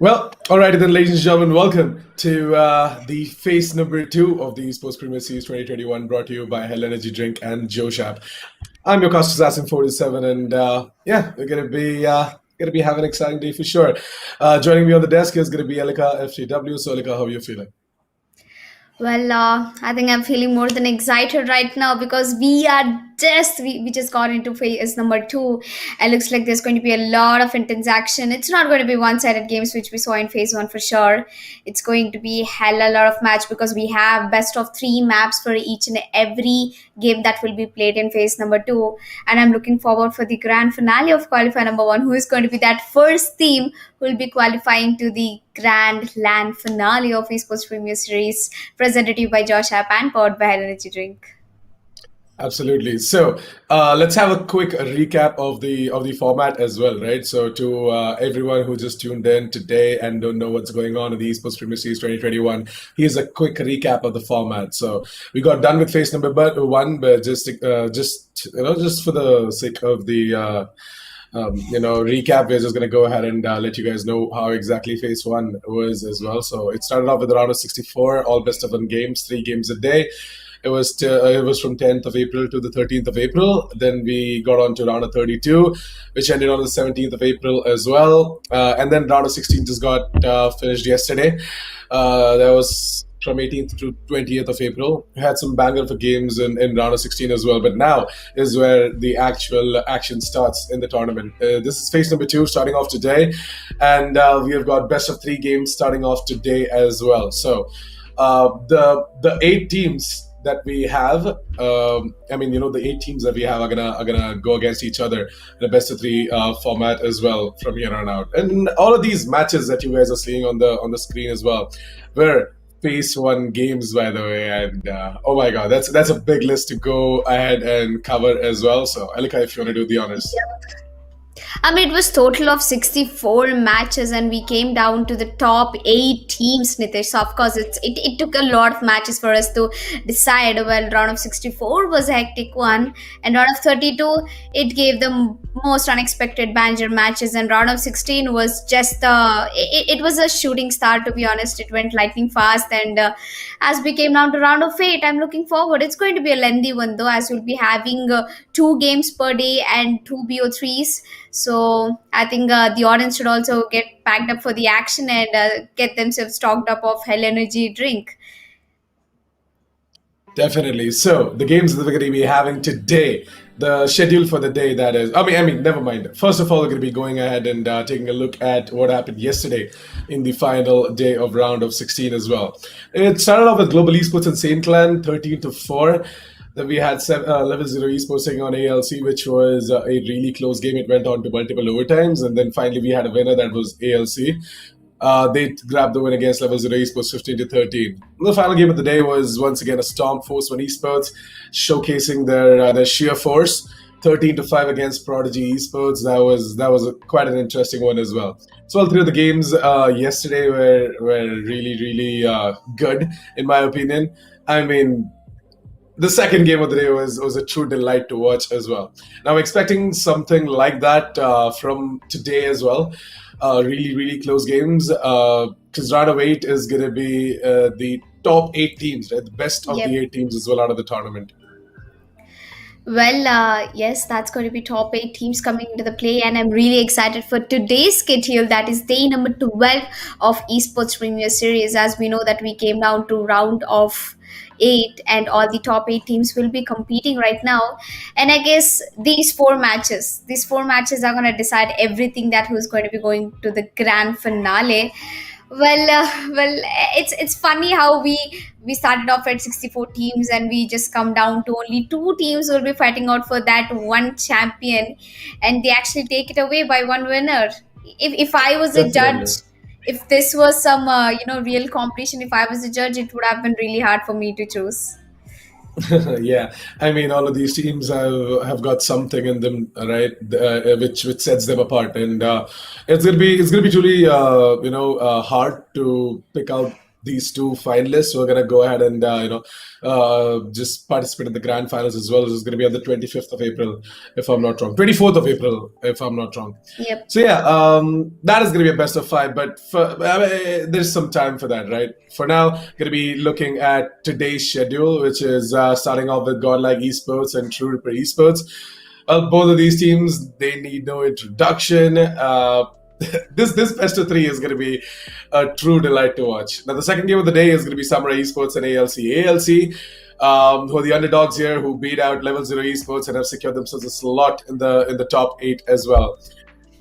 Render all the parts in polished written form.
Well, alrighty then, ladies and gentlemen, welcome to the phase number 2 of the Esports Premier Series 2021, brought to you by Hell Energy Drink and Joe Shap. I'm your Cost Assassin 47, and yeah, we're gonna be having an exciting day for sure. Joining me on the desk is gonna be Elika FTW. So, Elika, how are you feeling? I think I'm feeling more than excited right now because we just got into phase number two, and looks like there's going to be a lot of intense action. It's not going to be one-sided games which we saw in phase one for sure. It's going to be hella lot of match because we have best of three maps for each and every game that will be played in phase number two, and I'm looking forward for the grand finale of qualifier number one, who is going to be that first team who will be qualifying to the grand LAN finale of Esportz Premier Series, presented to you by Josh App and powered by Hell Energy Drink. Absolutely. So let's have a quick recap of the format as well, right? So to everyone who just tuned in today and don't know what's going on in the Esports Premier Series 2021, here's a quick recap of the format. So we got done with phase number one, but just for the sake of the recap, we're just going to go ahead and let you guys know how exactly phase one was as well. So it started off with a round of 64, all best of 1 games, 3 games a day. It was from 10th of April to the 13th of April. Then we got on to round of 32, which ended on the 17th of April as well. And then round of 16 just got finished yesterday. That was from 18th to 20th of April. We had some banger for games in round of 16 as well. But now is where the actual action starts in the tournament. This is phase number 2 starting off today. And we have got best of 3 games starting off today as well. So the 8 teams that we have, the 8 teams that we have are gonna go against each other in a best of 3 format as well from here on out. And all of these matches that you guys are seeing on the screen as well were phase 1 games, by the way. And oh my god, that's a big list to go ahead and cover as well. So Elika, if you want to do the honors. It was total of 64 matches, and we came down to the top 8 teams, Nitish. So, of course, it took a lot of matches for us to decide. Well, round of 64 was a hectic one, and round of 32, it gave the most unexpected banger matches, and round of 16 was just it was a shooting star, to be honest. It went lightning fast, and as we came down to round of 8, I'm looking forward. It's going to be a lengthy one, though, as we'll be having 2 games per day and 2 BO3s. So I think the audience should also get packed up for the action and get themselves stocked up of Hell Energy drink. Definitely. So the games that we're going to be having today, the schedule for the day, that is, never mind. First of all, we're going to be going ahead and taking a look at what happened yesterday in the final day of round of 16 as well. It started off with Global Esports and Saint Clan 13-4. Then we had Level 0 Esports taking on ALC, which was a really close game. It went on to multiple overtimes. And then finally, we had a winner, that was ALC. They grabbed the win against Level 0 Esports 15-13. The final game of the day was once again a Storm Force 1 Esports, showcasing their sheer force. 13-5 against Prodigy Esports. That was quite an interesting one as well. So all 3 of the games yesterday were really good, in my opinion. I mean, the second game of the day was a true delight to watch as well. Now, I'm expecting something like that from today as well. Really close games. Because round of 8 is going to be the top 8 teams, right? The best of the 8 teams as well out of the tournament. Well, yes, that's going to be top 8 teams coming into the play, and I'm really excited for today's schedule. That is day number 12 of Esports Premier Series. As we know that we came down to round of 8, and all the top 8 teams will be competing right now. And I guess these four matches are going to decide everything, that who's going to be going to the grand finale. It's funny how we started off at 64 teams, and we just come down to only 2 teams who will be fighting out for that one champion, and they actually take it away by one winner. If I was a judge, if this was some real competition, if I was a judge, it would have been really hard for me to choose. Yeah, I mean, all of these teams have got something in them, right? Which sets them apart, and it's gonna be truly hard to pick out these two finalists who are going to go ahead and just participate in the grand finals as well. This is going to be on the 25th of April, if I'm not wrong. 24th of April, if I'm not wrong. Yep. So yeah, that is going to be a best of 5, but there's some time for that, right? For now, going to be looking at today's schedule, which is starting off with Godlike Esports and True Ripper Esports. Both of these teams, they need no introduction. This best of 3 is going to be a true delight to watch. Now, the second game of the day is going to be Samurai Esports and ALC. ALC, who are the underdogs here, who beat out Level 0 Esports and have secured themselves a slot in the top 8 as well.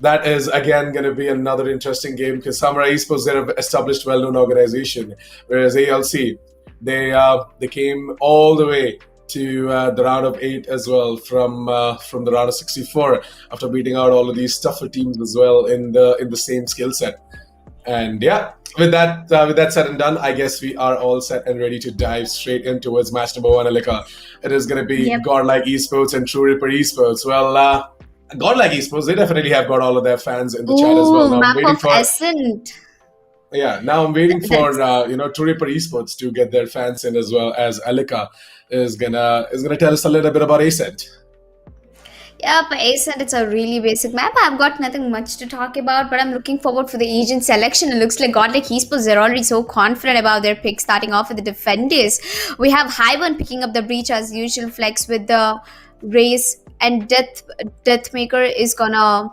That is, again, going to be another interesting game because Samurai Esports, they're an established, well-known organization, whereas ALC, they came all the way to the round of 8 as well from the round of 64 after beating out all of these tougher teams as well in the same skill set. And yeah, with that said and done, I guess we are all set and ready to dive straight in towards match number 1, Alika. It is going to be Godlike Esports and True Ripper Esports. Well, Godlike Esports, they definitely have got all of their fans in the chat as well. Now map of Ascent. Yeah, now I'm waiting for True Ripper Esports to get their fans in as well, as Alika is gonna tell us a little bit about Ascent. Yeah, but Ascent, it's a really basic map. I've got nothing much to talk about, but I'm looking forward for the agent selection. It looks like Godlike Esports, they're already so confident about their pick, starting off with the defenders. We have Hyven picking up the breach as usual, flex with the race, and Deathmaker is gonna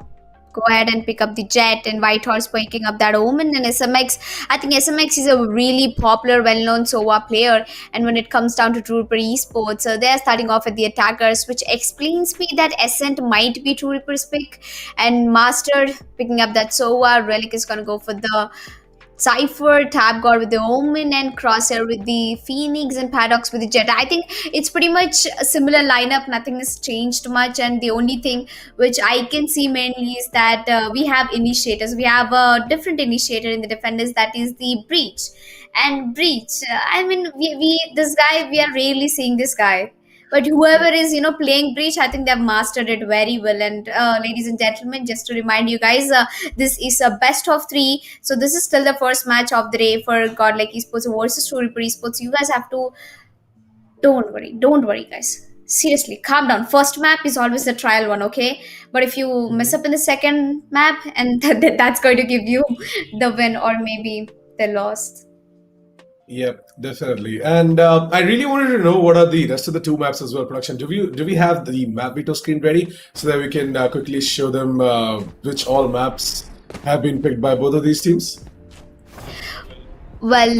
go ahead and pick up the Jet, and Whitehorse picking up that Omen, and SMX. I think SMX is a really popular, well-known SOA player, and when it comes down to True Ripper Esports, they're starting off with the attackers, which explains me that Ascent might be True Ripper's pick, and Master picking up that SOA. Relic is going to go for the Cypher, Tab God with the Omen, and Crosshair with the Phoenix, and Paradox with the Jet. I think it's pretty much a similar lineup. Nothing has changed much, and the only thing which I can see mainly is that we have initiators. We have a different initiator in the defenders, that is the Breach. And Breach, I mean, we are rarely seeing this guy. But whoever is, playing Breach, I think they've mastered it very well. And ladies and gentlemen, just to remind you guys, this is a best of 3. So this is still the first match of the day for Godlike Esports versus True Ripper Esports. You guys have to... Don't worry, guys. Seriously, calm down. First map is always the trial one, okay? But if you mess up in the second map, and that's going to give you the win, or maybe the loss. Yep, definitely. And I really wanted to know what are the rest of the 2 maps as well, production. Do we have the map veto screen ready so that we can quickly show them which all maps have been picked by both of these teams? Well,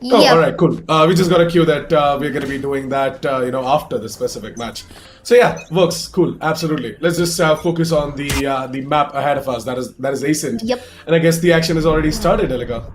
yeah. Oh, all right, cool. We just got a cue that we're going to be doing that, after the specific match. So yeah, works. Cool. Absolutely. Let's just focus on the map ahead of us. That is Ascent. Yep. And I guess the action has already started, Elika.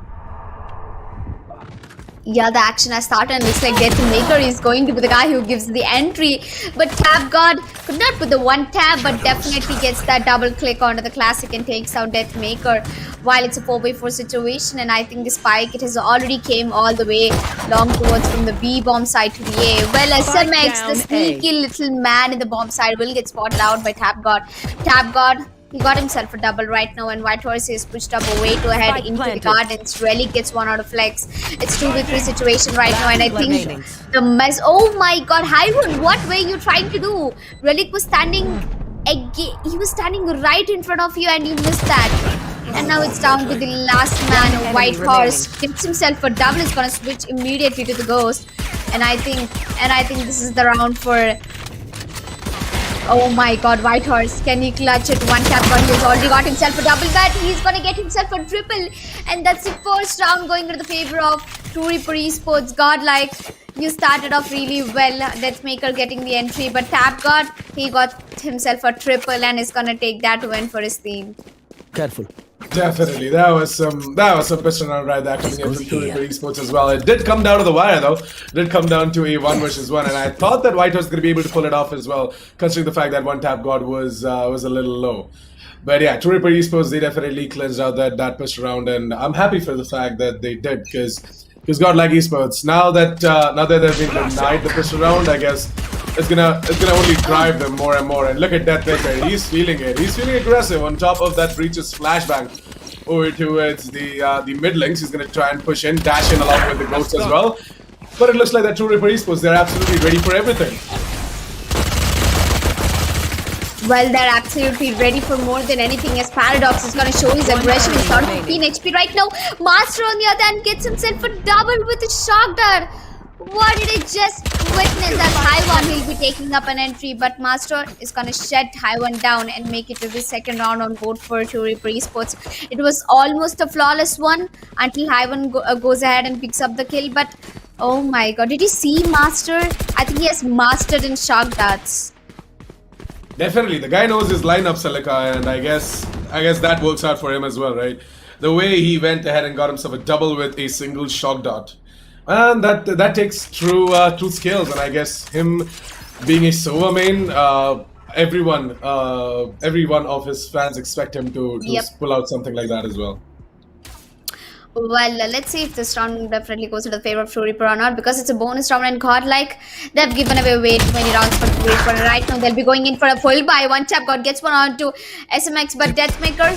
Yeah, the action has started, and looks like Deathmaker is going to be the guy who gives the entry. But Tab God could not put the 1 tab, but definitely gets that double click onto the classic and takes out Deathmaker while it's a 4x4 situation. And I think the spike, it has already came all the way long towards from the B bomb side to the A. Well, SMX, the sneaky little man in the bomb side, will get spotted out by Tab God. Tab God, he got himself a double right now, and Whitehorse is pushed up way too ahead into the gardens. Relic gets 1 out of flex. It's 2v3 situation right now, and I think the mess. Oh my god, Hyrule, what were you trying to do? Relic was standing he was standing right in front of you, and you missed that. And now it's down to the last man. Whitehorse gets himself a double. Is gonna switch immediately to the Ghost, and I think this is the round for. Oh my god, Whitehorse, can he clutch it? 1 tap gun, he's already got himself a double bet. He's gonna get himself a triple. And that's the first round going into the favor of True Ripper Esports. Godlike, you started off really well. Deathmaker getting the entry, but Tap God, he got himself a triple and is gonna take that win for his team. Careful. Definitely, that was some piston round right there coming in from True Ripper Esports as well. It did come down to the wire though. It did come down to a 1 versus 1, and I thought that White was going to be able to pull it off as well, considering the fact that 1 tap god was a little low. But yeah, True Ripper Esports, they definitely cleansed out that piston round, and I'm happy for the fact that they did, because Godlike Esports, now that they've been denied the piston round, I guess it's gonna only drive them more and more. And look at Deathmaker, he's feeling it. He's feeling aggressive on top of that Breach's flashbang. over towards the mid links. He's going to try and push in, dash in along with the ghosts as well. But it looks like that True Reaper Esports, they're absolutely ready for everything. Well, they're absolutely ready for more than anything as Paradox is going to show his aggression. He's got 15 HP right now. Master on the other hand gets himself a double with a shock dart. What did I just witness? As Haiwan will be taking up an entry, but Master is going to shut Haiwan down and make it to the second round on board for True Reaper Esports. It was almost a flawless one until Haiwan goes ahead and picks up the kill, but oh my god, did you see Master? I think he has mastered in shock darts. Definitely, the guy knows his lineup, Salika, and I guess that works out for him as well, right? The way he went ahead and got himself a double with a single shock dart, and that takes true skills. And I guess him being a Sova main, everyone of his fans expect him to pull out something like that as well. Well, let's see if this round definitely goes to the favor of True Reaper or not, because it's a bonus round and Godlike, they've given away way too many rounds for True Reaper. Right now they'll be going in for a full buy. One tap God gets one on to SMX, but Deathmaker,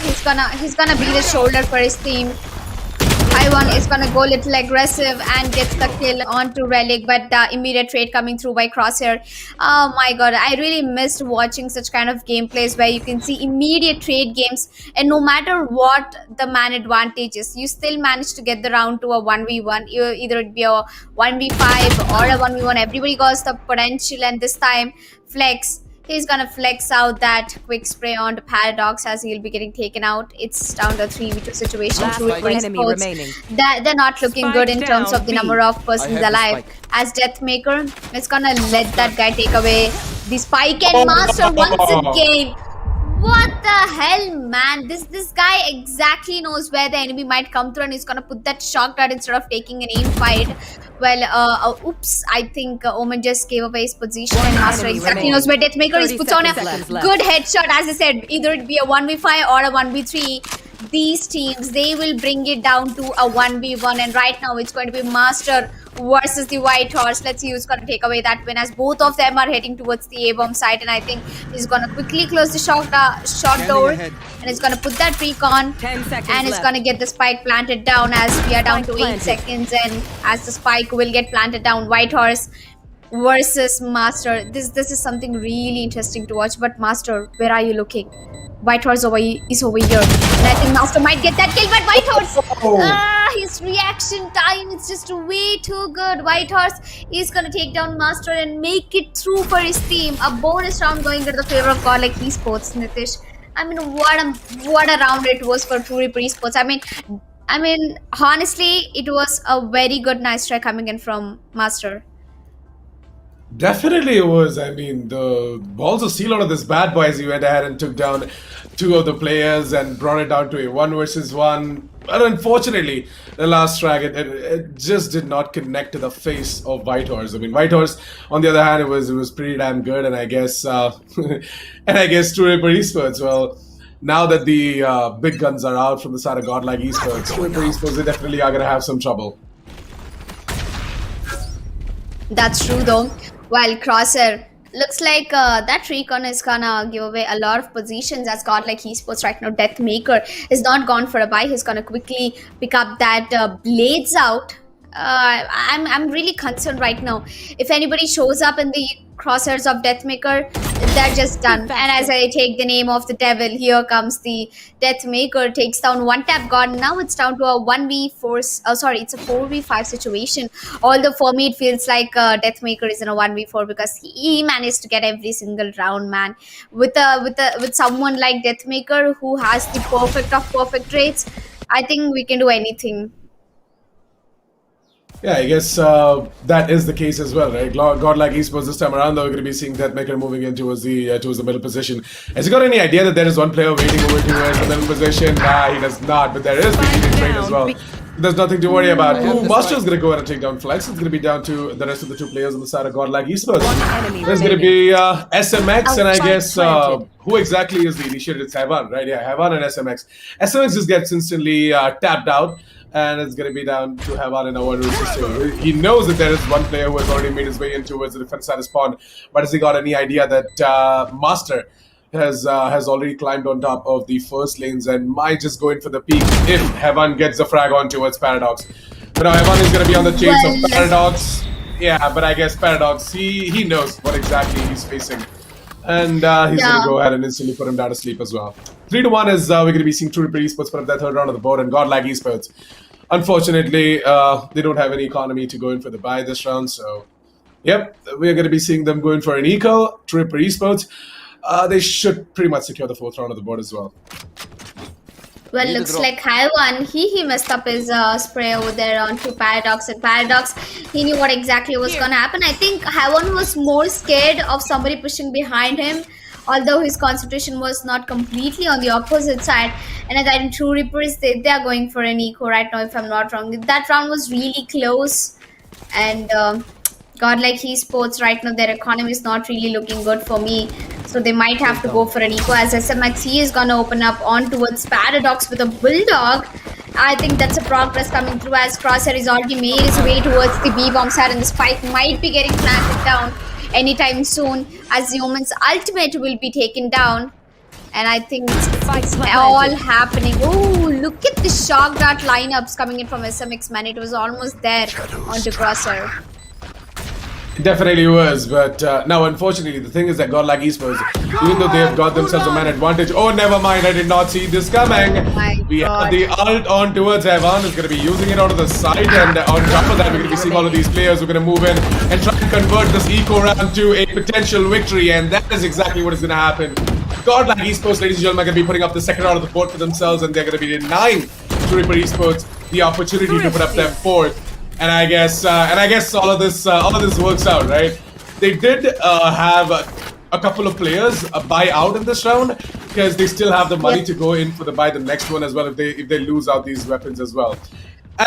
he's gonna be the shoulder for his team. Haiwan is gonna go a little aggressive and gets the kill onto Relic, but the immediate trade coming through by Crosshair. Oh my god, I really missed watching such kind of gameplays where you can see immediate trade games, and no matter what the man advantage is, you still manage to get the round to a 1v1. Either it be a 1v5 or a 1v1. Everybody got the potential, and this time Flex, he's gonna flex out that quick spray onto Paradox as he'll be getting taken out. It's down to a 3v2 situation. They're not looking good in terms of the number of persons alive. As Deathmaker, it's gonna let that guy take away the spike, and Master once again. What the hell, man? This guy exactly knows where the enemy might come through, and he's gonna put that shock dart instead of taking an aim fight. Well, oops, I think Omen just gave away his position, and Master exactly knows where Deathmaker is. Puts on a good headshot. As I said, either it be a 1v5 or a 1v3. These teams, they will bring it down to a 1v1, and right now it's going to be Master versus the White Horse. Let's see who's going to take away that win, as both of them are heading towards the A-bomb site, and I think he's going to quickly close the shot door, and it's going to put that recon, and it's going to get the spike planted down as we are down to 8 seconds, and as the spike will get planted down, White Horse versus Master. This is something really interesting to watch. But Master, where are you looking? White Horse is over here, and I think Master might get that kill, but White Horse, his reaction time is just way too good. White Horse is gonna take down Master and make it through for his team. A bonus round going to the favor of Godlike Esports, Nitish. I mean, what a round it was for True Reaper Esports. I mean, honestly, it was a very good nice try coming in from Master. Definitely it was. I mean, the balls of seal out of this bad boy as he went ahead and took down two of the players and brought it down to a 1 versus 1. But unfortunately, the last frag, it just did not connect to the face of White Horse. I mean, White Horse, on the other hand, it was pretty damn good, and I guess True Reaper Esports, well, now that the big guns are out from the side of Godlike Esports, True Reaper Esports, they definitely are going to have some trouble. That's true though. While Crosshair, looks like that recon is gonna give away a lot of positions as Godlike Esports right now. Deathmaker is not gone for a buy. He's gonna quickly pick up that blades out. I'm really concerned right now. If anybody shows up in the crosshairs of Deathmaker, they're just done. And as I take the name of the devil, here comes the Deathmaker, takes down one tap god. Now it's down to a 1v4. It's a 4v5 situation. Although for me it feels like Deathmaker is in a 1v4 because he managed to get every single round, man. With someone like Deathmaker who has the perfect of perfect traits, I think we can do anything. Yeah, I guess that is the case as well, right? Godlike Esports this time around, though, we're going to be seeing Deathmaker moving in towards the middle position. Has he got any idea that there is one player waiting over towards the middle position? Nah, he does not, but there is the trade as well. There's nothing to worry about. Master is going to go ahead and take down Flex. It's going to be down to the rest of the two players on the side of Godlike Esports. There's going to be SMX, and I guess who exactly is the initiator? It's Haiwan, right? Yeah, Haiwan and SMX. SMX just gets instantly tapped out, and it's going to be down to Haiwan in a 1 versus 2. He knows that there is one player who has already made his way in towards the defense side of spawn, but has he got any idea that Master has already climbed on top of the first lanes and might just go in for the peak if Heaven gets the frag on towards Paradox. But now Heaven is going to be on the chase of Paradox. Yeah, but I guess Paradox, he knows what exactly he's facing. And he's going to go ahead and instantly put him down to sleep as well. 3-1 is we're going to be seeing True Reaper Esports put up that third round of the board, and GODLIKE Esports. Unfortunately, they don't have any economy to go in for the buy this round, so yep, we're going to be seeing them going for an eco. True Reaper Esports. They should pretty much secure the fourth round of the board as well. Well, looks like Haiwan, he messed up his spray over there onto Paradox, and Paradox, he knew what exactly was going to happen. I think Haiwan was more scared of somebody pushing behind him, although his concentration was not completely on the opposite side. And I think True Reapers, they are going for an eco right now, if I'm not wrong. That round was really close, and GODLIKE Esports right now, their economy is not really looking good for me. So they might have to go for an eco, as SMXE is going to open up on towards Paradox with a Bulldog. I think that's a progress coming through, as Crosshair is already made his way towards the B-bomb side, and the spike might be getting planted down anytime soon, as the Omen's ultimate will be taken down. And I think it's all happening. Oh, look at the shock dart lineups coming in from SMX, man. It was almost there onto Crosshair. It definitely was, but now unfortunately the thing is that GODLIKE Esports, even though they have got themselves a man advantage, oh never mind, I did not see this coming. We have the ult on towards Evan, is going to be using it out of the side, and on top of that we're going to be seeing all of these players who are going to move in and try and convert this eco round to a potential victory, and that is exactly what is going to happen. GODLIKE Esports, ladies and gentlemen, are going to be putting up the second round of the board for themselves, and they're going to be denying True Reaper Esports the opportunity to put up their fourth. And I guess all of this works out, right? They did have a couple of players buy out in this round because they still have the money to go in for the next one as well if they lose out these weapons as well.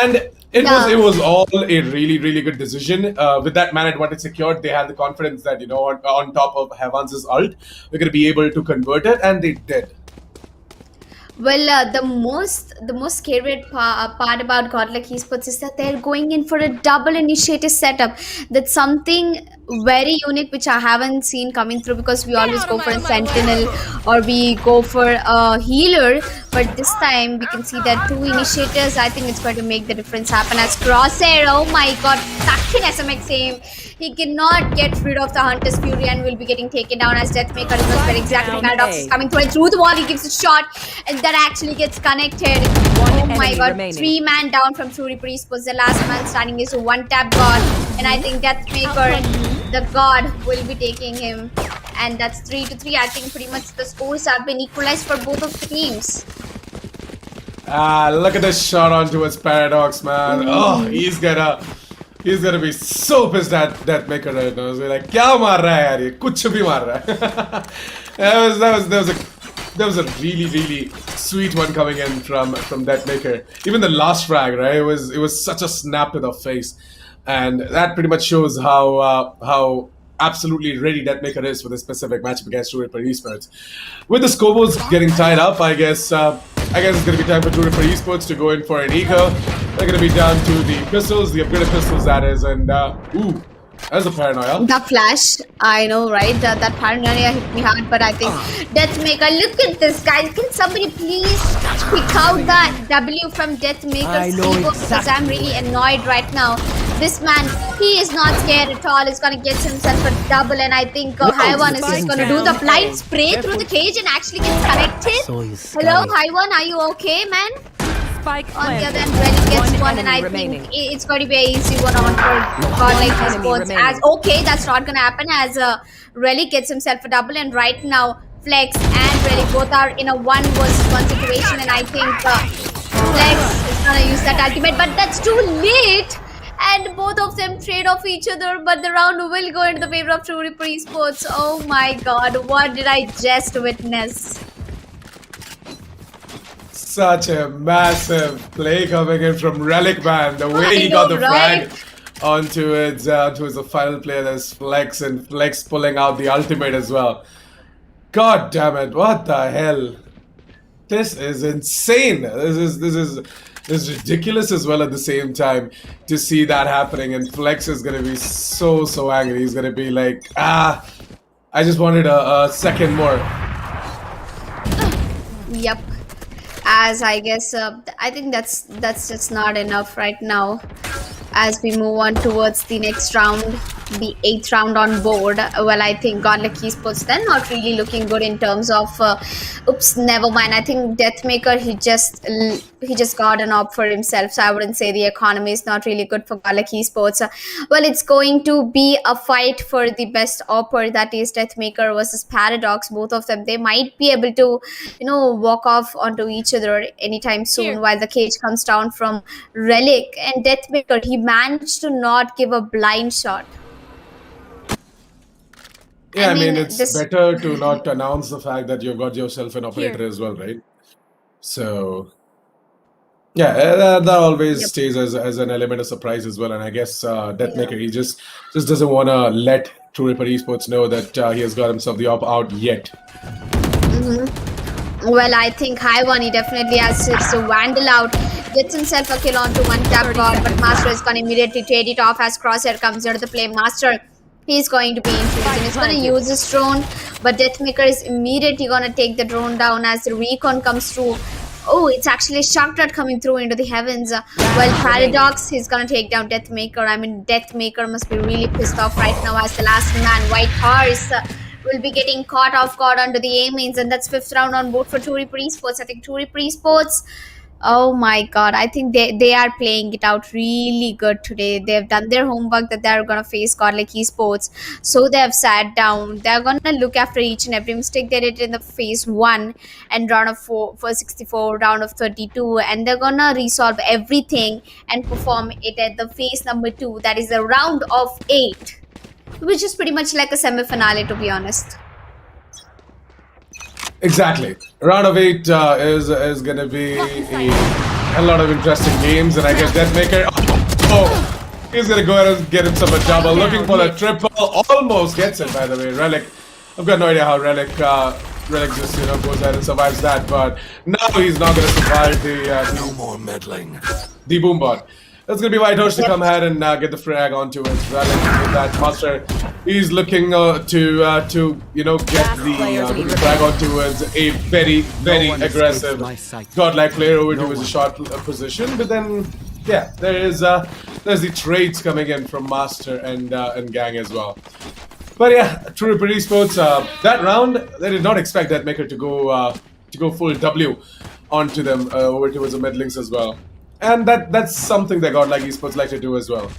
And it was all a really good decision. With that man advantage secured, they had the confidence that on top of Heaven's ult, they're going to be able to convert it, and they did. Well, the most scary part about GODLIKE Esports is that they're going in for a double initiative setup. That's something very unique which I haven't seen coming through, because we always go for a sentinel or we go for a healer, but this time we can see that two initiators. I think it's going to make the difference happen, as Crosshair, oh my god, stuck in SMX aim. He cannot get rid of the Hunter's Fury and will be getting taken down, as Deathmaker knows where exactly Paradox is coming through, and through the wall he gives a shot, and that actually gets connected. Oh my god, 3-man down from True Reaper Esports. The last man standing is a one-tap god, and I think Deathmaker, the god, will be taking him. And that's 3-3. I think pretty much the scores have been equalized for both of the teams. Look at this shot on towards Paradox, man. Oh, he's gonna be so pissed at Deathmaker right now. He's like, "Kya maar raha hai yaar ye? Kuch bhi maar raha hai." That was a really sweet one coming in from Deathmaker. Even the last frag, right? It was such a snap to the face, and that pretty much shows how absolutely ready Deathmaker is for this specific matchup against True Reaper Esports. With the scoreboards getting tied up, I guess it's going to be time for True Reaper Esports to go in for an eco. They're going to be down to the pistols, the upgraded pistols that is, and ooh, that's a paranoia. The flash, I know, right? That paranoia hit me hard, but I think Deathmaker, look at this, guys. Can somebody please pick out that W from Deathmaker's keyboard, because I'm really annoyed right now. This man, he is not scared at all. He's gonna get himself a double, and I think Haiwan is just gonna do the blind spray through the cage and actually get connected. Hello, Haiwan, are you okay, man? On the other end, Relic gets one, and I think it's going to be an easy one on for GODLIKE Esports. As okay, that's not going to happen, as Relic gets himself a double, and right now Flex and Relic both are in a 1-versus-1 situation, and I think Flex is going to use that ultimate, but that's too late. And both of them trade off each other, but the round will go into the favor of True Reaper Esports. Oh my god, what did I just witness? Such a massive play coming in from Relic, man. The way he got the frag onto the final play, there's Flex, and Flex pulling out the ultimate as well. God damn it, what the hell? This is insane. This is ridiculous as well at the same time to see that happening, and Flex is gonna be so angry. He's gonna be like, I just wanted a second more. Yep. As I guess, I think that's just not enough right now. As we move on towards the next round, the eighth round on board. Well, I think Godlike Esports then not really looking good in terms of. Oops, never mind. I think Deathmaker he just got an op for himself, so I wouldn't say the economy is not really good for Godlike Esports. Well, it's going to be a fight for the best opper, that is Deathmaker versus Paradox. Both of them, they might be able to, walk off onto each other anytime soon. Here. While the cage comes down from Relic, and Deathmaker, he managed to not give a blind shot. Yeah, I I mean, mean, it's this. better to not announce the fact that you've got yourself an operator as well, right? So, yeah, that always Yep. stays as an element of surprise as well. And I guess Deathmaker, he just doesn't want to let True Ripper Esports know that he has got himself the op out yet. Well, I think Haiwan, he definitely has his Vandal out. Gets himself a kill onto one tap god, but Master is going to immediately trade it off as Crosshair comes into the play. Master, he's going to be infusing. He's going to use his drone, but Deathmaker is immediately going to take the drone down as the recon comes through. Oh, it's actually a shock dart coming through into the heavens. While Paradox, he's going to take down Deathmaker. I mean, Deathmaker must be really pissed off right now as the last man, White Horse, will be getting caught off guard under the A-mains, and that's fifth round on board for True Ripper Esports. I think True Ripper Esports, oh my god, I think they are playing it out really good today. They've done their homework that they're gonna face Godlike Esports, so they have sat down. They're gonna look after each and every mistake they did in the phase 1 and round of 64, round of 32, and they're gonna resolve everything and perform it at the phase number 2, that is the round of 8, which is pretty much like a semi-finale, to be honest. Exactly. Round of 8 is going to be a lot of interesting games, and I guess Deathmaker. Oh, he's going to go ahead and get himself a double. Looking for the triple. Almost gets it, by the way. Relic. I've got no idea how Relic just goes ahead and survives that, but now he's not going to survive No more meddling. the boom bot. That's going to be White Horse to come ahead and get the frag onto it. Relic with that Master. He's looking to get the frag onto a very, very aggressive godlike player over to his short position. But then, yeah, there's the trades coming in from Master and Gang as well. But yeah, True Ripper Esports, that round, they did not expect that Maker to go full W onto them over towards the middlings as well. And that's something that Godlike Esports like to do as well.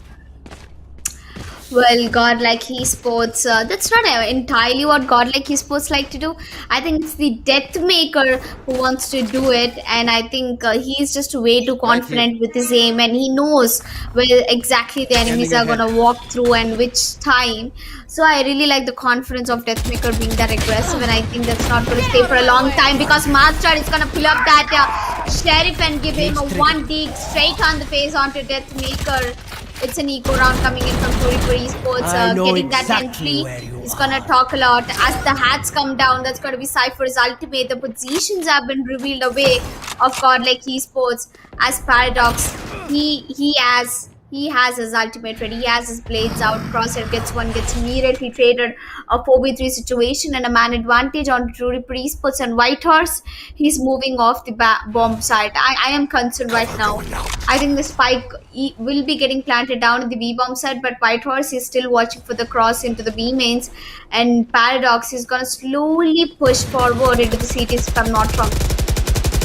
Well, Godlike Esports, that's not entirely what Godlike Esports like to do. I think it's the Deathmaker who wants to do it, and I think he's just way too confident with his aim, and he knows where exactly the enemies are going to walk through and which time. So I really like the confidence of Deathmaker being that aggressive, and I think that's not going to stay for a long time because Master is going to pull up that Sheriff and give him a one dig straight on the face onto Deathmaker. It's an eco round coming in from True Ripper Esports. Getting that entry is gonna talk a lot. As the hats come down, that's gonna be Cypher's ultimate. The positions have been revealed away of Godlike Esports. As Paradox, he has his ultimate ready. He has his blades out. Crosshair gets immediately traded. A 4v3 situation and a man advantage on True Ripper Esports, and White Horse, he's moving off the bomb site. I am concerned right now. I think the spike will be getting planted down at the B bomb site, but White Horse is still watching for the cross into the B mains, and Paradox is gonna slowly push forward into the CTs if I'm not wrong.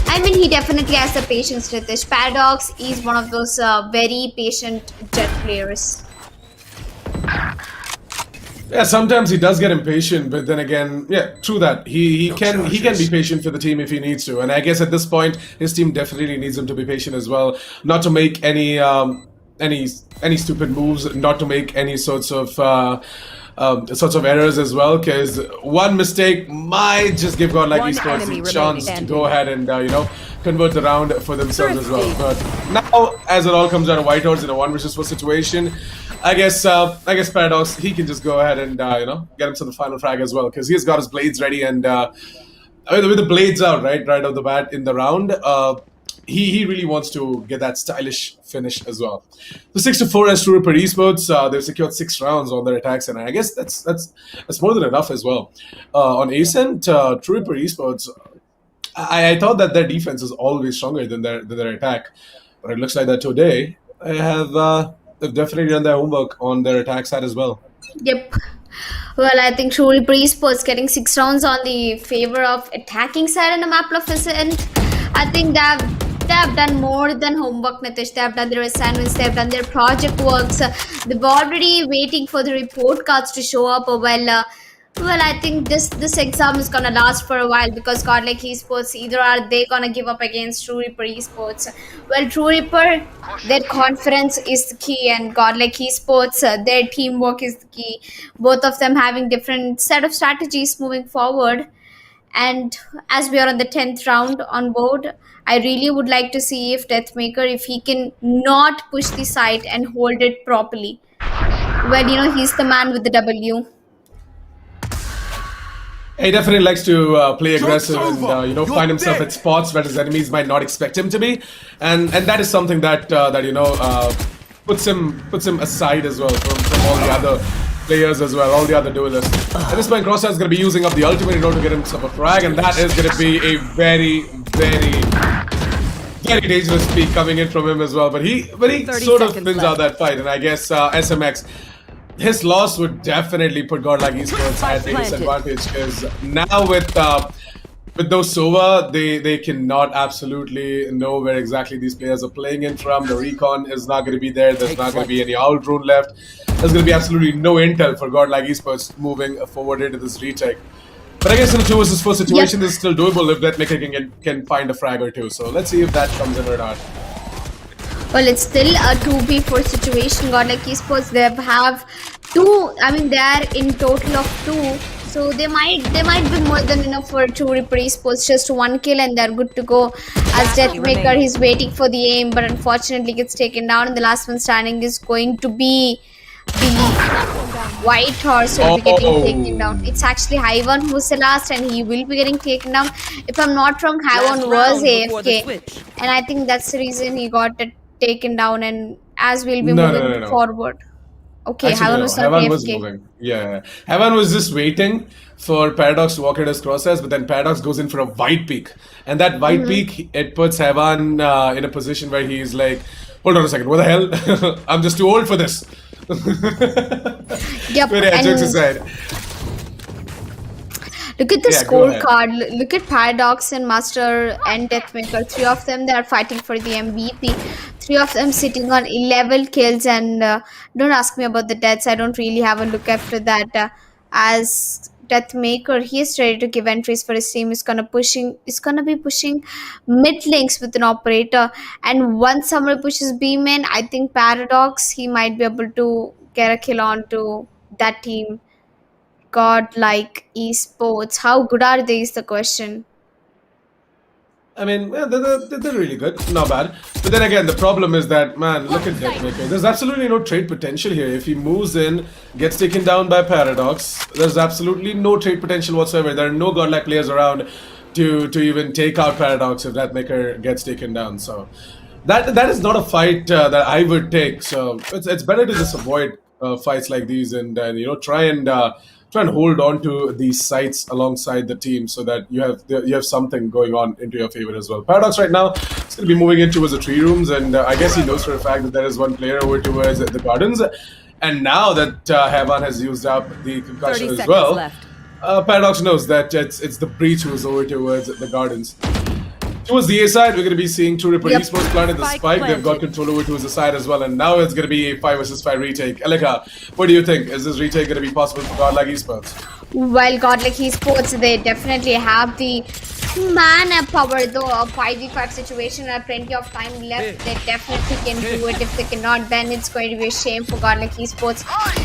I mean, he definitely has the patience, Ritesh. Paradox is one of those very patient jet players. Yeah, sometimes he does get impatient, but then again, yeah, true that. He can be patient for the team if he needs to. And I guess at this point, his team definitely needs him to be patient as well. Not to make any stupid moves, not to make any sorts of errors as well, because one mistake might just give Godlike Esports a chance to go ahead and convert the round for themselves as well. But now, as it all comes down to White Horse in a 1-4 situation, I guess Paradox, he can just go ahead and get himself the final frag as well, because he's got his blades ready, and with the blades out right off the bat in the round, he really wants to get that stylish finish as well. The 6-4 as True Ripper Esports, they've secured 6 rounds on their attacks, and I guess that's more than enough as well. On Ascent, True Ripper Esports, I thought that their defense is always stronger than their attack, but it looks like that today they've definitely done their homework on their attack side as well. Yep. Well, I think truly Esports getting 6 rounds on the favor of attacking side in a map of Ascent. I think they have done more than homework, Nitish. They have done their assignments, they have done their project works. They've already waiting for the report cards to show up. Well, I think this exam is gonna last for a while because Godlike Esports either are they gonna give up against True Reaper Esports. Well, True Reaper, their confidence is the key, and Godlike Esports, their teamwork is the key. Both of them having different set of strategies moving forward. And as we are on the 10th round on board, I really would like to see if Deathmaker, if he can not push the site and hold it properly. Well, he's the man with the W. He definitely likes to play aggressive and You're find himself dead. at spots where his enemies might not expect him to be, and that is something that puts him aside as well from all the other players as well, all the other duelists. At this point, Crosshair is going to be using up the ultimate in order to get himself a frag, and that is going to be a very, very, very dangerous peak coming in from him as well. But he 30 sort of seconds wins left. out that fight, and I guess SMX. His loss would definitely put Godlike Esports at a Planted. disadvantage because now with no Sova, they cannot absolutely know where exactly these players are playing in from. The recon is not going to be there. There's not going to be any out rune left. There's going to be absolutely no intel for Godlike Esports moving forward into this retake. But I guess in a 2 versus 4 situation, this is still doable if Deathmaker can find a frag or two. So let's see if that comes in or not. Well, it's still a 2v4 situation. Godlike Esports, they have two. I mean, they are in total of 2, so they might be more than enough for True Reaper Esports. Just 1 kill and they're good to go. As Deathmaker, he's waiting for the aim, but unfortunately gets taken down. And the last one standing is going to be the White Horse will be getting taken down. It's actually Hyvan who's the last, and he will be getting taken down. If I'm not wrong, Hyvan was AFK, and I think that's the reason he got it taken down. And as we'll be moving forward. Okay, Actually, Hyvan no, was not Heaven was AFK. moving. Yeah. Heaven was just waiting for Paradox to walk at his crosshairs, but then Paradox goes in for a white peak. And that white peak, it puts Heaven in a position where he's like, hold on a second, what the hell? I'm just too old for this. Yep, Very jokes aside. Look at the Yeah, go ahead. scorecard. Look at Paradox and Master and Deathmaker. 3 of them, they are fighting for the MVP. 3 of them sitting on 11 kills. And don't ask me about the deaths. I don't really have a look after that. As Deathmaker, he is ready to give entries for his team. He's gonna be pushing mid links with an operator. And once someone pushes B main, I think Paradox, he might be able to get a kill onto that team. Godlike Esports. How good are they is the question. I mean, yeah, they're really good, not bad. But then again, the problem is that, man, look at Deathmaker. There's absolutely no trade potential here. If he moves in, gets taken down by Paradox, there's absolutely no trade potential whatsoever. There are no godlike players around to even take out Paradox if Deathmaker gets taken down. So that is not a fight that I would take. So it's better to just avoid fights like these and try and hold on to these sites alongside the team so that you have something going on into your favor as well. Paradox right now is going to be moving in towards the tree rooms, and I guess he knows for a fact that there is one player over towards the gardens. And now that Heavan has used up the concussion 30 as well, seconds Paradox knows that it's the breach who's over towards the gardens. Towards the A side, we're going to be seeing True Reaper Esports planted the Spike spike. They've got planted. control over towards the side as well, and now it's going to be a 5 versus 5 retake. Elika, what do you think? Is this retake going to be possible for Godlike Esports? While Godlike Esports, they definitely have the mana power, though. A 5v5 situation and plenty of time left. They definitely can do it. If they cannot, then it's going to be a shame for Godlike Esports.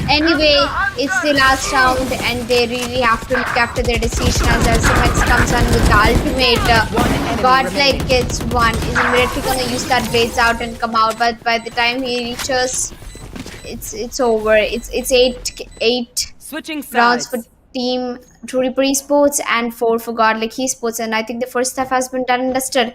Anyway, it's the last round, and they really have to look after their decision as SMX comes on with the ultimate. Godlike gets 1. Is immediately going to use that blades out and come out, but by the time he reaches, it's over. It's eight Switching rounds sides. for Team True Reaper Esports and 4 for Godlike Esports, and I think the first stuff has been done and dusted.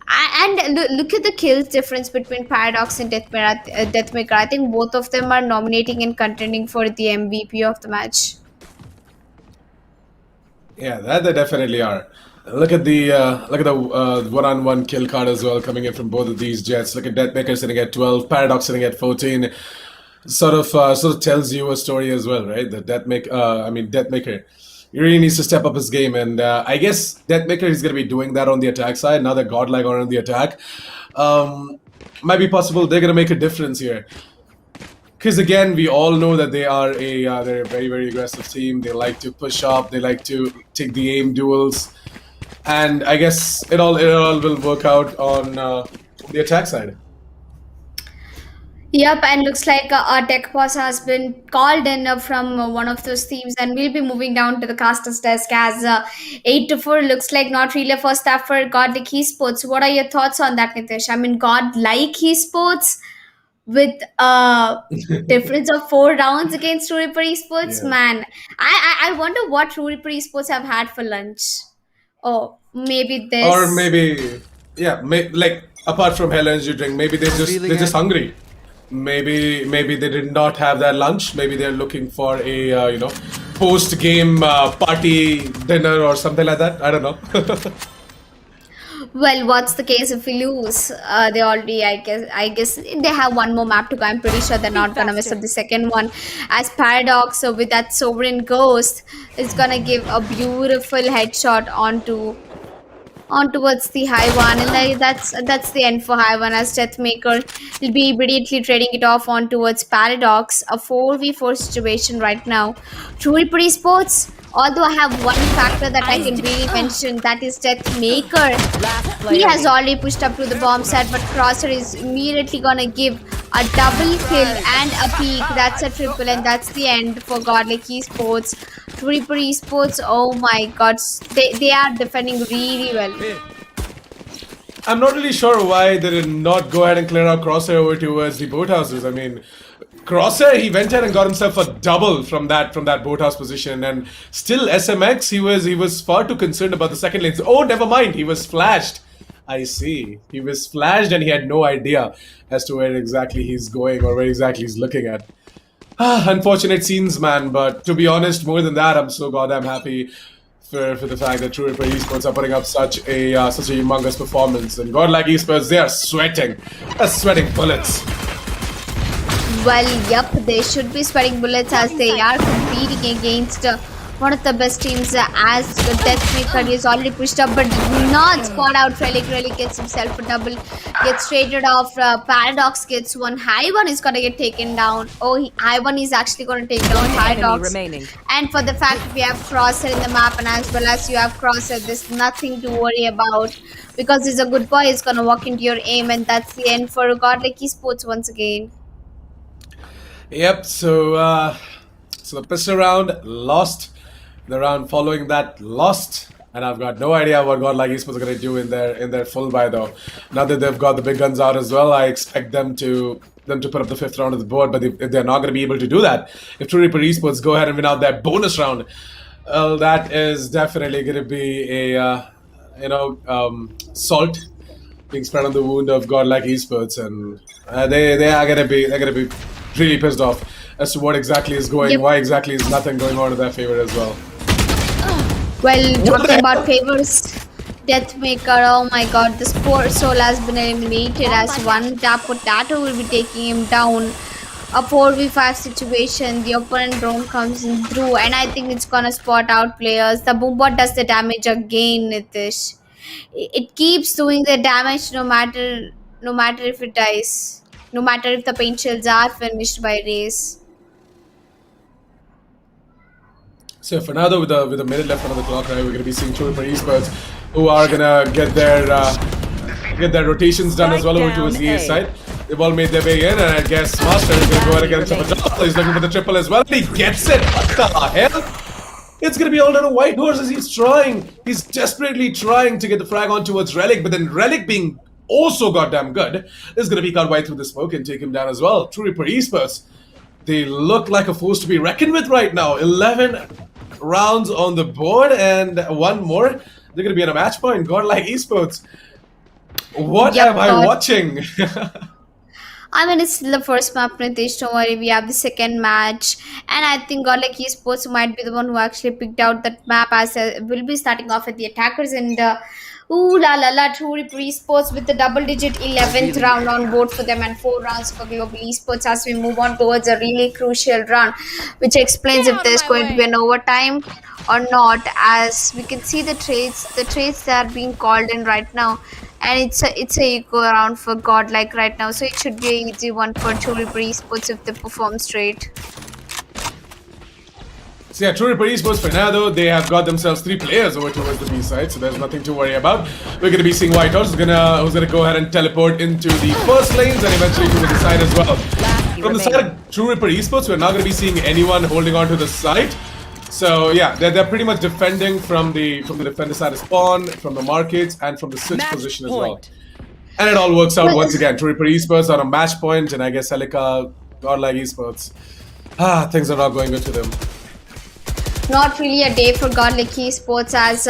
And look at the kills difference between Paradox and Deathmaker. I think both of them are nominating and contending for the MVP of the match. Yeah, that they definitely are. Look at the one-on-one kill card as well coming in from both of these Jets. Look at Deathmaker sitting at 12, Paradox sitting at 14. Sort of tells you a story as well, right? The Deathmaker, he really needs to step up his game, and I guess Deathmaker is going to be doing that on the attack side. Now that Godlike are on the attack, might be possible they're going to make a difference here. Because again, we all know that they're a very, very aggressive team. They like to push up. They like to take the aim duels, and I guess it all will work out on the attack side. Yep, and looks like our tech boss has been called in from one of those teams, and we'll be moving down to the caster's desk as 8-4 looks like not really a first half for Godlike Esports. What are your thoughts on that, Nitish? I mean, Godlike Esports with a difference of 4 rounds against True Reaper Esports, Yeah. man. I wonder what True Reaper Esports have had for lunch. Oh, maybe this. Or maybe, yeah, like apart from hell energy drink, maybe they're just hungry. Maybe they did not have their lunch. Maybe they're looking for a post-game party dinner or something like that. I don't know. Well, what's the case if we lose? They already, I guess they have one more map to go. I'm pretty sure they're not gonna miss up the second one. As Paradox with that Sovereign Ghost is gonna give a beautiful headshot on towards the high one, and that's the end for high one, as Deathmaker will be immediately trading it off on towards Paradox. A 4v4 situation right now. True Reaper Esports, although I have one factor that I can really mention, that is Deathmaker. He has already pushed up to the bomb site, but Crosser is immediately gonna give a double kill and a peek. That's a triple, and that's the end for Godlike Esports. True Reaper Esports, oh my god, they are defending really well. I'm not really sure why they did not go ahead and clear out Crosshair over towards the boathouses. I mean, Crosshair, he went ahead and got himself a double from that boathouse position, and still SMX, he was far too concerned about the second lane. Oh, never mind, he was flashed. I see. He was flashed and he had no idea as to where exactly he's going or where exactly he's looking at. Unfortunate scenes, man, but to be honest, more than that, I'm so goddamn happy for the fact that True Reaper Esports are putting up such a humongous performance. And Godlike Esports, they are sweating bullets. Well, yep, they should be sweating bullets as they are competing against one of the best teams as Deathmaker is already pushed up but not spot out. Relic gets himself a double, gets traded off. Paradox gets one. High one is gonna get taken down. Oh, High one is actually gonna take down Paradox. And for the fact that we have Crosshair in the map, and as well as you have Crosshair, there's nothing to worry about because he's a good boy. He's gonna walk into your aim, and that's the end for Godlike Esports once again. Yep, so the pistol round lost. The round following that lost, and I've got no idea what Godlike Esports are going to do in their full buy though. Now that they've got the big guns out as well, I expect them to put up the 5th round of the board. But if they're not going to be able to do that, if True Reaper Esports go ahead and win out their bonus round, well, that is definitely going to be a salt being spread on the wound of Godlike Esports, and they are going to be really pissed off as to what exactly is going, why exactly is nothing going on in their favor as well. Well, talking about favors, Deathmaker, oh my god, the Sport Soul has been eliminated as one tap potato will be taking him down. A 4v5 situation, the opponent drone comes in through, and I think it's gonna spot out players. The Boombot does the damage again, Nitish. It keeps doing the damage no matter if it dies. No matter if the paint shells are finished by race. So for now, though, with a minute left on the clock, right, we're going to be seeing True Reaper Esports, who are going to get their rotations done as well over towards the A side. They've all made their way in, and I guess Master is going to go ahead and get himself a double. He's looking for the triple as well, and he gets it. What the hell? It's going to be all down to White Horse as he's desperately trying to get the frag on towards Relic, but then Relic being also goddamn good is going to peek out wide through the smoke and take him down as well. True Reaper Esports, they look like a force to be reckoned with right now. 11 rounds on the board, and one more. They're going to be on a match point. Godlike Esports. What am I watching? I mean, it's still the first map, Nitish. Don't worry, we have the second match, and I think Godlike Esports might be the one who actually picked out that map as will be starting off at the attackers and. Ooh la la la, True Ripper Esports with the double digit 11th round on board for them and 4 rounds for Global Esports as we move on towards a really crucial round, which explains if there's going to be an overtime or not. As we can see the trades that are being called in right now, and it's a eco round for Godlike right now, so it should be an easy one for True Ripper Esports if they perform straight. So yeah, True Ripper Esports for now though, they have got themselves 3 players over towards the B side, so there's nothing to worry about. We're gonna be seeing White Horse who's gonna go ahead and teleport into the first lanes and eventually to the side as well. From the side of True Ripper Esports, we're not gonna be seeing anyone holding on to the site. So yeah, they're pretty much defending from the defender side of spawn, from the markets, and from the switch position as well. And it all works out once again. True Ripper Esports on a match point, and I guess Elika, Godlike Esports. Things are not going good to them. Not really a day for Godlike Esports as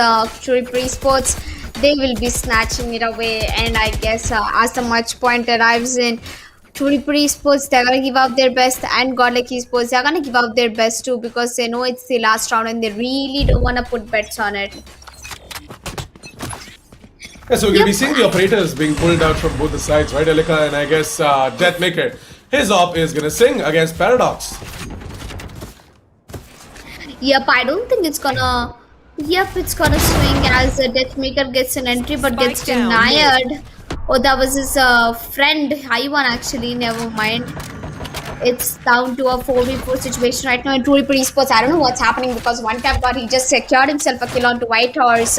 True Ripper Esports. They will be snatching it away, and I guess as the match point arrives in, True Ripper Esports, they're gonna give out their best, and Godlike Esports, they're gonna give out their best too because they know it's the last round and they really don't wanna put bets on it. Yeah, so we're gonna be seeing the operators being pulled out from both the sides, right, Elika? And I guess Deathmaker, his op is gonna sing against Paradox. Yep, I don't think it's gonna. Yep, it's gonna swing as the Deathmaker gets an entry but gets denied. Oh, that was his friend, Ivan actually, never mind. It's down to a 4v4 situation right now in True Ripper Esports. I don't know what's happening because one tap got he just secured himself a kill onto White Horse.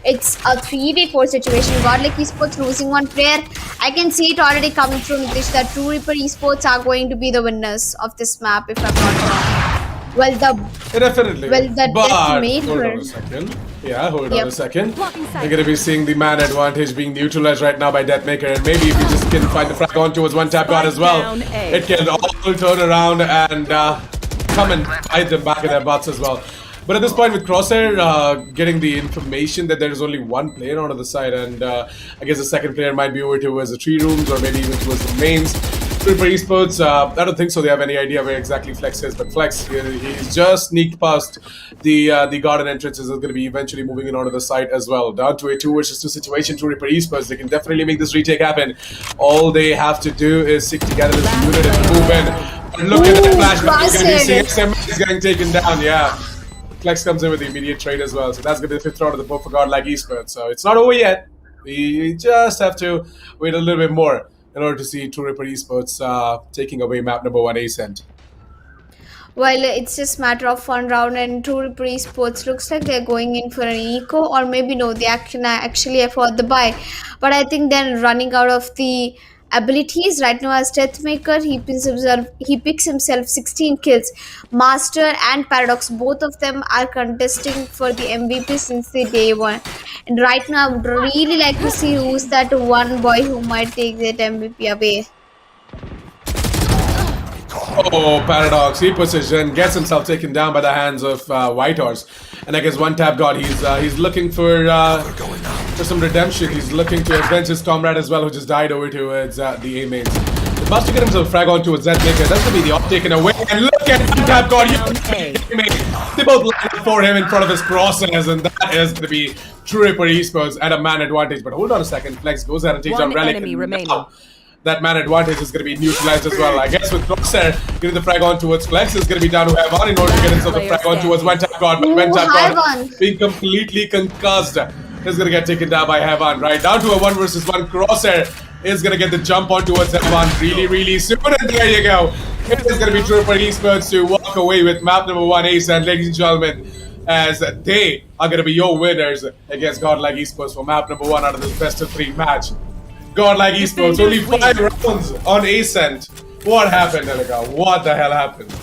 It's a 3v4 situation. Godlike Esports losing one player. I can see it already coming through, Nitish, that True Ripper Esports are going to be the winners of this map if I'm not wrong. Well, Definitely. Well, the but Deathmaker. hold on a second. Yeah, hold on a second. We're gonna be seeing the man advantage being neutralized right now by Deathmaker, and maybe if you just can find the frag on towards one tap god as well, it can all turn around and come and bite them back in their butts as well. But at this point, with Crosshair getting the information that there is only one player on the side, and I guess the second player might be over towards the tree rooms or maybe even towards the mains. For Esports, I don't think so. They have any idea where exactly Flex is, but Flex, he's just sneaked past the garden entrances. Is going to be eventually moving in onto the site as well. Down to a 2 versus 2 situation. To Ripper Esports, they can definitely make this retake happen. All they have to do is stick together as a unit and move in. And look at that flashback. He's going to be seeing XM is getting taken down. Yeah, Flex comes in with the immediate trade as well. So that's going to be the 5th round of the book for Godlike Esports. So it's not over yet. We just have to wait a little bit more in order to see True Ripper Esports taking away map number 1 Ascent. Well, it's just matter of 1 round and True Ripper Esports looks like they're going in for an eco, or maybe no, they actually afford the buy. But I think they're running out of the abilities right now as Deathmaker. He picks himself 16 kills. Master and Paradox, both of them are contesting for the MVP since the day 1. And right now, I would really like to see who's that one boy who might take that MVP away. Oh, Paradox, he puts his gen, gets himself taken down by the hands of White Horse. And I guess one tap god, he's looking for some redemption. He's looking to avenge his comrade as well, who just died over towards the A mains. He must get himself a frag on towards Deathmaker. That's going to be the op taken away. And look at one tap god, they both landed for him in front of his crosses, and that is going to be True Ripper Esports at a man advantage. But hold on a second, Flex goes ahead and takes down Relic. Now, that man advantage is going to be neutralized as well. I guess with Crosshair getting the frag on towards Flex is going to be down to Heavan in order to get himself the frag on towards one tap god. But one tap god being completely concussed is going to get taken down by Heavan. Right down to a 1 versus 1. Crosshair is going to get the jump on towards Heavan really soon. And there you go. It is going to be True Ripper Esports to walk away with map number 1 Ace. And ladies and gentlemen, as they are going to be your winners against Godlike Esports for map number 1 out of this best of 3 match. Godlike Esports, only 5 rounds on Ascent. What happened, Elika? What the hell happened?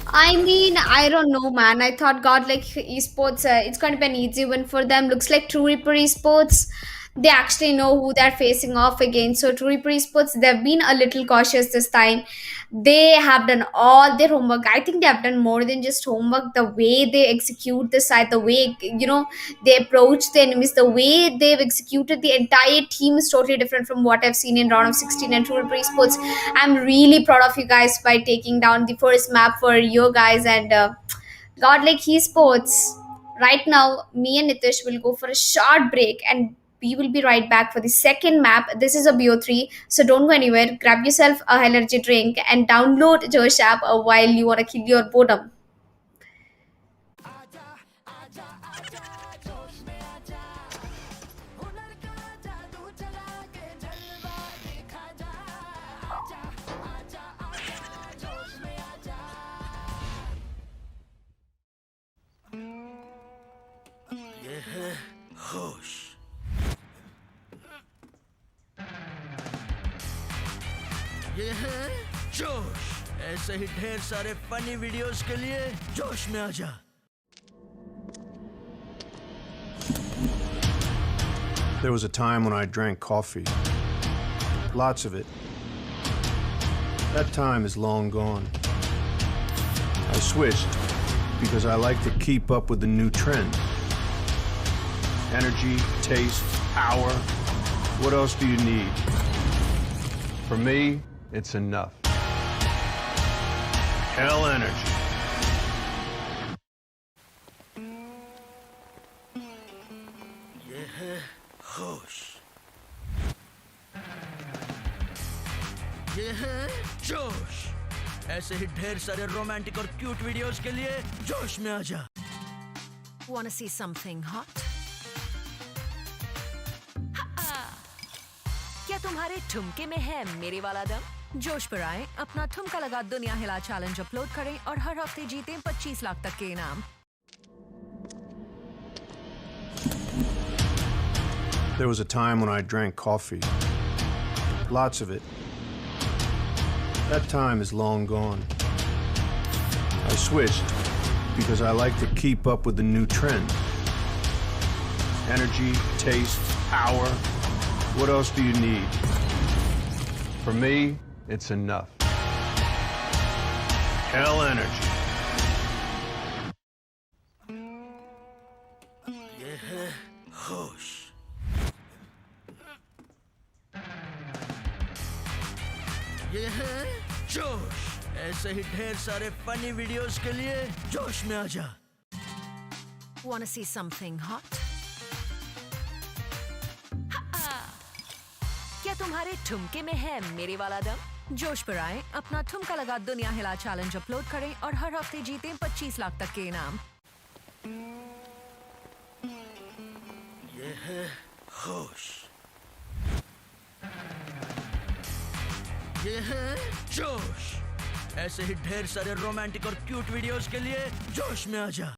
I mean, I don't know, man. I thought Godlike Esports, it's going to be an easy win for them. Looks like True Ripper Esports, they actually know who they're facing off against. So True Esports, they've been a little cautious this time. They have done all their homework. I think they have done more than just homework. The way they execute the side, the way they approach the enemies, the way they've executed the entire team is totally different from what I've seen in round of 16 and True Esports. I'm really proud of you guys by taking down the first map for you guys and Godlike Esports. Right now, me and Nitish will go for a short break and we will be right back for the second map. This is a BO3, so don't go anywhere. Grab yourself a energy drink and download Josh app while you want to kill your boredom. ये है होश ये है जोश ऐसे ही ढेर सारे funny videos के लिए जोश में आजा There was a time when I drank coffee. Lots of it. That time is long gone. I switched because I like to keep up with the new trend. Energy, taste, power. What else do you need? For me, it's enough. Hell energy. ये है होश ये है जोश ऐसे ही ढेर सारे romantic और क्यूट वीडियोस के लिए जोश में आजा Wanna see something hot? क्या तुम्हारे ठुमके में है मेरे वाला दम? जोश पर आए, अपना ठुमका लगा दुनिया हिला चैलेंज अपलोड करें और हर हफ्ते जीतें 25 लाख तक के इनाम। There was a time when I drank coffee. Lots of it. That time is long gone. I switched because I like to keep up with the new trend. Energy, taste, power. What else do you need? For me, it's enough. Hell energy. ये है होश ये है जोश ऐसे ही ढेर सारे funny videos के लिए जोश में आजा Wanna see something hot? क्या तुम्हारे ठुमके में है मेरे वाला दम? जोश पर आए, अपना ठुमका लगा दुनिया हिला चैलेंज अपलोड करें और हर हफ्ते जीतें 25 लाख तक के इनाम। ये है होश ये है जोश ऐसे ही ढेर सारे रोमांटिक और क्यूट वीडियोस के लिए जोश में आजा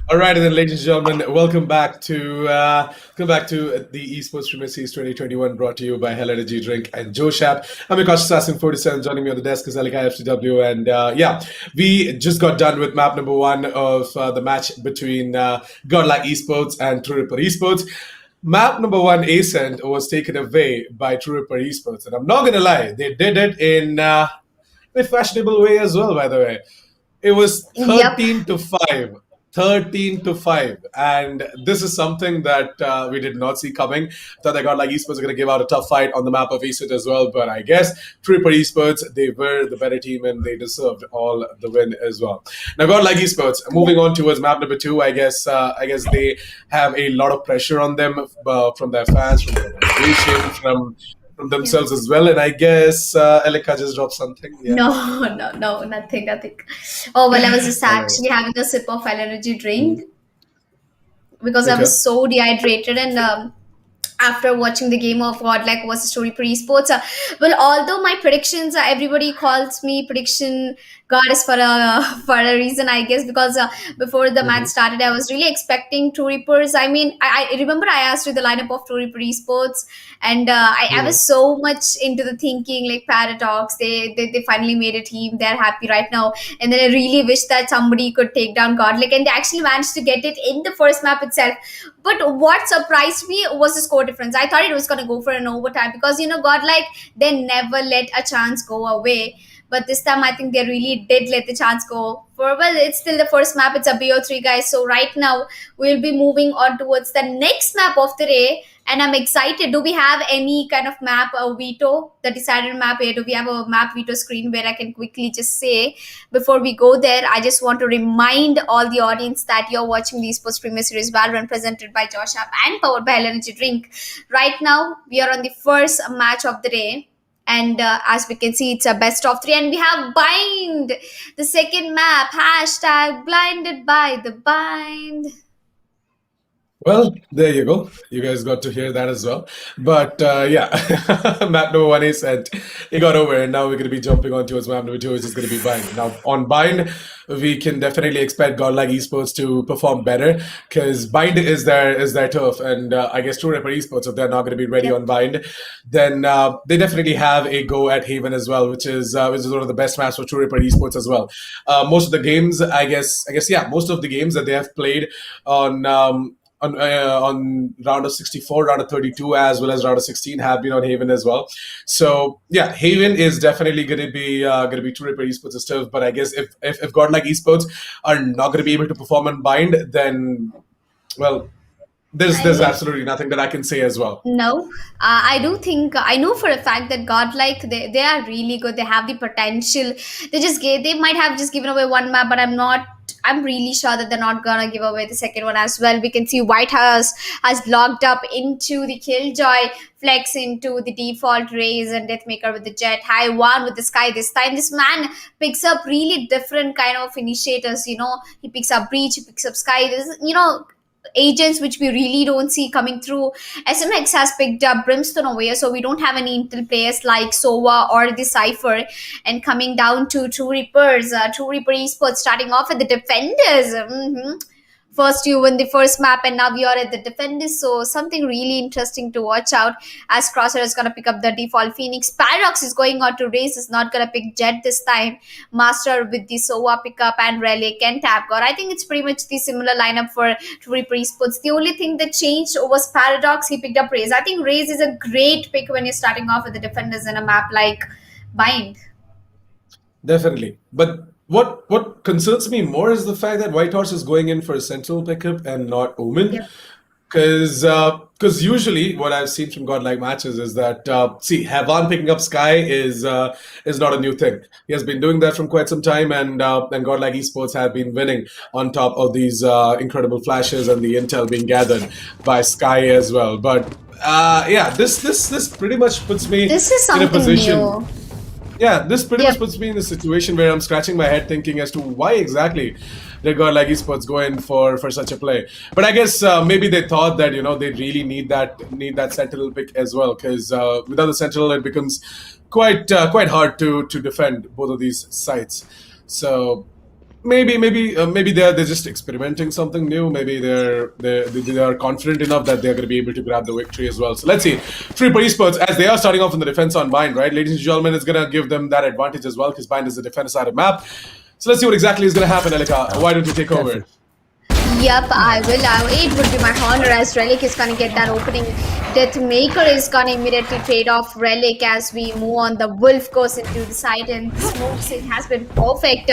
All right, and then, ladies and gentlemen, welcome back to the Esportz Premier Series 2021, brought to you by Hell Energy Drink and Josh app. I'm your Cautious Assassin 47. Joining me on the desk is Alika FCW, and we just got done with map number 1 of the match between Godlike Esports and True Ripper Esports. Map number 1, Ascent, was taken away by True Ripper Esports, and I'm not gonna lie, they did it in a fashionable way as well. By the way, it was 13 to 5. 13 to 5, and this is something that we did not see coming. Thought that Godlike Esports are going to give out a tough fight on the map of Eastwood as well, but I guess True Ripper Esports, they were the better team and they deserved all the win as well. Now, Godlike Esports, moving on towards map number 2, I guess they have a lot of pressure on them from their fans, from the organization, from themselves as well, and I guess Elika just dropped something. Yeah. No, nothing. Oh, well, I was just actually having a sip of energy drink because I was so dehydrated, and after watching the game of Godlike versus Story per Esports. Well, although my predictions, everybody calls me prediction goddess for a for a reason, I guess, because before the match started, I was really expecting True Reapers. I mean, I remember I asked you the lineup of True Reaper Esports, and I was so much into the thinking like Paradox. They finally made a team. They're happy right now, and then I really wish that somebody could take down Godlike, and they actually managed to get it in the first map itself. But what surprised me was the score difference. I thought it was going to go for an overtime because, Godlike, they never let a chance go away. But this time, I think they really did let the chance go. Well, it's still the first map. It's a BO3, guys. So right now, we'll be moving on towards the next map of the day. And I'm excited. Do we have any kind of map, a veto, the decided map here? Do we have a map veto screen where I can quickly just say, before we go there, I just want to remind all the audience that you're watching the Esportz Premier Series Valorant presented by Josh App and powered by Hell Energy Drink. Right now, we are on the first match of the day. And as we can see, it's a best of 3. And we have Bind, the second map, hashtag blinded by the bind. Well, there you go. You guys got to hear that as well. But yeah, map number 1 is sent. It got over, and now we're going to be jumping on towards map number 2, which is going to be Bind. Now, on Bind, we can definitely expect Godlike Esports to perform better because Bind is their turf, and I guess True Reaper Esports, if they're not going to be ready on Bind, then they definitely have a go at Haven as well, which is one of the best maps for True Reaper Esports as well. Most of the games, I guess, most of the games that they have played on round of 64, round of 32, as well as round of 16 have been on Haven as well. So yeah, Haven is definitely going to be True Reaper Esports stuff. But I guess if Godlike Esports are not going to be able to perform on Bind, then well, there's absolutely nothing that I can say as well. No, I do think I know for a fact that Godlike they are really good. They have the potential. They might have just given away one map, but I'm really sure that they're not gonna give away the second one as well. We can see White House has logged up into the Killjoy, Flex into the default Raze, and Deathmaker with the Jet, High One with the Sky. This time, this man picks up really different kind of initiators. He picks up Breach, he picks up Sky. Agents which we really don't see coming through. SMX has picked up Brimstone over here, so we don't have any Intel players like Sova or the Cypher. And coming down to True Reapers, True Reaper Esports starting off at the Defenders. First you win the first map, and now we are at the Defenders, so something really interesting to watch out, as Crosshair is going to pick up the default Phoenix. Paradox is going on to Race, is not going to pick Jet this time. Master with the Sova pickup and Relic and Tapgore. I think it's pretty much the similar lineup for True Reaper Esports. The only thing that changed was Paradox. He picked up Raze. I think Raze is a great pick when you're starting off with the Defenders in a map like Bind. Definitely. But what concerns me more is the fact that Whitehorse is going in for a central pickup and not Omen. Because usually what I've seen from Godlike matches is that Havan picking up Sky is not a new thing. He has been doing that from quite some time, and Godlike Esports have been winning on top of these incredible flashes and the intel being gathered by Sky as well. But this pretty much puts me in a position. New. Yeah, this pretty much puts me in a situation where I'm scratching my head thinking as to why exactly did Godlike Esports go in for such a play. But I guess maybe they thought that they really need that sentinel pick as well, because without the sentinel it becomes quite hard to defend both of these sites. So maybe they're just experimenting something new. Maybe they are confident enough that they're going to be able to grab the victory as well. So let's see. True Reaper Esports, as they are starting off on the defense on Bind, right, ladies and gentlemen, it's going to give them that advantage as well, because Bind is the defense side of map. So let's see what exactly is going to happen, Elika. Why don't you take over? Yep, I will. It would be my honor, as Relic is going to get that opening. Deathmaker is going to immediately trade off Relic as we move on. The Wolf goes into the side, and the smokes, it has been perfect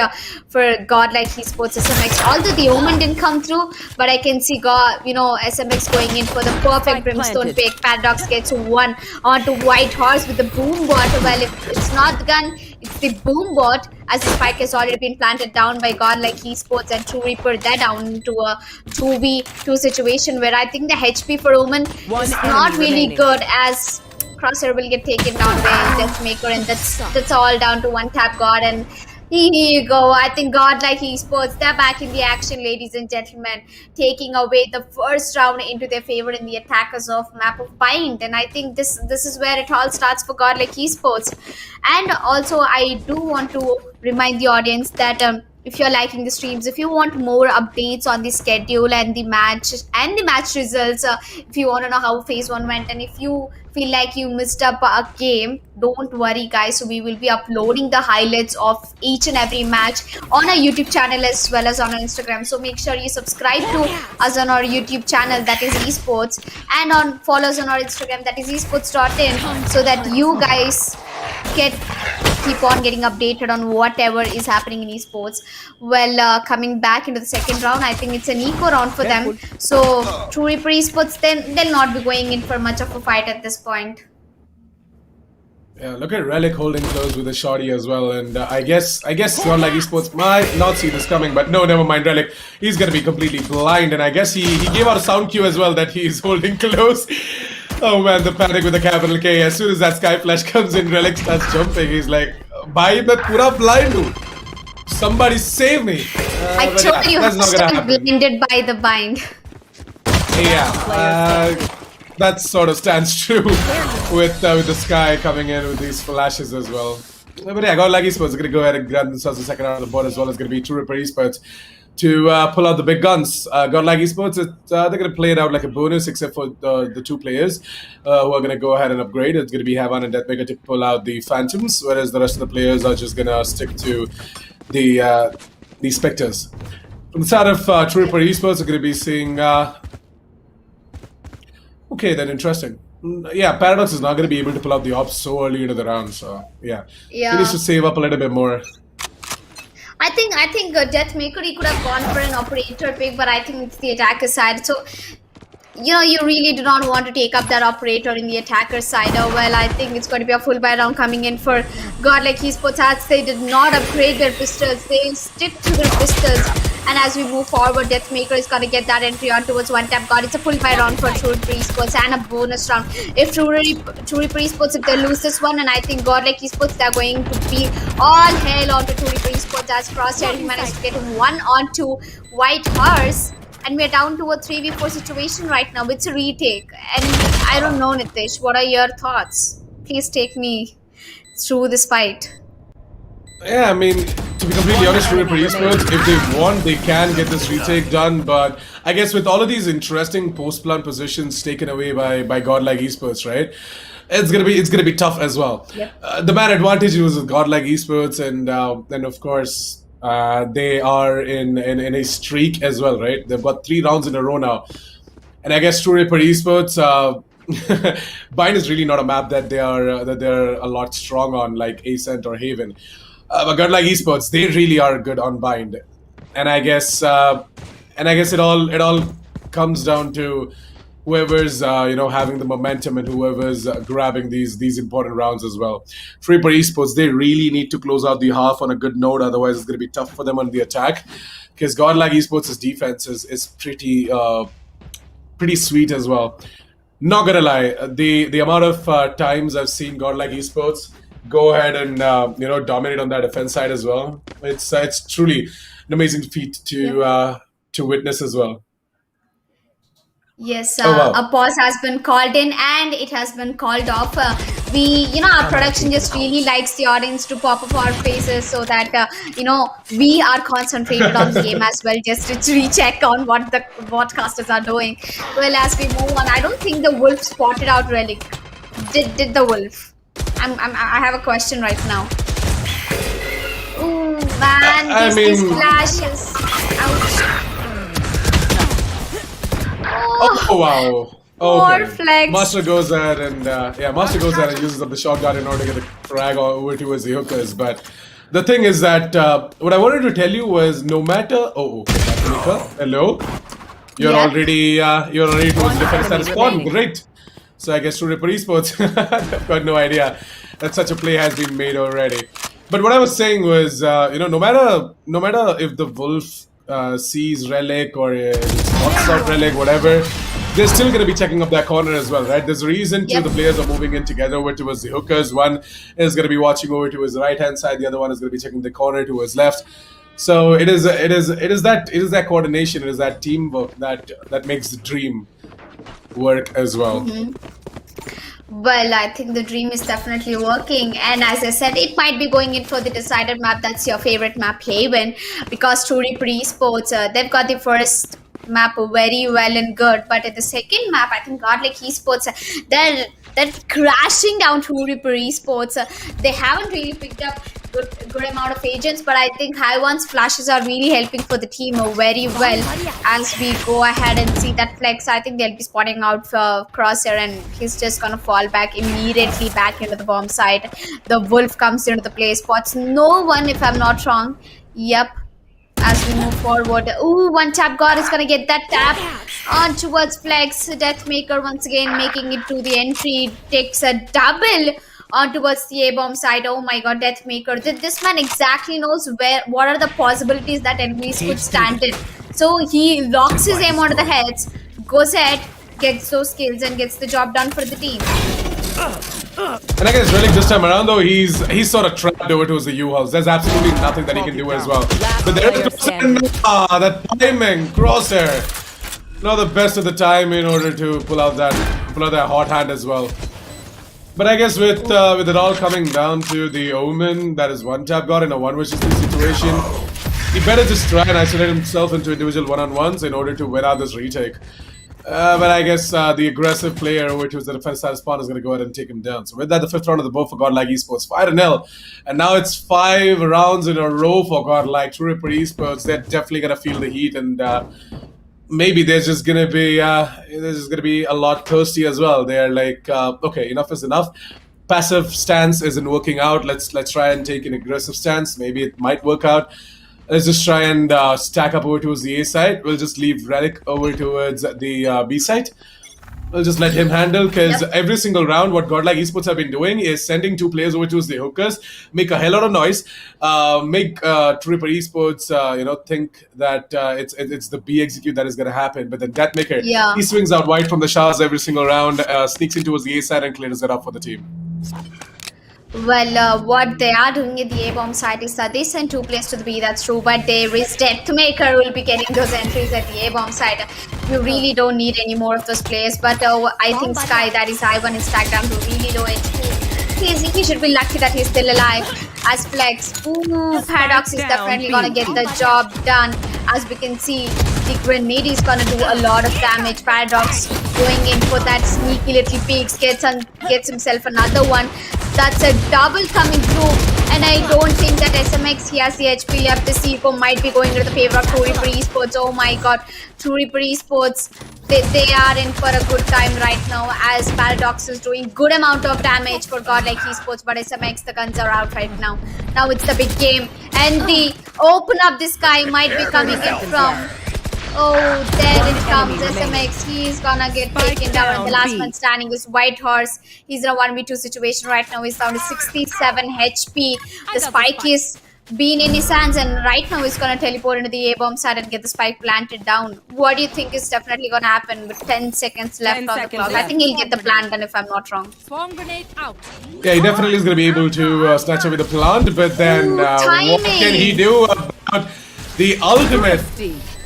for Godlike Esports SMX. Although the Omen didn't come through, but I can see SMX going in for the perfect Brimstone pick. Paradox gets one onto White Horse with the boom bot. Well, if it's not the gun, it's the boom bot, as the spike has already been planted down by Godlike Esports, and True Reaper they're down into a 2v2 situation where I think the HP for Omen is not really good, as Crosshair will get taken down by Deathmaker, and that's all down to one tap god. And Here you go. I think Godlike Esports, they're back in the action, ladies and gentlemen, taking away the first round into their favor in the attackers of map of Bind. And I think this is where it all starts for Godlike Esports. And also, I do want to remind the audience that if you're liking the streams, if you want more updates on the schedule and the match results, if you want to know how phase 1 went, and if you feel like you missed up a game, don't worry guys. So we will be uploading the highlights of each and every match on our YouTube channel as well as on our Instagram. So make sure you subscribe to us on our YouTube channel, that is Esports, and follow us on our Instagram, that is esports.in, so that you guys keep on getting updated on whatever is happening in esports. Well, coming back into the second round, I think it's an eco round for them. So True Reaper Esports, then they'll not be going in for much of a fight at this point. Yeah, look at Relic holding close with a shorty as well, and I guess Godlike Esports might not see this coming, but no, never mind. Relic, he's gonna be completely blind, and I guess he gave out a sound cue as well that he's holding close. Oh man, the panic with the capital K. As soon as that sky flash comes in, Relic starts jumping. He's like, "Bhai, main pura blind hu. Somebody save me!" I told you, that's not gonna I'm happen. blinded by the bind. Yeah, that sort of stands true with the sky coming in with these flashes as well. But yeah, Godlike Esports is going to go ahead and grab themselves the second round of the board, as well as going to be True Reaper Esports to pull out the big guns. Godlike Esports, they're going to play it out like a bonus, except for the two players who are going to go ahead and upgrade. It's going to be Havan and Deathmaker to pull out the Phantoms, whereas the rest of the players are just going to stick to the Spectres. From the side of True Reaper Esports, we're going to be seeing... okay, then interesting. Yeah, Paradox is not going to be able to pull out the ops so early into the round, so yeah. He needs to save up a little bit more. I think Deathmaker, he could have gone for an operator pick, but I think it's the attacker side. So, you know, you really do not want to take up that operator in the attacker side. Oh, well, I think it's going to be a full buy round coming in for Godlike Esports, as they did not upgrade their pistols. They stick to their pistols. And as we move forward, Deathmaker is going to get that entry on towards one tap god. It's a full buy round for True Reaper Esports and a bonus round. If True Reaper Esports, if they lose this one, and I think Godlike Esports, they're going to be all hell onto True Reaper Esports, as Crosshair, he managed to get 1 onto White Horse. And we're down to a 3v4 situation right now. It's a retake. And I don't know, Nitish, what are your thoughts? Please take me through this fight. Yeah, I mean, to be completely honest, True Reaper Esports, if they want, they can get this retake done. But I guess with all of these interesting post-plant positions taken away by Godlike Esports, right? It's gonna be tough as well. Yep. The bad advantage was with Godlike Esports, and then of course they are in a streak as well, right? They've got 3 rounds in a row now, and I guess True Reaper Esports. Bind is really not a map that they're a lot strong on, like Ascent or Haven. But Godlike Esports, they really are good on Bind, and I guess it all comes down to whoever's having the momentum and whoever's grabbing these important rounds as well. True Reaper Esports, they really need to close out the half on a good note, otherwise it's going to be tough for them on the attack, because Godlike Esports' defense is pretty sweet as well. Not gonna lie, the amount of times I've seen Godlike Esports go ahead and dominate on that defense side as well, it's truly an amazing feat to witness as well. Yes, wow. a pause has been called in and it has been called off. Our production just really likes the audience to pop up our faces, so that we are concentrated on the game as well, just to recheck on what the broadcasters are doing. Well, as we move on, I don't think the Wolf spotted out Relic. Did the Wolf? I have a question right now. Ooh, man, these flashes. Ouch. Oh wow! More flex. Master goes ahead and Master goes ahead and uses up the shotgun in order to get the frag over towards the hookers. But the thing is that what I wanted to tell you was, no matter hello, you're already towards the defense status spawn. Great. So I guess True Reaper Esports, I've got no idea that such a play has been made already. But what I was saying was, no matter if the Wolf sees Relic or spots out Relic, whatever, they're still going to be checking up that corner as well, right? There's a reason two Yep. of the players are moving in together over towards the hookers. One is going to be watching over to his right hand side. The other one is going to be checking the corner to his left. So it is that coordination, it is that teamwork that makes the dream work as well. Well, I think the dream is definitely working, and as I said, it might be going in for the decided map. That's your favorite map, Haven, because True Reaper Esports, they've got the first map very well and good, but at the second map, I think Godlike Esports, they're crashing down True Reaper Esports. They haven't really picked up good amount of agents, but I think Haiwan's flashes are really helping for the team very well. As we go ahead and see that flex, I think they'll be spotting out for Crosshair, and he's just gonna fall back immediately back into the bomb site. The Wolf comes into the play, spots no one if I'm not wrong. Yep. As we move forward, one tap god is gonna get that tap on towards Flex. Deathmaker once again making it to the entry, takes a double on towards the A-bomb side. Oh my god, Deathmaker. This man exactly knows what are the possibilities that enemies could stand in. So he locks his aim onto the heads, goes ahead, gets those kills, and gets the job done for the team. And I guess Relic this time around though, he's sort of trapped over towards the U-house. There's absolutely nothing that he can do as well. But there is that timing, Crosshair. Not the best of the time in order to pull out that hot hand as well. But I guess with it all coming down to the Omen, that is one tap god in a 1 versus 3 situation, he better just try and isolate himself into individual one-on-ones in order to win out this retake. But I guess the aggressive player, which was the defense side spawn, is going to go ahead and take him down. So with that, the 5th round of the board for Godlike Esports, 5-0. And now it's 5 rounds in a row for Godlike. True Reaper Esports, they're definitely going to feel the heat, and maybe there's just going to be a lot thirsty as well. They're like, okay, enough is enough. Passive stance isn't working out. Let's try and take an aggressive stance. Maybe it might work out. Let's just try and stack up over towards the A side. We'll just leave Relic over towards the B side. We'll just let him handle, because every single round, what Godlike Esports have been doing is sending 2 players over towards the hookers, make a hell lot of noise, make True Reaper Esports, think that it's the B execute that is going to happen. But then Deathmaker, he swings out wide from the showers every single round, sneaks in towards the A side and clears it up for the team. Well, what they are doing at the A-bomb side is that they send 2 players to the B, that's true, but there is Deathmaker will be getting those entries at the A-bomb side. You really don't need any more of those players, but I think Sky, that is I1, is tagged down to really low HP. He should be lucky that he's still alive. As Flex, Paradox is definitely gonna get the job done. As we can see, the grenade is gonna do a lot of damage. Paradox going in for that sneaky little peeks, gets himself another one. That's a double coming through, and I don't think that SMX, he has the HP left. The Seiko might be going to the favor of True Reaper Esports. Oh my god, True Reaper Esports, they are in for a good time right now, as Paradox is doing good amount of damage for Godlike Esports, but SMX, the guns are out right now. Now it's the big game, and the open up the sky might be coming in from... Oh, there it comes, SMX. He's gonna get taken down, and the last man standing is White Horse. He's in a 1v2 situation right now. He's down to 67 HP. The spike is been in his hands, and right now he's gonna teleport into the A-bomb side and get the spike planted down. What do you think is definitely gonna happen with 10 seconds left on the clock? I think he'll get the plant done if I'm not wrong. Swarm grenade out. Yeah, he definitely is gonna be able to snatch away the plant, but then what can he do about the ultimate?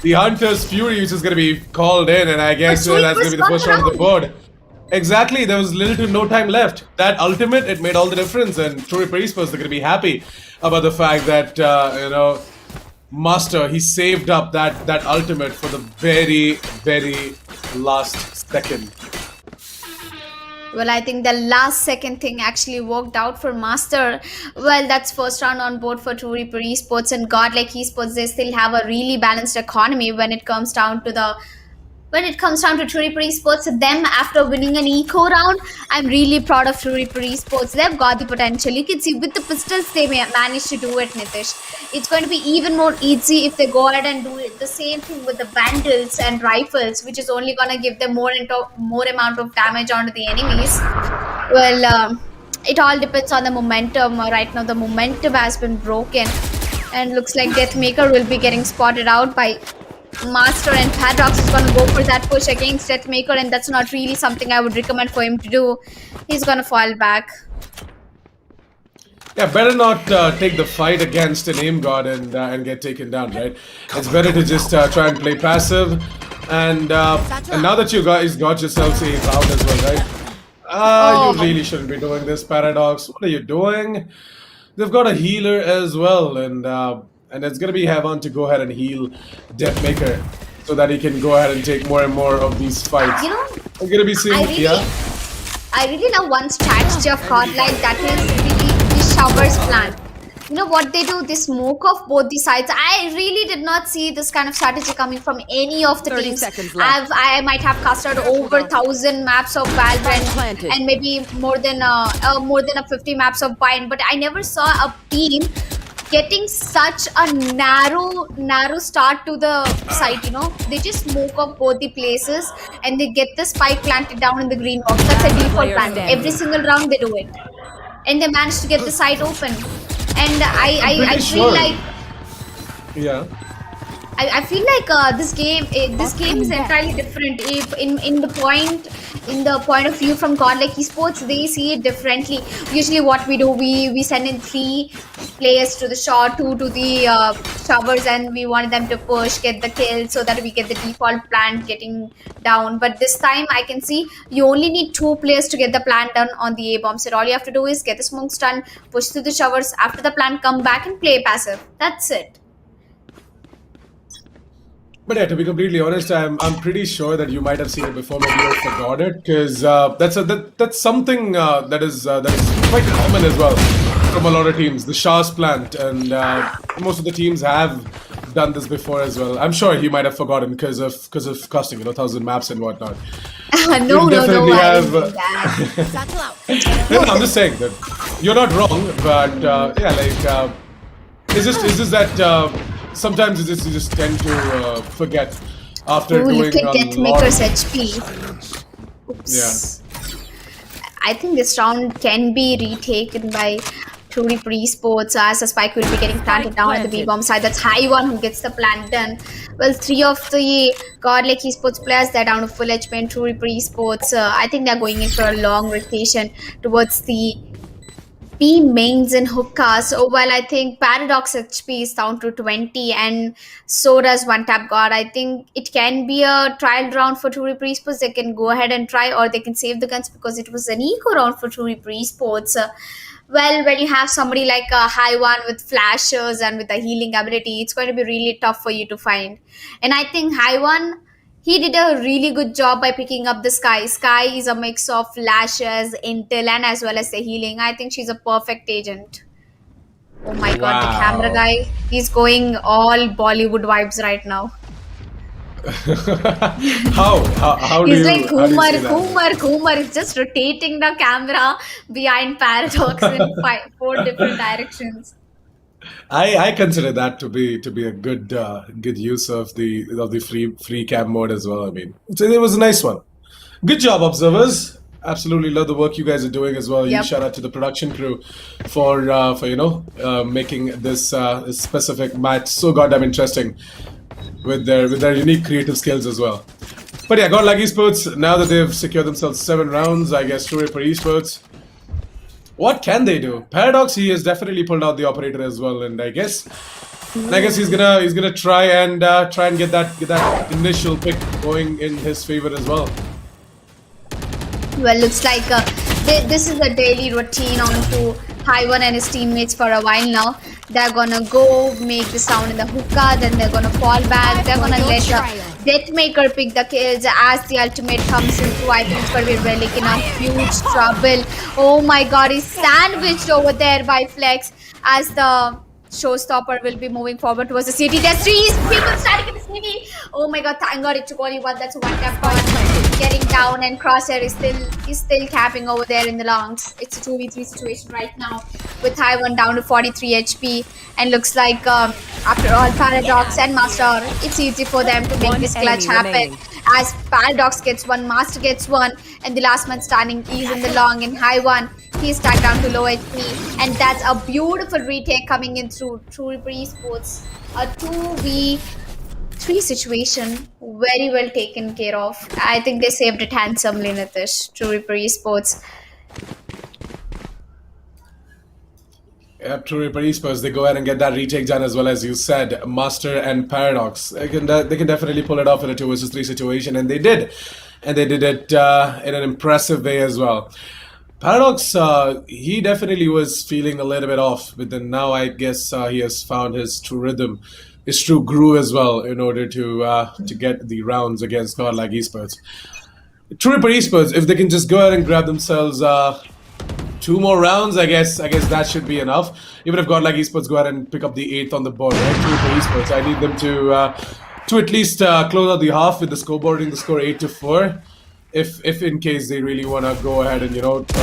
The Hunter's Fury, which is going to be called in, and I guess that's going to be the first round of the board. Exactly, there was little to no time left. That ultimate, it made all the difference, and True Reaper Esports, they're going to be happy about the fact that, Master, he saved up that ultimate for the very, very last second. Well, I think the last second thing actually worked out for Master. Well, that's first round on board for True Reaper Esports, and Godlike Esports, they still have a really balanced economy when it comes down to True Reaper Esports. Them, after winning an eco round, I'm really proud of True Reaper Esports. They've got the potential. You can see with the pistols they managed to do it, Nitish. It's going to be even more easy if they go ahead and do the same thing with the Vandals and rifles, which is only going to give them more amount of damage onto the enemies. Well, it all depends on the momentum. Right now, the momentum has been broken, and looks like Deathmaker will be getting spotted out by Master and Paradox is gonna go for that push against Deathmaker, and that's not really something I would recommend for him to do. He's gonna fall back. Yeah, better not take the fight against an aim god and get taken down, right? It's better to just try and play passive. And now that you guys got yourselves safe out as well, right? You really shouldn't be doing this, Paradox. What are you doing? They've got a healer as well, and it's gonna be Heaven to go ahead and heal Deathmaker so that he can go ahead and take more and more of these fights. You know, I'm gonna be seeing, I really love one strategy of Godlike, that is the showers plan. You know what they do? They smoke off both the sides. I really did not see this kind of strategy coming from any of the 30 teams. seconds left. I might have casted over 1,000 maps of Valorant and maybe more than a 50 maps of Bind, but I never saw a team getting such a narrow start to the site. You know, they just smoke off both the places and they get the spike planted down in the green box. That's a default plan. Every single round they do it, and they manage to get the site open. And I feel like I feel like this game is entirely different. If in the point of view from Godlike Esports, they see it differently. Usually, what we do, we send in 3 players to the shot, 2 to the showers, and we want them to push, get the kill, so that we get the default plant getting down. But this time, I can see you only need 2 players to get the plant done on the A bomb. So all you have to do is get the smokes done, push through the showers. After the plant, come back and play passive. That's it. But yeah, to be completely honest, I'm pretty sure that you might have seen it before. Maybe you forgot it, because that's something that is quite common as well from a lot of teams. The Shah's plant, and most of the teams have done this before as well. I'm sure he might have forgotten because of costing 1,000 maps and whatnot. No, I didn't do that. No, I'm just saying that you're not wrong, but yeah, it's just that. Sometimes you just tend to forget after doing look at a lot. Deathmaker's HP. Oops. Yeah. I think this round can be retaken by True Reaper Esports, as the spike will be getting planted down at the B-bomb side. That's High1 who gets the plant done. Well, 3 of the Godlike Esports players, they're down to full HP, and True Reaper Esports, I think they're going in for a long rotation towards the B mains and hookah. So while I think Paradox HP is down to 20, and so does One Tap God, I think it can be a trial round for True Reaper Esports. They can go ahead and try, or they can save the guns, because it was an eco round for True Reaper Esports. Well, when you have somebody like a High1 with flashes and with a healing ability, it's going to be really tough for you to find. And I think High1, he did a really good job by picking up the Sky. Sky is a mix of flashes, intel, and as well as the healing. I think she's a perfect agent. Oh my god, the camera guy, he's going all Bollywood vibes right now. How do he's you, like Kumar. He's just rotating the camera behind Paradox in 4 different directions. I consider that to be a good use of the free cam mode as well. I mean, it was a nice one. Good job, observers. Absolutely love the work you guys are doing as well. Yep. Shout out to the production crew for making this specific match so goddamn interesting with their unique creative skills as well. But yeah, Godlike Esports, now that they've secured themselves 7 rounds, I guess True Reaper Esports, what can they do? Paradox, he has definitely pulled out the operator as well, and I guess he's gonna try and get that initial pick going in his favor as well. Well, looks like this is a daily routine on to High1 and his teammates for a while now. They're gonna go make the sound in the hookah, then they're gonna fall back. They're gonna let the Deathmaker pick the kills as the ultimate comes in through. I think it's gonna be Relic in a huge trouble. Oh my god, he's sandwiched over there by Flex as the showstopper will be moving forward towards the city. There's 3 people starting in the city. Oh my god, thank god it took only one. That's One Tap God getting down, and Crosshair is still capping over there in the longs. It's a 2v3 situation right now with High1 down to 43 HP, and looks like after all, Paradox and Master, it's easy for them to make this clutch happen. As Paradox gets 1, Master gets 1, and the last man standing is in the long, and High1, he's tagged down to low HP, and that's a beautiful retake coming in through True Reaper Esports. A 2v3 3 situation very well taken care of. I think they saved it handsomely, Nitish. True Reaper Esports. True Reaper Esports, they go ahead and get that retake done as well, as you said. Master and Paradox, they can definitely pull it off in a 2 versus 3 situation, and they did. And they did it in an impressive way as well. Paradox, he definitely was feeling a little bit off, but then now I guess he has found his true rhythm, his true groove as well, in order to get the rounds against Godlike Esports. True Reaper Esports, if they can just go ahead and grab themselves 2 more rounds, I guess that should be enough. Even if Godlike Esports go ahead and pick up the 8th on the board, right? True Reaper Esports, I need them to at least close out the half with the scoreboarding the score 8-4. If in case they really want to go ahead and give out a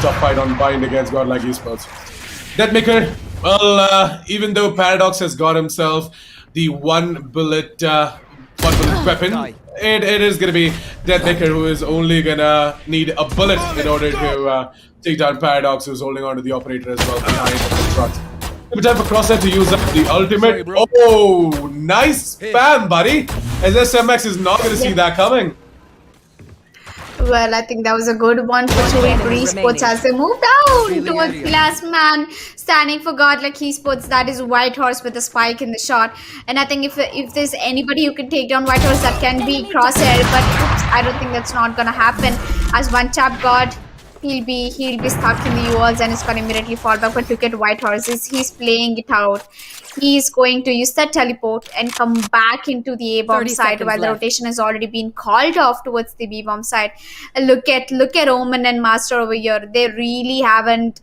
tough fight on bind against Godlike Esports. Deathmaker, well, even though Paradox has got himself the one bullet weapon, it is going to be Deathmaker who is only going to need a bullet in order to take down Paradox, who's holding on to the operator as well behind the truck. Every time for Crosshair to use up the ultimate. Oh, nice spam, buddy. As SMX is not going to see that coming. Well, I think that was a good one for True Reaper Esports as they moved down towards the last man standing for Godlike Esports. That is Whitehorse with a spike in the shot. And I think if there's anybody who can take down Whitehorse, that can be Crosshair. But oops, I don't think that's not gonna happen. As one tap God, he'll be stuck in the walls and is gonna immediately fall back. But look at Whitehorse, he's playing it out. He's going to use that teleport and come back into the A-bomb side while the rotation has already been called off towards the B-bomb side. Look at Omen and Master over here. They really haven't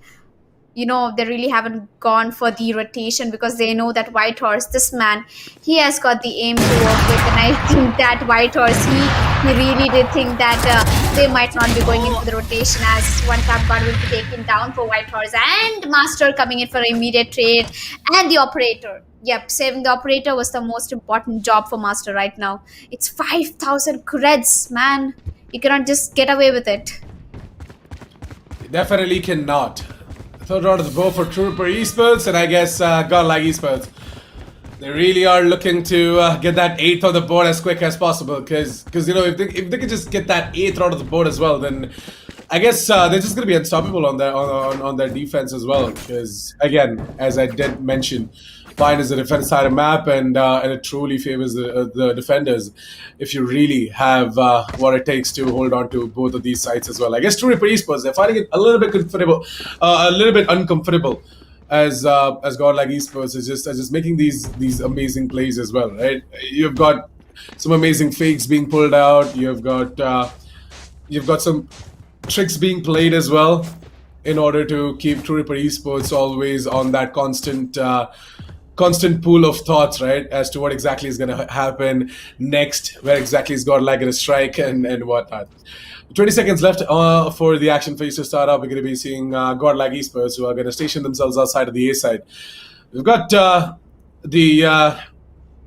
gone for the rotation because they know that Whitehorse, this man, he has got the aim to work with, and I think that Whitehorse, he really did think that they might not be going into the rotation, as one tap guard will be taken down for Whitehorse, and Master coming in for immediate trade, and the operator. Yep, saving the operator was the most important job for Master right now. It's 5,000 creds, man. You cannot just get away with it. You definitely cannot. Third round of the board for True Reaper Esports, and I guess Godlike Esports. They really are looking to get that 8th on the board as quick as possible, because if they could just get that 8th round of the board as well, then I guess they're just going to be unstoppable on their defense as well. Because again, as I did mention, Bind is the defense side of map, and it truly favors the defenders if you really have what it takes to hold on to both of these sides as well. I guess True Reaper Esports, they're finding it a little bit comfortable, a little bit uncomfortable, as Godlike Esports is just making these amazing plays as well, right? You've got some amazing fakes being pulled out. You've got some tricks being played as well in order to keep True Reaper Esports always on that constant pool of thoughts, right, as to what exactly is going to happen next, where exactly is Godlike going to strike, and whatnot. 20 seconds left for the action phase to start up. We're going to be seeing Godlike Esports, who are going to station themselves outside of the A side. We've got the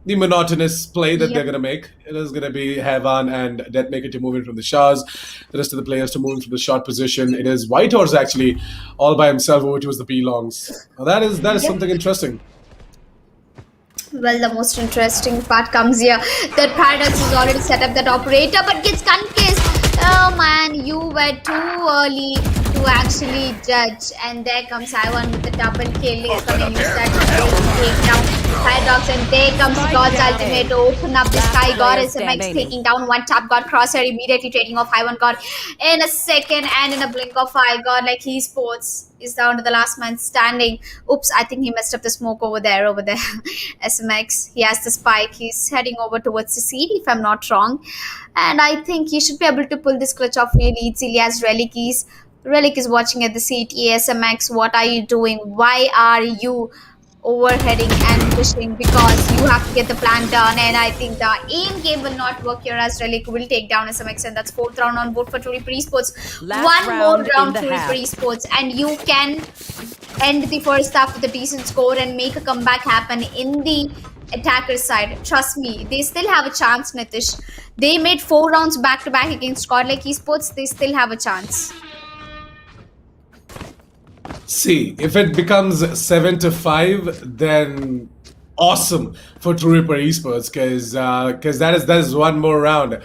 monotonous play that they're going to make. It is going to be Heavan and Deathmaker to move in from the showers, the rest of the players to move in from the short position. It is Whitehorse actually all by himself over towards the P-longs. Now that is something interesting. Well, the most interesting part comes here. That Paradox has already set up that operator, but gets concussed. Oh man, you were too early to actually judge. And there comes Ivan with the double kill. He's going to use that to take down Paradox. And there comes God's ultimate to open up the sky. God is MX taking down one tap. God Crosshair immediately trading off Ivan God in a second, and in a blink of eye, Godlike Esports is down to the last man standing. Oops, I think he messed up the smoke over there. SMX, he has the spike. He's heading over towards the CD, if I'm not wrong. And I think he should be able to pull this clutch off really easily, as Relic is watching at the CT. SMX, what are you doing? Why are you overheading and pushing? Because you have to get the plan done, and I think the aim game will not work here, as Relic will take down SMX, and that's 4th round on board for True Reaper Esports. One more round for True Reaper Esports, and you can end the first half with a decent score and make a comeback happen in the attacker side. Trust me, they still have a chance, Nitish. They made 4 rounds back to back against Godlike Esports. They still have a chance. See, if it becomes 7-5, then awesome for True Reaper Esports because that is one more round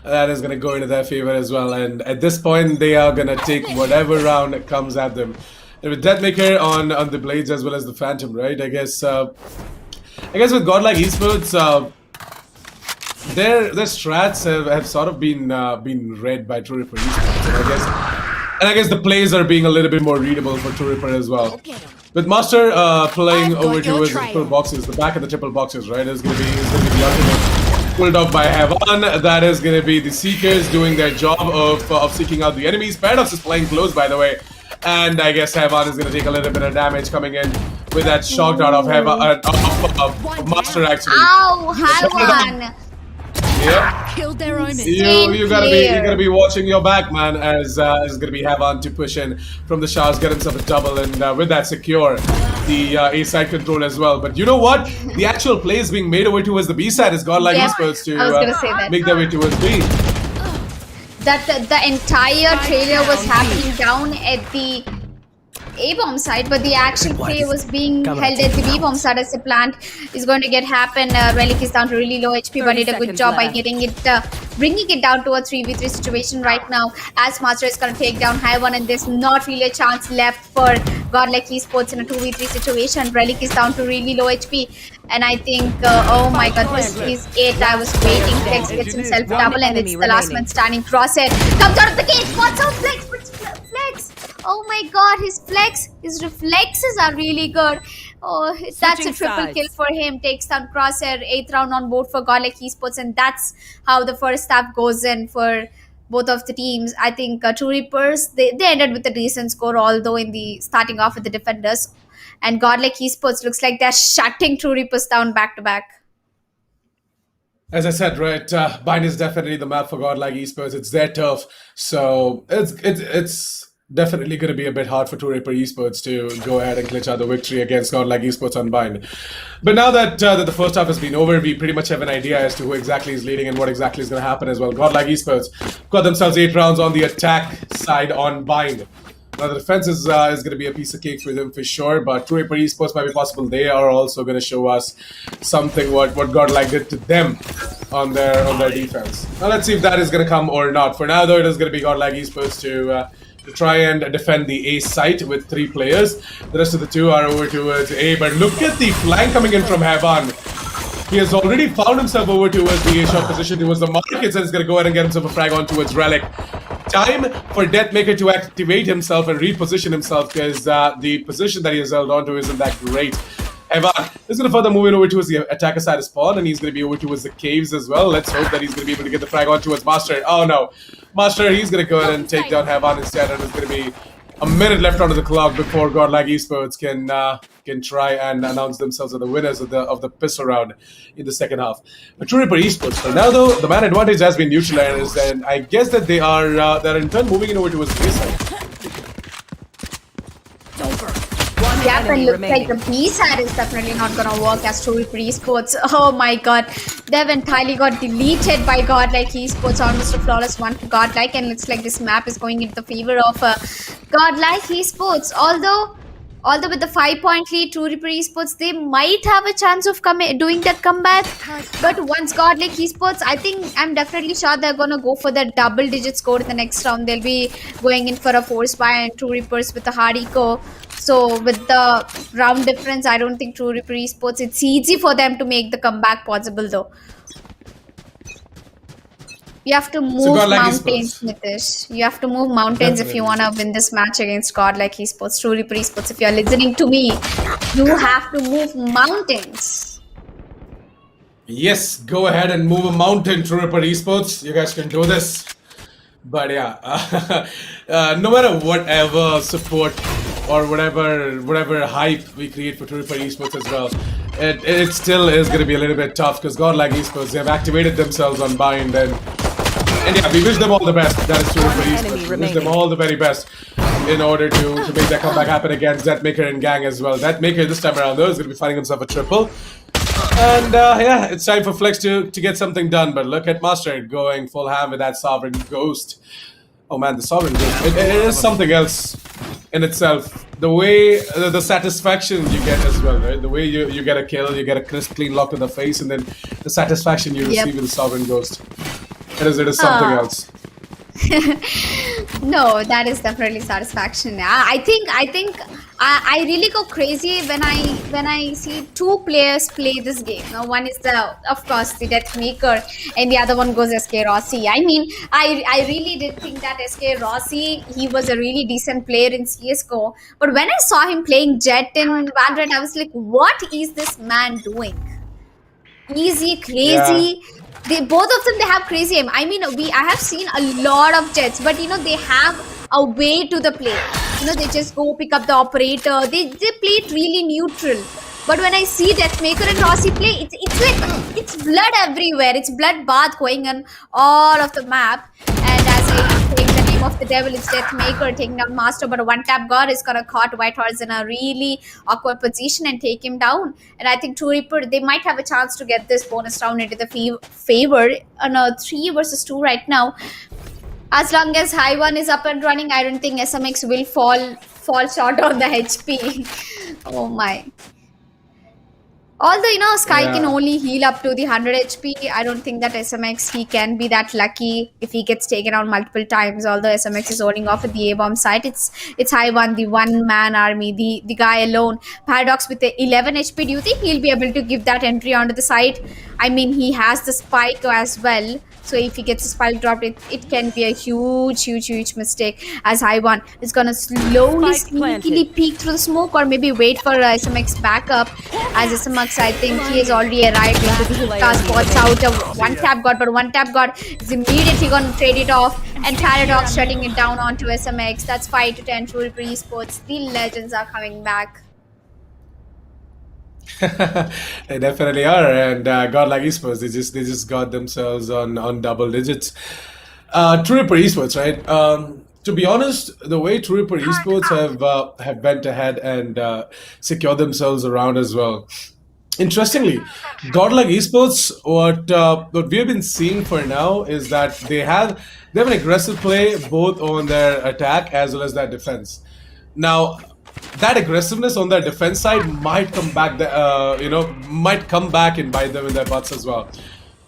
that is going to go into their favor as well. And at this point, they are going to take whatever round comes at them. And with Deathmaker on the Blades as well as the Phantom, right? I guess with Godlike Esports, their strats have sort of been read by True Reaper Esports. And I guess the plays are being a little bit more readable for True Reaper as well. With Master playing over towards the triple boxes, the back of the triple boxes, right? Is going to be the ultimate. Pulled off by Heaven. That is going to be the Seekers doing their job of seeking out the enemies. Paradox is playing close, by the way. And I guess Heaven is going to take a little bit of damage coming in with that shock dart of Heaven, of Master actually. Ow, Heaven! Yeah. Killed their own. You gotta be watching your back, man, as is gonna be Heaven to push in from the showers, get himself a double, and with that secure the A side control as well. But you know what? The actual plays being made over towards the B side is Godlike Esports to make their way towards B. That the entire trailer was happening down at the A-bomb side, but the actual play was being held at the B-bomb side as the plant is going to get happen. Relic is down to really low HP, but did a good job by getting it, bringing it down to a 3v3 situation right now. As Master is going to take down High-1, and there's not really a chance left for Godlike Esports in a 2v3 situation. Relic is down to really low HP, and I think, oh my god, this is it. I was waiting. Flex gets himself double, and it's the last man standing. Crosshair comes out of the gate. What's up, Flex? Flex! Oh my god, his reflexes are really good. Oh, that's a triple kill for him. Takes down Crosshair. 8th round on board for Godlike Esports, and that's how the first half goes in for both of the teams. I think True Reapers, they ended with a decent score, although in the starting off with the defenders. And Godlike Esports looks like they're shutting True Reapers down back to back. As I said, right, Bind is definitely the map for Godlike Esports. It's their turf, so it's definitely going to be a bit hard for True Reaper Esports to go ahead and clutch out the victory against Godlike Esports on Bind. But now that the first half has been over, we pretty much have an idea as to who exactly is leading and what exactly is going to happen as well. Godlike Esports got themselves 8 rounds on the attack side on Bind. Now the defense is going to be a piece of cake for them for sure, but True Reaper Esports might be possible. They are also going to show us something what Godlike did to them on their defense. Now let's see if that is going to come or not. For now though, it is going to be Godlike Esports to try and defend the A site with 3 players. The rest of the 2 are over towards A, but look at the flank coming in from Heaven. He has already found himself over towards the A shot position towards the markets, and is going to go ahead and get himself a frag on towards Relic. Time for Deathmaker to activate himself and reposition himself, because the position that he has held on to isn't that great. Heaven is going to further move in over towards the attacker side of spawn, and he's going to be over towards the caves as well. Let's hope that he's going to be able to get the frag on towards Master. Oh no, Master, he's going to go ahead and take down Heaven instead, and it's going to be a minute left onto the clock before Godlike Esports can try and announce themselves as the winners of the pistol round in the second half. But True Reaper Esports, for now though, the man advantage has been neutralized, and I guess that they are they're in turn moving in over towards the B side. Yeah, and looks like the B side is definitely not gonna work as True Reaper Esports. Oh my god, they've entirely got deleted by Godlike Esports. Almost a flawless one for Godlike, and looks like this map is going into the favor of Godlike Esports. Although with the 5-point lead, True Reaper Esports, they might have a chance of doing that comeback. But once Godlike Esports, I'm definitely sure they're gonna go for the double-digit score in the next round. They'll be going in for a force buy, and True Reapers with a hard eco. So with the round difference, I don't think True Reaper Esports, it's easy for them to make the comeback possible though. You have to move mountains, Nitish. You have to move mountains if you want to win this match against Godlike Esports. True Reaper Esports, if you're listening to me, you have to move mountains. Yes, go ahead and move a mountain, True Reaper Esports. You guys can do this. But yeah, no matter whatever support or whatever hype we create for True Reaper Esports as well, it still is going to be a little bit tough, because Godlike Esports, they have activated themselves on Bind, and yeah, we wish them all the best. That is True Reaper Esports. We wish them all the very best in order to make that comeback happen against Deathmaker and gang as well. Deathmaker this time around though is going to be finding himself a triple. And yeah, it's time for Flex to get something done. But look at Master going full ham with that Sovereign Ghost Oh man, the Sovereign Ghost. It is something else in itself. The way, the satisfaction you get as well, right? The way you get a kill, you get a crisp, clean lock to the face, and then the satisfaction you receive with the Sovereign Ghost. It is something else. No, that is definitely satisfaction. I think I really go crazy when I see two players play this game. Now, one is of course the Deathmaker, and the other one goes SK Rossi. I mean, I really did think that SK Rossi, he was a really decent player in CS:GO, but when I saw him playing Jet in Valorant, I was like, what is this man doing? Easy, crazy. Yeah. Both of them, they have crazy aim. I mean, I have seen a lot of Jets, but they have a way to the play. They just go pick up the operator. They play it really neutral. But when I see Deathmaker and Rossi play, it's like it's blood everywhere. It's blood bath going on all of the map. And as I take the name of the devil, it's Deathmaker taking down Master, but a one-tap God is gonna caught Whitehorse in a really awkward position and take him down. And I think True Reaper, they might have a chance to get this bonus round into the favor on a 3 versus 2 right now. As long as High One is up and running, I don't think SMX will fall short on the HP. Oh my. Although, Sky can only heal up to the 100 HP, I don't think that SMX, he can be that lucky if he gets taken out multiple times. Although SMX is holding off at the A-bomb site, it's High One, the one-man army, the guy alone. Paradox with the 11 HP, do you think he'll be able to give that entry onto the site? I mean, he has the spike as well. So if he gets a spike dropped, it can be a huge mistake, as High One is going to slowly, sneakily peek through the smoke, or maybe wait for SMX backup. As SMX, I think he has already arrived into the hookah, spots out a one-tap God, but one-tap God is immediately going to trade it off, and Paradox shutting it down onto SMX. That's 5-10 True Reaper Esports. The legends are coming back. They definitely are, and GODLIKE Esports, they just got themselves on double digits. True Reaper Esports, right? To be honest, the way True Reaper Esports have went ahead and secured themselves around as well. Interestingly, GODLIKE Esports, what we have been seeing for now is that they have an aggressive play both on their attack as well as their defense. Now, that aggressiveness on their defense side might come back, might come back and bite them in their butts as well.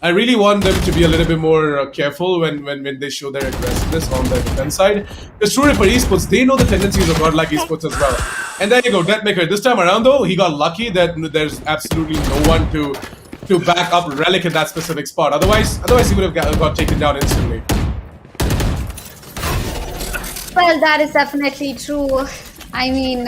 I really want them to be a little bit more careful when they show their aggressiveness on their defense side. Because True Reaper Esports, they know the tendencies of GODLIKE Esports as well. And there you go, Deathmaker. This time around though, he got lucky that there's absolutely no one to back up Relic in that specific spot. Otherwise he would have got taken down instantly. Well, that is definitely true. I mean,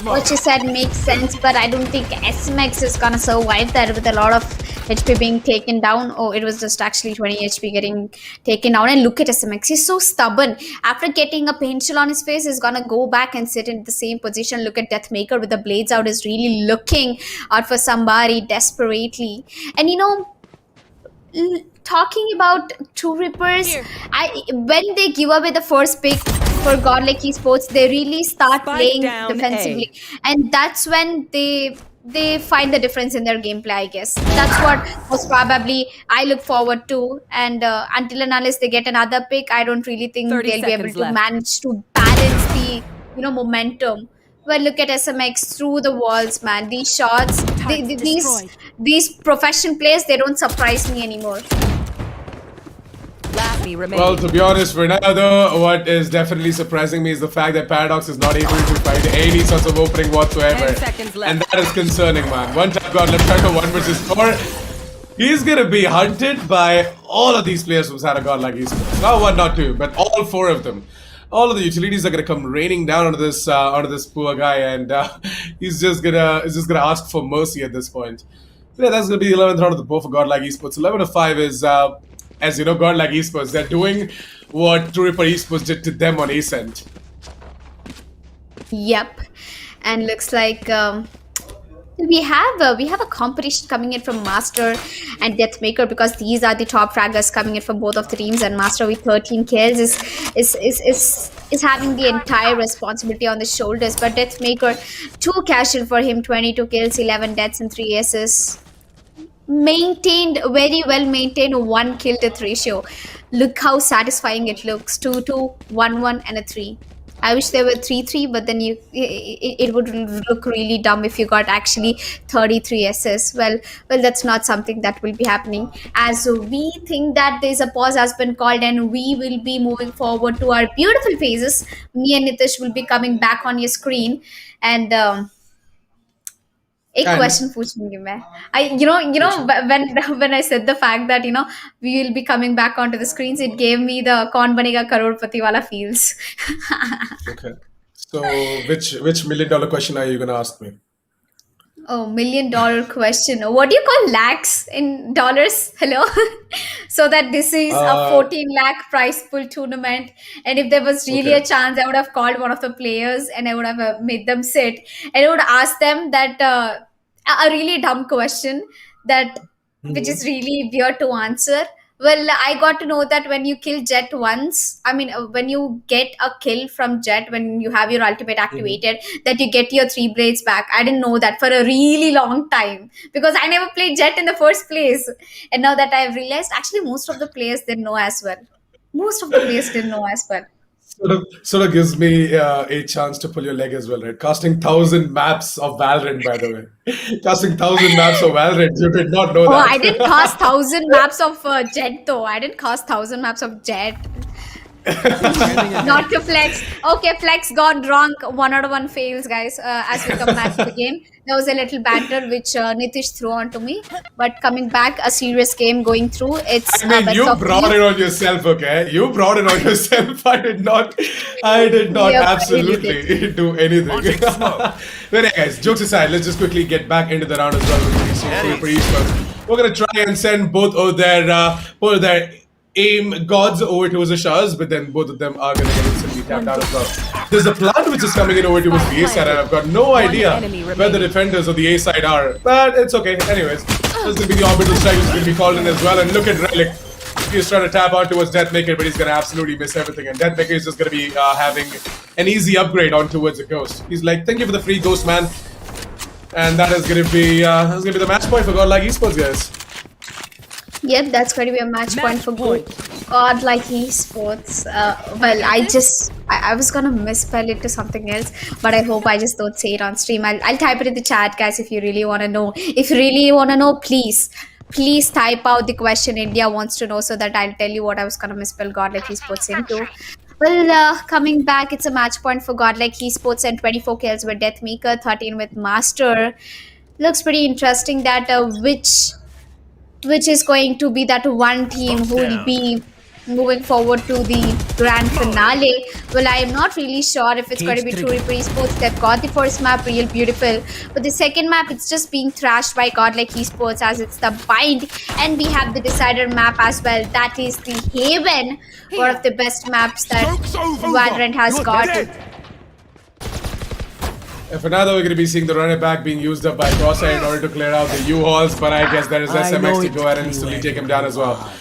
what you said makes sense, but I don't think SMX is gonna survive that with a lot of HP being taken down. Oh, it was just actually 20 HP getting taken down. And look at SMX, he's so stubborn. After getting a paint chill on his face, he's gonna go back and sit in the same position. Look at Deathmaker with the blades out, is really looking out for somebody desperately. And talking about True Reapers, when they give away the first pick for GODLIKE Esports, they really start playing defensively, and that's when they find the difference in their gameplay, I guess. That's what most probably I look forward to. And until and unless they get another pick, I don't really think they'll be able to manage to balance the momentum. Well, look at SMX through the walls, man. These shots, these professional players, they don't surprise me anymore. Well, to be honest, for now though, what is definitely surprising me is the fact that Paradox is not able to find any sorts of opening whatsoever. And that is concerning, man. One tap God, let's try to 1 versus 4. He's gonna be hunted by all of these players from GODLIKE Esports. Not 1, not 2, but all 4 of them. All of the utilities are gonna come raining down onto this poor guy, and he's just gonna ask for mercy at this point. So yeah, that's gonna be the 11th round of the bow for GODLIKE Esports. 11-5 is, as you know, GODLIKE Esports, they're doing what True Reaper Esports did to them on Ascent. Yep, and looks like we have a competition coming in from Master and Deathmaker, because these are the top fraggers coming in from both of the teams, and Master with 13 kills is having the entire responsibility on the shoulders. But Deathmaker, too casual for him, 22 kills, 11 deaths and 3 aces. Very well maintained 1 kill death ratio. look how satisfying it looks. 2-2, 1-1, and a 3. I wish there were 3-3, but then it would look really dumb if you got actually 33 SS. Well, that's not something that will be happening. As we think that there's a pause has been called, and we will be moving forward to our beautiful phases. Me and Nitish will be coming back on your screen, and एक And question पूछूंगी मैं. When I said the fact that we will be coming back onto the screens, it gave me the कौन बनेगा करोड़पति वाला feels. okay. So which $1 million question are you gonna ask me? Oh, $1 million question. What do you call lakhs in dollars? Hello. So that this is a 14 lakh prize pool tournament, and if there was really a chance, I would have called one of the players and I would have made them sit, and I would ask them that a really dumb question that which is really weird to answer. Well, I got to know that when you kill Jet once, I mean, when you get a kill from Jet, when you have your ultimate activated, that you get your 3 blades back. I didn't know that for a really long time because I never played Jet in the first place. And now that I've realized, actually, most of the players didn't know as well. Most of the players didn't know as well. Sort of gives me a chance to pull your leg as well, right? Casting 1,000 maps of Valorant, by the way. Casting 1,000 maps of Valorant. You did not know that. Oh, I didn't cast 1,000 maps of Jet though. I didn't cast 1,000 maps of Jet. Not to flex. Okay, flex got drunk. 1 out of 1 fails, guys. As we come back to the game, there was a little banter which Nitish threw onto me. But coming back, a serious game going through. It's I mean, you brought it on yourself, okay? You brought it on yourself. I did not Yep, absolutely do anything. But anyway, guys, jokes aside, let's just quickly get back into the round as well. We're gonna try and send both of their aim gods over to the Shahs, but then both of them are going to get instantly tapped out as well. There's a plant which is coming in over towards the A side, and I've got no idea where the defenders of the A side are, but it's okay. Anyways, there's going to be the orbital strike which is going to be called in as well, and look at Relic. He's trying to tap on towards Deathmaker, but he's going to absolutely miss everything, and Deathmaker is just going to be having an easy upgrade on towards a Ghost. He's like, thank you for the free Ghost, man. And that is going to be the match point for GODLIKE Esports, guys. Yep, that's going to be a match point for GODLIKE Esports. Well, I was going to misspell it to something else, but I hope I just don't say it on stream. I'll type it in the chat, guys, if you really want to know. If you really want to know, please type out the question India wants to know so that I'll tell you what I was going to misspell GODLIKE Esports into. Well, coming back, it's a match point for GODLIKE Esports and 24 kills with Deathmaker, 13 with Master. Looks pretty interesting that which is going to be that one team who will be moving forward to the grand finale. Well, I am not really sure if it's going to be True Reaper Esports. They've got the first map real beautiful, but the second map, it's just being thrashed by GODLIKE Esports as it's the bind, and we have the decider map as well. That is the Haven, one of the best maps that Valorant has got. For now, though, we're going to be seeing the runner back being used up by Crosshair in order to clear out the U-Hauls, but I guess there is SMX to go ahead and instantly take him down as well.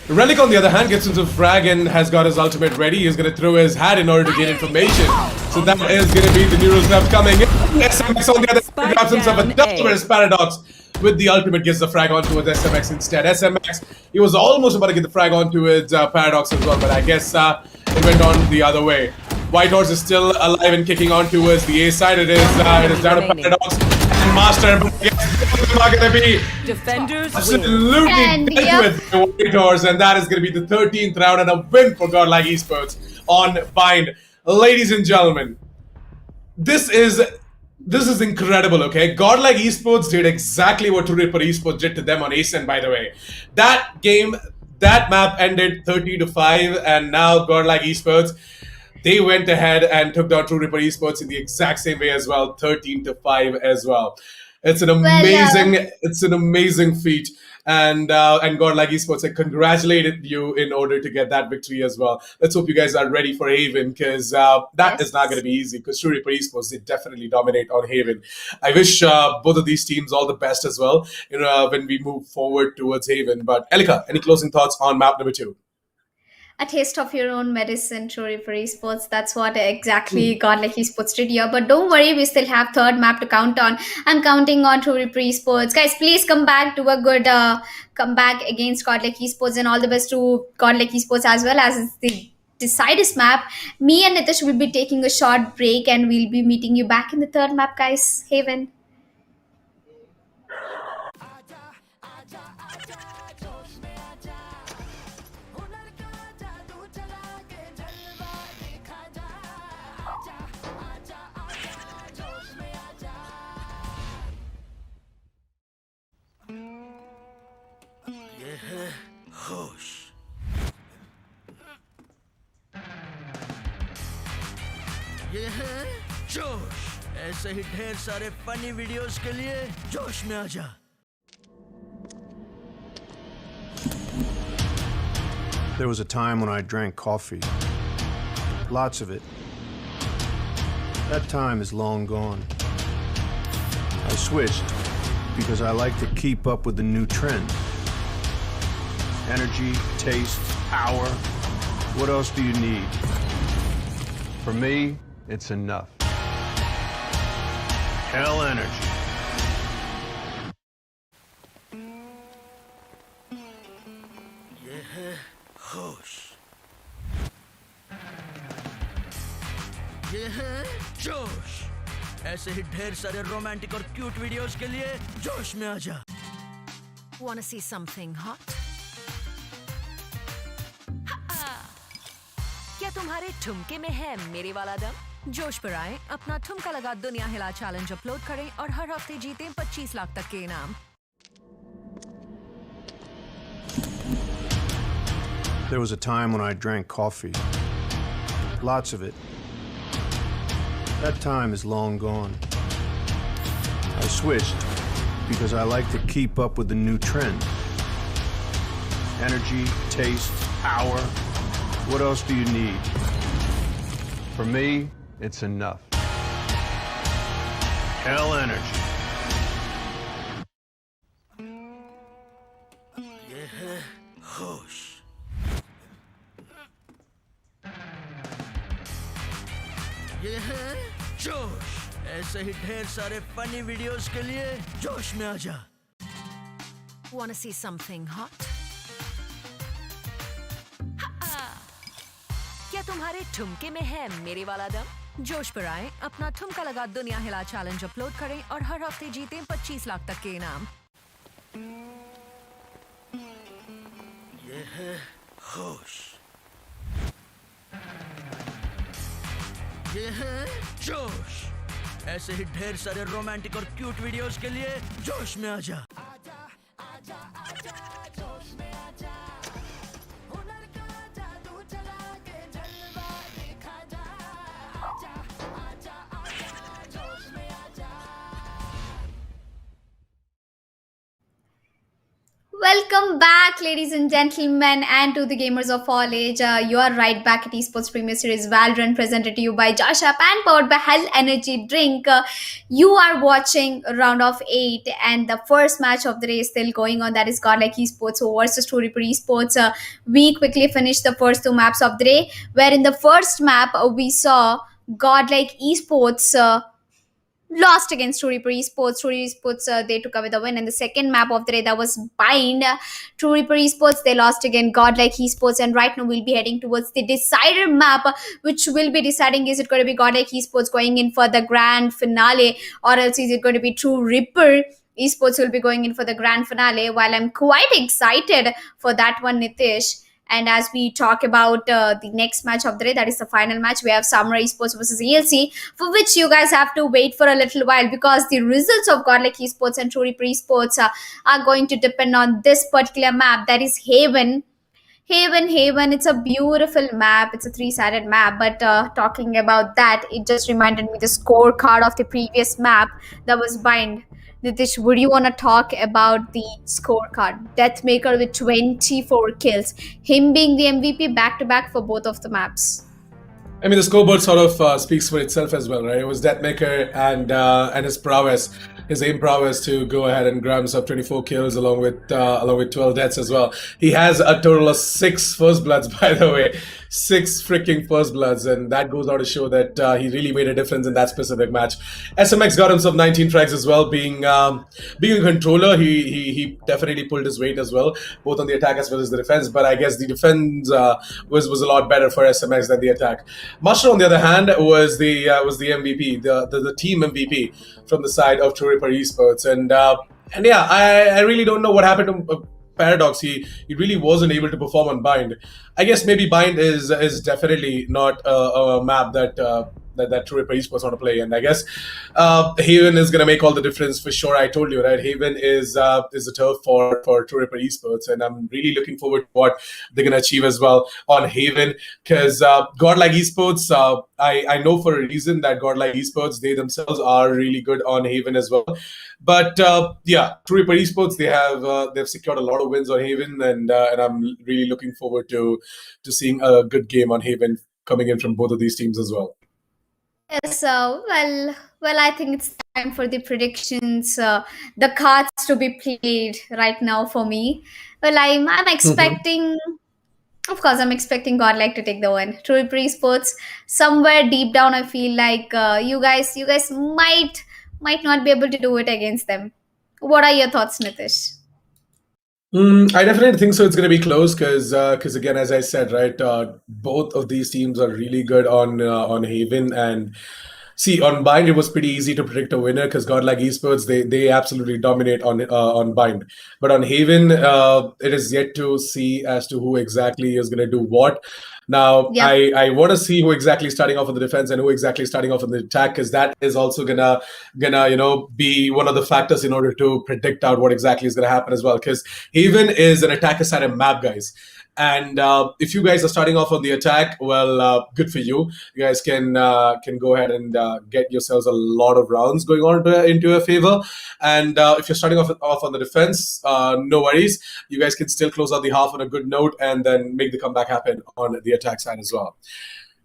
Relic, on the other hand, gets into frag and has got his ultimate ready. He's going to throw his hat in order to gain information. So that is going to be the neural snap coming in. SMX, on the other hand, grabs himself a double Paradox with the ultimate, gets the frag onto his SMX instead. SMX, he was almost about to get the frag onto his Paradox as well, but I guess it went on the other way. White Horse is still alive and kicking on towards the A side. It is down to Paradox and Master. But yes, are going to be Defenders absolutely dead with the White Horse, and that is going to be the 13th round and a win for GODLIKE Esports on Bind. Ladies and gentlemen, this is incredible, okay? GODLIKE Esports did exactly what True Reaper Esports did to them on ASEN, by the way. That game, that map ended 30-5, and now GODLIKE Esports, they went ahead and took down True Reaper Esports in the exact same way as well, 13-5 as well. It's an amazing feat, and GODLIKE Esports, I congratulated you in order to get that victory as well. Let's hope you guys are ready for Haven, because that is not going to be easy, because True Reaper Esports, they definitely dominate on Haven. I wish both of these teams all the best as well, when we move forward towards Haven. But Elika, any closing thoughts on map number 2? A taste of your own medicine, truly, for esports. That's what exactly Godlike Esports did here. But don't worry, we still have third map to count on. I'm counting on truly for esports. Guys, please come back to a good comeback against Godlike Esports, and all the best to Godlike Esports as well, as it's the Decidus map. Me and Nitish will be taking a short break, and we'll be meeting you back in the third map, guys. Haven. ये है होश। ये है जोश। ऐसे ही ढेर सारे funny videos के लिए जोश में आजा। There was a time when I drank coffee. Lots of it. That time is long gone. I switched because I like to keep up with the new trends. Energy, taste, power. What else do you need? For me, it's enough. Hell energy. ये है होश। ये है जोश। ऐसे ही ढेर सारे romantic और क्यूट वीडियोस के लिए जोश में आजा। Wanna see something hot? क्या तुम्हारे ठुमके में है मेरे वाला दम? जोश पर आए, अपना ठुमका लगा दुनिया हिला चैलेंज अपलोड करें और हर हफ्ते जीतें 25 लाख तक के इनाम। There was a time when I drank coffee. Lots of it. That time is long gone. I switched because I like to keep up with the new trends. Energy, taste, power. What else do you need? For me, it's enough. Hell energy. ये है होश। ये है जोश। ऐसे ही ढेर सारे funny videos के लिए जोश में आजा। Wanna see something hot? क्या तुम्हारे ठुमके में है मेरे वाला दम? जोश पर आए, अपना ठुमका लगा दुनिया हिला चैलेंज अपलोड करें और हर हफ्ते जीतें 25 लाख तक के इनाम। ये है होश। ये है जोश। ऐसे ही ढेर सारे रोमांटिक और क्यूट वीडियोस के लिए जोश में आजा। Welcome back, ladies and gentlemen, and to the gamers of all age. You are right back at Esportz Premier Series Valorant, presented to you by Josh Up and powered by Hell Energy Drink. You are watching round of 8, and the first match of the day is still going on. That is Godlike Esports versus Story for Esports. We quickly finished the first two maps of the day, where in the first map we saw Godlike Esports lost against Story Reaper Esports. Story Esports, they took away the win. And the second map of the day, that was Bind. Story Reaper Esports, they lost again Godlike Esports. And right now we'll be heading towards the decider map, which will be deciding, is it going to be Godlike Esports going in for the grand finale, or else is it going to be True Reaper Esports will be going in for the grand finale? While I'm quite excited for that one, Nitish. And as we talk about the next match of the day, that is the final match, we have Samurai Esports versus ELC, for which you guys have to wait for a little while, because the results of Godlike Esports and True Reaper Esports are going to depend on this particular map, that is Haven. Haven, it's a beautiful map. It's a 3-sided map. But talking about that, it just reminded me the scorecard of the previous map, that was Bind. Nitish, would you want to talk about the scorecard? Deathmaker with 24 kills. Him being the MVP back-to-back for both of the maps. I mean, the scoreboard sort of speaks for itself as well, right? It was Deathmaker and his prowess, his aim prowess to go ahead and grab himself 24 kills along with 12 deaths as well. He has a total of 6 first bloods, by the way, 6 freaking first bloods, and that goes on to show that he really made a difference in that specific match. SMX got himself 19 frags as well. Being a controller, he definitely pulled his weight as well, both on the attack as well as the defense. But I guess the defense was a lot better for SMX than the attack. Mushroom, on the other hand, was the MVP, the team MVP from the side of True Ripper Esports, and yeah, I really don't know what happened to Paradox. He really wasn't able to perform on Bind. I guess maybe Bind is definitely not a map that True Ripper Esports want to play, and I guess Haven is going to make all the difference for sure. I told you, right? Haven is the turf for True Ripper Esports, and I'm really looking forward to what they're going to achieve as well on Haven, because GODLIKE Esports, I know for a reason that GODLIKE Esports, they themselves are really good on Haven as well. But yeah, True Ripper Esports, they've secured a lot of wins on Haven, and I'm really looking forward to seeing a good game on Haven coming in from both of these teams as well. Yes, well, I think it's time for the predictions, the cards to be played right now for me. Well, I'm expecting, of course, I'm expecting Godlike to take the win. True Esports, somewhere deep down, I feel like you guys might not be able to do it against them. What are your thoughts, Nitish? I definitely think so. It's going to be close because again, as I said, right, both of these teams are really good on Haven, and see, on Bind it was pretty easy to predict a winner because GODLIKE Esports, they absolutely dominate on Bind, but on Haven it is yet to see as to who exactly is going to do what. Now, Yeah. I want to see who exactly is starting off on the defense and who exactly is starting off on the attack, because that is also gonna be one of the factors in order to predict out what exactly is gonna happen as well. Because Haven is an attacker-sided map, guys. And if you guys are starting off on the attack, well, good for you. You guys can go ahead and get yourselves a lot of rounds going on into your favor. And if you're starting off on the defense, no worries. You guys can still close out the half on a good note and then make the comeback happen on the attack side as well.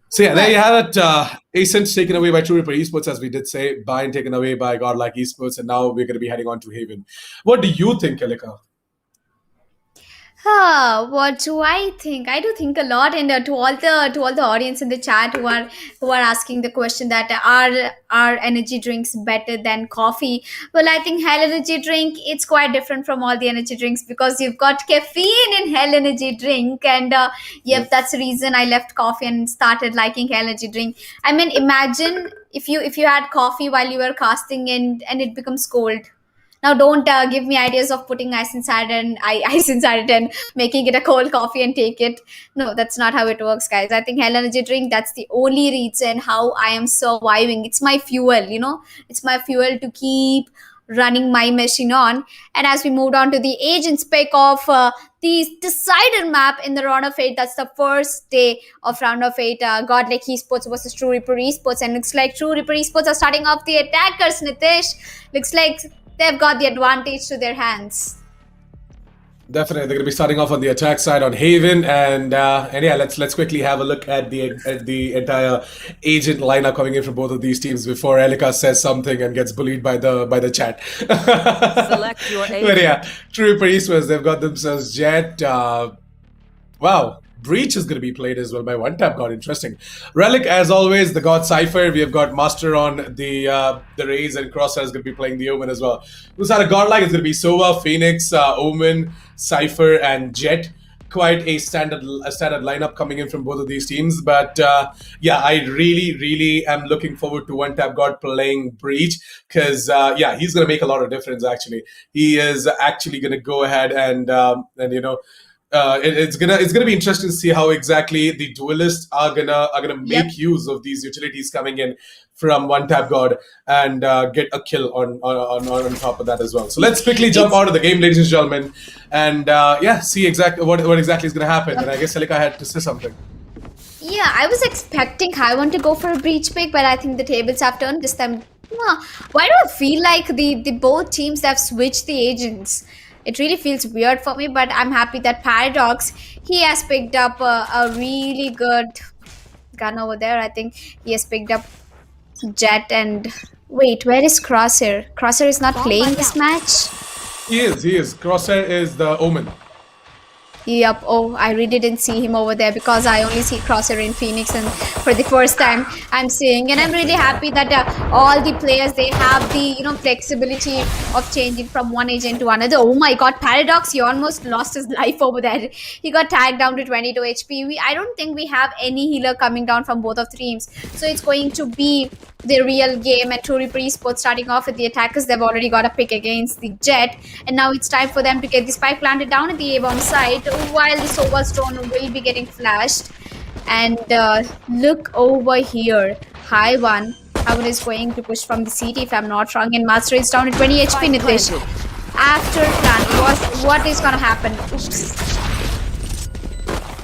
So yeah, there you have it. Ascent taken away by True Ripper Esports, as we did say. Bind taken away by GODLIKE Esports, and now we're going to be heading on to Haven. What do you think, Elika? What do I think? I do think a lot, and to all the audience in the chat who are asking the question that are energy drinks better than coffee? Well, I think Hell Energy Drink, it's quite different from all the energy drinks because you've got caffeine in Hell Energy Drink, and yep, that's the reason I left coffee and started liking Hell Energy Drink. I mean, imagine if you had coffee while you were casting and it becomes cold. Now, don't give me ideas of putting ice inside it and making it a cold coffee and take it. No, that's not how it works, guys. I think Hell Energy Drink, that's the only reason how I am surviving. It's my fuel, It's my fuel to keep running my machine on. And as we moved on to the agents pick of the decided map in the round of 8, that's the first day of round of 8, GODLIKE Esports versus True Ripper Esports. And looks like True Ripper Esports are starting off the attackers, Nitish. Looks like they've got the advantage to their hands. Definitely, they're going to be starting off on the attack side on Haven, and yeah, let's quickly have a look at the entire agent lineup coming in from both of these teams before Elika says something and gets bullied by the chat. Select your agent. But yeah, True Ripper Esports, they've got themselves Jet. Wow. Breach is going to be played as well by One Tap God. Interesting. Relic, as always, the God Cypher. We have got Master on the Rays, and Crosshair is going to be playing the Omen as well. Who's had a Godlike? It's going to be Sova, Phoenix, Omen, Cypher, and Jet. Quite a standard lineup coming in from both of these teams. But yeah, I really am looking forward to One Tap God playing Breach, because yeah, he's going to make a lot of difference. Actually, he is actually going to go ahead and it's gonna be interesting to see how exactly the duelists are gonna make use of these utilities coming in from One Tap God and get a kill on top of that as well. So let's quickly jump out of the game, ladies and gentlemen, and yeah, see exactly what exactly is gonna happen. And I guess Elika had to say something. Yeah, I was expecting Haiwan to go for a breach pick, but I think the tables have turned this time. Why do I feel like the both teams have switched the agents? It really feels weird for me, but I'm happy that Paradox, he has picked up a really good gun over there. I think he has picked up Jet and... Wait, where is Crosshair? Crosshair is not playing this match? He is. Crosshair is the Omen. Yep. Oh, I really didn't see him over there because I only see Crosshair in Phoenix, and for the first time I'm seeing, and I'm really happy that all the players, they have the flexibility of changing from one agent to another. Oh my God, Paradox, he almost lost his life over there. He got tagged down to 22 HP. I don't think we have any healer coming down from both of teams, so it's going to be the real game. And True Reaper Esports starting off with the attackers. They've already got a pick against the Jet, and now it's time for them to get the spike planted down at the A-bomb site while the Sova Stone will be getting flashed. And look over here, High One is going to push from the CT if I'm not wrong, and Master is down to 20 HP. Nitish, after plant, what is gonna happen? Oops.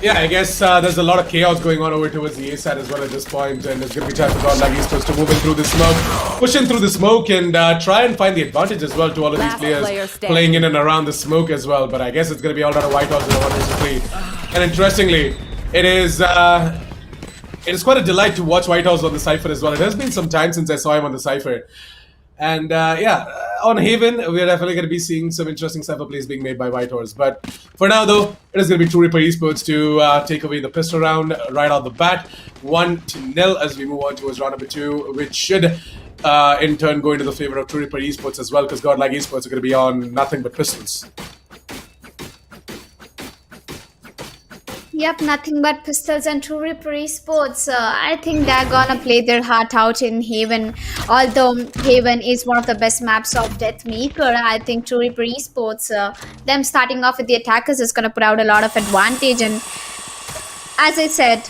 Yeah, I guess there's a lot of chaos going on over towards the A side as well at this point, and it's going to be time for GODLIKE Esports to move in through the smoke, push in through the smoke, and try and find the advantage as well to all of these players playing in and around the smoke as well. But I guess it's going to be all out of White House in a 1 versus 3. And interestingly, it is quite a delight to watch White House on the Cypher as well. It has been some time since I saw him on the Cypher. And on Haven, we're definitely going to be seeing some interesting cypher plays being made by Whitehorse. But for now, though, it is going to be True Reaper Esports to take away the pistol round right out the bat. 1-0 as we move on towards round number 2, which should in turn go into the favor of True Reaper Esports as well, because GODLIKE Esports are going to be on nothing but pistols. Yep, nothing but pistols. And True Reaper Esports, I think they're gonna play their heart out in Haven. Although Haven is one of the best maps of Deathmaker, I think True Reaper Esports, them starting off with the attackers is gonna put out a lot of advantage. And as I said,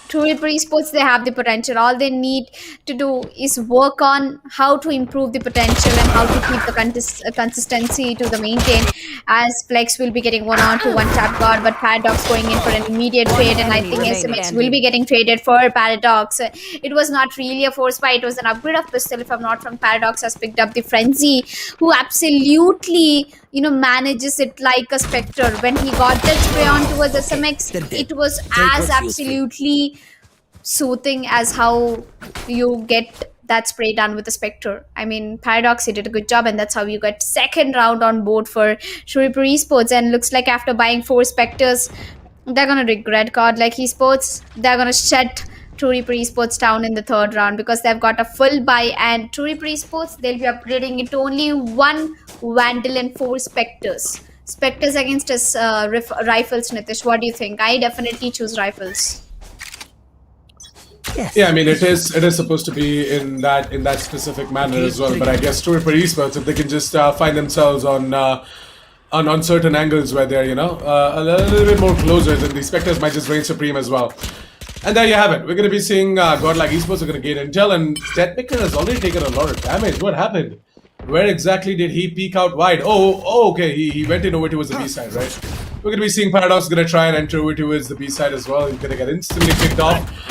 True Reaper Esports, they have the potential. All they need to do is work on how to improve the potential and how to keep the consistency to the maintain. As Flex will be getting 1-on-2 tap guard, but Paradox going in for an immediate trade, and I think SMX will be getting traded for Paradox. It was not really a force buy, it was an upgrade of pistol. If I'm not wrong, Paradox has picked up the Frenzy, who absolutely manages it like a Spectre. When he got that spray on towards SMX, it was as absolutely soothing as how you get that spray done with a Spectre. I mean, Paradox, he did a good job, and that's how you get second round on board for True Reaper Esports. And looks like after buying 4 Spectres, they're gonna regret GODLIKE Esports. They're gonna shut True Reaper Esports down in the 3rd round because they've got a full buy, and True Reaper Esports, they'll be upgrading it to only 1 Vandal and 4 Spectres. Spectres against us rifles, Nitish. What do you think? I definitely choose rifles. Yeah, I mean, it is supposed to be in that specific manner as well. But I guess True Reaper Esports, if they can just find themselves on certain angles where they're a little bit more closer, then the Spectres might just reign supreme as well. And there you have it. We're going to be seeing GODLIKE Esports are going to gain intel, and Deathmaker has already taken a lot of damage. What happened? Where exactly did he peek out wide? Oh, okay. He went in over towards the B side, right? We're going to be seeing Paradox going to try and enter over towards the B side as well. He's going to get instantly picked off.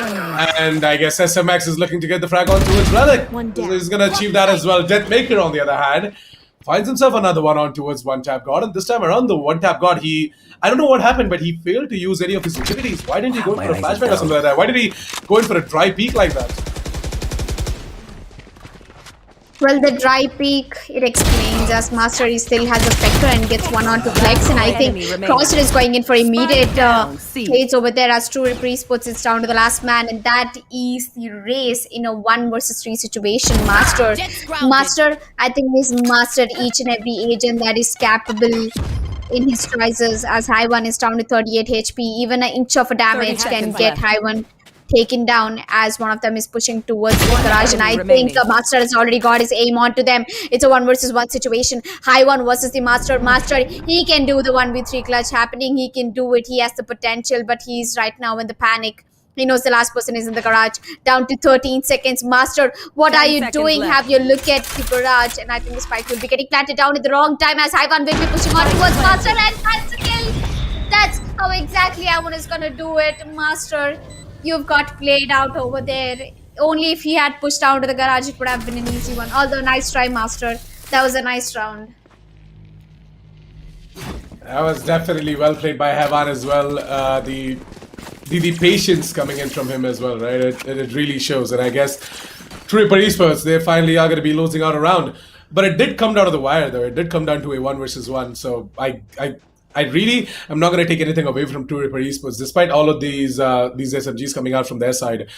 And I guess SMX is looking to get the frag on towards Relic. He's going to achieve that as well. Deathmaker, on the other hand, finds himself another 1-on towards 1-tap God. And this time around, the 1-tap God, I don't know what happened, but he failed to use any of his utilities. Why didn't he go in for a flashback or something like that? Why did he go in for a dry peek like that? Well, the dry peek, it explains as Master he still has a Spectre and gets 1-on-2 Flex, and I think Crosshair is going in for immediate hits over there as True Reaper Esports is down to the last man, and that is the race in a 1 versus 3 situation. Master, I think he's mastered each and every agent that is capable in his choices, as High One is down to 38 HP. Even an inch of a damage can get High One taken down, as one of them is pushing towards the garage, and I think the Master has already got his aim onto them. It's a 1 versus 1 situation. High One versus the Master. Master, he can do the 1v3 clutch happening. He can do it. He has the potential, but he's right now in the panic. He knows the last person is in the garage. Down to 13 seconds. Master, what are you doing? left. Have you look at the garage? And I think the spike will be getting planted down at the wrong time, as High One will be pushing on towards Master, and that's a kill. That's how exactly High One is gonna do it. Master, you've got played out over there. Only if he had pushed down to the garage, it would have been an easy one. Although, nice try, Master. That was a nice round. That was definitely well played by Havan as well. the patience coming in from him as well, right? It really shows, and I guess True Esports, they finally are going to be losing out a round. But it did come down to the wire, though. It did come down to a 1 versus 1. So I really am not going to take anything away from True Esports. Despite all of these SMGs coming out from their side,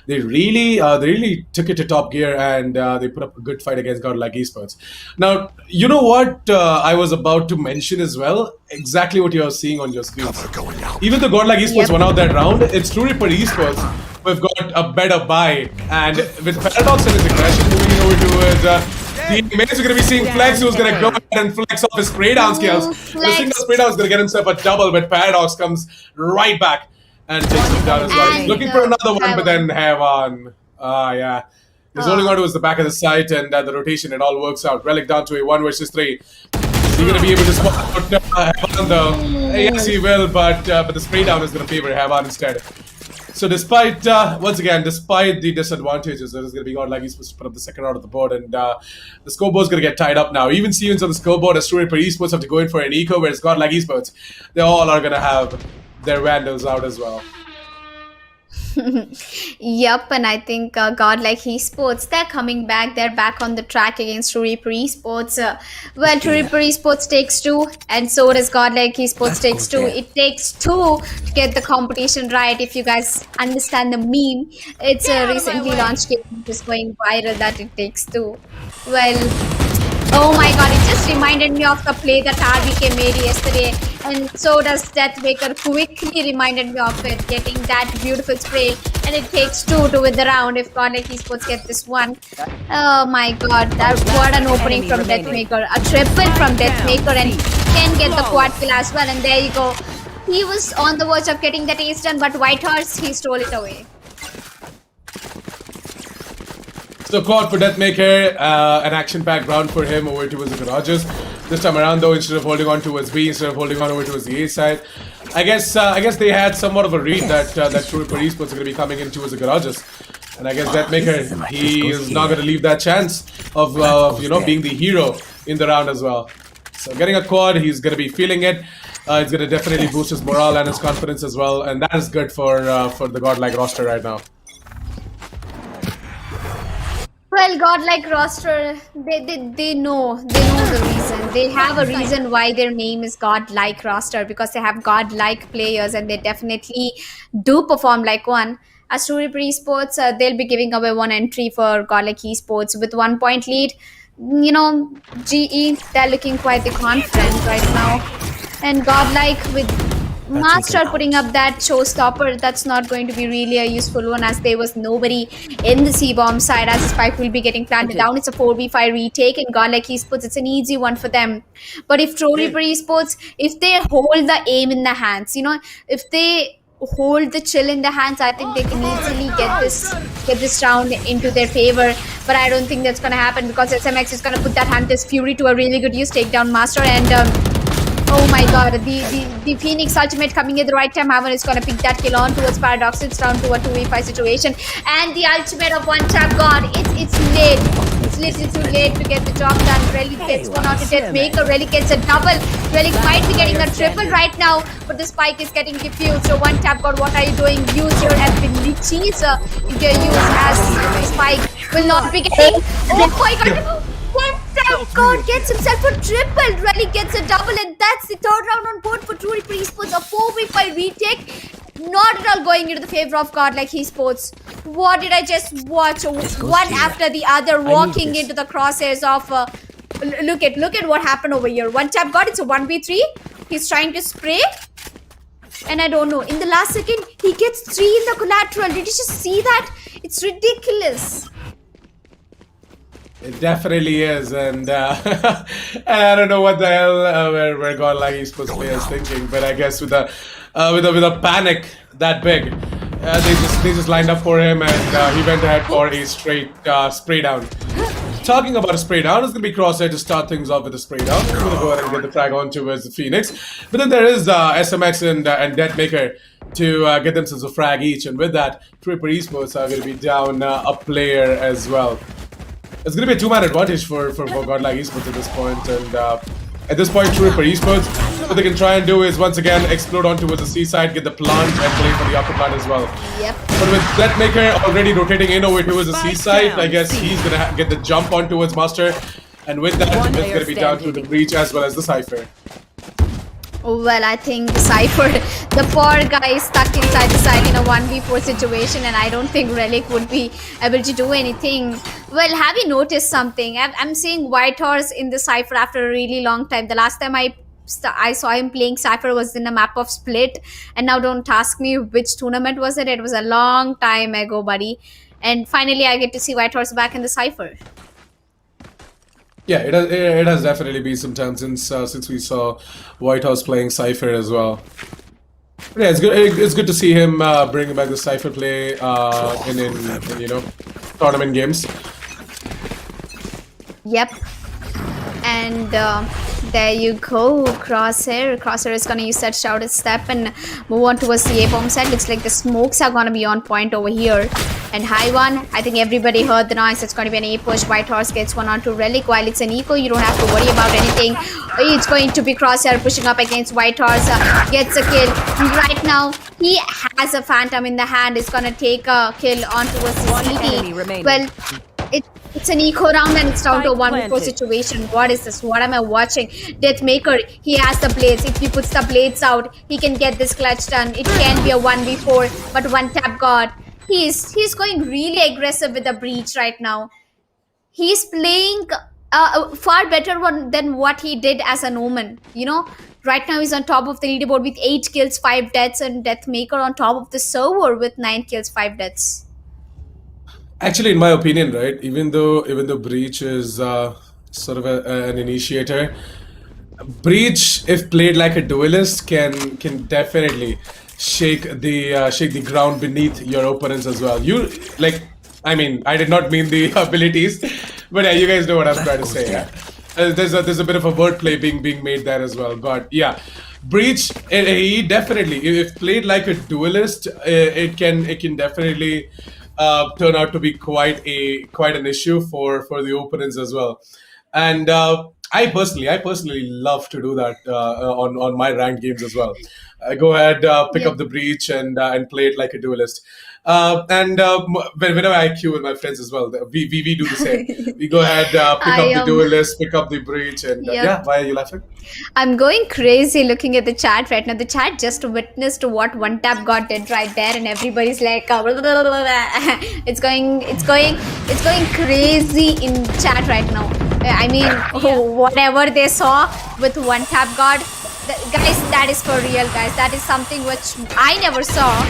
they really took it to top gear, and they put up a good fight against GODLIKE Esports. Now, you know what I was about to mention as well? Exactly what you're seeing on your screen. Even though GODLIKE Esports won out that round, it's True Esports who've got a better buy. And with Paradox and his aggression moving over towards the Maze are going to be seeing Flex, who's going to go ahead and flex off his spray down skills. The single spray down is going to get himself a double, but Paradox comes right back and takes him down as well. He's looking for another one, but then Heaven. Yeah. He's holding on to the back of the site, and the rotation, it all works out. Relic down to a 1 versus 3. Is he going to be able to spot Heaven though? Yes, he will, but the spray down is going to favor Heaven instead. So despite, once again, despite the disadvantages, there's going to be GODLIKE Esports to put up the second round of the board, and the scoreboard's going to get tied up now. Even Stevens on the scoreboard as True Esports have to go in for an eco, whereas GODLIKE Esports, they all are going to have their Vandals out as well. Yep, and I think GODLIKE Esports, they're coming back. They're back on the track against True Esports. Well, True Esports takes 2, and so does GODLIKE Esports takes 2. It takes 2 to get the competition right. If you guys understand the meme, it's a recently launched game which is going viral that it takes 2. Well, oh my god, it just reminded me of the play that RBK made yesterday, and so does Deathmaker. Quickly reminded me of it, getting that beautiful spray, and it takes 2 to win the round if GODLIKE Esports get this one. Oh my god, what an opening from Deathmaker. A triple from Deathmaker, and can get the quad kill as well, and there you go. He was on the verge of getting that ace done, but Whitehorse, he stole it away. So quad for Deathmaker, an action-packed round for him over towards the garages. This time around though, instead of holding on towards B, instead of holding on over towards the A side, I guess they had somewhat of a read that True Esports are going to be coming in towards the garages. And I guess Deathmaker, he is not going to leave that chance of being the hero in the round as well. So getting a quad, he's going to be feeling it. It's going to definitely boost his morale and his confidence as well, and that is good for the GODLIKE roster right now. Well, GODLIKE roster, they know the reason. They have a reason why their name is GODLIKE roster, because they have GODLIKE players, and they definitely do perform like one. As True Esports, they'll be giving away 1 entry for GODLIKE Esports with 1 point lead. You know, GE, they're looking quite the confident right now. And GODLIKE with Master putting up that showstopper, that's not going to be really a useful one, as there was nobody in the C-bomb side, as the spike will be getting planted down. It's a 4v5 retake, and GODLIKE Esports, it's an easy one for them. But if True Esports, if they hold the aim in the hands, if they hold the chill in the hands, I think they can easily get this round into their favor. But I don't think that's going to happen, because SMX is going to put that Hunter's Fury to a really good use, take down Master, and oh my god, the Phoenix ultimate coming at the right time. Haven is going to pick that kill on towards Paradox. It's down to a 2v5 situation. And the ultimate of one tap god. It's late. It's little too late to get the job done. Relic gets one out of Deathmaker. Relic gets a double. Relic might be getting a triple right now, but the spike is getting defused. So one tap god, what are you doing? Use your abilities. If you use as the spike will not be getting. Oh my god. One tap god gets himself a triple. Relic gets a double, and that's the 3rd round on board for True Esports. A 4v5 retake, not at all going into the favor of GODLIKE Esports. What did I just watch? One after the other, walking into the crosshairs of. Look at what happened over here. One tap god. It's a 1v3. He's trying to spray, and I don't know. In the last second, he gets 3 in the collateral. Did you just see that? It's ridiculous. It definitely is, and I don't know what the hell where GODLIKE Esports players thinking, but I guess with a panic that big, they just lined up for him, and he went ahead for a straight spray down. Talking about a spray down, it's gonna be Crosshair to start things off with a spray down. He's gonna go ahead and get the frag on towards the Phoenix, but then there is SMX and Deathmaker to get themselves a frag each, and with that, True Esports are gonna be down a player as well. It's going to be a 2-man advantage for GODLIKE Esports at this point, and At this point, true for Esports, what they can try and do is once again explode on towards the seaside, get the plant, and play for the upper plant as well. Yep. But with Threatmaker already rotating in over towards the seaside, I guess he's gonna get the jump on towards Master, and with that, it's gonna be down to the Breach as well as the Cypher. Well, I think the Cypher, the poor guy is stuck inside the side in a 1v4 situation, and I don't think Relic would be able to do anything. Well, have you noticed something? I'm seeing White Horse in the Cypher after a really long time. The last time I saw him playing Cypher was in a map of Split, and now don't ask me which tournament was it. It was a long time ago, buddy. And finally, I get to see White Horse back in the Cypher. Yeah, it has definitely been some time since we saw White House playing Cypher as well. But yeah, it's good to see him bringing back the Cypher play in you know, tournament games. Yep. And there you go, Crosshair. Crosshair is going to use that shouted step and move on towards the A-bomb side. Looks like the smokes are going to be on point over here. And high one, I think everybody heard the noise. It's going to be an A-push. White Horse gets one onto Relic. While it's an eco, you don't have to worry about anything. It's going to be Crosshair pushing up against White Horse. Gets a kill. Right now, he has a Phantom in the hand. It's going to take a kill on towards the CT. Well, it's an eco round and it's down to a 1v4 situation. What is this? What am I watching? Deathmaker, he has the blades. If he puts the blades out, he can get this clutch done. It can be a 1v4, but one tap god. He's going really aggressive with the Breach right now. He's playing far better than what he did as an Omen. You know, right now he's on top of the leaderboard with 8 kills, 5 deaths, and Deathmaker on top of the server with 9 kills, 5 deaths. Actually, in my opinion, right, even though Breach is sort of an initiator, Breach, if played like a duelist, can definitely shake the ground beneath your opponents as well. I mean, I did not mean the abilities, but yeah, you guys know what I'm trying to say. Yeah. There's a bit of a wordplay being made there as well, but yeah, Breach, he definitely, if played like a duelist, it can definitely turn out to be quite an issue for the opponents as well. And I personally love to do that on my ranked games as well. I go ahead, pick up the Breach and play it like a duelist. Whenever I queue with my friends as well, we do the same. We go ahead, pick up the duelist, pick up the Breach, and yeah. Why are you laughing? I'm going crazy looking at the chat right now. The chat just witnessed what One Tap God did right there, and everybody's like, it's going crazy in chat right now. I mean, whatever they saw with One Tap God, guys, that is for real, guys. That is something which I never saw.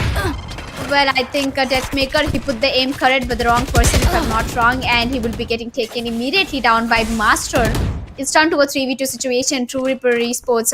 Well, I think Deathmaker, he put the aim correct with the wrong person, if I'm not wrong, and he will be getting taken immediately down by Master. It's turned to a 3v2 situation. True Reaper Esports,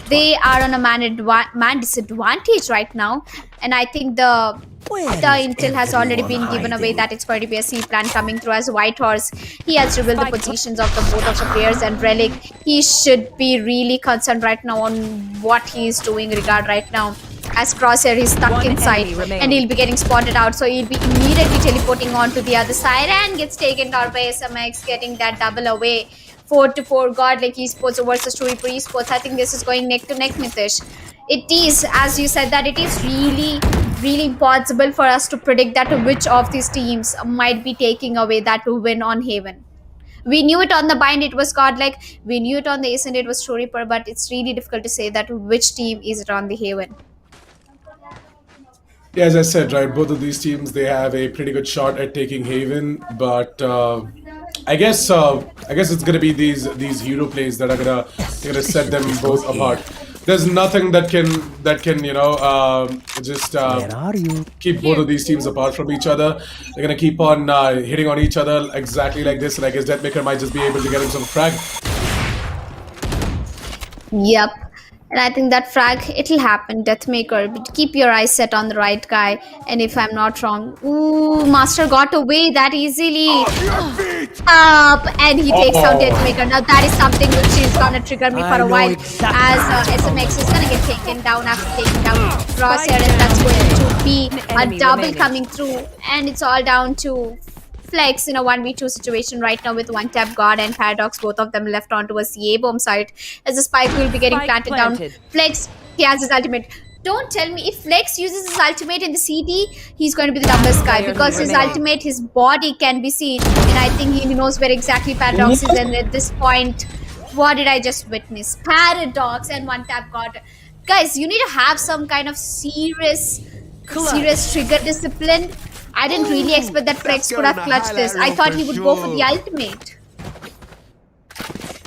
they are on a man disadvantage right now, and I think the intel has already been given away that it's going to be a C plan coming through as White Horse. He has revealed the positions of the both of the players, and Relic, he should be really concerned right now on what he is doing right now. As Crosshair is stuck inside and he'll be getting spotted out, so he'll be immediately teleporting on to the other side and gets taken down by SMX, getting that double away. 4-4 Godlike Esports versus True Reaper Esports. I think this is going neck to neck, Nitish. It is, as you said, that it is really impossible for us to predict that which of these teams might be taking away that win on Haven. We knew it on the bind, it was Godlike. We knew it on the Ascent, it was True Reaper, but it's really difficult to say that which team is it on the Haven. Yeah, as I said, right, both of these teams, they have a pretty good shot at taking Haven, but I guess it's gonna be these hero plays that are gonna set them both apart. There's nothing that can you know just keep both of these teams apart from each other. They're gonna keep on hitting on each other exactly like this, and I guess Deathmaker might just be able to get him some frag. Yep. And I think that frag, it'll happen, Deathmaker, but keep your eyes set on the right guy. And if I'm not wrong, ooh, Master got away that easily. Up, and he takes out Deathmaker. Now that is something which is gonna trigger me for a while, as SMX is gonna get taken down after taking down Crosshair, and that's going to be a double coming through. And it's all down to Flex in a 1v2 situation right now with one tap guard and Paradox, both of them left onto a CA bomb site as the spike will be getting Spike planted down. planted. Flex, he has his ultimate. Don't tell me if Flex uses his ultimate in the CT, he's going to be the dumbest guy because his ultimate, his body can be seen, and I think he knows where exactly Paradox is. And at this point, what did I just witness? Paradox and one tap guard. Guys, you need to have some kind of serious trigger discipline. I didn't really expect that Flex could have clutched this. I thought he would go for the ultimate.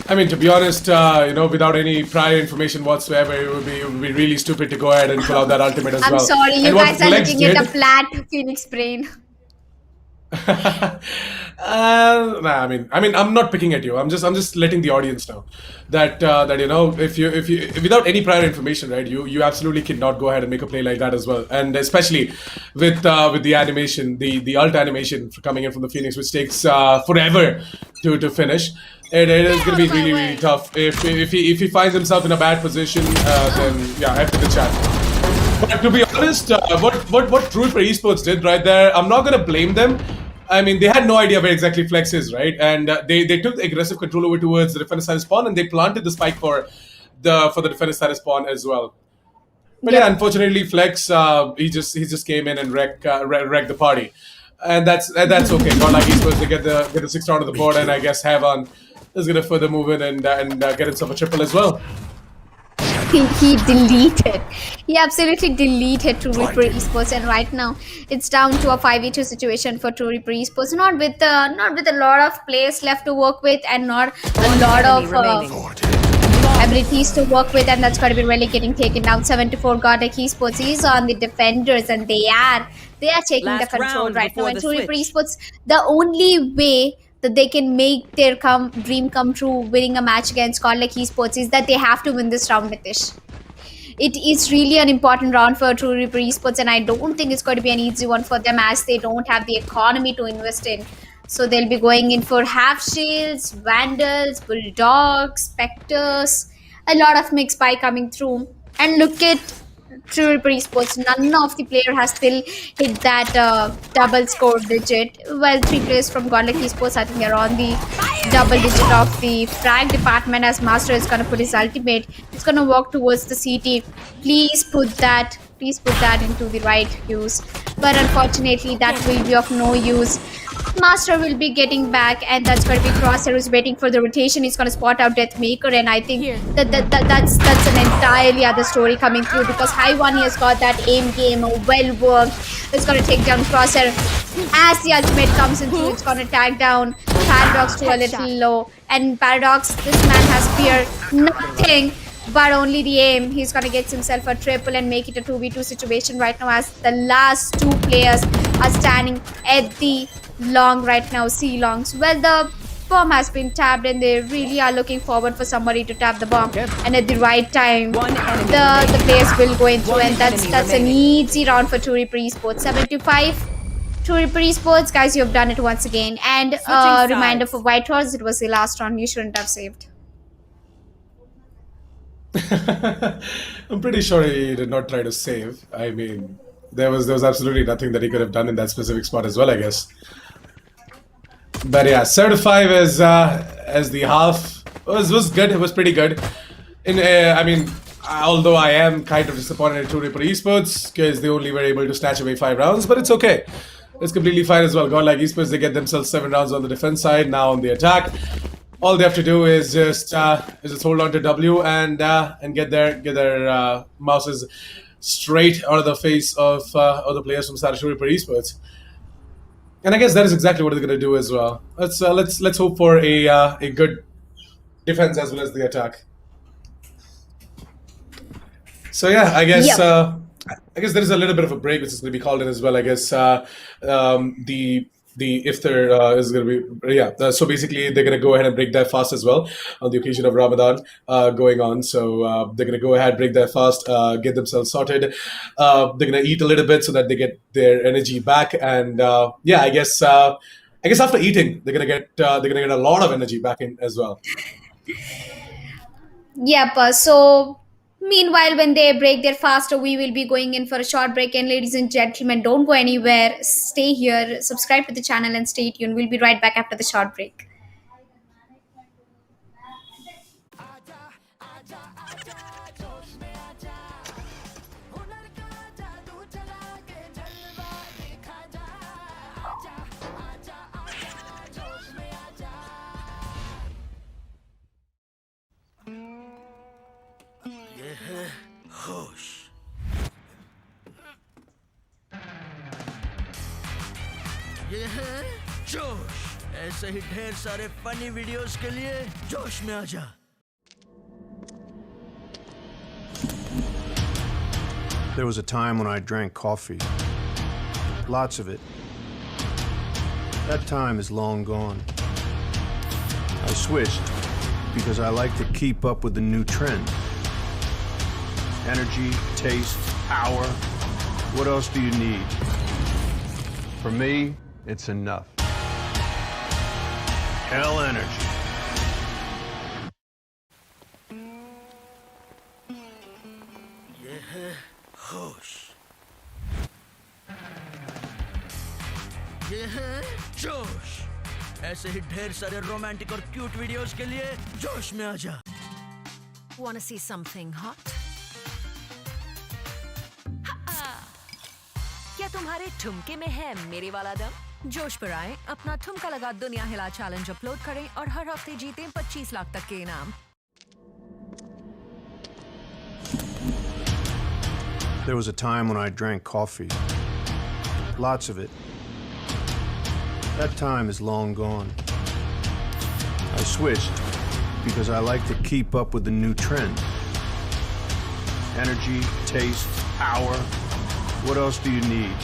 I mean, to be honest, without any prior information whatsoever, it would be really stupid to go ahead and pull out that ultimate as well. I'm sorry, you And what guys are Flex looking at did- a flat Phoenix brain. Nah, I mean, I'm not picking at you. I'm just letting the audience know that if you without any prior information, right, you absolutely cannot go ahead and make a play like that as well. And especially with the animation, the ult animation coming in from the Phoenix, which takes forever to finish. It is going to be really tough if he finds himself in a bad position. Then yeah, after the chat. But to be honest, what True for Esports did right there, I'm not going to blame them. I mean, they had no idea where exactly Flex is, right? And they took the aggressive control over towards the defender side spawn, and they planted the spike for the defender side spawn as well. But yeah, unfortunately, Flex he just came in and wrecked the party, and that's okay. GODLIKE Esports, they get the 6th round of the board, and I guess Havan is going to further move in and get himself a triple as well. He deleted. He absolutely deleted True Reaper Esports, and right now it's down to a 5v2 situation for True Reaper Esports. Not with a lot of players left to work with, and not a lot of abilities to work with, and that's going to be really getting taken down. 7-4 GODLIKE Esports is on the defenders, and they are taking the Last control round right now. before And the True Reaper switch. Esports, the only way that they can make their dream come true, winning a match against GODLIKE Esports, is that they have to win this round, Nitish. It is really an important round for True Reaper Esports, and I don't think it's going to be an easy one for them as they don't have the economy to invest in. So they'll be going in for half shields, vandals, bulldogs, specters, a lot of mix by coming through. And look at True Reaper Esports, none of the player has still hit that double score digit. Well, 3 players from GODLIKE Esports, I think they're on the double digit of the frag department, as Master is going to put his ultimate. He's going to walk towards the CT. Please put that into the right use. But unfortunately, that will be of no use. Master will be getting back, and that's going to be Crosshair who's waiting for the rotation. He's going to spot out Deathmaker, and I think that's an entirely other story coming through, because Haiwani has got that aim game well worked. It's going to take down Crosshair. As the ultimate comes in through, it's going to tag down Paradox to a little low. And Paradox, this man has fear nothing but only the aim. He's going to get himself a triple and make it a 2v2 situation right now, as the last 2 players are standing at the long right now, C-longs. Well, the bomb has been tapped, and they really are looking forward for somebody to tap the bomb. And at the right time, the players will go in through, and that's an easy round for True Reaper Esports. 7-5. True Reaper Esports, guys, you have done it once again. And a reminder for White Horse, it was the last round. You shouldn't have saved. I'm pretty sure he did not try to save. I mean, there was absolutely nothing that he could have done in that specific spot as well, I guess. But yeah, 7-5 as the half was good. It was pretty good. I mean, although I am kind of disappointed in True Reaper Esports because they only were able to snatch away 5 rounds, but it's okay. It's completely fine as well. GODLIKE Esports, they get themselves 7 rounds on the defense side. Now on the attack, all they have to do is just hold on to W and get their mouses straight out of the face of the players from True Reaper Esports. And I guess that is exactly what they're going to do as well. Let's hope for a good defense as well as the attack. So yeah, I guess there is a little bit of a break which is going to be called in as well. I guess the iftar is going to be so basically they're going to go ahead and break their fast as well on the occasion of Ramadan going on. So they're going to go ahead, break their fast, get themselves sorted. They're going to eat a little bit so that they get their energy back, and I guess after eating they're going to get a lot of energy back in as well. Yep. So Meanwhile, when they break their fast, we will be going in for a short break. And ladies and gentlemen, don't go anywhere. Stay here, subscribe to the channel, and stay tuned. We'll be right back after the short break. ये है होश। ये है जोश। ऐसे ही ढेर सारे funny videos के लिए जोश में आजा। There was a time when I drank coffee. Lots of it. That time is long gone. I switched because I like to keep up with the new trend. Energy, taste, power. What else do you need? For me, it's enough. Hell energy. ये है होश। ये है जोश। ऐसे ही ढेर सारे romantic और क्यूट वीडियोस के लिए जोश में आजा। Wanna see something hot? क्या तुम्हारे ठुमके में है मेरे वाला दम? जोश पर आए, अपना ठुमका लगा दुनिया हिला चैलेंज अपलोड करें और हर हफ्ते जीतें 25 लाख तक के इनाम। There was a time when I drank coffee. Lots of it. That time is long gone. I switched because I like to keep up with the new trend. Energy, taste, power. What else do you need?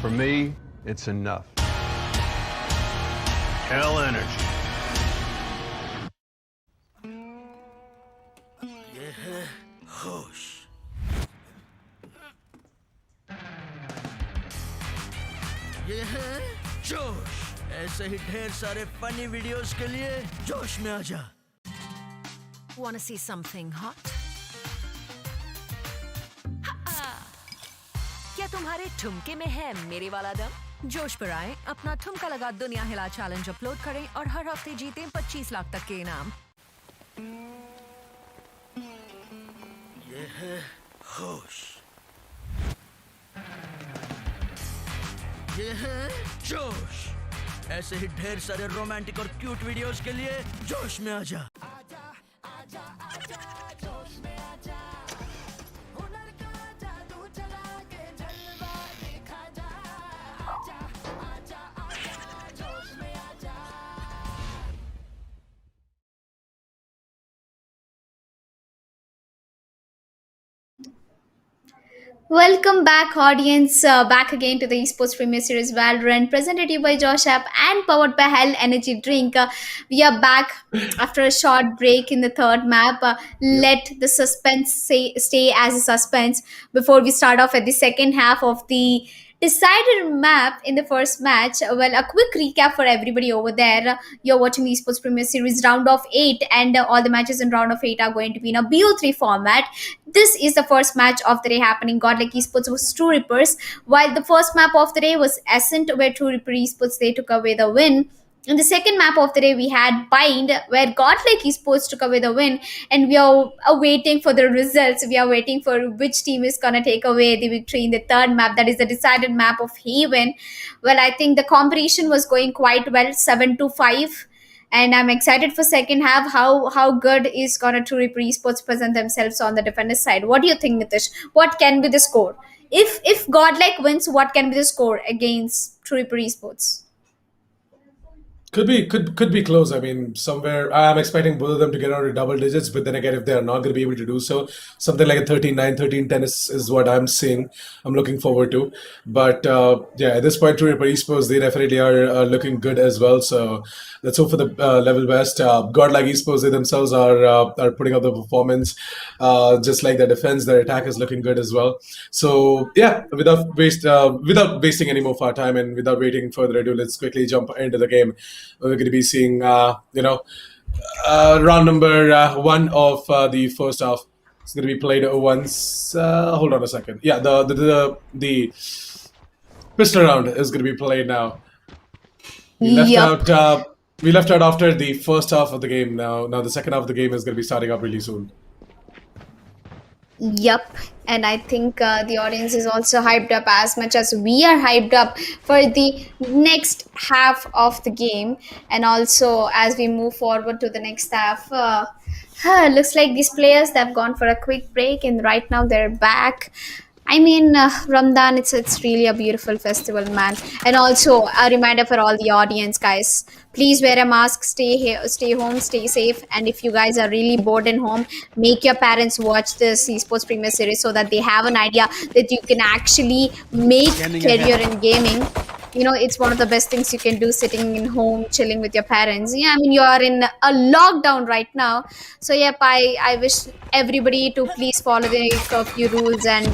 For me, it's enough. Hell energy. ये है होश। ये है जोश। ऐसे ही ढेर सारे funny videos के लिए जोश में आजा। Wanna see something hot? क्या तुम्हारे ठुमके में है मेरे वाला दम? जोश पर आए, अपना ठुमका लगा दुनिया हिला चैलेंज अपलोड करें और हर हफ्ते जीतें 25 लाख तक के इनाम। ये है होश। ये है जोश। ऐसे ही ढेर सारे रोमांटिक और क्यूट वीडियोस के लिए जोश में आजा। Welcome back, audience. Back again to the Esports Premier Series Valorant, presented to you by Josh App and powered by Hell Energy Drink. We are back after a short break in the third map. Let the suspense stay as a suspense before we start off at the second half of the decided map in the first match. Well, a quick recap for everybody over there. You're watching the Esports Premier Series round of 8, and all the matches in round of 8 are going to be in a BO3 format. This is the first match of the day happening. Godlike Esports was True Rippers, while the first map of the day was Ascent, where True Ripper Esports they took away the win. In the second map of the day, we had Bind, where Godlike Esports took away the win, and we are waiting for the results. We are waiting for which team is going to take away the victory in the third map, that is the decided map of Haven. Well, I think the competition was going quite well, 7-5. And I'm excited for second half. How good is gonna True Ripper Esports present themselves on the defender side? What do you think, Nitish? What can be the score? If Godlike wins, what can be the score against True Ripper Esports? Could be close. I mean, somewhere I'm expecting both of them to get out of double digits, but then again, if they're not going to be able to do so, something like a 13-9, 13-10 is what I'm seeing. I'm looking forward to. But yeah, at this point, True Ripper Esports, they definitely are looking good as well. So let's hope for the level best. Godlike Esports, they themselves are putting up the performance. Just like their defense, their attack is looking good as well. So yeah, without wasting any more of our time and without waiting further ado, let's quickly jump into the game. We're going to be seeing, round number 1 of the first half. It's going to be played once. Hold on a second. Yeah, the pistol round is going to be played now. We left out. We left out after the first half of the game. Now the second half of the game is going to be starting up really soon. Yup, and I think the audience is also hyped up as much as we are hyped up for the next half of the game. And also, as we move forward to the next half, looks like these players have gone for a quick break, and right now they're back. I mean, Ramadan, it's really a beautiful festival, man. And also a reminder for all the audience, guys. Please wear a mask, stay here, stay home, stay safe. And if you guys are really bored in home, make your parents watch this Esportz Premier Series so that they have an idea that you can actually make career in gaming. You know, it's one of the best things you can do, sitting in home, chilling with your parents. Yeah, I mean, you are in a lockdown right now. So, yep, I wish everybody to please follow the curfew rules and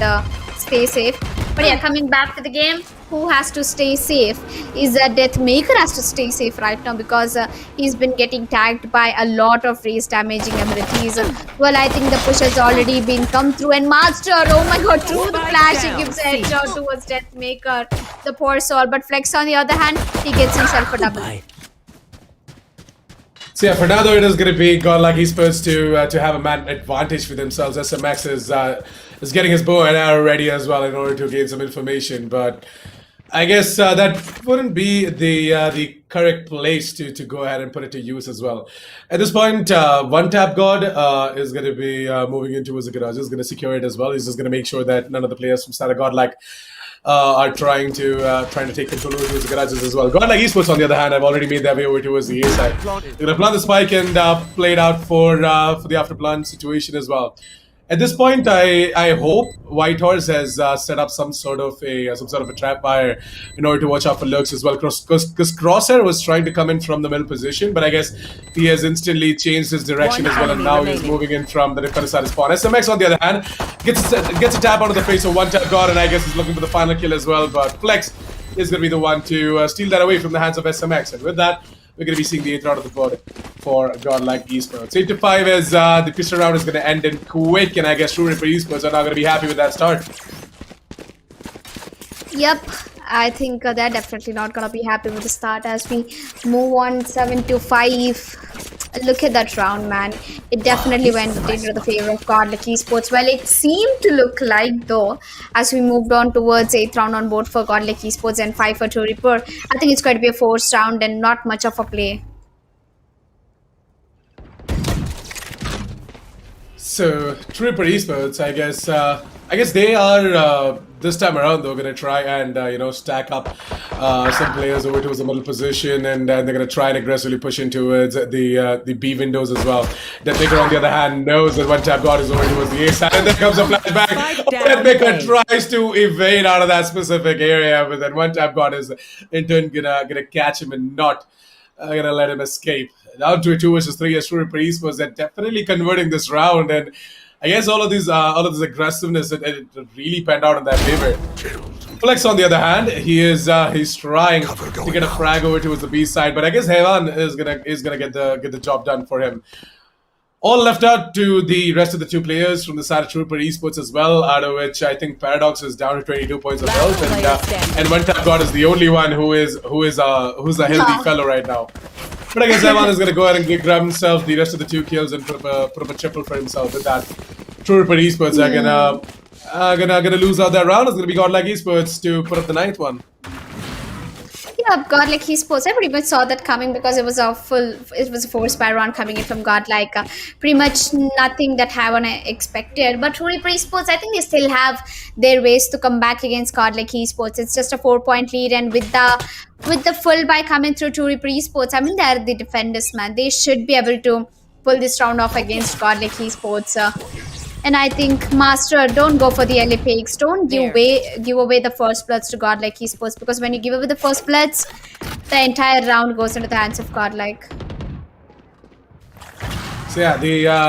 stay safe. But yeah, coming back to the game, who has to stay safe is that Death Maker has to stay safe right now because he's been getting tagged by a lot of race damaging abilities. Well, I think the push has already been come through, and Master, oh my god, through the flash, he gives a headshot towards Death Maker, the poor soul. But Flex, on the other hand, he gets himself a double. So yeah, for now though, it is going to be Godlike Esports to have a man advantage for themselves. SMX is getting his bow and arrow ready as well in order to gain some information, but I guess that wouldn't be the correct place to go ahead and put it to use as well. At this point, one tap God is going to be moving in towards the garage. He's going to secure it as well. He's just going to make sure that none of the players from Star Godlike are trying to take control over the garages as well. Godlike Esports, on the other hand, have already made their way over towards the A side. They're going to plant the spike and play it out for the after plant situation as well. At this point, I hope Whitehorse has set up some sort of a trap fire in order to watch out for lurks as well. Because Crosshair was trying to come in from the middle position, but I guess he has instantly changed his direction as well, and now he's moving in from the defender side of spawn. SMX, on the other hand, gets a tap out of the face of one tap God, and I guess he's looking for the final kill as well. But Flex is going to be the one to steal that away from the hands of SMX, and with that, we're going to be seeing the 8th round of the board for Godlike Esports. 8-5 as the pistol round is going to end in quick, and I guess True Ripper Esports are not going to be happy with that start. Yep, I think they're definitely not going to be happy with the start as we move on 7-5. Look at that round, man. It definitely went into the favor of Godlike Esports. Well, it seemed to look like, though, as we moved on towards 8th round on board for Godlike Esports and 5 for True Ripper, I think it's going to be a forced round and not much of a play. So, True Ripper Esports, I guess they are this time around though going to try and stack up some players over towards the middle position, and they're going to try and aggressively push in towards the B windows as well. Death Maker, on the other hand, knows that one tap God is over towards the A side, and then comes a flashback. Death Maker tries to evade out of that specific area, but then one tap God is in turn gonna catch him and not gonna let him escape. Down to a 2 versus 3 as True Ripper Esports. They're definitely converting this round, and I guess all of this aggressiveness it really panned out in their favor. Flex, on the other hand, he's trying to get a frag over towards the B side, but I guess Hevan is gonna get the job done for him. All left out to the rest of the 2 players from the side of True Ripper Esports as well, out of which I think Paradox is down to 22 points of health, and one tap God is the only one who's a healthy fellow right now. But I guess Evan is going to go ahead and grab himself the rest of the 2 kills and put up a triple for himself with that. True Ripper Esports are gonna lose out that round. It's going to be Godlike Esports to put up the 9th one. Yeah, Godlike Esports, I pretty much saw that coming because it was a forced by round coming in from Godlike. Pretty much nothing that Heaven expected. But True Ripper Esports, I think they still have their ways to come back against Godlike Esports. It's just a 4-point lead, and with the full buy coming through True Ripper Esports, I mean, they're the defenders, man. They should be able to pull this round off against Godlike Esports. And I think, Master, don't go for the LA picks. Don't give away the first bloods to Godlike Esports, because when you give away the first bloods, the entire round goes into the hands of Godlike. So yeah,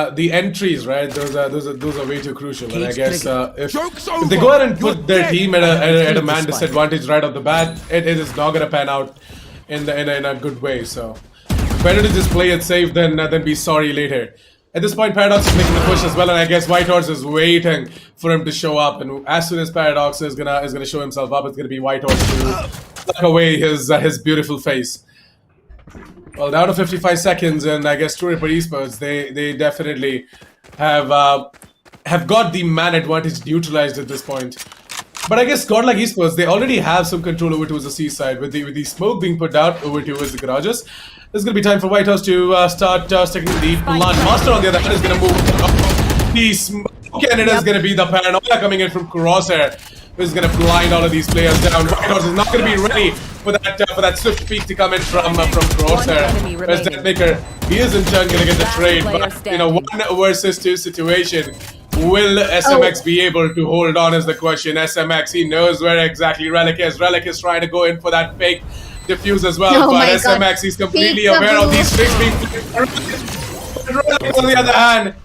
the entries, right? Those are way too crucial. And I guess if they go ahead and put their team at a man disadvantage right off the bat, it is not gonna pan out in a good way. So better to just play it safe than be sorry later. At this point, Paradox is making the push as well, and I guess Whitehorse is waiting for him to show up. And as soon as Paradox is gonna show himself up, it's gonna be Whitehorse to tuck away his beautiful face. Well, down to 55 seconds, and I guess True Ripper Esports, they definitely have got the man advantage neutralized at this point. But I guess Godlike Esports, they already have some control over towards the seaside with the smoke being put out over towards the garages. There's going to be time for Whitehouse to start sticking the plant. Master on the other hand is going to move the smoke, and it is going to be the paranoia coming in from Crosshair, who's going to blind all of these players down. Whitehouse is not going to be ready for that swift peak to come in from Crosshair. Whereas Deathmaker, he is in turn going to get the trade, but in a 1 versus 2 situation, will SMX be able to hold on is the question. SMX, he knows where exactly Relic is. Relic is trying to go in for that fake defuse as well, but SMX, he's completely aware of these tricks being played. Relic, on the other hand,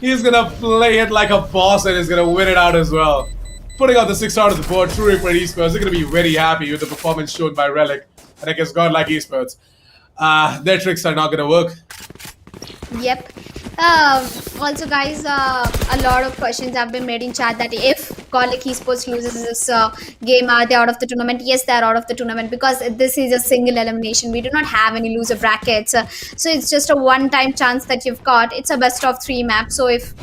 he's gonna play it like a boss and is gonna win it out as well. Putting out the 6 out of the board, True Reaper Esports, they're gonna be very happy with the performance shown by Relic. And I guess Godlike Esports, their tricks are not gonna work. Yep. Also, guys, a lot of questions have been made in chat that if Godlike Esports loses this game, are they out of the tournament? Yes, they are out of the tournament because this is a single elimination. We do not have any loser brackets. So it's just a one-time chance that you've got. It's a best of 3 map. So if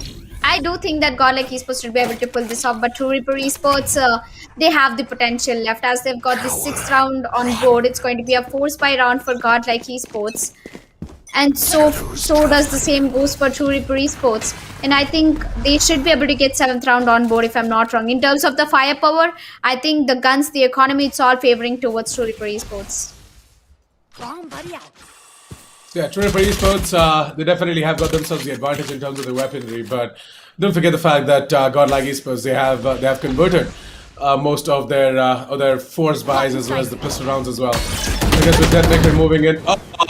I do think that Godlike Esports should be able to pull this off, but True Reaper Esports, they have the potential left as they've got the 6th round on board. It's going to be a 4-spy round for Godlike Esports. And so does the same goes for True Reaper Esports. And I think they should be able to get 7th round on board if I'm not wrong. In terms of the firepower, I think the guns, the economy, it's all favoring towards True Reaper Esports. Yeah, True Reaper Esports, they definitely have got themselves the advantage in terms of the weaponry, but don't forget the fact that Godlike Esports, they have converted most of their force buys as well as the pistol rounds as well. I guess with Deathmaker moving in,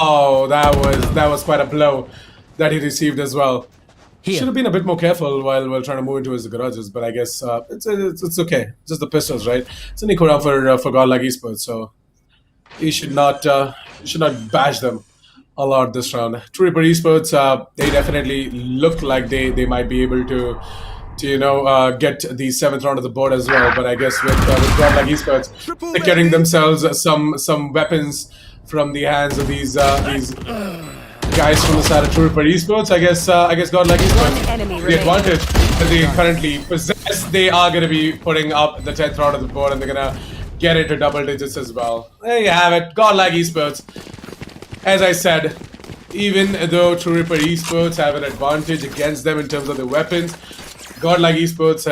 oh, that was quite a blow that he received as well. Should have been a bit more careful while trying to move into his garages, but I guess it's okay. Just the pistols, right? It's an eco round for Godlike Esports, so he should not bash them a lot this round. True Reaper Esports, they definitely look like they might be able to get the 7th round of the board as well. But I guess with Godlike Esports, they're carrying themselves some weapons from the hands of these guys from the side of True Reaper Esports. I guess Godlike Esports, the advantage that they currently possess, they are going to be putting up the 10th round of the board, and they're going to get into double digits as well. There you have it, Godlike Esports. As I said, even though True Reaper Esports have an advantage against them in terms of the weapons, Godlike Esports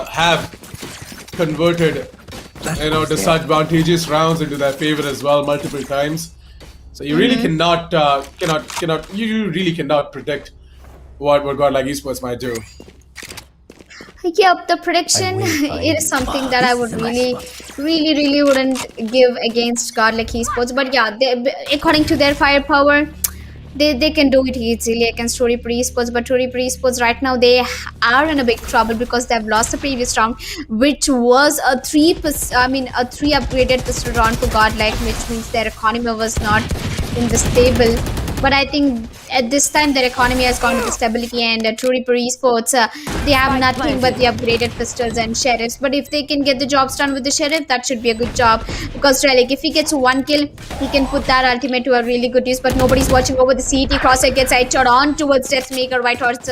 have converted disadvantageous rounds into their favor as well multiple times. So you really cannot predict what Godlike Esports might do. Yep, the prediction it is something that I would really wouldn't give against Godlike Esports. But yeah, according to their firepower, they can do it easily against True Reaper Esports. But True Reaper Esports right now, they are in a big trouble because they've lost the previous round, which was a 3 upgraded pistol round for Godlike, which means their economy was not in the stable. But I think at this time their economy has gone to the stability, and True Reaper Esports, they have nothing but the upgraded pistols and sheriffs. But if they can get the jobs done with the sheriff, that should be a good job, because Relic, if he gets 1 kill, he can put that ultimate to a really good use. But nobody's watching over the CT. Crosshair gets headshot on towards Deathmaker. Whitehorse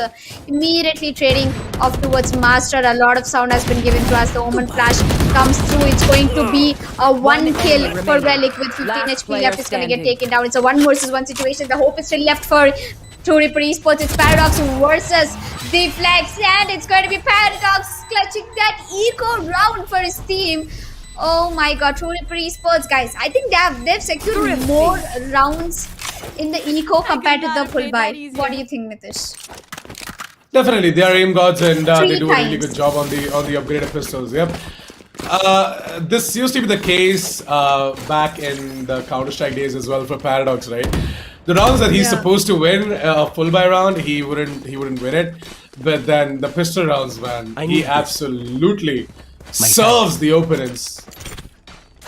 immediately trading off towards Master. A lot of sound has been given to us. The Omen Flash comes through. It's going to be a 1 kill for Relic with 15 HP left. It's going to get taken down. It's a 1 versus 1 situation. The hope is still left for True Reaper Esports. It's Paradox versus Deflex, and it's going to be Paradox clutching that eco round for his team. Oh my god, True Reaper Esports, guys, I think they've secured more rounds in the eco compared to the full buy. What do you think, Nitish? Definitely, they are aim gods, and they do a really good job on the upgraded pistols. Yep. This used to be the case back in the Counter-Strike days as well for Paradox, right? The rounds that he's supposed to win, a full buy round, he wouldn't win it. But then the pistol rounds, man, he absolutely serves the opponents.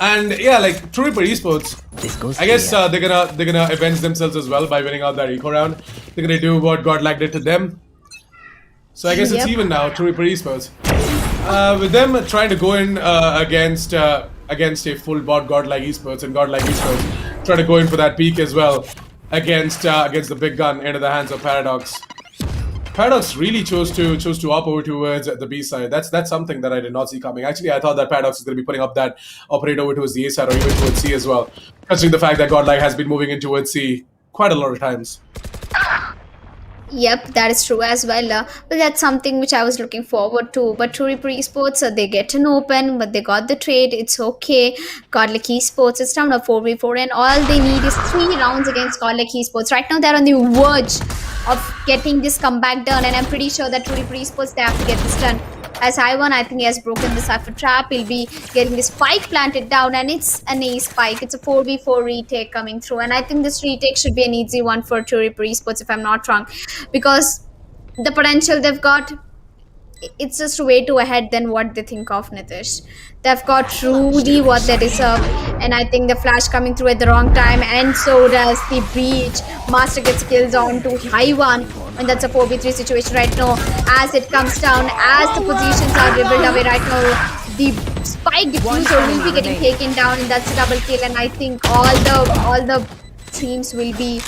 And yeah, like True Reaper Esports, This goes I guess they're gonna avenge themselves as well by winning out that eco round. They're gonna do what Godlike did to them. So I guess it's Yep. even now. True Reaper Esports, with them trying to go in against a full bot Godlike Esports, and Godlike Esports try to go in for that peak as well against the big gun into the hands of Paradox. Paradox really chose to op over towards the B side. That's something that I did not see coming. Actually, I thought that Paradox was going to be putting up that operate over towards the A side or even towards C as well. Considering the fact that Godlike has been moving in towards C quite a lot of times. Yep, that is true as well. But that's something which I was looking forward to. But True Reaper Esports, they get an open, but they got the trade. It's okay. Godlike Esports, it's down to 4v4, and all they need is 3 rounds against Godlike Esports. Right now, they're on the verge of getting this comeback done, and I'm pretty sure that True Reaper Esports, they have to get this done. As I1, I think he has broken the Cypher trap. He'll be getting the spike planted down, and it's an A spike. It's a 4v4 retake coming through, and I think this retake should be an easy one for True Reaper Esports, if I'm not wrong, because the potential they've got, it's just way too ahead than what they think of, Nitish. They've got truly what they deserve, and I think the flash coming through at the wrong time, and so does the breach. Master gets killed on to high one, and that's a 4v3 situation right now. As it comes down, as the positions are dribbled away right now, the spike diffuser will be getting taken down, and that's a double kill. And I think all the teams will be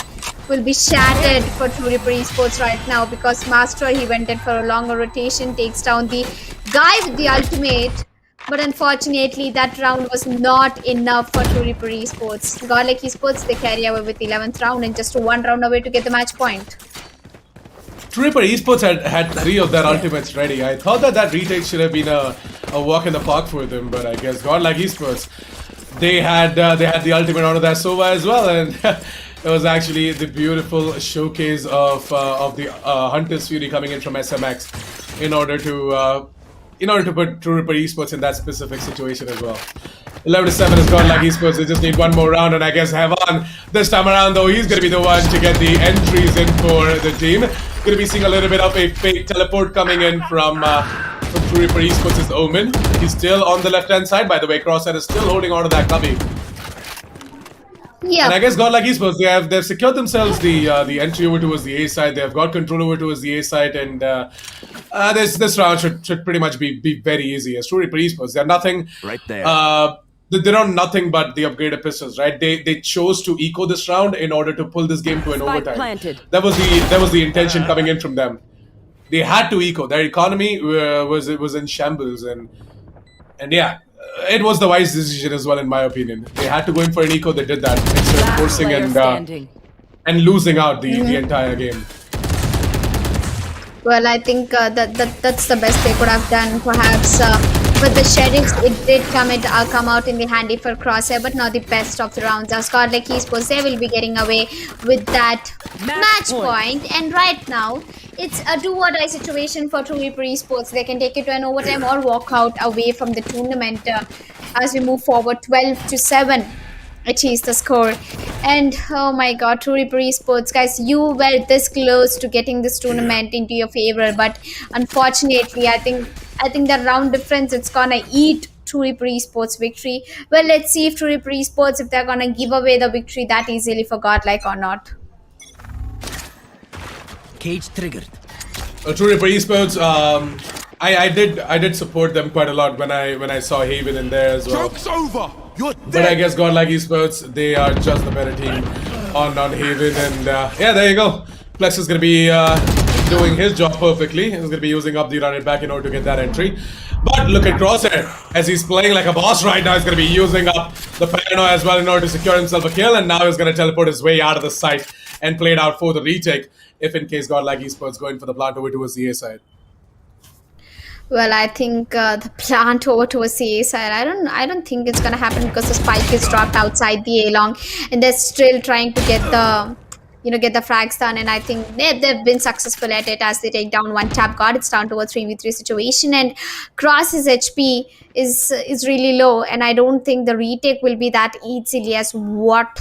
shattered for True Reaper Esports right now, because Master, he went in for a longer rotation, takes down the guy with the ultimate, but unfortunately that round was not enough for True Reaper Esports. Godlike Esports, they carry away with 11th round and just 1 round away to get the match point. True Reaper Esports had 3 of their ultimates ready. I thought that retake should have been a walk in the park for them, but I guess Godlike Esports, they had the ultimate onto their Sova as well, and it was actually the beautiful showcase of the Hunter's Fury coming in from SMX in order to put True Reaper Esports in that specific situation as well. 11-7 is Godlike Esports. They just need 1 more round, and I guess Havan this time around, though, he's going to be the one to get the entries in for the team. Going to be seeing a little bit of a fake teleport coming in from True Reaper Esports' Omen. He's still on the left-hand side, by the way. Crosshair is still holding on to that cubby. Yeah. And I guess Godlike Esports, they've secured themselves the entry over towards the A side. They've got control over towards the A side, and this round should pretty much be very easy. As True Reaper Esports, they're nothing Right there. They're on nothing but the upgraded pistols, right? They chose to eco this round in order to pull this game to an overtime. planted. That was the intention coming in from them. They had to eco. Their economy was in shambles, and yeah. It was the wise decision as well, in my opinion. They had to go in for an eco. They did that instead of forcing and losing out the entire game. Well, I think that's the best they could have done, perhaps. But the Sheriffs, it did come out in the handy for Crosshair, but not the best of the rounds. As Godlike Esports, they will be getting away with that match point. And right now, it's a do-or-die situation for True Reaper Esports. They can take it to an overtime or walk out away from the tournament as we move forward. 12-7. Achieves the score. And oh my god, True Reaper Esports, guys, you were this close to getting this tournament into your favor, but unfortunately, I think the round difference, it's gonna eat True Reaper Esports victory. Well, let's see if True Reaper Esports, if they're gonna give away the victory that easily for Godlike or not. Cage triggered. True Reaper Esports, I did support them quite a lot when I saw Haven in there as well. Joke's over. You're But dead. I guess Godlike Esports, they are just the better team on Haven, and yeah, there you go. Plex is gonna be doing his job perfectly. He's gonna be using up the run it back in order to get that entry. But look at Crosshair, as he's playing like a boss right now. He's gonna be using up the paranoia as well in order to secure himself a kill, and now he's gonna teleport his way out of the site and play it out for the retake, if in case Godlike Esports going for the plant over towards the A side. Well, I think the plant over towards the A side, I don't think it's gonna happen, because the spike is dropped outside the Yearlong, and they're still trying to get the frags done, and I think they've been successful at it as they take down one tap guard. It's down to a 3v3 situation, and Cross's HP is really low, and I don't think the retake will be that easily as what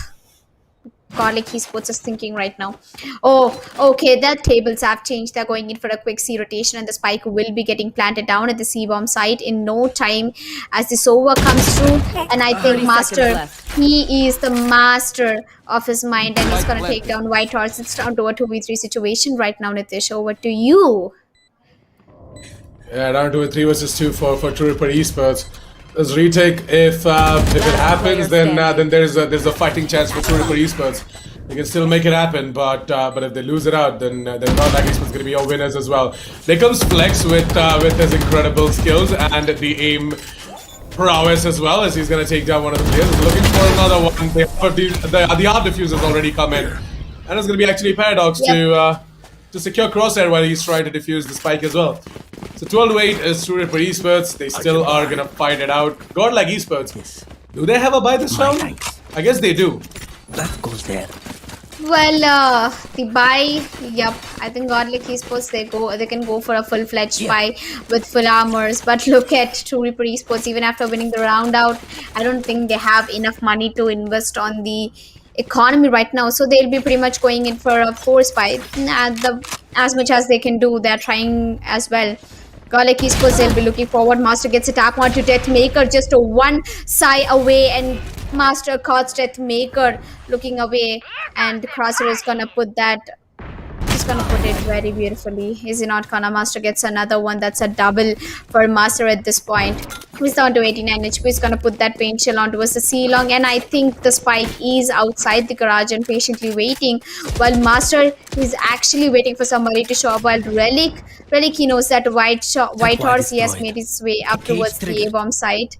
Godlike Esports is thinking right now. Oh, okay, their tables have changed. They're going in for a quick C rotation, and the spike will be getting planted down at the C bomb site in no time as the Sova comes through. And I think 30 Master, seconds left. he is the master of his mind, and he's gonna take down White Horse. It's down to a 2v3 situation right now, Nitish. Over to you. Yeah, down to a 3 versus 2 for True Ripper Esports. This retake, if it happens, then there's a fighting chance for True Ripper Esports. They can still make it happen, but if they lose it out, then GODLIKE Esports going to be your winners as well. There comes Flex with his incredible skills and the aim prowess as well, as he's going to take down one of the players. He's looking for another one. The arm diffuse has already come in, and it's going to be actually Paradox to secure Crosshair while he's trying to defuse the spike as well. So 12-8 is True Ripper Esports. They still are gonna fight it out. GODLIKE Esports. Do they have a buy this round? I guess they do. That goes there. Well, the buy, yep. I think GODLIKE Esports they can go for a full-fledged buy with full armors. But look at True Ripper Esports. Even after winning the round out, I don't think they have enough money to invest on the economy right now. So they'll be pretty much going in for a force buy. As much as they can do, they're trying as well. GODLIKE Esports, they'll be looking forward. Master gets a tap onto Deathmaker, just a one sigh away, and Master caught Deathmaker looking away, and Crosshair is gonna put that. He's gonna put it very beautifully. Is he not gonna? Master gets another one. That's a double for Master at this point. He's down to 89 HP. He's gonna put that paint shell onto us the Yearlong, and I think the spike is outside the garage and patiently waiting. While Master is actually waiting for somebody to show up. While Relic, he knows that White Horse, he has made his way up towards the A bomb site.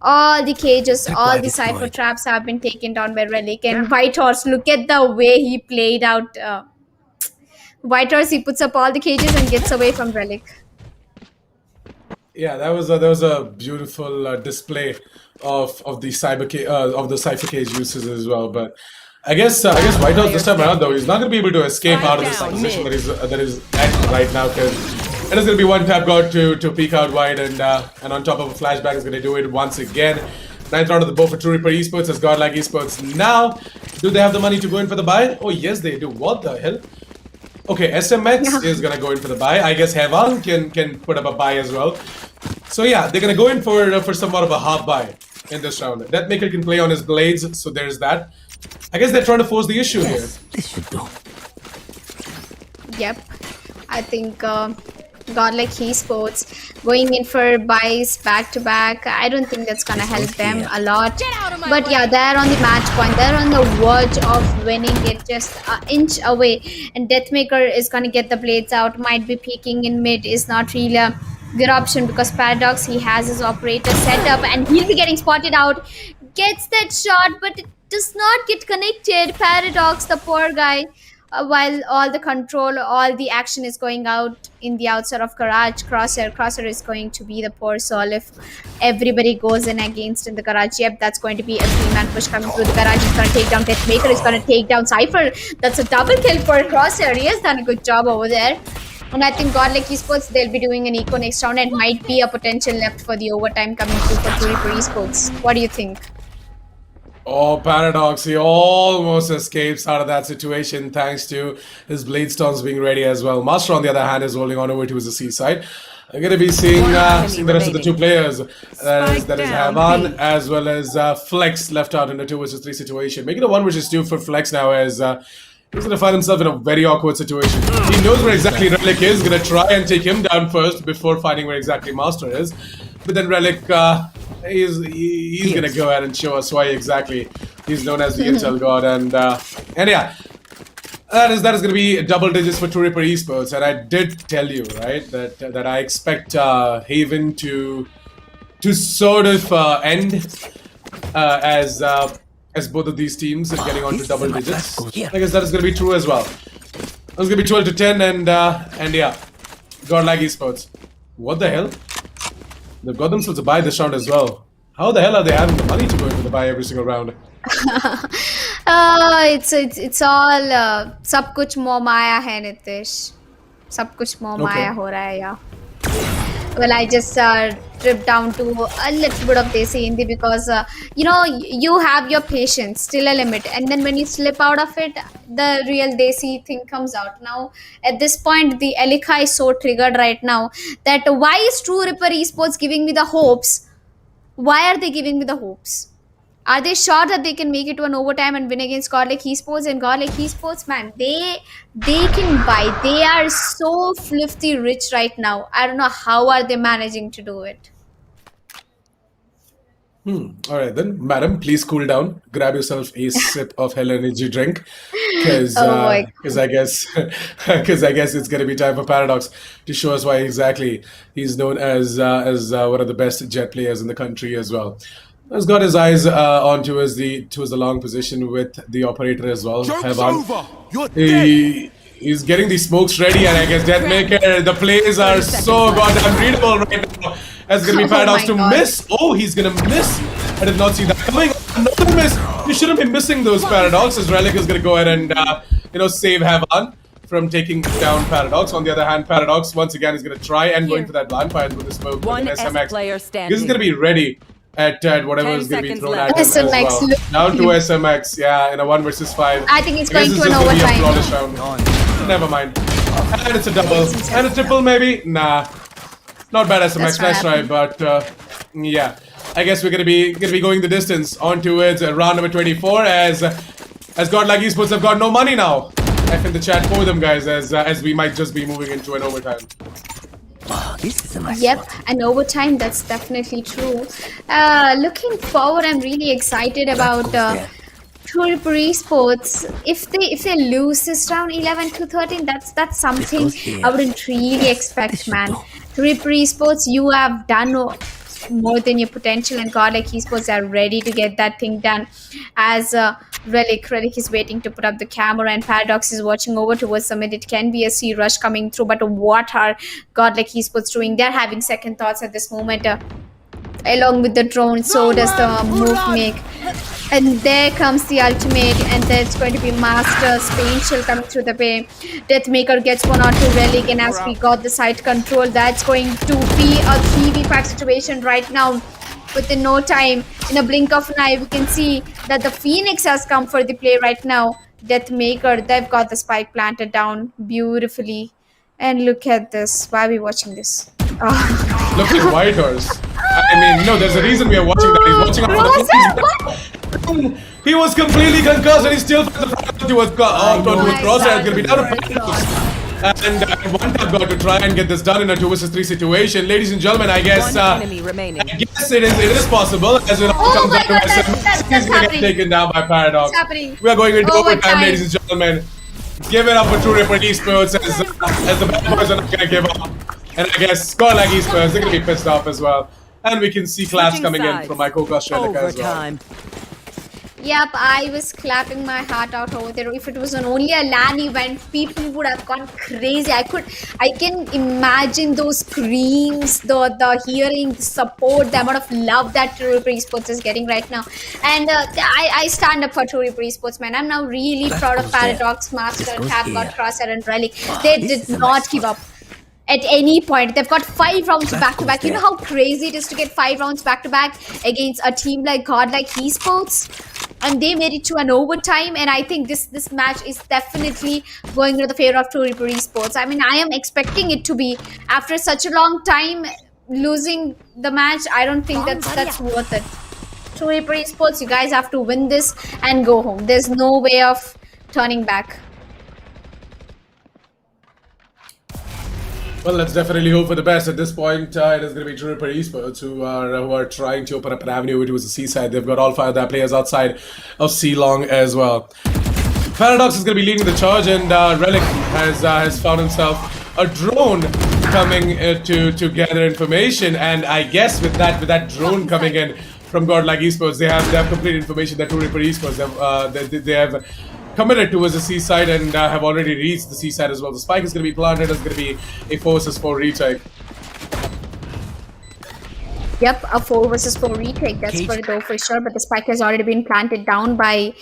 All the cages, all the cipher traps have been taken down by Relic, and White Horse. Look at the way he played out. White Horse, he puts up all the cages and gets away from Relic. Yeah, that was a beautiful display of the cipher cage uses as well. But I guess White Horse this time around though, he's not going to be able to escape out of this position that is at right now, because it is going to be one tap god to peek out wide, and on top of a flashback is going to do it once again. 9th round of the bow for True Ripper Esports as GODLIKE Esports. Now, do they have the money to go in for the buy? Oh yes, they do. What the hell? Okay, SMX is gonna go in for the buy. I guess Hevan can put up a buy as well. So yeah, they're gonna go in for somewhat of a half buy in this round. Deathmaker can play on his blades, so there's that. I guess they're trying to force the issue here. This should do. Yep, I think GODLIKE Esports going in for buys back to back. I don't think that's gonna help them a lot. But yeah, they're on the match point. They're on the verge of winning it, just an inch away. And Deathmaker is gonna get the blades out. Might be peeking in mid. Is not really a good option because Paradox, he has his operator set up, and he'll be getting spotted out. Gets that shot, but it does not get connected. Paradox, the poor guy. While all the control, all the action is going out in the outside of garage, Crosshair is going to be the poor soul if everybody goes in against in the garage. Yep, that's going to be a 3-man push coming through the garage. He's going to take down Deathmaker. He's going to take down Cypher. That's a double kill for Crosshair. He has done a good job over there. And I think GODLIKE Esports, they'll be doing an eco next round, and might be a potential left for the overtime coming through for True Ripper Esports. What do you think? Oh, Paradox, he almost escapes out of that situation thanks to his blade storms being ready as well. Master, on the other hand, is rolling on over to his seaside. I'm going to be seeing the rest of the two players. That is Havan as well as Flex left out in a 2 versus 3 situation. Making a 1 versus 2 for Flex now, as he's going to find himself in a very awkward situation. He knows where exactly Relic is. Going to try and take him down first before finding where exactly Master is. But then Relic, he's going to go ahead and show us why exactly he's known as the Intel God. And yeah, that is going to be double digits for True Ripper Esports. And I did tell you, right, that I expect Haven to sort of end as both of these teams are getting onto double digits. I guess that is going to be true as well. It's going to be 12-10, and yeah, GODLIKE Esports. What the hell? They've got themselves a buy this round as well. How the hell are they having the money to go into the buy every single round? It's all सब कुछ मोह माया है नितिश. सब कुछ मोह माया हो रहा है, yeah. Well, I just tripped down to a little bit of Desi Hindi because you have your patience till a limit, and then when you slip out of it, the real Desi thing comes out. Now, at this point, the Elika is so triggered right now that why is True Ripper Esports giving me the hopes? Why are they giving me the hopes? Are they sure that they can make it to an overtime and win against GODLIKE Esports? And GODLIKE Esports, man, they can buy. They are so filthy rich right now. I don't know how are they managing to do it. All right then, madam, please cool down. Grab yourself a sip of hell energy drink, because Oh my I guess it's gonna be time for Paradox to show us why exactly he's known as one of the best jet players in the country as well. He's got his eyes on towards the long position with the operator as well. Joke's Hevan. over. You're dead. He's getting the smokes ready, and I guess Deathmaker, the plays are so goddamn readable right now. That's gonna be Oh Paradox my to God. miss. Oh, he's gonna miss. I did not see that coming. Another miss. You shouldn't be missing those Paradox, as Relic is gonna go ahead and save Hevan from taking down Paradox. On the other hand, Paradox once again is gonna try and go into that LAN fire with the smoke. One with an S SMX. player He's standing. gonna be ready at whatever 10 is going to be seconds thrown left. at him as SMX, well. look. Down to SMX, yeah, in a 1 versus 5. I think it's I guess going this to is an gonna be a overtime. flawless round. Never mind. And it's a double. And a triple maybe? Nah. Not bad SMX, That's nice right. try, but yeah. I guess we're gonna be going the distance on towards round number 24 as GODLIKE Esports have got no money now. F in the chat for them, guys, as we might just be moving into an overtime. Yep, and overtime, that's definitely true. Looking forward, I'm really excited about True Ripper Esports. If they lose this round 11 to 13, that's something I wouldn't really expect, man. True Ripper Esports, you have done more than your potential, and GODLIKE Esports are ready to get that thing done. As Relic is waiting to put up the camera, and Paradox is watching over towards the mid. It can be a C rush coming through, but what are GODLIKE Esports doing? They're having second thoughts at this moment. Along with the drone, so does the move make. And there comes the ultimate, and there's going to be Master Spain Chill coming through the bay. Deathmaker gets one onto Relic, and as we got the side control, that's going to be a 3v5 situation right now. Within no time, in a blink of an eye, we can see that the Phoenix has come for the play right now. Deathmaker, they've got the spike planted down beautifully. And look at this. Why are we watching this? Oh. Look at White Horse. I mean, no, there's a reason we are watching that. He's watching out. He was completely concussed, and he still found the front towards Crosshair. It's gonna be down to and one tap got to try and get this done in a 2 versus 3 situation. Ladies and gentlemen, I guess One enemy remaining. I guess it is possible as it all Oh comes my down God, to that's he's gonna happening. get taken down by Paradox. It's happening. We are going into overtime, Overtime. ladies and gentlemen. Give it up for True Ripper Esports as the bad boys are not gonna give up. And I guess GODLIKE Esports, they're gonna be pissed off as well. And we can see claps Switching coming in sides. from my co-caster as well. Overtime. Yep, I was clapping my heart out over there. If it was only a LAN event, people would have gone crazy. I can imagine those screams, the hearing, the support, the amount of love that True Ripper Esports is getting right now. And I stand up for True Ripper Esports, man. I'm now really proud of Paradox, Master, Tapgod, Crosshair, and Relic. They did not give up. At any point, they've got 5 rounds back to back. You know how crazy it is to get 5 rounds back to back against a team like GODLIKE Esports, and they made it to an overtime. And I think this match is definitely going to the favor of True Ripper Esports. I mean, I am expecting it to be, after such a long time losing the match. I don't think that's worth it. True Ripper Esports, you guys have to win this and go home. There's no way of turning back. Well, let's definitely hope for the best. At this point, it is going to be True Ripper Esports who are trying to open up an avenue towards the seaside. They've got all 5 of their players outside of Yearlong as well. Paradox is going to be leading the charge, and Relic has found himself a drone coming to gather information. And I guess with that drone coming in from GODLIKE Esports, they have complete information that True Ripper Esports they have committed towards the seaside and have already reached the seaside as well. The spike is going to be planted. It's going to be a 4 versus 4 retake. Yep, a 4 versus 4 retake. That's for sure. But the spike has already been planted down by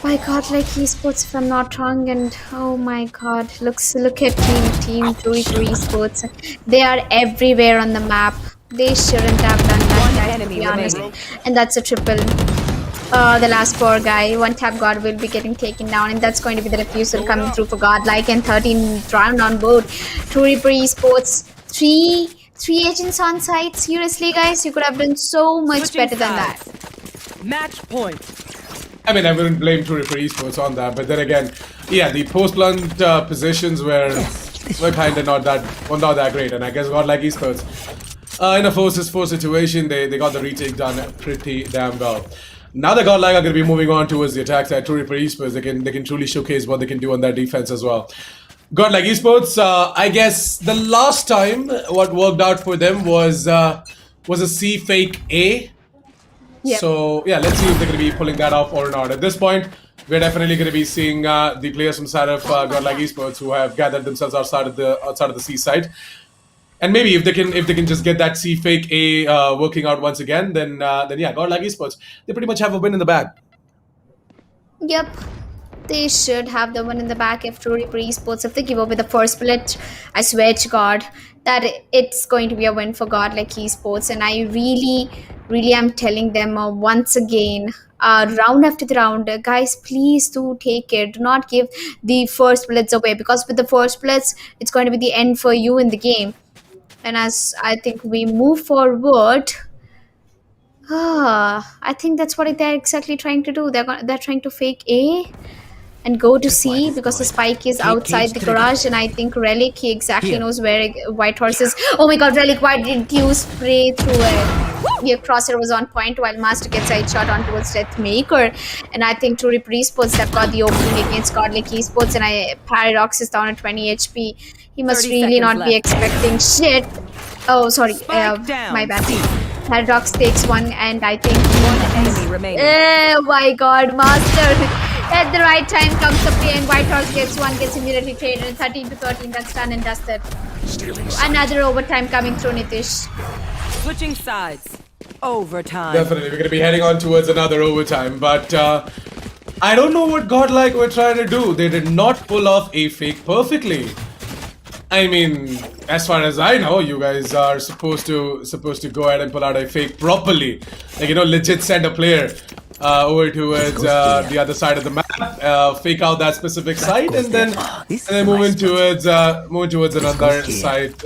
My God, like Esports, if I'm not wrong, and oh my God, look at Team 2 Esports. They are everywhere on the map. They shouldn't have done that, guys, to enemy be honest. remaining. And that's a triple. The last poor guy, one tap God will be getting taken down, and that's going to be the refusal coming through for Godlike, and 13th round on board. 2 Esports, three agents on site. Seriously, guys, you could have done so much better than that. Match point. I mean, I wouldn't blame Tour for Esports on that, but then again, yeah, the post-blunt positions were kind of not that great, and I guess Godlike Esports in a 4-4 situation, they got the retake done pretty damn well. Now that Godlike are going to be moving on towards the attack side, Tour for Esports, they can truly showcase what they can do on their defense as well. Godlike Esports, I guess the last time what worked out for them was a C fake A. Yep. So yeah, let's see if they're going to be pulling that off or not. At this point, we're definitely going to be seeing the players from side of Godlike Esports who have gathered themselves outside of the C side, and maybe if they can just get that C fake A working out once again, then yeah, Godlike Esports, they pretty much have a win in the bag. Yep. They should have the one in the back if Tory Esports. If they give up with the first split, I swear to God that it's going to be a win for Godlike Esports. And I really am telling them once again, round after the round, guys, please do take it. Do not give the first splits away, because with the first splits, it's going to be the end for you in the game. And as I think we move forward, I think that's what they're exactly trying to do. They're trying to fake A and go to C, because the spike is outside the garage, and I think Relic, he exactly knows where Whitehorse is. Oh my God, Relic, why didn't you spray through it? Your crosser was on point while Master gets a shot on towards Deathmaker, and I think True Esports have got the opening against Godlike Esports, and Paradox is down at 20 HP. He must 30 really not seconds be left. expecting shit. Oh, sorry, Spike down. my bad. Paradox takes one, and I think Enemy remaining. oh my God, Master! At the right time comes the play, and Whitehorse gets one, gets immediately traded, and 13-13, that's done and dusted. Another overtime coming through, Nitish. Switching sides. Overtime. Definitely, we're going to be heading on towards another overtime, but I don't know what Godlike were trying to do. They did not pull off a fake perfectly. I mean, as far as I know, you guys are supposed to go ahead and pull out a fake properly, like, you know, legit send a player over towards the other side of the map, fake out that specific site, and then move in towards another site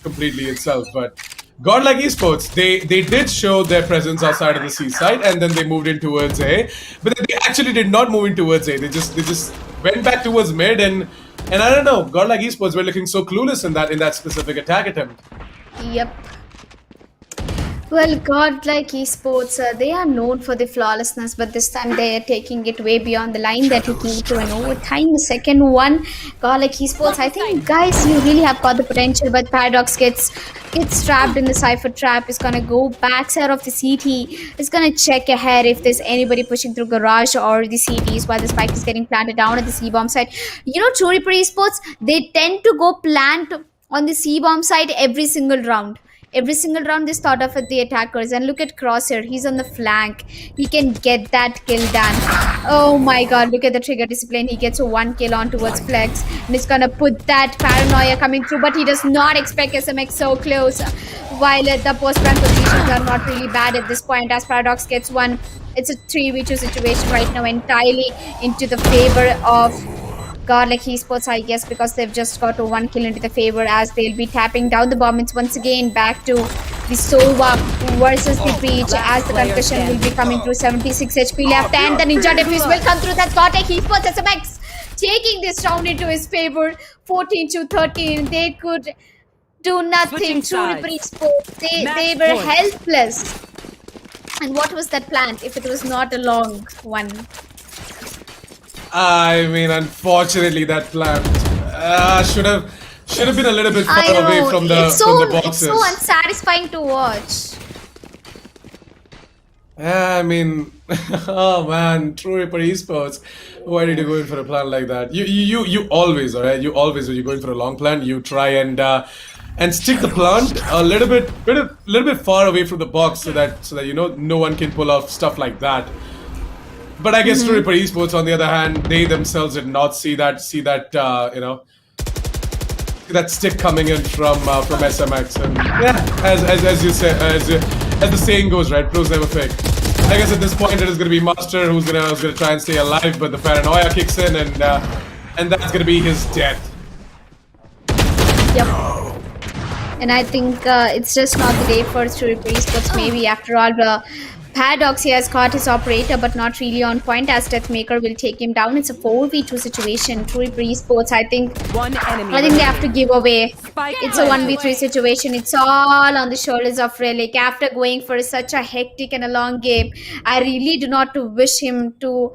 completely itself. But Godlike Esports, they did show their presence outside of the C side, and then they moved in towards A. But they actually did not move in towards A. They just went back towards mid, and I don't know. Godlike Esports were looking so clueless in that specific attack attempt. Yep. Well, Godlike Esports, they are known for the flawlessness, but this time they are taking it way beyond the line that it need to an overtime. The second one, Godlike Esports, I think, guys, you really have got the potential, but Paradox gets trapped in the Cypher trap. Is gonna go backside of the CT. Is gonna check ahead if there's anybody pushing through garage or the CTs while the spike is getting planted down at the C-bomb side. You know, True Esports, they tend to go plant on the C-bomb side every single round. Every single round they start off at the attackers, and look at Crosshair, he's on the flank, he can get that kill done. Oh my God, look at the trigger discipline, he gets a 1 kill on towards Flex, and he's gonna put that paranoia coming through, but he does not expect SMX so close, while the post-plant positions are not really bad at this point, as Paradox gets one. It's a 3v2 situation right now, entirely into the favor of Godlike Esports, I guess, because they've just got a 1 kill into the favor, as they'll be tapping down the bomb. It's once again back to the Sova versus the Breach, as the concussion will be coming through. 76 HP left, and the Ninja Defuse will come through. That's Godlike Esports SMX taking this round into his favor. 14-13. They could do nothing. True Esports, they were helpless. And what was that plant if it was not a long one? I mean, unfortunately, that plant should have been a little bit far away from the boxes. It's so unsatisfying to watch. Yeah, I mean, oh man, True Esports. Why did you go in for a plant like that? You always, alright. You always, when you're going for a long plant, you try and stick the plant a little bit far away from the box, so that you know no one can pull off stuff like that. But I guess Reaper Esports, on the other hand, they themselves did not see that that stick coming in from SMX. And yeah, as you say, as the saying goes, right? Pros never fake. I guess at this point it is going to be Master who's gonna try and stay alive, but the paranoia kicks in, and that's going to be his death. Yep. And I think it's just not the day for Reaper Esports. Maybe after all, Paradox, he has caught his operator, but not really on point, as Deathmaker will take him down. It's a 4v2 situation. Reaper Esports, I think they have to give away. It's a 1v3 situation. It's all on the shoulders of Relic. After going for such a hectic and a long game, I really do not wish him to,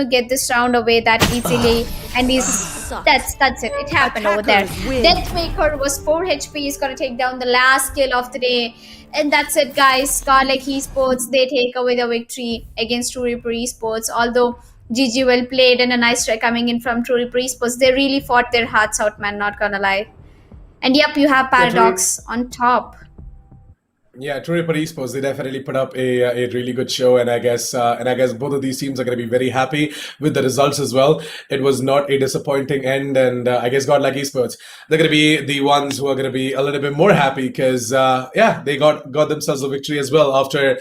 get this round away that easily. And that's it. It happened over there. Deathmaker was 4 HP. He's gonna take down the last kill of the day. And that's it, guys. GODLIKE Esports, they take away the victory against Reaper Esports. Although GG well played and a nice try coming in from Reaper Esports, they really fought their hearts out, man. Not gonna lie. And yep, you have Paradox on top. Yeah, Reaper Esports, they definitely put up a really good show, and I guess both of these teams are going to be very happy with the results as well. It was not a disappointing end, and I guess GODLIKE Esports, they're going to be the ones who are going to be a little bit more happy because they got themselves a victory as well after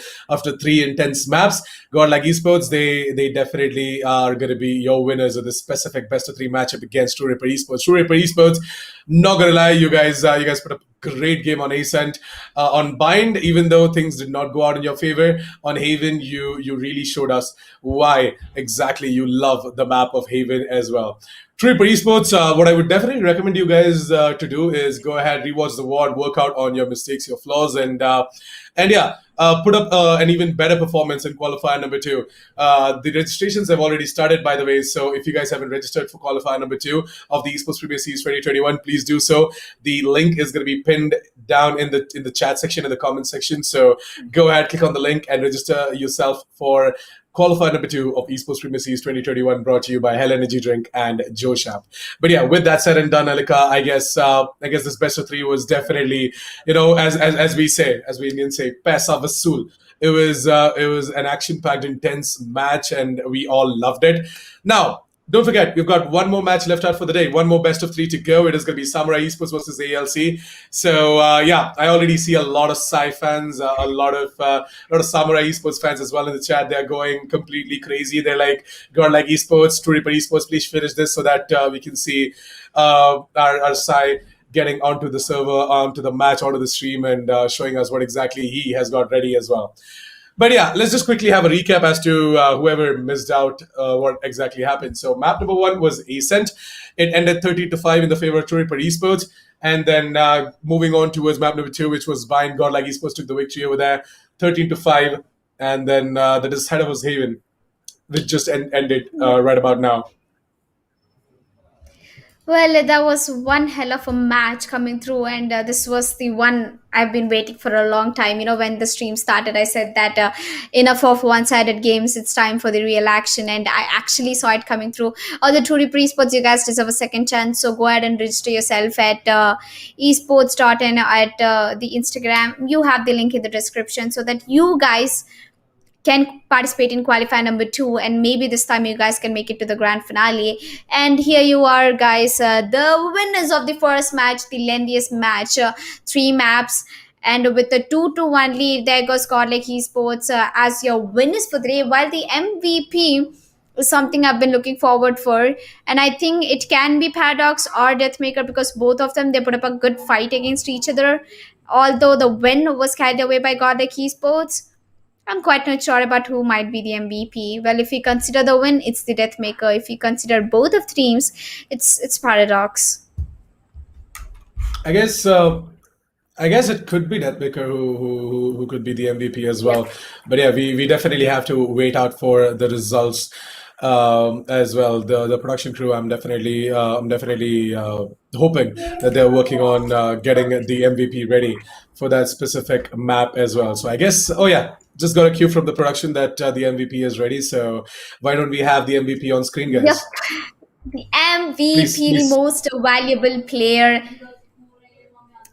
3 intense maps. GODLIKE Esports, they definitely are going to be your winners of this specific best of 3 matchup against Reaper Esports. Reaper Esports, not gonna lie, you guys put up a great game on Ascent. On Bind, even though things did not go out in your favor, on Haven, you really showed us why exactly you love the map of Haven as well. Reaper Esports, what I would definitely recommend you guys to do is go ahead, rewatch the VOD, work out on your mistakes, your flaws, and put up an even better performance in qualifier number 2. The registrations have already started, by the way, so if you guys haven't registered for qualifier number 2 of the Esportz Premier Series 2021, please do so. The link is going to be pinned down in the chat section, in the comment section, so go ahead, click on the link and register yourself for qualifier number 2 of Esportz Premier Series 2021, brought to you by Hell Energy Drink and Josh App. But yeah, with that said and done, Alika, I guess this best of 3 was definitely, as we Indians say, paisa vasool. It was an action-packed, intense match, and we all loved it. Now, don't forget, we've got one more match left out for the day. One more best of 3 to go. It is going to be Samurai Esports versus ALC. So I already see a lot of Psy fans, a lot of Samurai Esports fans as well in the chat. They're going completely crazy. They're like, GODLIKE Esports, Reaper Esports, please finish this so that we can see our Psy getting onto the server, onto the match, onto the stream, and showing us what exactly he has got ready as well. But yeah, let's just quickly have a recap as to whoever missed out what exactly happened. So map number 1 was Ascent. It ended 13-5 in the favor of Reaper Esports. And then moving on towards map number 2, which was Bind, GODLIKE Esports took the victory over there, 13-5. And then the decider was Haven, which just ended right about now. Well, that was one hell of a match coming through, and this was the one I've been waiting for a long time. When the stream started, I said that enough of one-sided games. It's time for the real action, and I actually saw it coming through. All the Reaper Esports, you guys deserve a second chance, so go ahead and register yourself at esports.in at the Instagram. You have the link in the description so that you guys can participate in qualifier number 2, and maybe this time you guys can make it to the grand finale. And here you are, guys, the winners of the first match, the lengthiest match, 3 maps, and with the 2-1 lead, there goes GODLIKE Esports as your winners for the day, while the MVP is something I've been looking forward for, and I think it can be Paradox or Deathmaker, because both of them, they put up a good fight against each other. Although the win was carried away by GODLIKE Esports, I'm quite not sure about who might be the MVP. Well, if you consider the win, it's the Deathmaker. If you consider both of the teams, it's Paradox. I guess it could be Deathmaker who could be the MVP as well. But yeah, we definitely have to wait out for the results as well. The production crew, I'm definitely hoping that they're working on getting the MVP ready for that specific map as well. So I guess, just got a cue from the production that the MVP is ready. So why don't we have the MVP on screen, guys? Yep. The MVP, please. The most valuable player.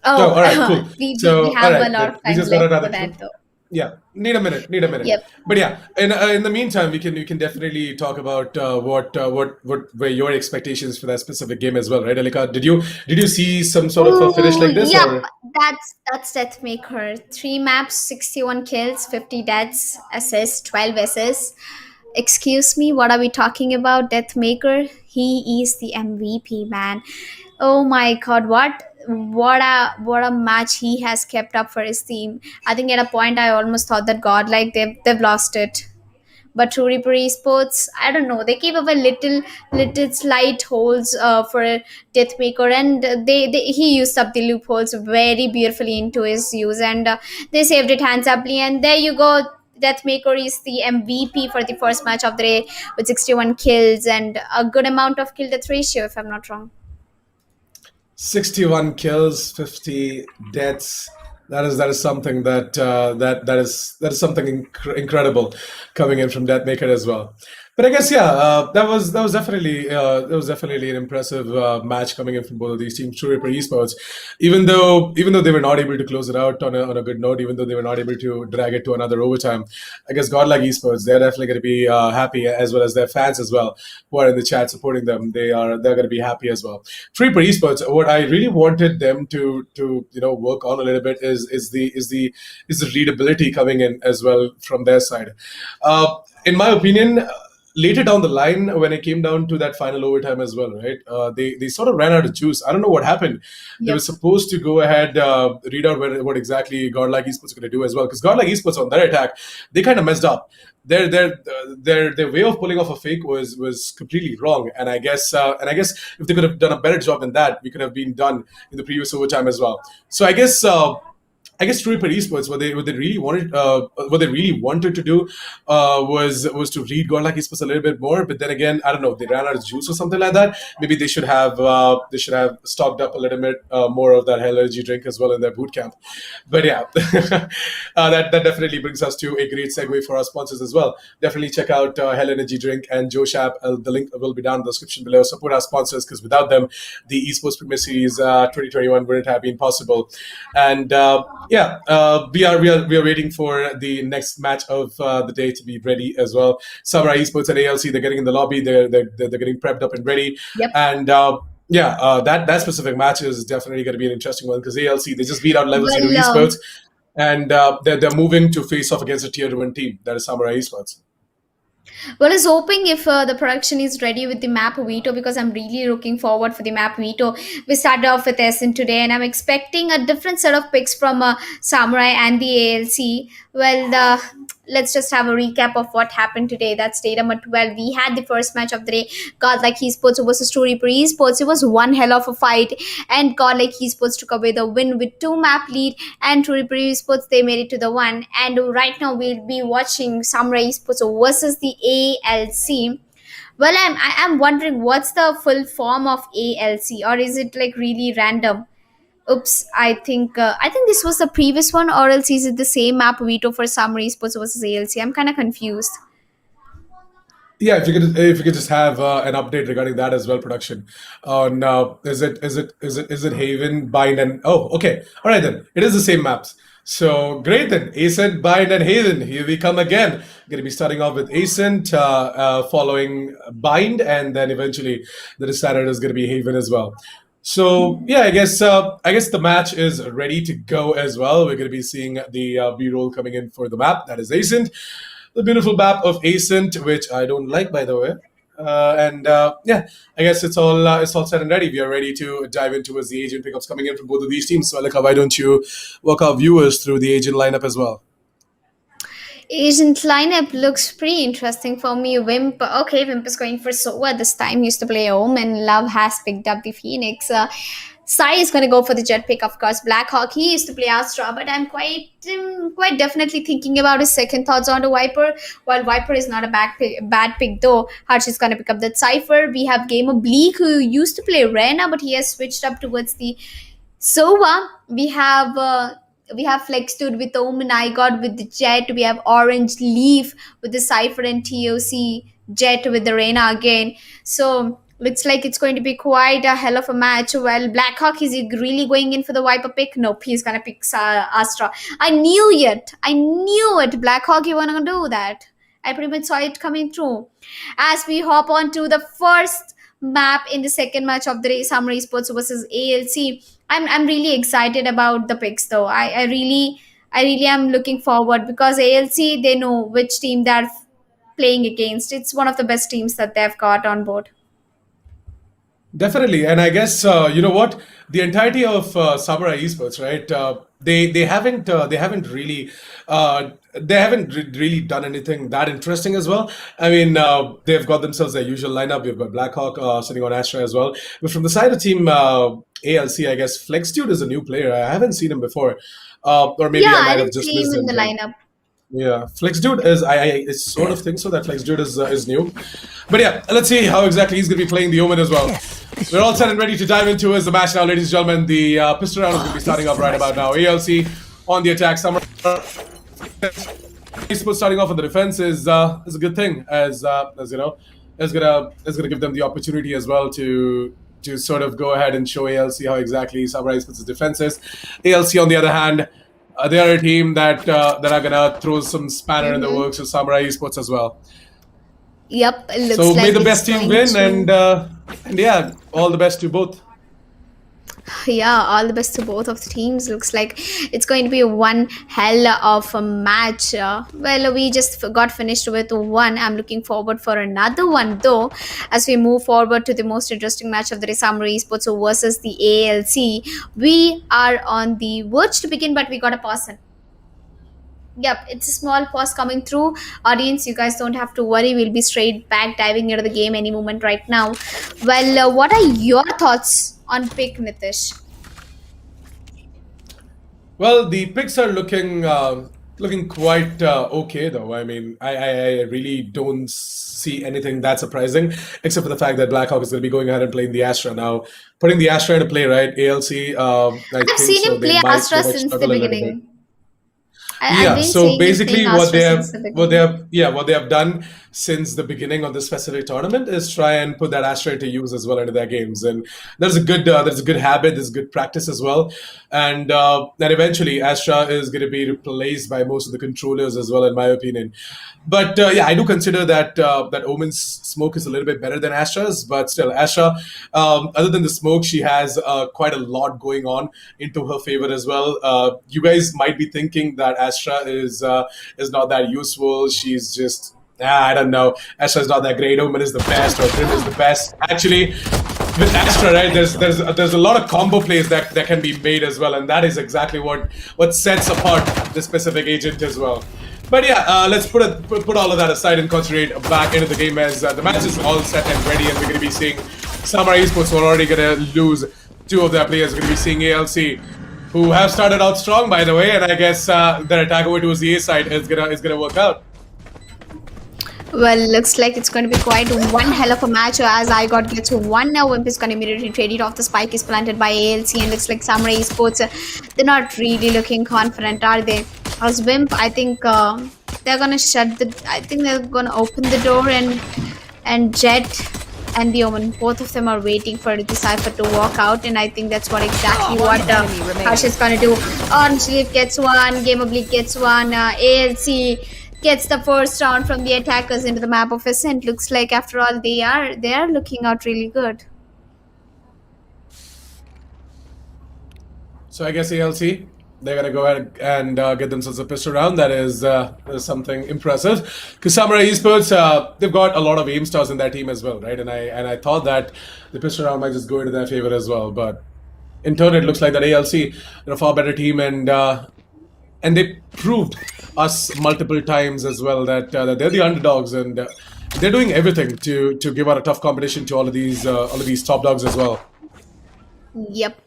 Oh, all right, cool. we have a lot of time left for that, though. Yeah, need a minute. Need a minute. Yep. But yeah, in the meantime, we can definitely talk about what were your expectations for that specific game as well, right, Alika? Did you see some sort of a finish Oh, like this, yep. or That's Deathmaker. 3 maps, 61 kills, 50 deaths, assists, 12 assists. Excuse me, what are we talking about? Deathmaker. He is the MVP, man. Oh my god, what a match he has kept up for his team. I think at a point I almost thought that godlike they've lost it. But True Reaper Esports, I don't know. They gave up a little slight holes for Deathmaker, and he used up the loopholes very beautifully into his use, and they saved it handsomely. And there you go. Deathmaker is the MVP for the first match of the day with 61 kills and a good amount of kill death ratio, if I'm not wrong. 61 kills, 50 deaths? That is something that is something incredible coming in from Deathmaker as well. But I guess yeah, that was definitely an impressive match coming in from both of these teams. True Reaper Esports, even though they were not able to close it out on a good note, even though they were not able to drag it to another overtime, I guess Godlike Esports, they're definitely going to be happy, as well as their fans as well who are in the chat supporting them. They're going to be happy as well. True Reaper Esports, what I really wanted them to work on a little bit is the readability coming in as well from their side. In my opinion, later down the line, when it came down to that final overtime as well, right? They sort of ran out of juice. I don't know what happened. They were supposed to go ahead, read out what exactly Godlike Esports are going to do as well, because Godlike Esports on their attack, they kind of messed up. Their way of pulling off a fake was completely wrong, and I guess if they could have done a better job than that, we could have been done in the previous overtime as well. So I guess. True Reaper Esports, what they really wanted to do was to read Godlike Esports a little bit more. But then again, I don't know, they ran out of juice or something like that. Maybe they should have stocked up a little bit more of that hell energy drink as well in their boot camp. But yeah, that definitely brings us to a great segue for our sponsors as well. Definitely check out Hell Energy Drink and Joe Shap. The link will be down in the description below. Support our sponsors, because without them, the Esports Premier Series 2021 wouldn't have been possible. And we are waiting for the next match of the day to be ready as well. Samurai Esports and ALC, they're getting in the lobby. They're getting prepped up and ready. Yep. And that specific match is definitely going to be an interesting one, because ALC, they just beat out Level Zero Esports, and they're moving to face off against a tier 1 team, that is Samurai Esports. Well, I was hoping if the production is ready with the map veto, because I'm really looking forward for the map veto. We started off with Essen today, and I'm expecting a different set of picks from Samurai and the ALC. Well, let's just have a recap of what happened today. That's day number 12. We had the first match of the day, Godlike Esports versus True Reaper Esports. It was one hell of a fight, and Godlike Esports took away the win with 2 map lead, and True Reaper Esports, they made it to the 1. And right now we'll be watching Samurai Esports versus the ALC. Well, I'm wondering, what's the full form of ALC, or is it like really random? Oops, I think this was the previous one, or else is it the same map veto for Samurai Esports versus ALC? I'm kind of confused. Yeah, if you could just have an update regarding that as well, production. On is it Haven, Bind, and okay, all right then. It is the same maps. So great then. Ascent, Bind, and Haven. Here we come again. Going to be starting off with Ascent, following Bind, and then eventually the decider is going to be Haven as well. So yeah, I guess the match is ready to go as well. We're going to be seeing the B-roll coming in for the map. That is Ascent, the beautiful map of Ascent, which I don't like, by the way. I guess it's all set and ready. We are ready to dive into as the agent pickups coming in from both of these teams. So Alika, why don't you walk our viewers through the agent lineup as well? Agent lineup looks pretty interesting for me. Wimp, okay, Wimp is going for Sova this time. He used to play Ohm, and Love has picked up the Phoenix. Sai is going to go for the jet pick, of course. Blackhawk, he used to play Astra, but I'm quite definitely thinking about his second thoughts on the Viper. While Viper is not a bad pick though, Harsh is going to pick up that Cypher. We have Gamer Bleak, who used to play Rena, but he has switched up towards the Sova. We have Flex Dude with Omen, iGod with the Jet. We have Orange Leaf with the Cypher, and TOC Jet with the Reyna again. So Looks like it's going to be quite a hell of a match. Well, Blackhawk, is he really going in for the Viper pick? Nope, he's gonna pick Astra. I knew it. I knew it. Blackhawk, you wanna do that. I pretty much saw it coming through. As we hop on to the first map in the second match of the day, Summer Esports versus ALC. I'm really excited about the picks though. I really am looking forward because ALC, they know which team they're playing against. It's one of the best teams that they've got on board. Definitely, and I guess you know what, the entirety of Samurai Esports, right? They haven't really really done anything that interesting as well. I mean, they've got themselves their usual lineup. We've got Blackhawk sitting on Astra as well. But from the side of team ALC, I guess FlexDude is a new player. I haven't seen him before, or maybe Yeah, I I might have didn't just see him missed in the him. lineup. Yeah, FlexDude is I sort of think so that FlexDude is new, but yeah, let's see how exactly he's going to be playing the Omen as well. We're all set and ready to dive into the match now, ladies and gentlemen. The pistol round is going to be starting up right about now. ALC on the attack. Summer Esports starting off on the defense is a good thing, as you know, is gonna give them the opportunity as well to sort of go ahead and show ALC how exactly Samurai Esports' defense is. ALC on the other hand, they are a team that are gonna throw some spanner in the works of Samurai Esports as well. Yep, it looks So like may the it's best team going win, to- and yeah, all the best to both. Yeah, all the best to both of the teams. Looks like it's going to be one hell of a match. Well, we just got finished with one. I'm looking forward for another one though, as we move forward to the most interesting match of the day, Samurai Esports versus the ALC. We are on the verge to begin, but we got a pause in. Yep, it's a small pause coming through. Audience, you guys don't have to worry. We'll be straight back diving into the game any moment right now. Well, what are your thoughts on pick, Nitish? Well, the picks are looking quite okay though. I mean, I really don't see anything that surprising, except for the fact that Blackhawk is going to be going ahead and playing the Astra now, putting the Astra into play, right? ALC, I've seen him play Astra since the struggle a little bit. beginning. Yeah, I've been so seeing him basically playing what Astra they have since the beginning. what they have done since the beginning of this specific tournament is try and put that Astra to use as well into their games, and there's a good habit, there's good practice as well, and eventually Astra is going to be replaced by most of the controllers as well, in my opinion. But yeah, I do consider that that Omen's smoke is a little bit better than Astra's, but still, Astra, other than the smoke, she has quite a lot going on into her favor as well. You guys might be thinking that Astra is not that useful. She's just I don't know. Astra is not that great. Omen is the best, or Grim is the best. Actually, with Astra, right, there's a lot of combo plays that can be made as well, and that is exactly what sets apart this specific agent as well. But yeah, let's put all of that aside and concentrate back into the game, as the match is all set and ready, and we're going to be seeing Samurai Esports, who are already going to lose two of their players. We're going to be seeing ALC, who have started out strong, by the way, and I guess their attack over towards the A side is gonna work out. Well, looks like it's going to be quite one hell of a match, as iGod gets one. Now Wimp is going to immediately trade it off. The spike is planted by ALC, and looks like Samurai Esports, they're not really looking confident, are they? As Wimp, I think they're going to I think they're going to open the door, and Jet and the Omen, both of them are waiting for the Cypher to walk out, and I think that's exactly what Harsh is going to do. Orange Leaf gets one, Game of League gets one, ALC gets the first round from the attackers into the map of Ascent. Looks like after all they are looking out really good. So I guess ALC, they're gonna go ahead and get themselves a pistol round. That is something impressive. Because Samurai Esports, they've got a lot of aim stars in their team as well, right? And I thought that the pistol round might just go into their favor as well. But in turn, it looks like that ALC, they're a far better team, and they proved us multiple times as well that they're the underdogs, and they're doing everything to give out a tough competition to all of these top dogs as well. Yep.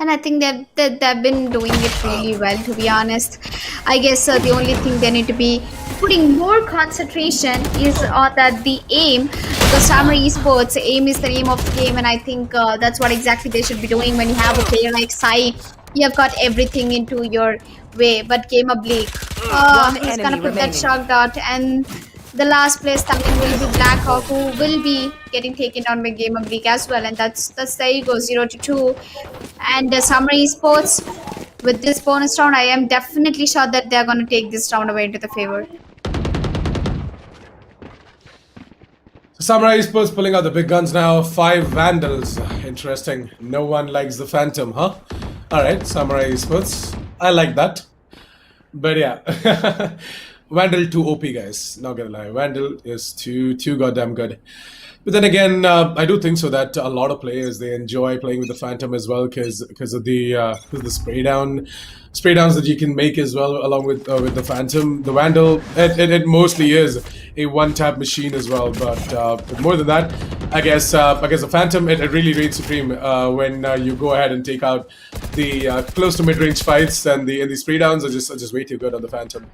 And I think they've been doing it really well, to be honest. I guess the only thing they need to be putting more concentration is on the aim, because Samurai Esports, aim is the name of the game, and I think that's what exactly they should be doing. When you have a player like Sai, you have got everything into your way, but Game of League, he's gonna put that shock dart, and The last place standing will be Blackhawk, who will be getting taken down by Game of League as well, and that's there you go, 0-2. And Summer Esports, with this bonus round, I am definitely sure that they're going to take this round away into the favor. Samurai Esports pulling out the big guns now. 5 Vandals. Interesting. No one likes the Phantom, huh? Alright, Samurai Esports. I like that. But yeah. Vandal too OP, guys. Not gonna lie. Vandal is too goddamn good. But then again, I do think so that a lot of players, they enjoy playing with the Phantom as well because of the spray downs that you can make as well along with the Phantom. The Vandal, it mostly is a one-tap machine as well. But more than that, I guess the Phantom, it really reigns supreme when you go ahead and take out the close to mid-range fights, and the spray downs are just way too good on the Phantom.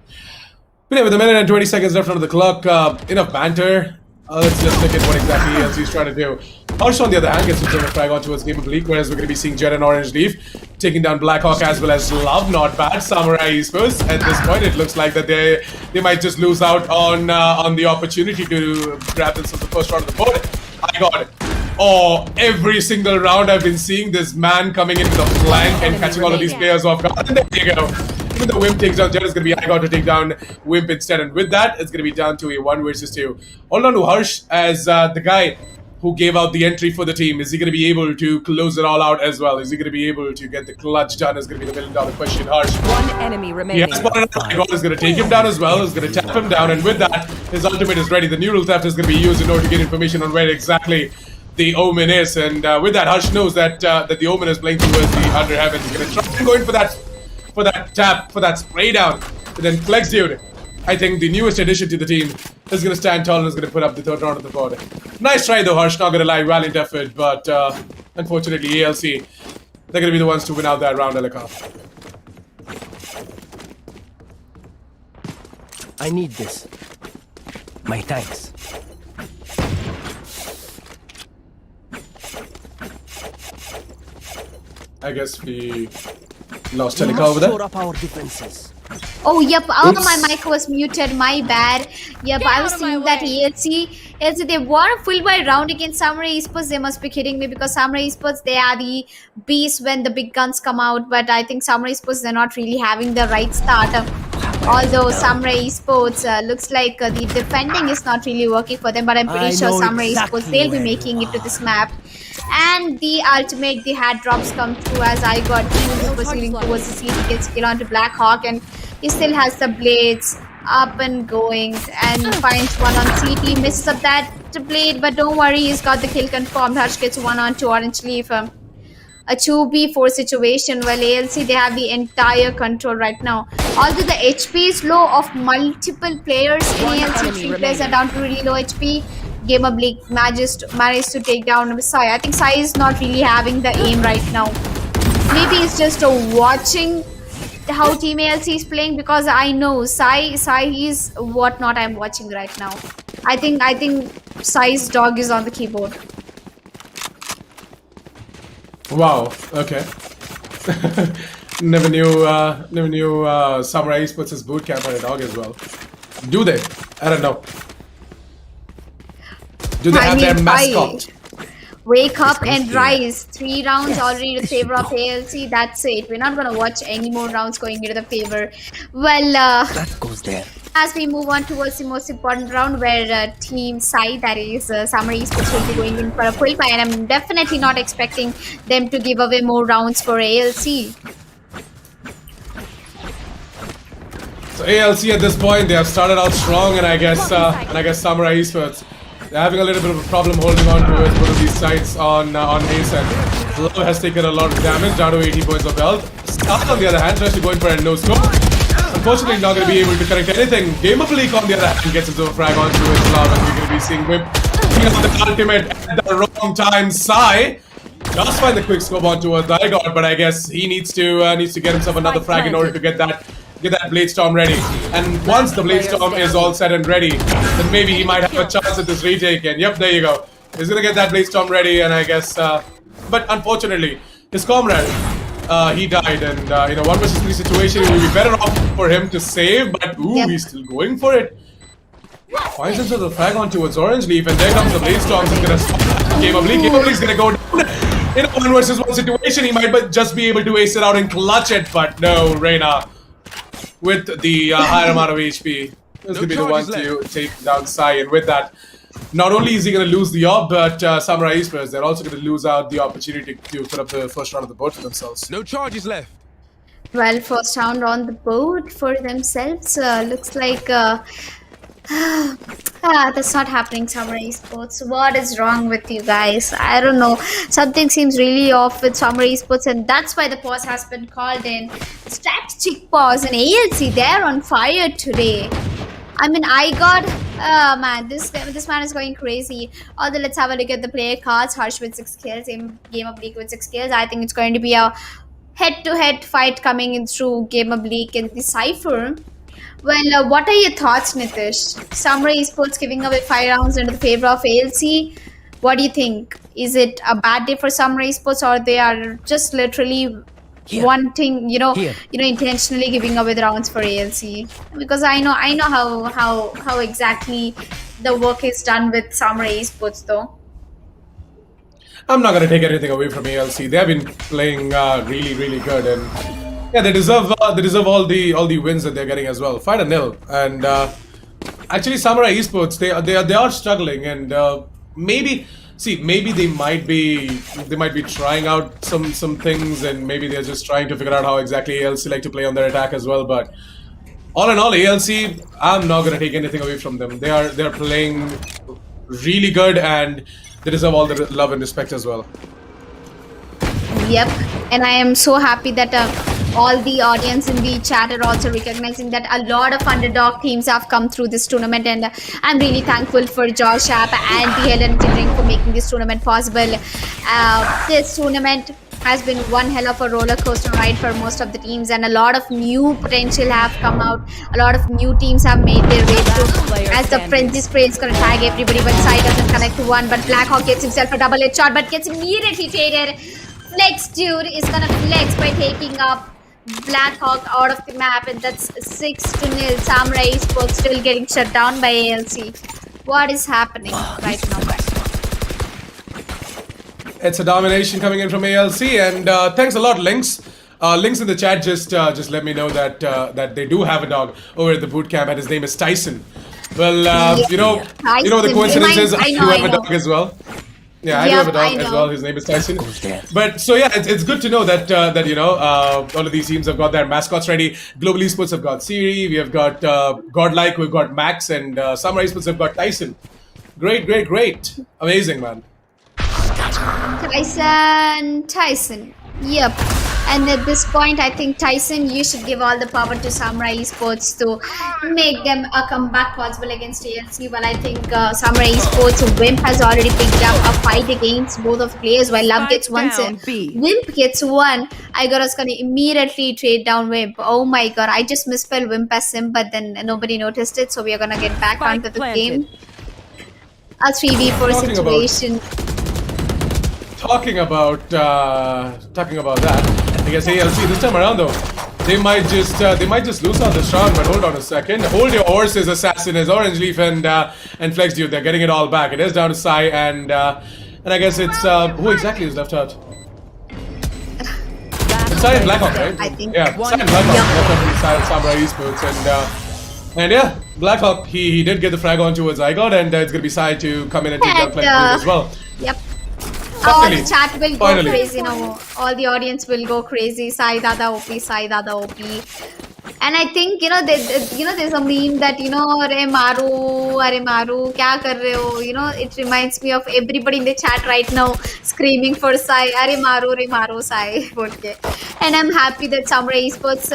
But yeah, with a minute and 20 seconds left on the clock, enough banter. Let's just look at what exactly he's trying to do. Harsh, on the other hand, gets to turn a frag on towards Game of League, whereas we're going to be seeing Jet and Orange Leaf taking down Blackhawk as well as Love. Not bad. Samurai Esports. At this point, it looks like that they might just lose out on the opportunity to grab themselves the first round of the board. I got it. Oh, every single round I've been seeing this man coming into the flank and catching all of these players off guard. And there you go. Even the Wimp takes down Jet, it's going to be I got to take down Wimp instead. And with that, it's going to be down to a 1 versus 2. Hold on to Harsh as the guy who gave out the entry for the team. Is he going to be able to close it all out as well? Is he going to be able to get the clutch done? Is going to be the $1 million question. Harsh. One enemy remaining. He has spotted out. God is going to take him down as well. Is going to tap him down. And with that, his ultimate is ready. The neural theft is going to be used in order to get information on where exactly the Omen is. And with that, Harsh knows that the Omen is playing towards the Under Heaven. He's going to try and go in for that tap, for that spray down. But then Flex Dude, I think the newest addition to the team, is going to stand tall and is going to put up the 3rd round of the board. Nice try though, Harsh, not going to lie, valiant effort, but unfortunately ALC, they're going to be the ones to win out that round, Elika. I need this. My thanks. I guess we lost Elika over there. Shore up our defenses. Oh, yep. Oh, Oops. my mic was muted. My bad. Yep, I was seeing that ELC, they won a full by round against Samurai Esports. They must be kidding me because Samurai Esports, they are the beasts when the big guns come out. But I think Samurai Esports, they're not really having the right start. Although Samurai Esports looks like the defending is not really working for them. But I'm pretty sure Samurai Esports, they'll be making it to this map. And the ultimate, the hat drops come through as I got proceeding towards the CT, gets kill onto Blackhawk, and he still has the blades up and going and finds one on CT, misses up that blade, but don't worry, he's got the kill confirmed. Harsh gets 1 on 2 Orange Leaf. A 2v4 situation. Well, ALC, they have the entire control right now. Although the HP is low of multiple players in ALC, 3 players are down to really low HP. Game of League managed to take down Sai. I think Sai is not really having the aim right now. Maybe it's just watching how Team ALC is playing, because I know Sai is whatnot I'm watching right now. I think Sai's dog is on the keyboard. Wow. Okay. never knew Samurai Esports' bootcamp had a dog as well. Do they? I don't know. Do they have their mascot? Wake up and rise. 3 rounds already in favor of ALC. That's it. We're not going to watch any more rounds going into the favor. Well, That goes there. as we move on towards the most important round, where Team Sai, that is Samurai Esports, will be going in for a qualifier, and I'm definitely not expecting them to give away more rounds for ALC. So ALC at this point, they have started out strong, and I guess Samurai Esports, they're having a little bit of a problem holding on to one of these sites on Ace, and Love has taken a lot of damage, down to 80 points of health. Start, on the other hand, tries to go in for a no scope. Unfortunately, not going to be able to connect anything. Game of League, on the other hand, gets himself a frag onto his Love, and we're going to be seeing Whip picking up the ultimate at the wrong time. Sai does find the quick scope onto Zygon, but I guess he needs to get himself another frag in order to get that Blade Storm ready. And once the Blade Storm is all set and ready, then maybe he might have a chance at this retake. And yep, there you go. He's gonna get that Blade Storm ready, and I guess, but unfortunately, his comrade, he died. And in a 1 versus 3 situation, it would be better off for him to save. But ooh, he's still going for it. Finds himself the frag on towards Orange Leaf, and there comes the Blade Storms. He's gonna stop Game of League. Game of League's gonna go down. In a 1 versus 1 situation, he might just be able to ace it out and clutch it, but no, Reyna with the higher amount of HP is gonna be the one to take down Sai, and with that, not only is he gonna lose the orb, but Samurai Esports, they're also gonna lose out the opportunity to put up the first round of the board for themselves. No charges left. Well, first round on the board for themselves. Looks like that's not happening, Samurai Esports. What is wrong with you guys? I don't know. Something seems really off with Samurai Esports, and that's why the pause has been called in. Strategic pause, and ALC, they're on fire today. I mean, I got, man, this man is going crazy. Although, let's have a look at the player cards. Harsh with 6 kills, Game of League with 6 kills. I think it's going to be a head-to-head fight coming in through Game of League and the Cypher. Well, what are your thoughts, Nitish? Samurai Esports giving away 5 rounds into the favor of ALC. What do you think? Is it a bad day for Samurai Esports, or they are just literally wanting, intentionally giving away the rounds for ALC? Because I know how exactly the work is done with Samurai Esports, though. I'm not gonna take anything away from ALC. They have been playing really, really good, and yeah, they deserve all the wins that they're getting as well. 5-0, and actually Samurai Esports, they are struggling, and maybe they might be trying out some things, and maybe they're just trying to figure out how exactly ALC like to play on their attack as well. But all in all, ALC, I'm not gonna take anything away from them. They're playing really good, and they deserve all the love and respect as well. Yep, and I am so happy that all the audience in the chat are also recognizing that a lot of underdog teams have come through this tournament, and I'm really thankful for Josh App and the Helen Drink for making this tournament possible. This tournament has been one hell of a roller coaster ride for most of the teams, and a lot of new potential have come out. A lot of new teams have made their way through, as the frenzy spray is going to tag everybody, but Sai doesn't connect to one, but Blackhawk gets himself a double hit shot, but gets immediately traded. Flex dude is going to flex by taking up Blackhawk out of the map, and that's 6-0. Samurai Esports still getting shut down by ALC. What is happening right now? It's a domination coming in from ALC, and thanks a lot, Links. Links in the chat just let me know that they do have a dog over at the boot camp, and his name is Tyson. Well, you know the coincidence is I do have a dog as well. Yeah, I do have a dog as well. His name is Tyson. But so yeah, it's good to know that all of these teams have got their mascots ready. Global Esports have got Siri, we have got Godlike, we've got Max, and Samurai Esports have got Tyson. Great, amazing, man. Tyson. Yep. And at this point, I think Tyson, you should give all the power to Samurai Esports to make them a comeback possible against ALC. Well, I think Samurai Esports, Wimp has already picked up a fight against both of the players, while Love gets one. Wimp gets one. Igor's gonna immediately trade down Wimp. Oh my god, I just misspelled Wimp as Sim, but then nobody noticed it, so we are gonna get back onto the game. A 3v4 situation. Talking about that, I guess ALC this time around though, they might just lose out this round. But hold on a second, hold your horses, Assassin, is Orange Leaf and Flex Dude. They're getting it all back. It is down to Sai, and I guess it's who exactly is left out? It's Sai and Blackhawk, right? I think. Yeah, Sai and Blackhawk left out from Sai and Samurai Esports, and yeah, Blackhawk he did get the frag on towards Igor, and it's gonna be Sai to come in and take down Flex Dude as well. Yep. All the chat will go crazy now. All the audience will go crazy. Sai Dada OP, Sai Dada OP. And I think there's a meme that Are Maru, kya kar rahe ho? It reminds me of everybody in the chat right now screaming for Sai, Are Maru, Sai. And I'm happy that Samurai Esports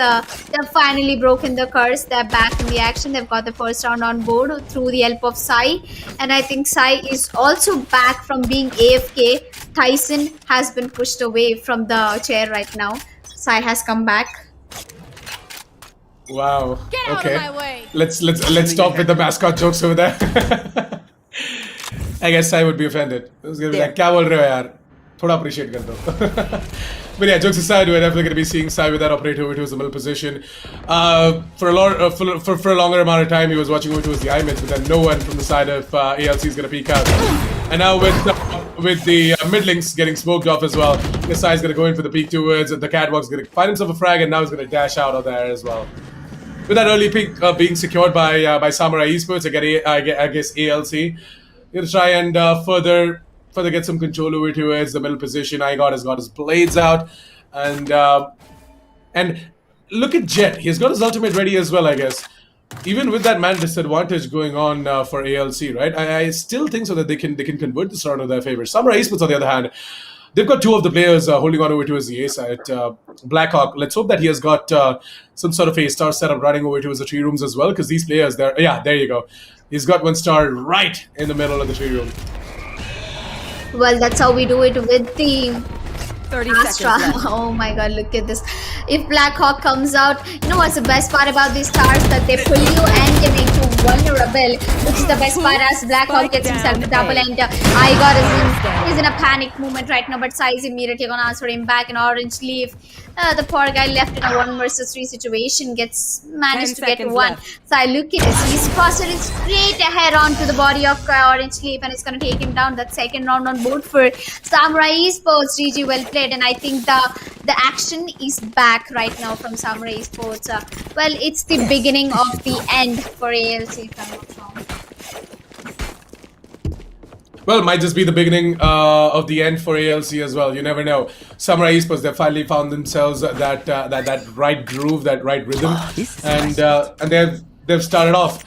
they've finally broken the curse. They're back in the action. They've got the first round on board through the help of Sai. And I think Sai is also back from being AFK. Tyson has been pushed away from the chair right now. Sai has come back. Wow. Get out of my way. Let's stop with the mascot jokes over there. I guess I would be offended. It's gonna be like, "Kya bol rahe ho yaar? Thoda appreciate kar do." But yeah, jokes aside, we're definitely going to be seeing Sai with that operator over towards the middle position. For a longer amount of time, he was watching over towards the I-mids, but then no one from the side of ALC is going to peek out. And now with the mid links getting smoked off as well, this Sai is going to go in for the peek towards, and the catwalk's going to find himself a frag, and now he's going to dash out of there as well. With that early pick being secured by Samurai Esports, I guess ALC going to try and further get some control over towards the middle position. iGod has got his blades out, and look at Jet. He's got his ultimate ready as well, I guess. Even with that man disadvantage going on for ALC, right? I still think so that they can convert this round to their favor. Samurai Esports, on the other hand, they've got two of the players holding on over towards the A side. Blackhawk, let's hope that he has got some sort of a star setup running over towards the tree rooms as well, because these players, there you go. He's got one star right in the middle of the tree room. Well, that's how we do it with the 30 Astra. seconds left. Oh my god, look at this. If Blackhawk comes out, you know what's the best part about these stars? That they pull you and they make you vulnerable, which is the best part as Blackhawk gets himself a double and iGod is in a panic moment right now, but Sai is immediately gonna answer him back in Orange Leaf. The poor guy left in a 1 versus 3 situation managed to get 10 one. seconds Sai, look at this. He's crossing it straight ahead onto the body of Orange Leaf, and it's gonna take him down. That second round on board for Samurai Esports. GG, well played. And I think the action is back right now from Samurai Esports. Well, it's the beginning of the end for ALC, if I'm not wrong. Well, it might just be the beginning of the end for ALC as well. You never know. Samurai Esports, they finally found themselves that right groove, that right rhythm, and they've started off.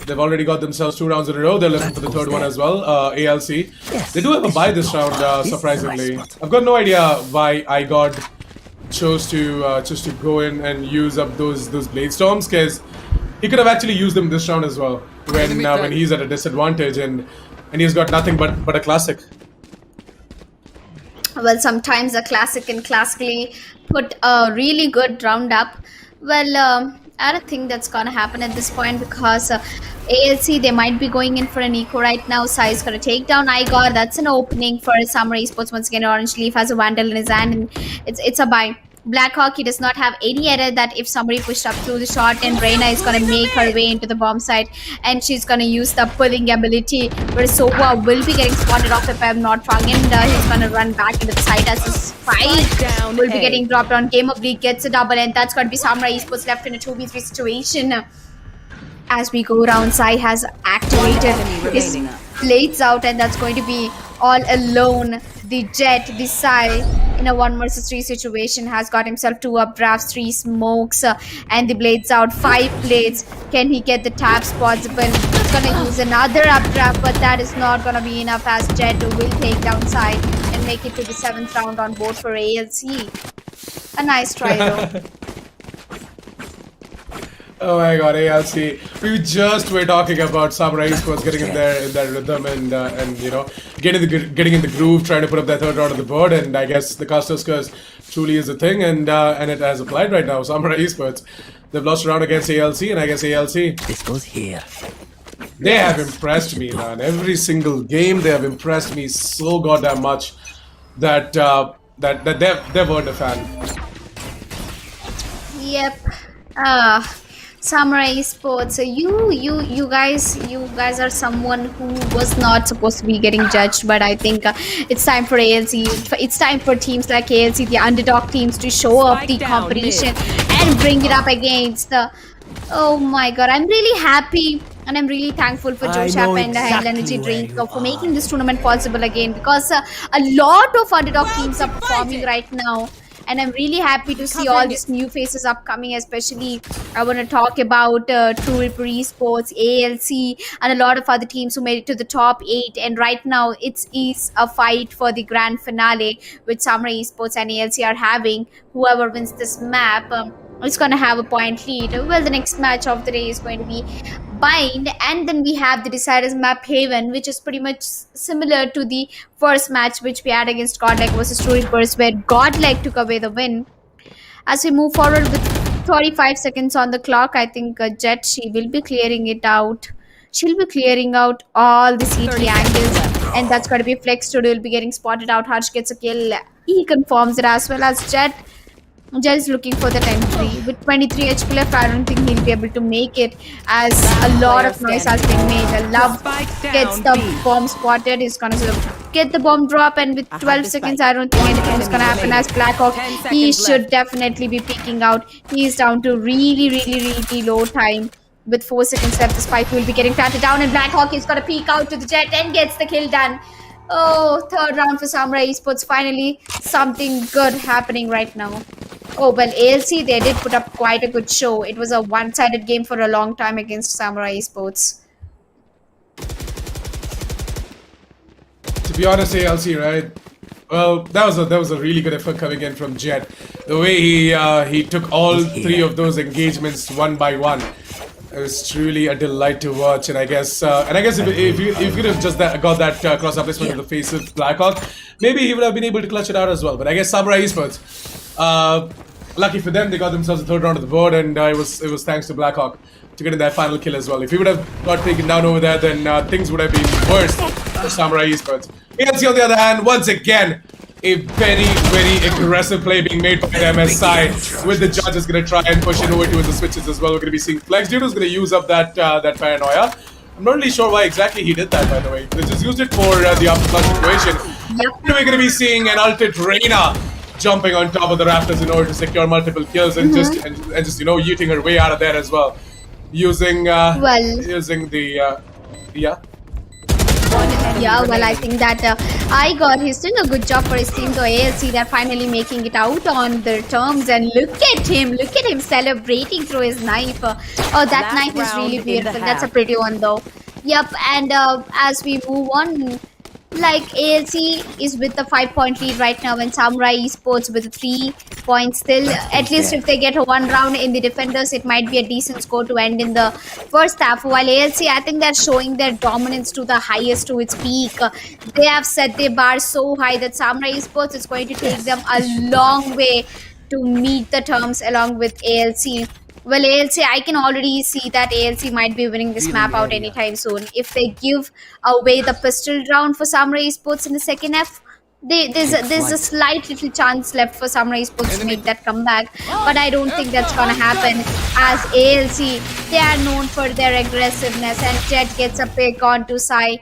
They've already got themselves 2 rounds in a row. They're looking for the third one as well. ALC. They do have a bye this round, surprisingly. I've got no idea why iGod chose to go in and use up those blade storms, because he could have actually used them this round as well when he's at a disadvantage and he's got nothing but a classic. Well, sometimes a classic can classically put a really good round up. Well, I don't think that's gonna happen at this point, because ALC, they might be going in for an eco right now. Sai is gonna take down iGod. That's an opening for Samurai Esports. Once again, Orange Leaf has a Vandal in his hand, and it's a buy. Blackhawk, he does not have any error that if somebody pushed up through the shot, and Reina is going to make her way into the bomb site, and she's going to use the pulling ability, where Sova will be getting spotted off if I'm not wrong, and he's going to run back into the site as his spike will be getting dropped on. Game of League gets a double, and that's going to be Samurai Esports left in a 2v3 situation. As we go around, Sai has activated his blades out, and that's going to be all alone. The Jet, the Sai, in a 1 versus 3 situation, has got himself 2 updrafts, 3 smokes, and the blades out, 5 blades. Can he get the taps possible? He's gonna use another updraft, but that is not gonna be enough, as Jet will take down Sai and make it to the 7th round on board for ALC. A nice try though. Oh my god, ALC. We just were talking about Samurai Esports getting in their rhythm and you know, getting in the groove, trying to put up that third round of the board, and I guess the Castos curse truly is a thing, and it has applied right now. Samurai Esports, they've lost a round against ALC, and I guess ALC, This goes here. they have impressed me, man. Every single game they have impressed me so goddamn much that they've earned a fan. Yep. Samurai Esports. You guys are someone who was not supposed to be getting judged, but I think it's time for ALC. It's time for teams like ALC, the underdog teams, to show up the competition and bring it up against the. Oh my god! I'm really happy. And I'm really thankful for Josh App and Hell Energy Drink for making this tournament possible again, because a lot of underdog teams are performing right now. And I'm really happy to see all these new faces upcoming, especially I want to talk about True Ripper Esports, ALC, and a lot of other teams who made it to the top 8. And right now, it is a fight for the grand finale, which Samurai Esports and ALC are having. Whoever wins this map, it's going to have a point lead. Well, the next match of the day is going to be Bind, and then we have the Deciders map Haven, which is pretty much similar to the first match which we had against GODLIKE versus True Reapers, where GODLIKE took away the win. As we move forward with 35 seconds on the clock, I think Jet, she will be clearing it out. She'll be clearing out all the CT angles. and that's going to be Flex Studio will be getting spotted out. Harsh gets a kill. He confirms it as well as Jet. Jet is looking for that entry. With 23 HP left, I don't think he'll be able to make it as a lot of noise has been made. Love gets the bomb spotted. He's gonna sort of get the bomb drop, and with 12 seconds, I don't think anything is gonna happen as Blackhawk. He should definitely be peeking out. He's down to really low time. With 4 seconds left, the spike will be getting planted down, and Blackhawk is gonna peek out to the Jet and gets the kill done. Oh, third round for Samurai Esports. Finally, something good happening right now. Oh, well, ALC, they did put up quite a good show. It was a one-sided game for a long time against Samurai Esports. To be honest, ALC, right? Well, that was a really good effort coming in from Jet. The way he took all three of those engagements one by one. It was truly a delight to watch, and I guess if you could have just got that cross-up placement in the face of Blackhawk, maybe he would have been able to clutch it out as well. But I guess Samurai Esports, lucky for them, they got themselves a third round of the board, and it was thanks to Blackhawk to get in that final kill as well. If he would have got taken down over there, then things would have been worse for Samurai Esports. ALC, on the other hand, once again, a very aggressive play being made by the MSI, with the judges going to try and push it over towards the switches as well. We're going to be seeing Flex. Dudo's going to use up that paranoia. I'm not really sure why exactly he did that, by the way. They just used it for the after-clutch situation. We're going to be seeing an ulted Reina jumping on top of the rafters in order to secure multiple kills and just yeeting her way out of there as well, using the Yeah, well, I think that he's doing a good job for his team. So ALC, they're finally making it out on their terms, and look at him celebrating through his knife. Oh, that knife is really beautiful. That's a pretty one though. Yep, and as we move on, like ALC is with the 5-point lead right now, and Samurai Esports with 3 points still. At least if they get a 1 round in the defenders, it might be a decent score to end in the first half. While ALC, I think they're showing their dominance to the highest, to its peak. They have set their bar so high that Samurai Esports is going to take them a long way to meet the terms along with ALC. Well, ALC, I can already see that ALC might be winning this map out anytime soon. If they give away the pistol round for Samurai Esports in the second half, there's a slight little chance left for Samurai Esports to make that comeback. But I don't think that's gonna happen, as ALC, they are known for their aggressiveness, and Jet gets a pick onto Sai.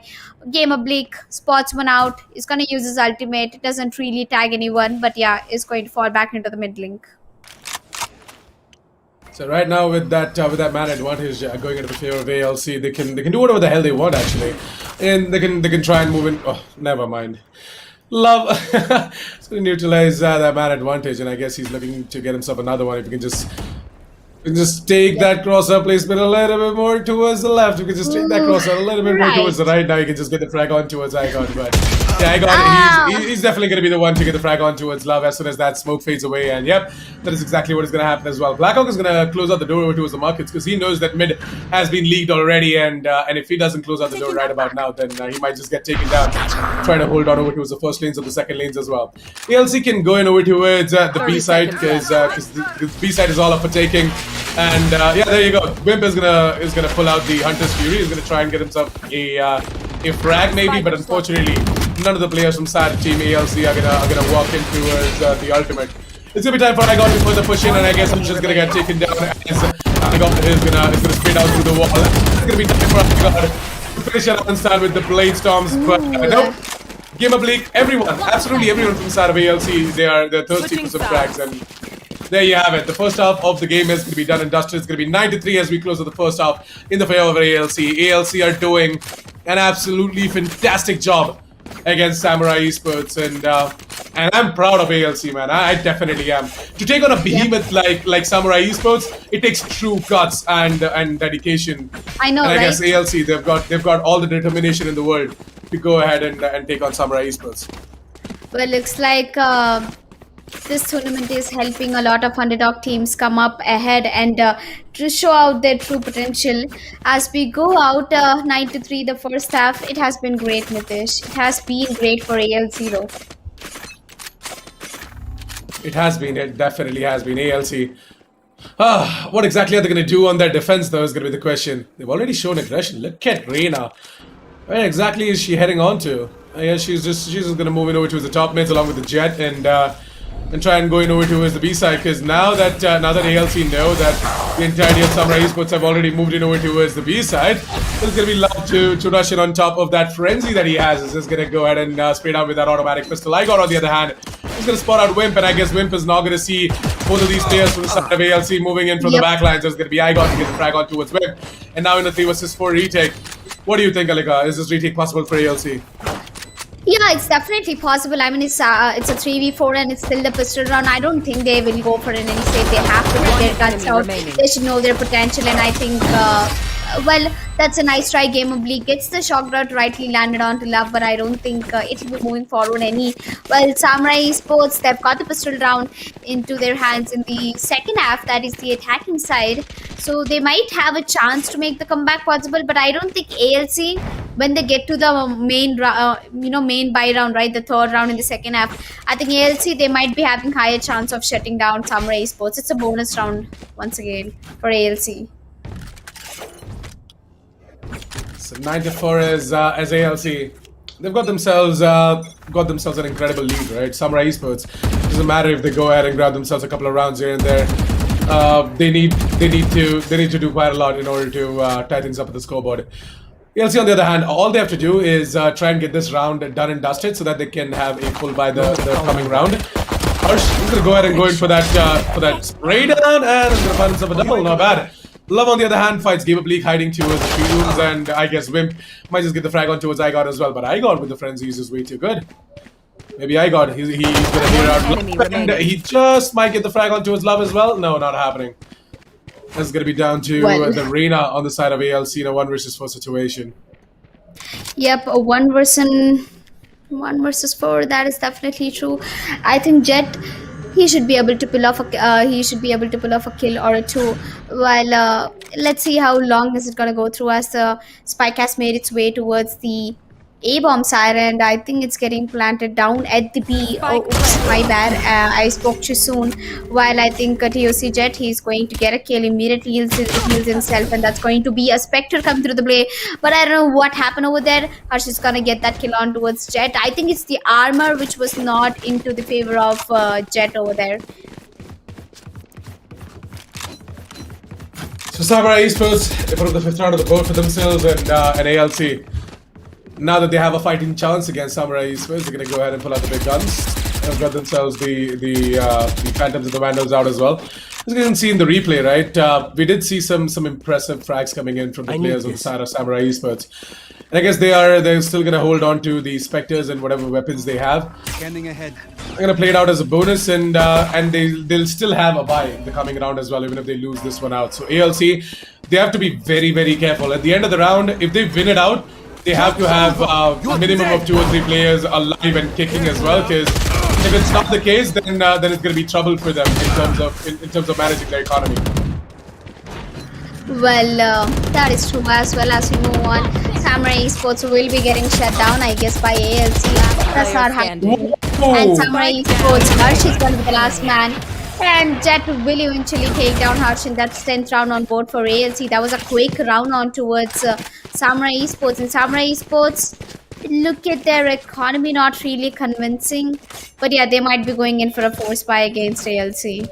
Game Oblique spots one out. He's gonna use his ultimate. It doesn't really tag anyone, but yeah, is going to fall back into the mid link. So right now with that man advantage going into the favor of ALC, they can do whatever the hell they want actually, and they can try and move in. Oh, never mind. Love it's going to neutralize that man advantage, and I guess he's looking to get himself another one. If you can just take that cross-up placement a little bit more towards the left. You can just take that cross-up a little bit more towards the right. Now you can just get the frag on towards Icon. But yeah, Icon, he's definitely going to be the one to get the frag on towards Love as soon as that smoke fades away. And yep, that is exactly what is going to happen as well. Blackhawk is going to close out the door over towards the markets because he knows that mid has been leaked already. And if he doesn't close out the door right about now, then he might just get taken down. Trying to hold on over towards the first lanes or the second lanes as well. ALC can go in over towards the B side because the B side is all up for taking. And yeah, there you go. Wimp is gonna pull out the Hunter's Fury. He's gonna try and get himself a frag maybe, but unfortunately, none of the players from side team ALC are gonna walk in towards the ultimate. It's gonna be time for Igon to further push in, and I guess I'm just gonna get taken down as Igon is gonna straight out through the wall. It's gonna be time for Igon to finish it up and start with the Blade Storms, but no. Game Oblique, everyone, absolutely everyone from side of ALC, they're thirsty for some frags, and there you have it. The first half of the game is going to be done and dusted. It's going to be 9-3 as we close out the first half in the favor of ALC. ALC are doing an absolutely fantastic job against Samurai Esports, and I'm proud of ALC, man. I definitely am. To take on a behemoth like Samurai Esports, it takes true guts and dedication. I know, and I right? guess ALC, they've got all the determination in the world to go ahead and take on Samurai Esports. Well, looks like this tournament is helping a lot of underdog teams come up ahead and to show out their true potential. As we go out 9-3 the first half, it has been great, Nitish. It has been great for ALC though. It has been. It definitely has been. ALC. What exactly are they going to do on their defense though is going to be the question. They've already shown aggression. Look at Reina. Where exactly is she heading on to? Yeah, she's just gonna move in over towards the top mids along with the Jet and try and go in over towards the B side, because now that ALC know that the entirety of Samurai Esports have already moved in over towards the B side, there's gonna be love to rush in on top of that frenzy that he has. Is just gonna go ahead and spray down with that automatic pistol. I got on the other hand, he's gonna spot out Wimp, and I guess Wimp is not gonna see both of these players from the side of ALC moving in from the back lines. There's gonna be I got to get the frag on towards Wimp, and now in the 3 vs 4 retake. What do you think, Alika? Is this retake possible for ALC? Yeah, it's definitely possible. I mean, it's a 3v4 and it's still the pistol round. I don't think they will go for it any save. They have to get their guts out. They should know their potential, and I think, well, that's a nice try. Game of Bleak gets the shock dart rightly landed onto Love, but I don't think it will be moving forward any. Well, Samurai Esports, they've got the pistol round into their hands in the second half. That is the attacking side. So they might have a chance to make the comeback possible, but I don't think ALC, when they get to the main buy round, right, the third round in the second half, I think ALC, they might be having higher chance of shutting down Samurai Esports. It's a bonus round once again for ALC. So 9-4 as ALC. They've got themselves an incredible lead, right? Samurai Esports. Doesn't matter if they go ahead and grab themselves a couple of rounds here and there. They need to do quite a lot in order to tie things up at the scoreboard. ALC, on the other hand, all they have to do is try and get this round done and dusted so that they can have a full by the coming round. Harsh is gonna go ahead and go in for that spray down, and is gonna find himself a double. Not bad. Love, on the other hand, fights Game of Bleak hiding towards the fumes, and I guess Wimp might just get the frag on towards I got as well. But I got with the frenzy is just way too good. Maybe I got he's gonna hear out Love, and he just might get the frag on towards Love as well. No, not happening. This is gonna be down to the Reina on the side of ALC in a 1 vs 4 situation. Yep, a 1 versus 4. That is definitely true. I think Jet, he should be able to pull off a kill or a 2. While let's see how long is it gonna go through, as the spike has made its way towards the A-bomb side, and I think it's getting planted down at the B. Oh, oops, my bad. I spoke too soon. While I think TOC Jet, he's going to get a kill, immediately heals himself, and that's going to be a Spectre coming through the play. But I don't know what happened over there. Harsh is gonna get that kill on towards Jet. I think it's the armor which was not into the favor of Jet over there. So Samurai Esports, they put up the 5th round of the board for themselves, and ALC. Now that they have a fighting chance against Samurai Esports, they're gonna go ahead and pull out the big guns. They've got themselves the Phantoms and the Vandals out as well. As you can see in the replay, right? We did see some impressive frags coming in from the players on the side of Samurai Esports. And I guess they're still gonna hold on to the Spectres and whatever weapons they have. Scanning ahead. They're gonna play it out as a bonus, and they'll still have a bye in the coming round as well, even if they lose this one out. So ALC, they have to be very, very careful. At the end of the round, if they win it out, they have to have a minimum of 2 or 3 players alive and kicking as well, because if it's not the case, then it's going to be trouble for them in terms of managing their economy. Well, that is true as well. As we move on, Samurai Esports will be getting shut down, I guess, by ALC. That's not happening. And Samurai Esports, Harsh is going to be the last man. And Jet will eventually take down Harsh in that 10th round on board for ALC. That was a quick round on towards Samurai Esports. And Samurai Esports, look at their economy, not really convincing. But yeah, they might be going in for a force buy against ALC.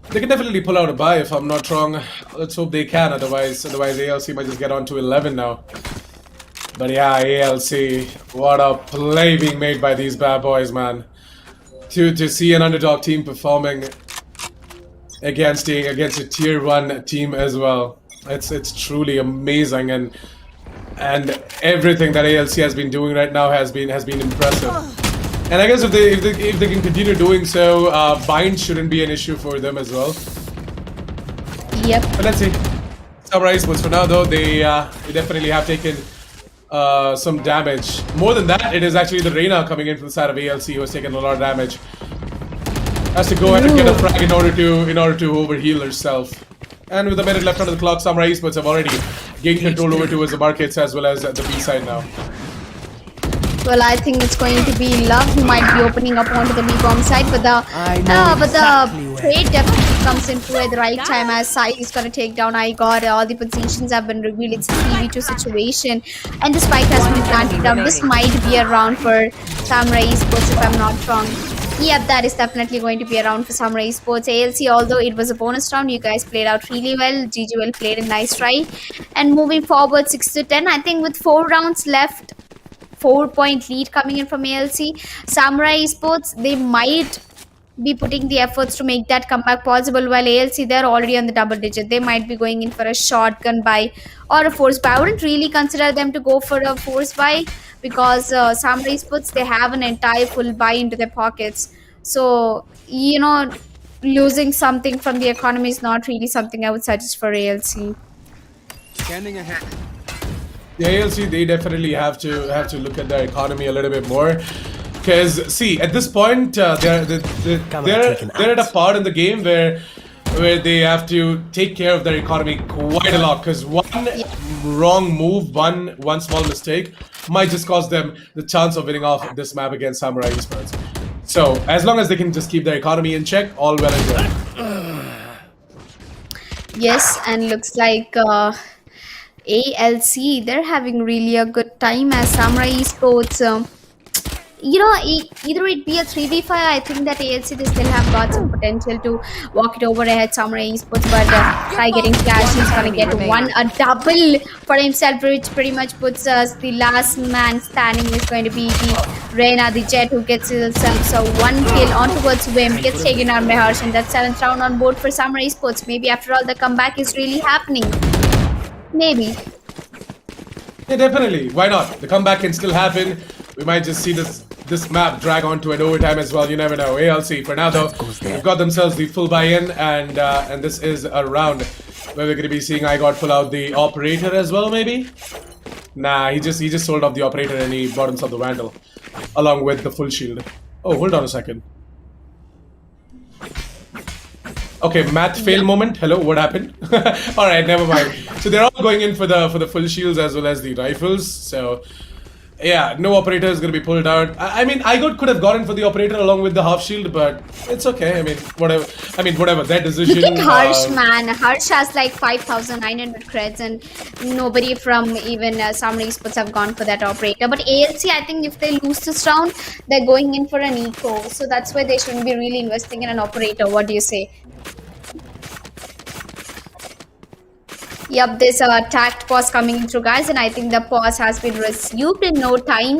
They can definitely pull out a buy if I'm not wrong. Let's hope they can. Otherwise ALC might just get on to 11 now. But yeah, ALC, what a play being made by these bad boys, man. To see an underdog team performing against a tier 1 team as well. It's truly amazing, and everything that ALC has been doing right now has been impressive. And I guess if they can continue doing so, bind shouldn't be an issue for them as well. Yep. But let's see. Samurai Esports, for now though, they definitely have taken some damage. More than that, it is actually the Reina coming in from the side of ALC who has taken a lot of damage. Has to go ahead and get a frag in order to overheal herself. And with a minute left on the clock, Samurai Esports have already gained control over towards the markets as well as the B side now. Well, I think it's going to be Love who might be opening up onto the B bomb side, but the trade definitely comes into at the right time as Sai is gonna take down iGod. All the positions have been revealed. It's a 3v2 situation, and the spike has been planted down. This might be a round for Samurai Esports if I'm not wrong. Yep, that is definitely going to be a round for Samurai Esports. ALC, although it was a bonus round, you guys played out really well. GG well played, a nice try. And moving forward 6-10, I think with 4 rounds left, 4-point lead coming in from ALC. Samurai Esports, they might be putting the efforts to make that comeback possible, while ALC, they're already on the double digit. They might be going in for a shotgun buy or a force buy. I wouldn't really consider them to go for a force buy because Samurai Esports, they have an entire full buy into their pockets. So, you know, losing something from the economy is not really something I would suggest for ALC. Standing ahead. The ALC, they definitely have to look at their economy a little bit more, because see, at this point they're at a part in the game where they have to take care of their economy quite a lot, because one wrong move, one small mistake might just cost them the chance of winning off this map against Samurai Esports. So as long as they can just keep their economy in check, all well and good. Yes, and looks like ALC, they're having really a good time as Samurai Esports. You know, either it be a 3v5, I think that ALC, they still have got some potential to walk it over ahead Samurai Esports, but try getting flash, he's gonna get a double for himself, which pretty much puts us the last man standing is going to be the Reyna, the Jet, who gets himself so 1 kill on towards Wim, gets taken down by Harsh, and that's 7th round on board for Samurai Esports. Maybe after all the comeback is really happening. Maybe. Yeah, definitely. Why not? The comeback can still happen. We might just see this map drag on to an overtime as well. You never know. ALC, for now though, they've got themselves the full buy-in, and this is a round where we're going to be seeing iGod pull out the operator as well, maybe? Nah, he just sold off the operator and he bought himself the Vandal along with the full shield. Oh, hold on a second. Okay, math fail moment. Hello, what happened? All right, never mind. So they're all going in for the full shields as well as the rifles. So yeah, no operator is going to be pulled out. I mean, iGod could have gotten for the operator along with the half shield, but it's okay. I mean, whatever. Their decision. Look at Harsh, man. Harsh has like 5,900 creds, and nobody from even Samurai Esports have gone for that operator. But ALC, I think if they lose this round, they're going in for an eco. So that's why they shouldn't be really investing in an operator. What do you say? Yep, there's a tact pause coming through, guys, and I think the pause has been resumed in no time.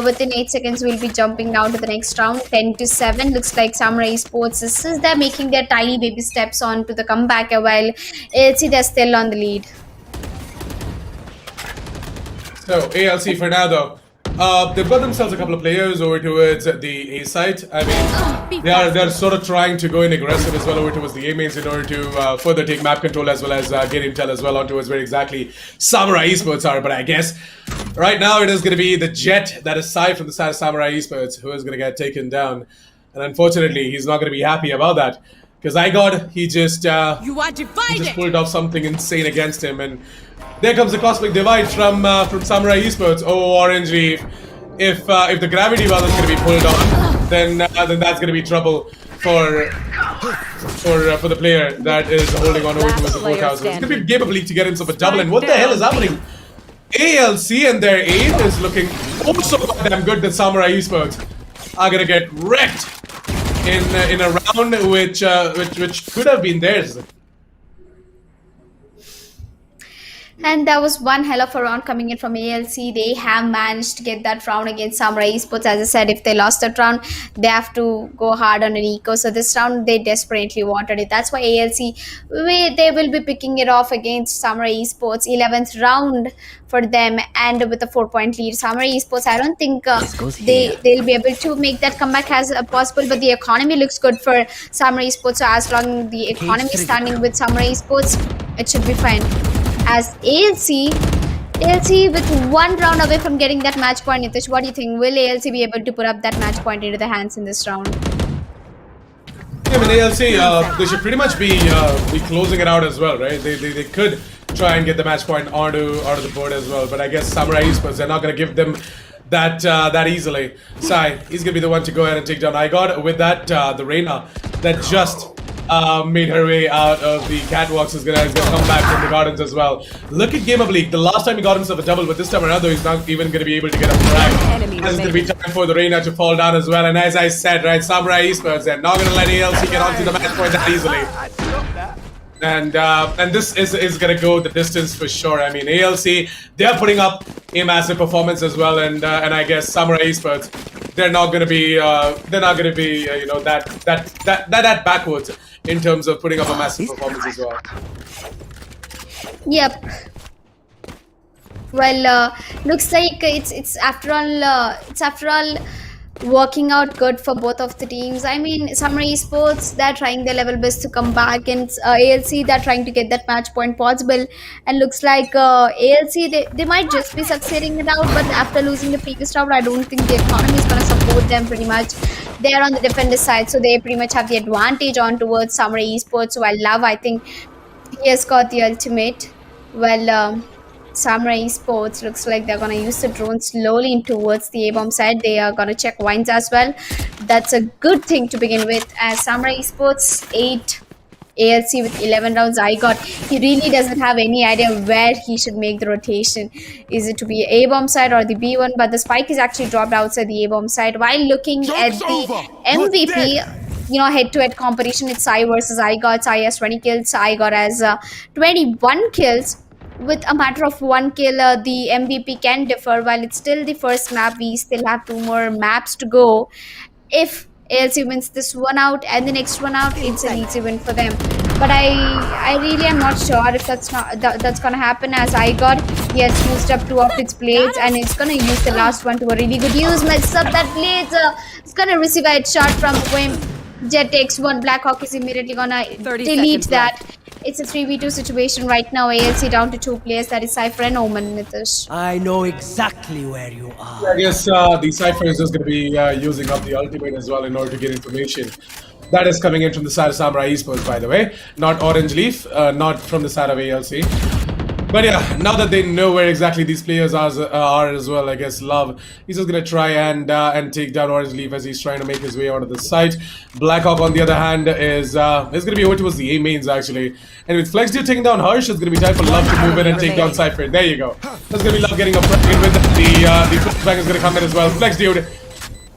Within 8 seconds, we'll be jumping down to the next round. 10-7. Looks like Samurai Esports, since they're making their tiny baby steps on to the comeback, while ALC, they're still on the lead. So ALC for now though, they've got themselves a couple of players over towards the A site. I mean, they're sort of trying to go in aggressive as well over towards the A mains in order to further take map control as well as get intel as well on towards where exactly Samurai Esports are. But I guess right now it is going to be the Jet that is Sai from the side of Samurai Esports who is going to get taken down, and unfortunately he's not going to be happy about that, because iGod, he just pulled off something insane against him, and there comes the Cosmic Divide from Samurai Esports. Oh, Orange Leaf. If the gravity wasn't going to be pulled on, then that's going to be trouble for the player that is holding on over towards the courthouse. It's going to be Game of League to get himself a double. And what the hell is happening? ALC and their aim is looking also damn good that Samurai Esports are going to get wrecked in a round which could have been theirs. And that was one hell of a round coming in from ALC. They have managed to get that round against Samurai Esports. As I said, if they lost that round, they have to go hard on an eco. So this round, they desperately wanted it. That's why ALC, they will be picking it off against Samurai Esports. 11th round for them, and with a 4-point lead. Samurai Esports, I don't think they'll be able to make that comeback as possible, but the economy looks good for Samurai Esports. So as long as the economy is standing with Samurai Esports, it should be fine. As ALC with 1 round away from getting that match point. Nitish, what do you think? Will ALC be able to put up that match point into their hands in this round? Yeah, I mean, ALC, they should pretty much be closing it out as well, right? They could try and get the match point onto the board as well, but I guess Samurai Esports, they're not going to give them that easily. Sai, he's gonna be the one to go ahead and take down iGod. With that, the Reyna that just made her way out of the catwalks is gonna come back from the gardens as well. Look at Game of League. The last time he got himself a double, but this time around though, he's not even gonna be able to get a frag. This is gonna be time for the Reyna to fall down as well. And as I said, right, Samurai Esports, they're not gonna let ALC get onto the match point that easily. And this is gonna go the distance for sure. I mean, ALC, they're putting up a massive performance as well, and I guess Samurai Esports, they're not gonna be you know that backwards in terms of putting up a massive performance as well. Yep. Well, looks like it's after all working out good for both of the teams. I mean, Samurai Esports, they're trying their level best to come back, and ALC, they're trying to get that match point possible. And looks like ALC, they might just be succeeding it out, but after losing the previous round, I don't think the economy is going to support them pretty much. They're on the defender side, so they pretty much have the advantage on towards Samurai Esports. While Love, I think he has got the ultimate. Well, Samurai Esports looks like they're gonna use the drone slowly in towards the A-bomb side. They are gonna check wines as well. That's a good thing to begin with. As Samurai Esports 8, ALC with 11 rounds. He really doesn't have any idea where he should make the rotation. Is it to be A-bomb side or the B1? But the spike is actually dropped outside the A-bomb side. While looking at the MVP, you know, head-to-head competition, it's Sai versus iGod. Sai has 20 kills. iGod has 21 kills. With a matter of 1 kill, the MVP can differ. While it's still the first map, we still have 2 more maps to go. If ALC wins this one out and the next one out, it's an easy win for them. But I really am not sure if that's gonna happen, as iGod, he has used up 2 of its blades and it's gonna use the last one to a really good use. Mess up that blades. It's gonna receive a headshot from Wim. Jet takes one. Blackhawk is immediately gonna delete that. It's a 3v2 situation right now. ALC down to 2 players. That is Cypher and Omen, Nitish. I know exactly where you are. I guess the Cypher is just going to be using up the ultimate as well in order to get information. That is coming in from the side of Samurai Esports, by the way. Not Orange Leaf, not from the side of ALC. But yeah, now that they know where exactly these players are as well, I guess Love, he's just gonna try and take down Orange Leaf as he's trying to make his way out of the site. Blackhawk, on the other hand, is gonna be over towards the A mains actually. And with Flex Dude taking down Harsh, it's gonna be time for Love to move in and take down Cypher. There you go. That's gonna be Love getting a frag in with the flashbang is gonna come in as well. Flex Dude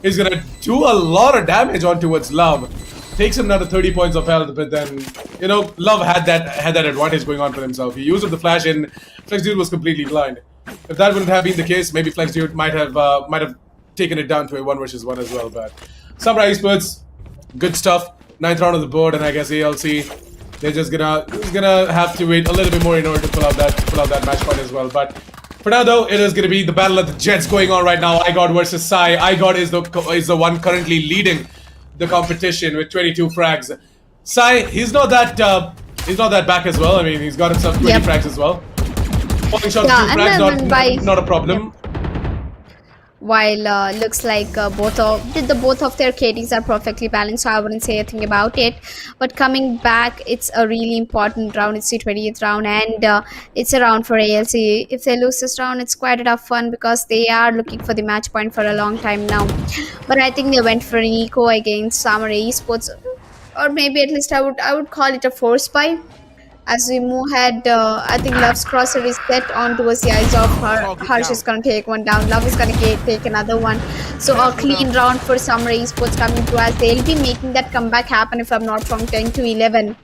is gonna do a lot of damage on towards Love. Takes him another 30 points of health, but then, you know, Love had that advantage going on for himself. He used up the flash and Flex Dude was completely blind. If that wouldn't have been the case, maybe Flex Dude might have taken it down to a 1 versus 1 as well. But Samurai Esports, good stuff. 9th round of the board, and I guess ALC, they're just gonna have to wait a little bit more in order to pull out that match point as well. But for now though, it is gonna be the battle of the Jets going on right now. iGod versus Sai. iGod is the one currently leading the competition with 22 frags. Sai, he's not that back as well. I mean, he's got himself 20 frags as well. Falling shot 2 frags, not a problem. While looks like both of their KDs are perfectly balanced, so I wouldn't say a thing about it. But coming back, it's a really important round. It's the 20th round, and it's a round for ALC. If they lose this round, it's quite enough fun because they are looking for the match point for a long time now. But I think they went for an eco against Samurai Esports, or maybe at least I would call it a force buy. As we move ahead, I think Love's crosser is set on towards the eyes of Harsh is going to take one down. Love is going to take another one. So a clean round for Samurai Esports coming through, as they'll be making that comeback happen, if I'm not wrong, 10 to 11.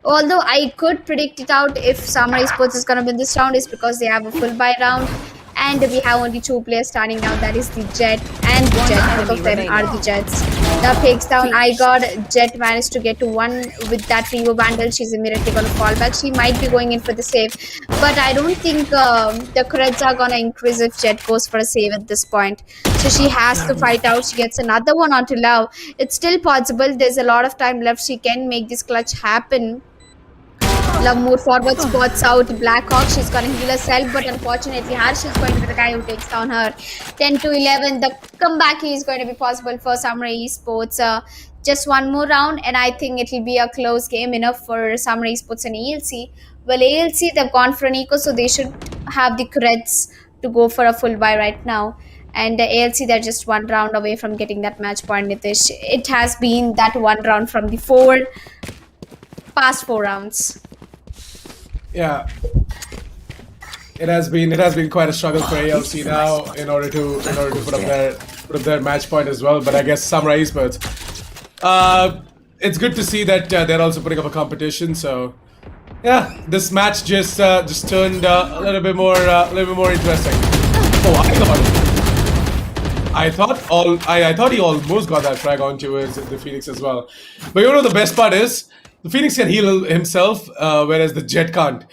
Although I could predict it out if Samurai Esports is going to win this round, is because they have a full buy round. And we have only 2 players standing down. That is the Jet and the Jet. Both of them are the Jets. That takes down iGod. Jet managed to get to 1 with that Revo Vandal. She's immediately going to fall back. She might be going in for the save. But I don't think the creds are going to increase if Jet goes for a save at this point. So she has to fight out. She gets another one onto Love. It's still possible. There's a lot of time left. She can make this clutch happen. Love moved forward, spots out Blackhawk. She's gonna heal herself, but unfortunately Harsh is going to be the guy who takes down her. 10 to 11. The comeback is going to be possible for Samurai Esports. Just one more round, and I think it will be a close game enough for Samurai Esports and ALC. Well, ALC, they've gone for an eco, so they should have the creds to go for a full buy right now. And ALC, they're just one round away from getting that match point, Nitish. It has been that one round from the past 4 rounds. Yeah. It has been quite a struggle for ALC now in order to put up their match point as well. But I guess Samurai Esports, it's good to see that they're also putting up a competition. So yeah, this match just turned a little bit more interesting. Oh, I thought he almost got that frag onto the Phoenix as well. But you know the best part is, the Phoenix can heal himself, whereas the Jet can't.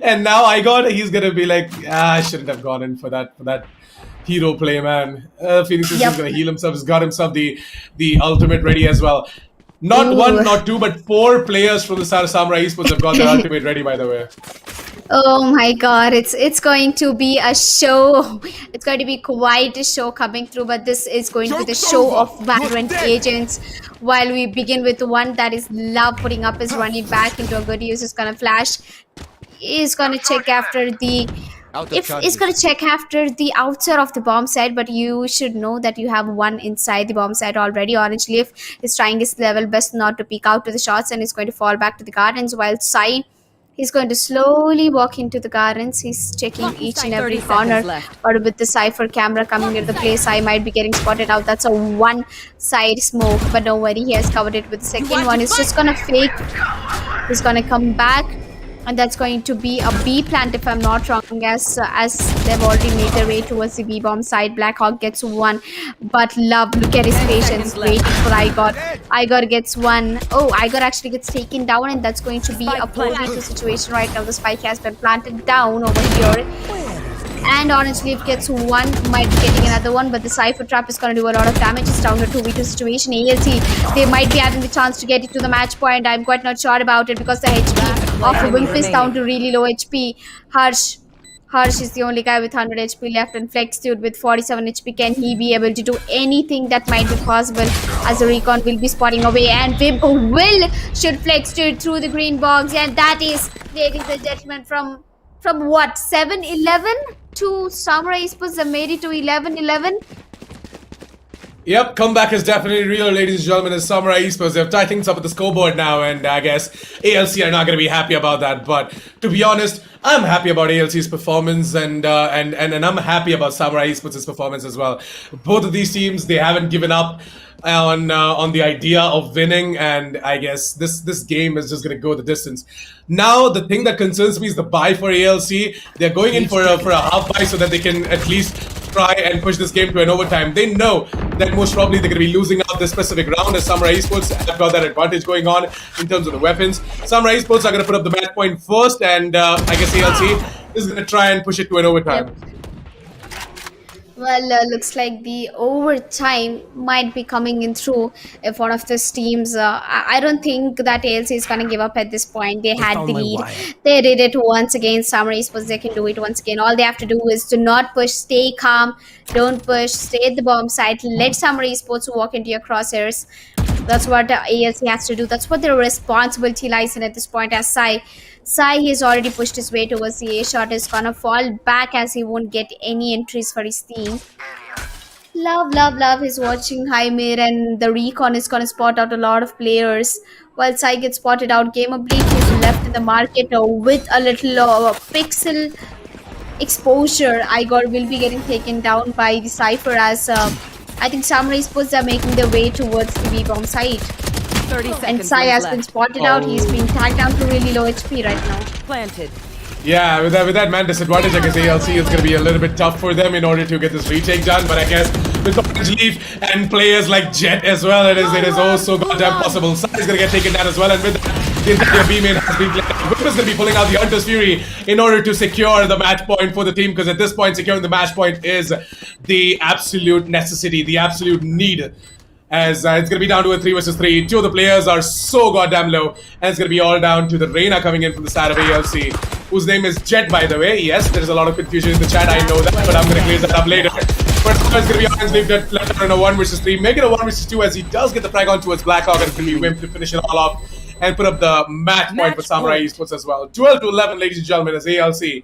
And now he's gonna be like, I shouldn't have gone in for that hero play, man. Phoenix is just gonna heal himself. He's got himself the ultimate ready as well. Not one, not two, but 4 players from the Samurai Esports have got their ultimate ready, by the way. Oh my god, it's going to be a show. It's going to be quite a show coming through, but this is going to be the show of Valorant agents. While we begin with one that is Love putting up his running back into a good use. Is gonna flash. He's gonna check after the outside of the bomb site, but you should know that you have one inside the bomb site already. Orange Leaf is trying his level best not to peek out to the shots and is going to fall back to the gardens, while Sai, he's going to slowly walk into the gardens. He's checking each and every corner. But with the Cypher camera coming into the place, I might be getting spotted out. That's a one-side smoke. But don't worry, he has covered it with the second one. He's just going to fake. He's going to come back. And that's going to be a B plant, if I'm not wrong, as they've already made their way towards the B bomb side. Blackhawk gets one, but Love, look at his patience, waiting for Igor. Igor gets one. Oh, Igor actually gets taken down, and that's going to be a 4v2 situation right now. The spike has been planted down over here. And Orange Leaf gets one, might be getting another one, but the Cypher Trap is going to do a lot of damage. It's down to 2v2 situation. ALC, they might be having the chance to get it to the match point. I'm quite not sure about it because the HP of Wimp is down to really low HP. Harsh is the only guy with 100 HP left, and Flex Dude with 47 HP. Can he be able to do anything that might be possible, as the Recon will be spotting away, and Wimp will shoot Flex Dude through the green box, and that is, ladies and gentlemen, from what, 7-11 to Samurai Esports have made it to 11-11. Yep, comeback is definitely real, ladies and gentlemen. As Samurai Esports, they've tied things up at the scoreboard now, and I guess ALC are not going to be happy about that. But to be honest, I'm happy about ALC's performance, and I'm happy about Samurai Esports' performance as well. Both of these teams, they haven't given up on the idea of winning, and I guess this game is just going to go the distance. Now, the thing that concerns me is the buy for ALC. They're going in for a half buy so that they can at least try and push this game to an overtime. They know that most probably they're going to be losing out this specific round, as Samurai Esports have got that advantage going on in terms of the weapons. Samurai Esports are going to put up the match point first, and I guess ALC is going to try and push it to an overtime. Yep. Well, looks like the overtime might be coming in through if one of these teams. I don't think that ALC is going to give up at this point. They had the lead. They did it once again. Samurai Esports, they can do it once again. All they have to do is to not push, stay calm, don't push, stay at the bomb site, let Samurai Esports walk into your crosshairs. That's what ALC has to do. That's what their responsibility lies in at this point. As Sai, he's already pushed his way towards the A shot. Is gonna fall back as he won't get any entries for his team. Love is watching high mid, and the Recon is gonna spot out a lot of players. While Sai gets spotted out, Gamer Bleak is left in the market with a little pixel exposure. Igor will be getting taken down by the Cypher, as I think Samurai Esports are making their way towards the B-bomb site. 30 seconds. And Sai has been spotted out. He's been tagged down to really low HP right now. Planted. Yeah, with that man disadvantage, I guess ALC is going to be a little bit tough for them in order to get this retake done. But I guess with Orange Leaf and players like Jet as well, it is also goddamn possible. Sai is going to get taken down as well, and with that, the entire B main has been played. Whip is going to be pulling out the Hunter's Fury in order to secure the match point for the team, because at this point, securing the match point is the absolute necessity, the absolute need. As it's going to be down to a 3 versus 3. Two of the players are so goddamn low, and it's going to be all down to the Reyna coming in from the side of ALC, whose name is Jet, by the way. Yes, there is a lot of confusion in the chat, I know that, but I'm going to clear that up later. But now it's going to be Orange Leaf left in a 1 versus 3. Make it a 1 versus 2 as he does get the frag on towards Blackhawk, and it's going to be Wimp to finish it all off and put up the match point for Samurai Esports as well. 12-11, ladies and gentlemen, as ALC.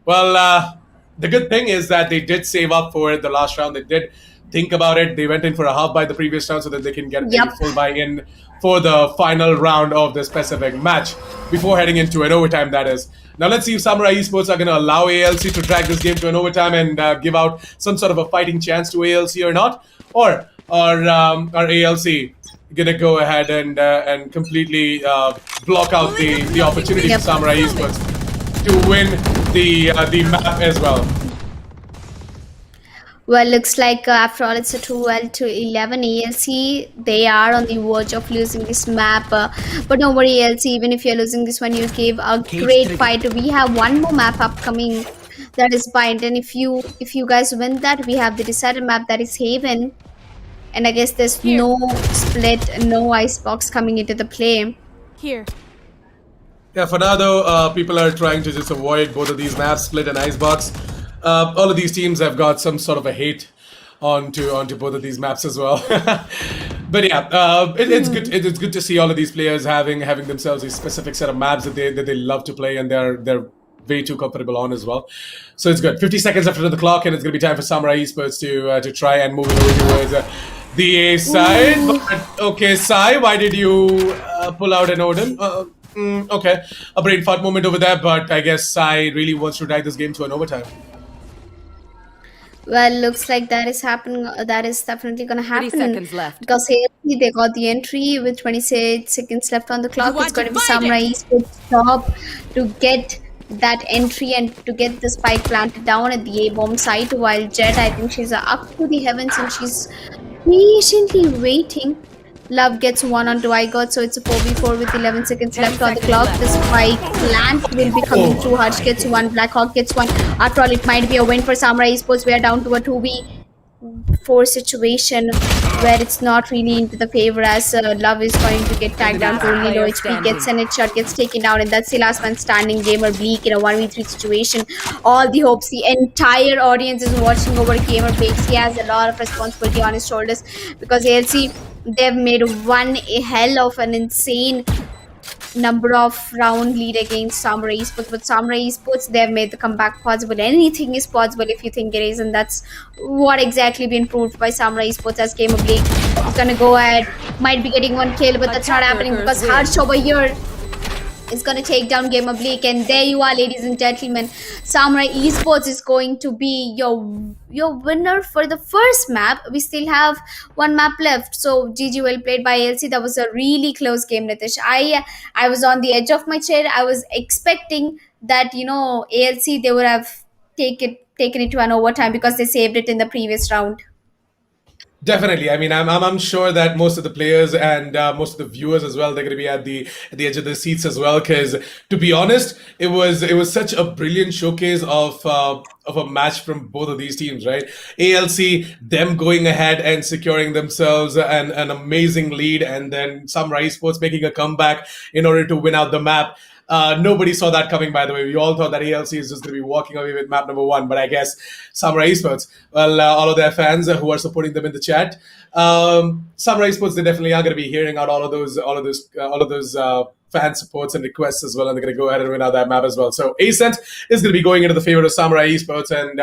Well, The good thing is that they did save up for the last round. They did think about it. They went in for a half buy the previous round so that they can get Yep. a full buy in for the final round of the specific match before heading into an overtime, that is. Now let's see if Samurai Esports are going to allow ALC to drag this game to an overtime and give out some sort of a fighting chance to ALC or not. Or are ALC going to go ahead and completely block out the opportunity Yep. for Samurai Esports to win the map as well. Well, looks like after all, it's a 12-11 ALC. They are on the verge of losing this map. But don't worry, ALC, even if you're losing this one, you gave a great fight. We have one more map upcoming, that is Bind. And if you guys win that, we have the decided map, that is Haven. And I guess there's no split, no icebox coming into the play. Here. Yeah, for now though, people are trying to just avoid both of these maps, Split and Icebox. All of these teams have got some sort of a hate onto both of these maps as well. But yeah, it's good. It's good to see all of these players having themselves a specific set of maps that they love to play and they're way too comfortable on as well. So it's good. 50 seconds after the clock, and it's going to be time for Samurai Esports to try and move it over towards the A side. But, okay, Sai, why did you pull out an Odin? Okay, a brain fart moment over there, but I guess Sai really wants to drag this game to an overtime. Well, looks like that is happening. That is definitely gonna happen. 30 seconds left. Because AFC, they got the entry with 26 seconds left on the clock. want It's going to to be find Samurai Esports' job to get that entry and to get the spike planted down at the A-bomb site. While Jet, I think she's up to the heavens and she's patiently waiting. Love gets one onto iGot, so it's a 4v4 with 11 seconds left on the clock. The spike plant will be coming through. Harsh gets one, Blackhawk gets one. After all, it might be a win for Samurai Esports. We are down to a 2v4 situation where it's not really into the favor as Love is going to get tagged down to only low HP, gets an headshot, gets taken down, and that's the last man standing. Gamer Bleak in a 1v3 situation. All the hopes, the entire audience is watching over Gamer Bleak. He has a lot of responsibility on his shoulders because ALC, they've made one hell of an insane number of round lead against Samurai Esports. But Samurai Esports, they've made the comeback possible. Anything is possible if you think it is, and that's what exactly been proved by Samurai Esports as Game of League. He's gonna go ahead, might be getting one kill, but that's not happening because Harsh over here is going to take down Game of League. And there you are, ladies and gentlemen. Samurai Esports is going to be your winner for the first map. We still have one map left. So GG, well played by ALC. That was a really close game, Nitish. I was on the edge of my chair. I was expecting that, ALC, they would have taken it to an overtime because they saved it in the previous round. Definitely. I mean, I'm sure that most of the players and most of the viewers as well, they're going to be at the edge of their seats as well. Because to be honest, it was such a brilliant showcase of a match from both of these teams, right? ALC, them going ahead and securing themselves an amazing lead, and then Samurai Esports making a comeback in order to win out the map. Nobody saw that coming, by the way. We all thought that ALC is just going to be walking away with map number 1, but I guess Samurai Esports, well, all of their fans who are supporting them in the chat, Samurai Esports, they definitely are going to be hearing out all of those fan supports and requests as well, and they're going to go ahead and win out that map as well. So Ascent is going to be going into the favor of Samurai Esports, and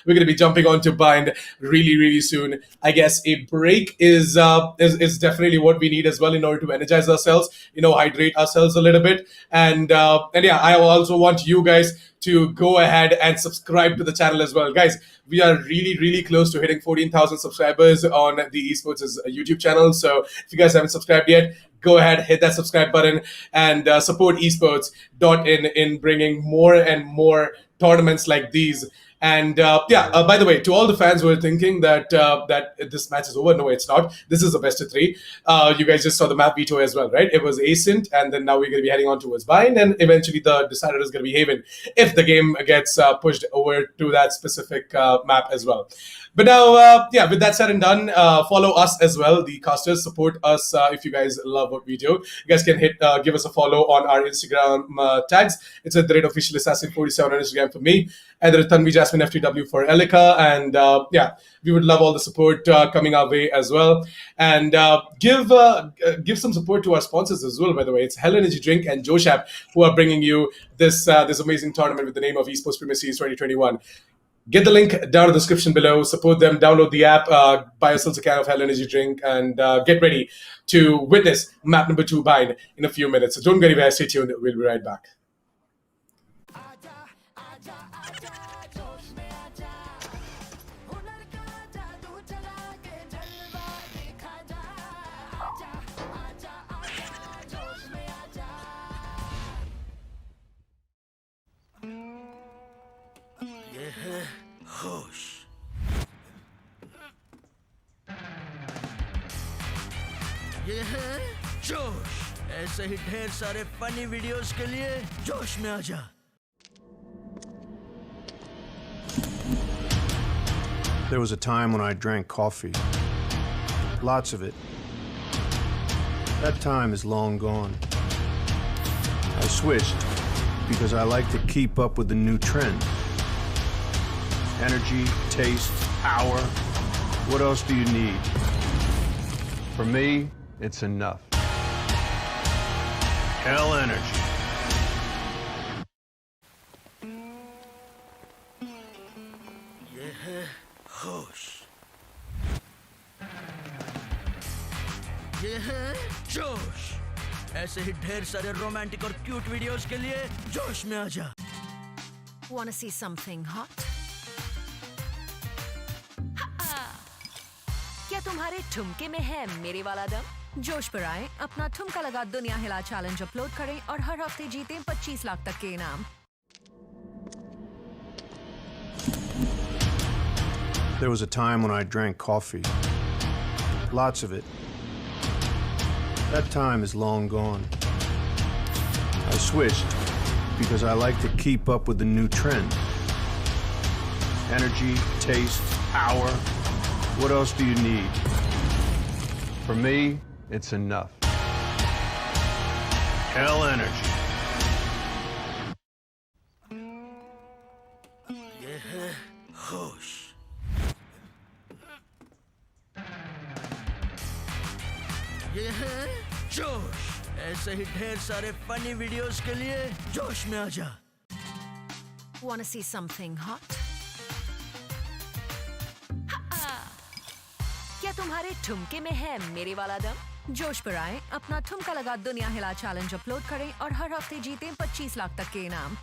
we're going to be jumping on to Bind really, really soon. I guess a break is definitely what we need as well in order to energize ourselves, hydrate ourselves a little bit, and yeah, I also want you guys to go ahead and subscribe to the channel as well. Guys, we are really, really close to hitting 14,000 subscribers on the Esports' YouTube channel. So if you guys haven't subscribed yet, go ahead, hit that subscribe button, and support esports.in bringing more and more tournaments like these. And by the way, to all the fans who are thinking that this match is over, no, it's not. This is a best of 3. You guys just saw the map veto as well, right? It was Ascent, and then now we're going to be heading on towards Bind, and eventually the decider is going to be Haven if the game gets pushed over to that specific map as well. But now, with that said and done, follow us as well, the casters. Support us if you guys love what we do. You guys can give us a follow on our Instagram tags. It's at the rate official assassin47 on Instagram for me, and the Tanvi Jasmine FTW for Elika. And we would love all the support coming our way as well. And give some support to our sponsors as well, by the way. It's Hell Energy Drink and Joshap who are bringing you this amazing tournament with the name of Esportz Premier Series 2021. Get the link down in the description below. Support them. Download the app. Buy yourselves a can of Hell Energy drink, and get ready to witness map number 2 bind in a few minutes. So don't go anywhere. Stay tuned. We'll be right back. ये है होश। ये है जोश। ऐसे ही ढेर सारे funny videos के लिए जोश में आजा। There was a time when I drank coffee. Lots of it. That time is long gone. I switched because I like to keep up with the new trends. Energy, taste, power. What else do you need? For me, it's enough. Hell energy. ये है होश। ये है जोश। ऐसे ही ढेर सारे romantic और क्यूट वीडियोस के लिए जोश में आजा। Wanna see something hot? क्या तुम्हारे ठुमके में है मेरे वाला दम? जोश पर आए, अपना ठुमका लगा दुनिया हिला चैलेंज अपलोड करें और हर हफ्ते जीतें 25 लाख तक के इनाम। There was a time when I drank coffee. Lots of it. That time is long gone. I switched because I like to keep up with the new trends. Energy, taste, power. What else do you need? For me, it's enough. Hell energy. ये है होश। ये है जोश। ऐसे ही ढेर सारे funny videos के लिए जोश में आजा। Wanna see something hot? क्या तुम्हारे ठुमके में है मेरे वाला दम? जोश पर आए, अपना ठुमका लगा दुनिया हिला चैलेंज अपलोड करें और हर हफ्ते जीतें 25 लाख तक के इनाम।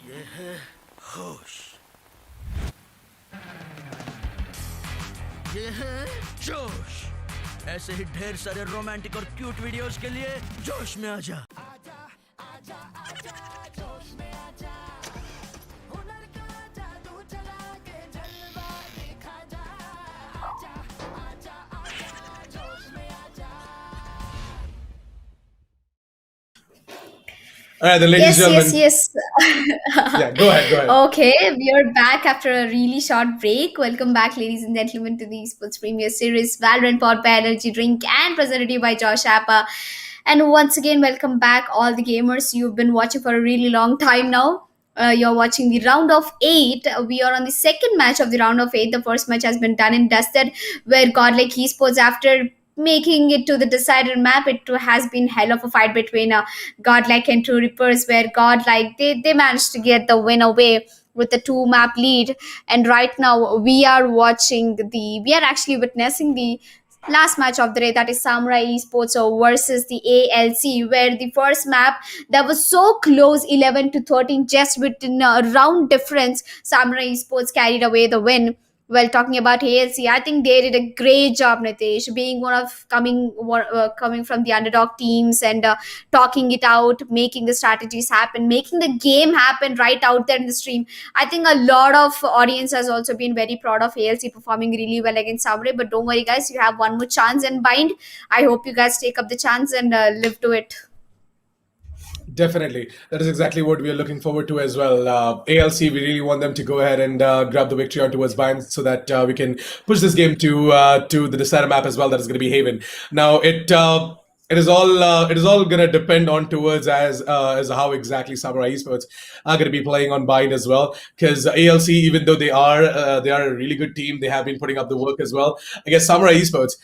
ये है होश। ये है जोश। ऐसे ही ढेर सारे रोमांटिक और क्यूट वीडियोस के लिए जोश में आजा। All right, then, ladies and gentlemen. Yes. Yeah, go ahead. Okay, we are back after a really short break. Welcome back, ladies and gentlemen, to the Esportz Premier Series, Valorant powered by Energy Drink and presented to you by Josh Appa. And once again, welcome back, all the gamers. You've been watching for a really long time now. You're watching the round of 8. We are on the second match of the round of 8. The first match has been done and dusted, where GODLIKE Esports, after making it to the decided map, it has been hell of a fight between GODLIKE and True Rippers, where GODLIKE, they managed to get the win away with the 2 map lead. And right now we are actually witnessing the last match of the day, that is Samurai Esports versus the ALC, where the first map that was so close, 11-13, just within a round difference, Samurai Esports carried away the win. Well, talking about ALC, I think they did a great job, Nitesh, being one of coming from the underdog teams and talking it out, making the strategies happen, making the game happen right out there in the stream. I think a lot of audience has also been very proud of ALC performing really well against Samurai. But don't worry, guys, you have one more chance and bind. I hope you guys take up the chance and live to it. Definitely. That is exactly what we are looking forward to as well. ALC, we really want them to go ahead and grab the victory on towards Bind so that we can push this game to the decided map as well. That is going to be Haven. Now, it is all going to depend on towards as how exactly Samurai Esports are going to be playing on Bind as well. Because ALC, even though they are a really good team, they have been putting up the work as well. I guess Samurai Esports,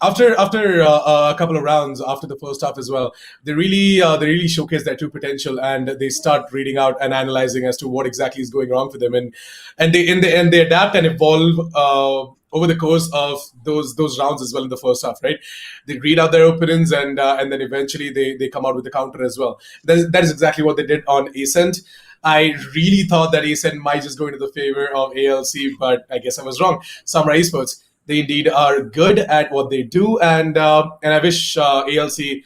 after a couple of rounds after the first half as well, they really showcase their true potential, and they start reading out and analyzing as to what exactly is going wrong for them, and they in the end they adapt and evolve over the course of those rounds as well in the first half, right? They read out their opponents, and then eventually they come out with the counter as well. That is exactly what they did on Ascent. I really thought that Ascent might just go into the favor of ALC, but I guess I was wrong. Samurai Esports, they indeed are good at what they do, and I wish ALC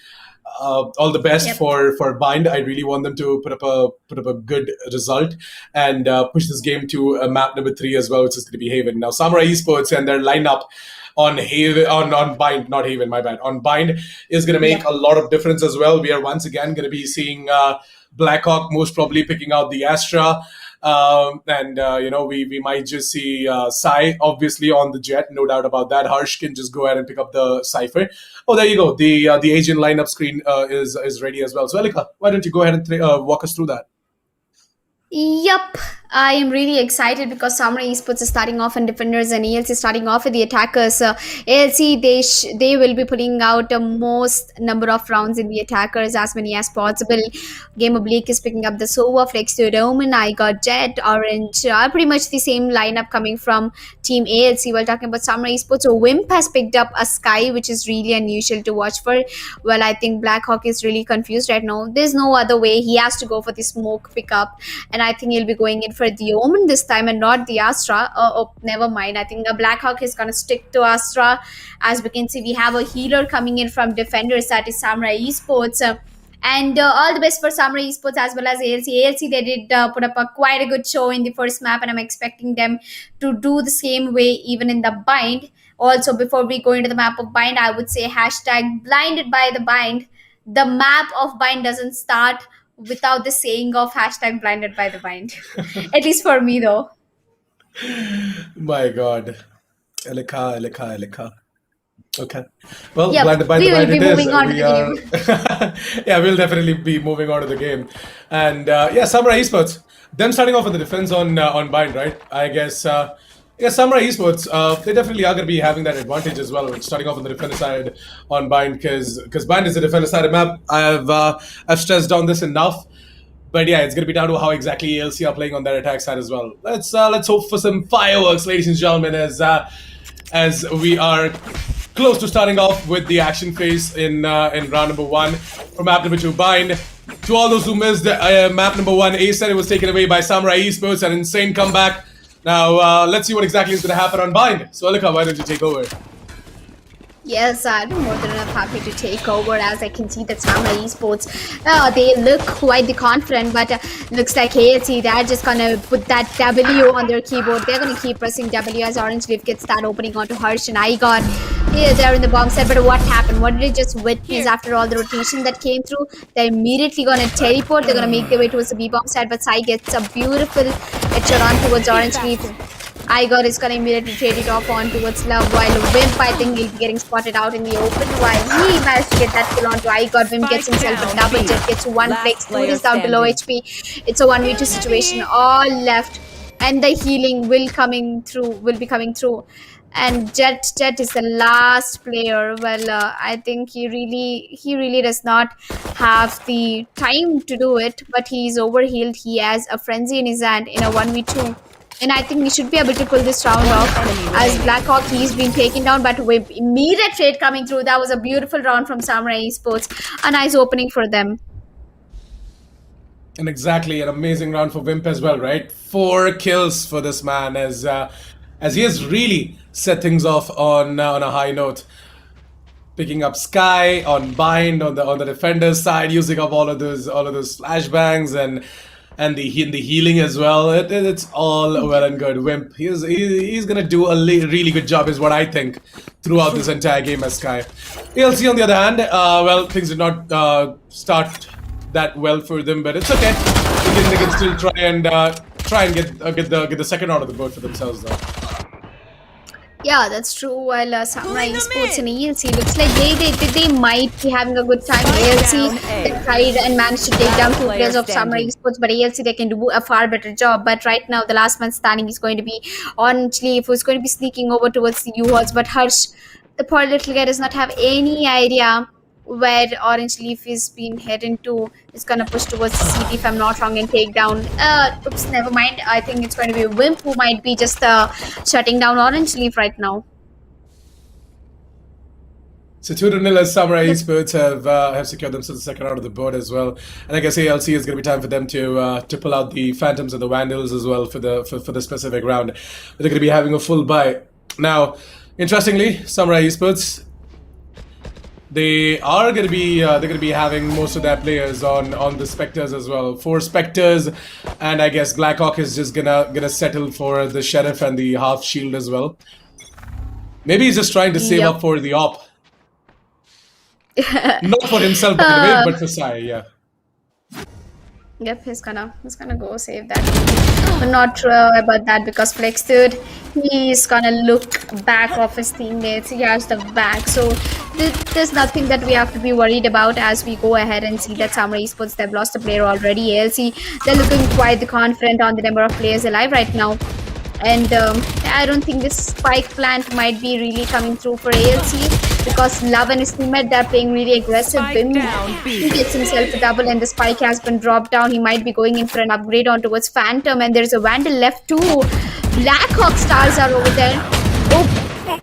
all the best Yep. for Bind. I really want them to put up a good result and push this game to map number 3 as well, which is going to be Haven. Now, Samurai Esports and their lineup on Haven on Bind, not Haven, my bad. On Bind is going to make a lot of difference as well. We are once again going to be seeing Blackhawk most probably picking out the Astra. And we might just see Sai obviously on the Jet, no doubt about that. Harsh can just go ahead and pick up the Cypher. Oh, there you go. The Asian lineup screen is ready as well. So Elika, why don't you go ahead and walk us through that? Yup, I am really excited because Samurai Esports is starting off in defenders and ALC is starting off with the attackers. ALC, they will be putting out the most number of rounds in the attackers, as many as possible. Game Oblique is picking up the Sova, Flex to Roman, I got Jet, Orange, pretty much the same lineup coming from Team ALC. While talking about Samurai Esports, so Wimp has picked up a Sky, which is really unusual to watch for. Well, I think Blackhawk is really confused right now. There's no other way. He has to go for the smoke pickup, and I think he'll be going in for the Omen this time and not the Astra. Never mind. I think the Blackhawk is going to stick to Astra. As we can see, we have a healer coming in from defenders, that is Samurai Esports. And all the best for Samurai Esports as well as ALC. ALC, they did put up quite a good show in the first map, and I'm expecting them to do the same way even in the Bind. Also, before we go into the map of Bind, I would say hashtag blinded by the Bind. The map of Bind doesn't start without the saying of hashtag blinded by the Bind. At least for me, though. My God, Elika. Okay. Well, Yep, blinded by we the will blind be it is. moving on to We the are. Yeah, we'll definitely be moving on to the game. And Samurai Esports, them starting off with the defense on Bind, right? I guess. Samurai Esports, they definitely are going to be having that advantage as well, starting off on the defender side on Bind, because Bind is a defender side map. I've stressed on this enough. But yeah, it's going to be down to how exactly ALC are playing on their attack side as well. Let's hope for some fireworks, ladies and gentlemen, as we are close to starting off with the action phase in round number 1 for map number 2 Bind. To all those who missed map number 1, Ascent, it was taken away by Samurai Esports, an insane comeback. Now let's see what exactly is going to happen on Bind. So Alika, why don't you take over? Yes, I'm more than enough happy to take over, as I can see that Samurai Esports, they look quite the confident, but looks like ALC, they're just gonna put that W on their keyboard. They're gonna keep pressing W as Orange Leaf gets that opening onto Harsh and Igor. Yeah, they're in the bomb set, but what happened? What did they just witness after all the rotation that came through? They're immediately gonna teleport, they're gonna make their way towards the B bomb side, but Sai gets a beautiful headshot on towards Orange Leaf. Igor is going to immediately trade it off on towards Love, while Wimp, I think he'll be getting spotted out in the open, while he managed to get that kill onto Igor. Wimp gets himself a double Jet, gets one flex, Food is down to low HP. It's a 1v2 situation, all left, and the healing will be coming through. And Jet is the last player. Well, I think he really does not have the time to do it, but he's overhealed. He has a frenzy in his hand in a 1v2. And I think we should be able to pull this round off. As Blackhawk, he's been taken down, but with immediate trade coming through, that was a beautiful round from Samurai Esports. A nice opening for them. And exactly, an amazing round for Wimp as well, right? 4 kills for this man as he has really set things off on a high note. Picking up Sky on Bind on the defender's side, using up all of those flashbangs and the healing as well. It's all well and good. Wimp, he's gonna do a really good job, is what I think, throughout this entire game as Sky. ALC on the other hand, well, things did not start that well for them, but it's okay. They can still try and get the second out of the board for themselves though. Yeah, that's true. While Samurai Esports and ALC looks like they might be having a good time. ALC, they tried and managed to take down 2 players of Samurai Esports, but ALC, they can do a far better job. But right now, the last man standing is going to be Orange Leaf, who's going to be sneaking over towards the U-Halls, but Harsh, The poor little guy does not have any idea where Orange Leaf is being heading to. It's gonna push towards the CT if I'm not wrong and take down. Oops, never mind. I think it's going to be Wimp who might be just shutting down Orange Leaf right now. So 2-0 as Samurai Esports have secured themselves the second round of the board as well, and I guess ALC is going to be time for them to pull out the Phantoms and the Vandals as well for the specific round. But they're going to be having a full buy now. Interestingly, Samurai Esports, they are going to be having most of their players on the Spectres as well. 4 Spectres, and I guess Blackhawk is just gonna settle for the Sheriff and the Half Shield as well. Maybe he's just trying to save up for the op. Not for himself, by the way, but for Sai, yeah. Yep, he's gonna go save that. I'm not sure about that because Flex dude, he's gonna look back of his teammates. He has the back, so there's nothing that we have to be worried about as we go ahead and see that Samurai Esports, they've lost a player already. ALC, they're looking quite confident on the number of players alive right now. And I don't think this spike plant might be really coming through for ALC because Love and his teammate, they're playing really aggressive. Bim, he gets himself a double and the spike has been dropped down. He might be going in for an upgrade on towards Phantom, and there's a Vandal left too. Blackhawk stars are over there. Oh,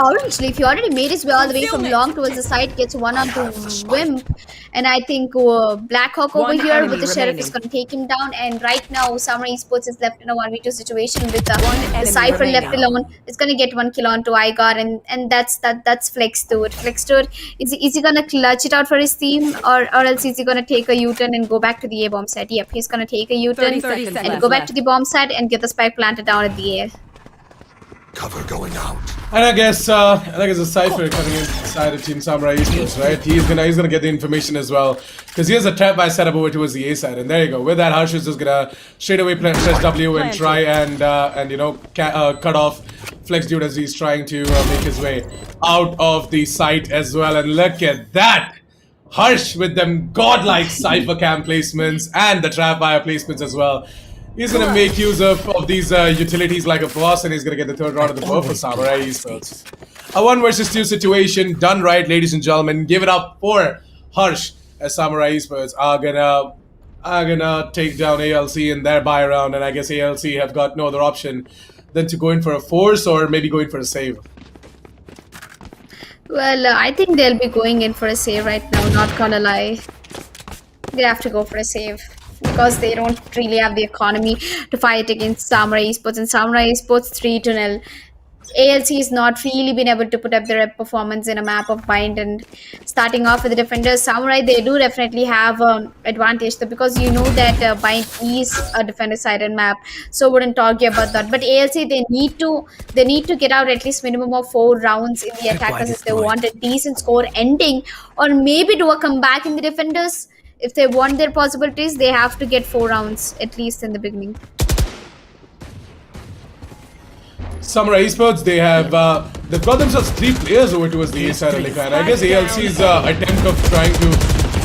Orange Leaf, he already made his way all the way from long towards the side, gets one onto Wimp, and I think Blackhawk over here with the Sheriff is going to take him down. And right now, Samurai Esports is left in a 1v2 situation with the Cypher left alone. It's going to get 1 kill onto Igor, and that's Flex Dude. Flex Dude, is he going to clutch it out for his team, or else is he going to take a U-turn and go back to the A bomb site? Yep, he's going to take a U-turn and go back to the bomb site and get the spike planted down at the air. Cover going out. And I guess a Cypher coming inside of Team Samurai Esports, right? He's gonna get the information as well, because he has a trap by setup over towards the A side, and there you go. With that, Harsh is just gonna straight away press W and try and cut off Flex Dude as he's trying to make his way out of the site as well. And look at that, Harsh with them godlike Cypher cam placements and the trap wire placements as well. He's going to make use of these utilities like a boss, and he's going to get the third round of the board for Samurai Esports. A 1 versus 2 situation done right, ladies and gentlemen. Give it up for Harsh as Samurai Esports are gonna take down ALC in their buy round, and I guess ALC have got no other option than to go in for a force or maybe go in for a save. Well, I think they'll be going in for a save right now, not gonna lie. They have to go for a save, because they don't really have the economy to fight against Samurai Esports, and Samurai Esports 3-0. ALC has not really been able to put up their performance in a map of Bind, and starting off with the defenders, Samurai, they do definitely have advantage though, because you know that Bind is a defender-sided map, so wouldn't argue about that. But ALC, they need to get out at least minimum of 4 rounds in the attackers if they want a decent score ending, or maybe do a comeback in the defenders. If they want their possibilities, they have to get 4 rounds at least in the beginning. Samurai Esports, they've got themselves 3 players over towards the A side, and I guess ALC's attempt of trying to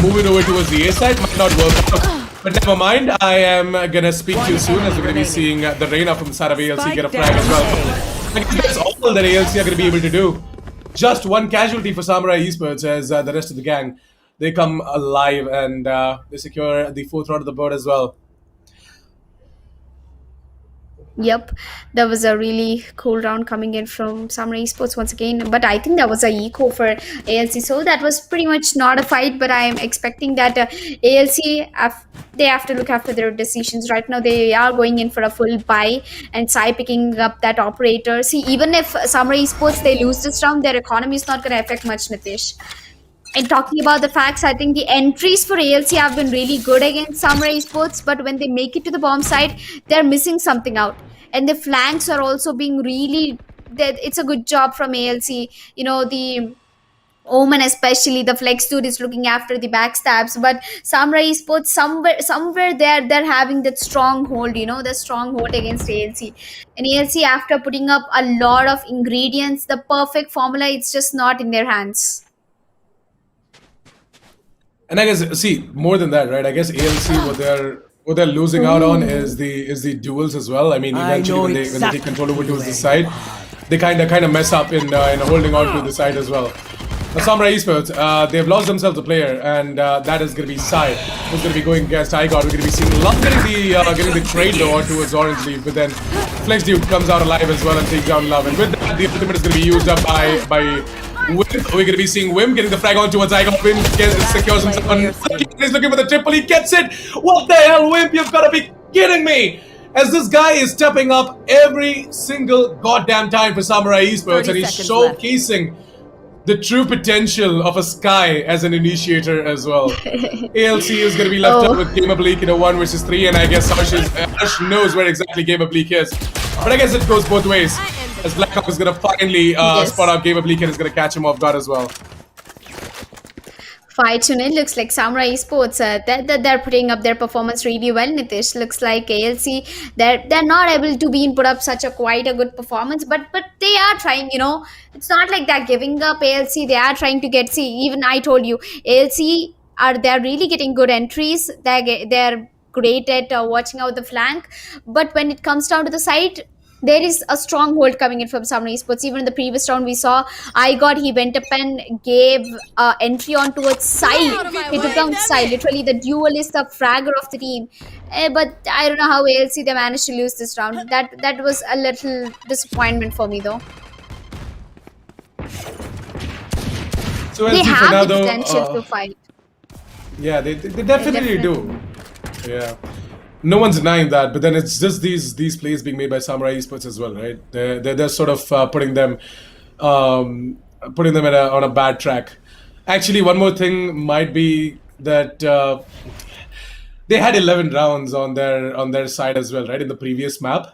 move it over towards the A side might not work out. But never mind, I am gonna speak to you soon, as we're gonna be seeing the Reina from the side of ALC get a frag as well. I guess that's all that ALC are gonna be able to do. Just 1 casualty for Samurai Esports, as the rest of the gang, they come alive and they secure the 4th round of the board as well. Yep, that was a really cool round coming in from Samurai Esports once again. But I think that was a eco for ALC, so that was pretty much not a fight. But I am expecting that ALC, they have to look after their decisions. Right now, they are going in for a full buy, and Sai picking up that operator. See, even if Samurai Esports, they lose this round, their economy is not going to affect much, Nitish. And talking about the facts, I think the entries for ALC have been really good against Samurai Esports, but when they make it to the bomb side, they're missing something out. And the flanks are also being really... It's a good job from ALC. You know, the Omen especially, the Flex Dude is looking after the backstabs, but Samurai Esports, somewhere they're having that stronghold, you know, the stronghold against ALC. And ALC, after putting up a lot of ingredients, the perfect formula, it's just not in their hands. And I guess, see, more than that, right? I guess ALC, what they're losing out on is the duels as well. I mean, eventually when they take control over towards the side, they kind of mess up in holding on to the side as well. Samurai Esports, they've lost themselves a player, and that is going to be Sai, who's going to be going against iGod. We're going to be seeing Love getting the trade door towards Orange Leaf, but then Flex Dude comes out alive as well and takes down Love. And with that, the ultimate is going to be used up by Wimp. We're going to be seeing Wimp getting the frag on towards iGod. Wimp secures himself on. He's looking for the triple. He gets it. What the hell, Wimp? You've got to be kidding me! As this guy is stepping up every single goddamn time for Samurai Esports, and he's showcasing the true potential of a Sky as an initiator as well. ALC is going to be left out with Game of Bleak in a 1 versus 3, and I guess Harsh knows where exactly Game of Bleak is. But I guess it goes both ways, as Blackhawk is going to finally spot out Game of Bleak and is going to catch him off guard as well. 5-0 looks like Samurai Esports. They're putting up their performance really well. Nitish, looks like ALC. They're not able to put up such a quite a good performance, but they are trying. You know, it's not like they're giving up. ALC, they are trying to get. See, even I told you, ALC they're really getting good entries. They're great at watching out the flank, but when it comes down to the side, there is a strong hold coming in from Samurai Esports. Even in the previous round, we saw he went up and gave entry on towards Sai. He took down Sai. Literally, the duelist, the fragger of the team. But I don't know how ALC they managed to lose this round. That was a little disappointment for me, though. So they have now, the potential to fight. Yeah, they definitely do. Yeah. No one's denying that, but then it's just these plays being made by Samurai Esports as well, right? They're sort of putting them on a bad track. Actually, one more thing might be that they had 11 rounds on their side as well, right? In the previous map,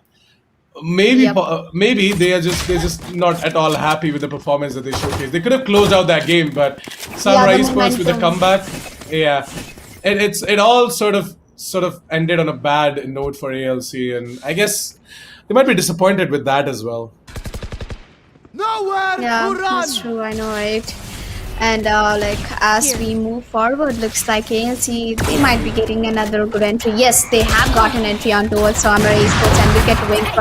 maybe they're just not at all happy with the performance that they showcased. They could have closed out that game, but Samurai Esports with the comeback, it all sort of ended on a bad note for ALC, and I guess they might be disappointed with that as well. Nowhere Yeah, to run. that's true. I know, right? And as we move forward, looks like ALC they might be getting another good entry. Yes, they have got an entry on towards Samurai Esports, and we get Wimp,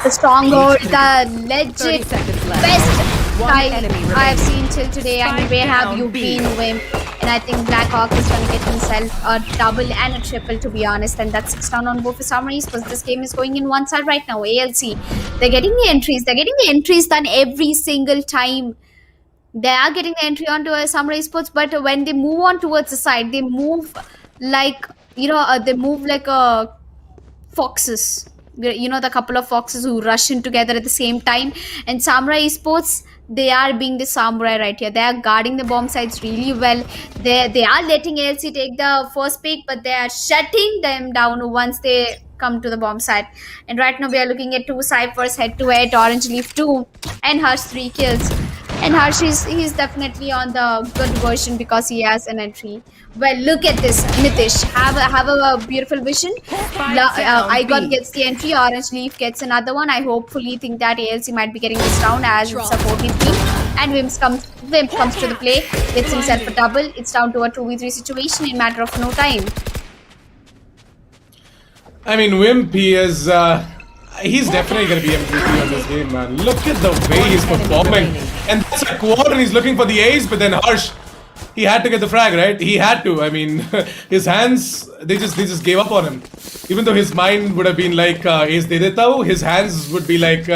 the stronghold, the legit best guy I've seen till today. I mean, where have you been, Wimp? And I think Blackhawk is going to get himself a double and a triple, to be honest. And that's 6 down on both for Samurai Esports. This game is going in one side right now. ALC, they're getting the entries. They're getting the entries done every single time. They are getting the entry onto a Samurai Esports, but when they move on towards the side, they move like, they move like foxes. You know, the couple of foxes who rush in together at the same time. And Samurai Esports, they are being the samurai right here. They are guarding the bomb sites really well. They are letting ALC take the first pick, but they are shutting them down once they come to the bomb site. And right now we are looking at 2 Cyphers head-to-head, Orange Leaf 2 and Harsh 3 kills. And Harsh he's definitely on the good version because he has an entry. Well, look at this, Nitish. Have a beautiful vision. iGod gets the entry. Orange Leaf gets another one. I hopefully think that ALC might be getting this round as it's a 4v3. And Wimp comes to the play, gets himself a double. It's down to a 2v3 situation in a matter of no time. I mean, Wimp, he's definitely going to be MVP on this game, man. Look at the way he's performing. And that's a quad, and he's looking for the ace, but then Harsh, he had to get the frag, right? He had to. I mean, his hands, they just gave up on him. Even though his mind would have been like, ace de deta hu, his hands would be like,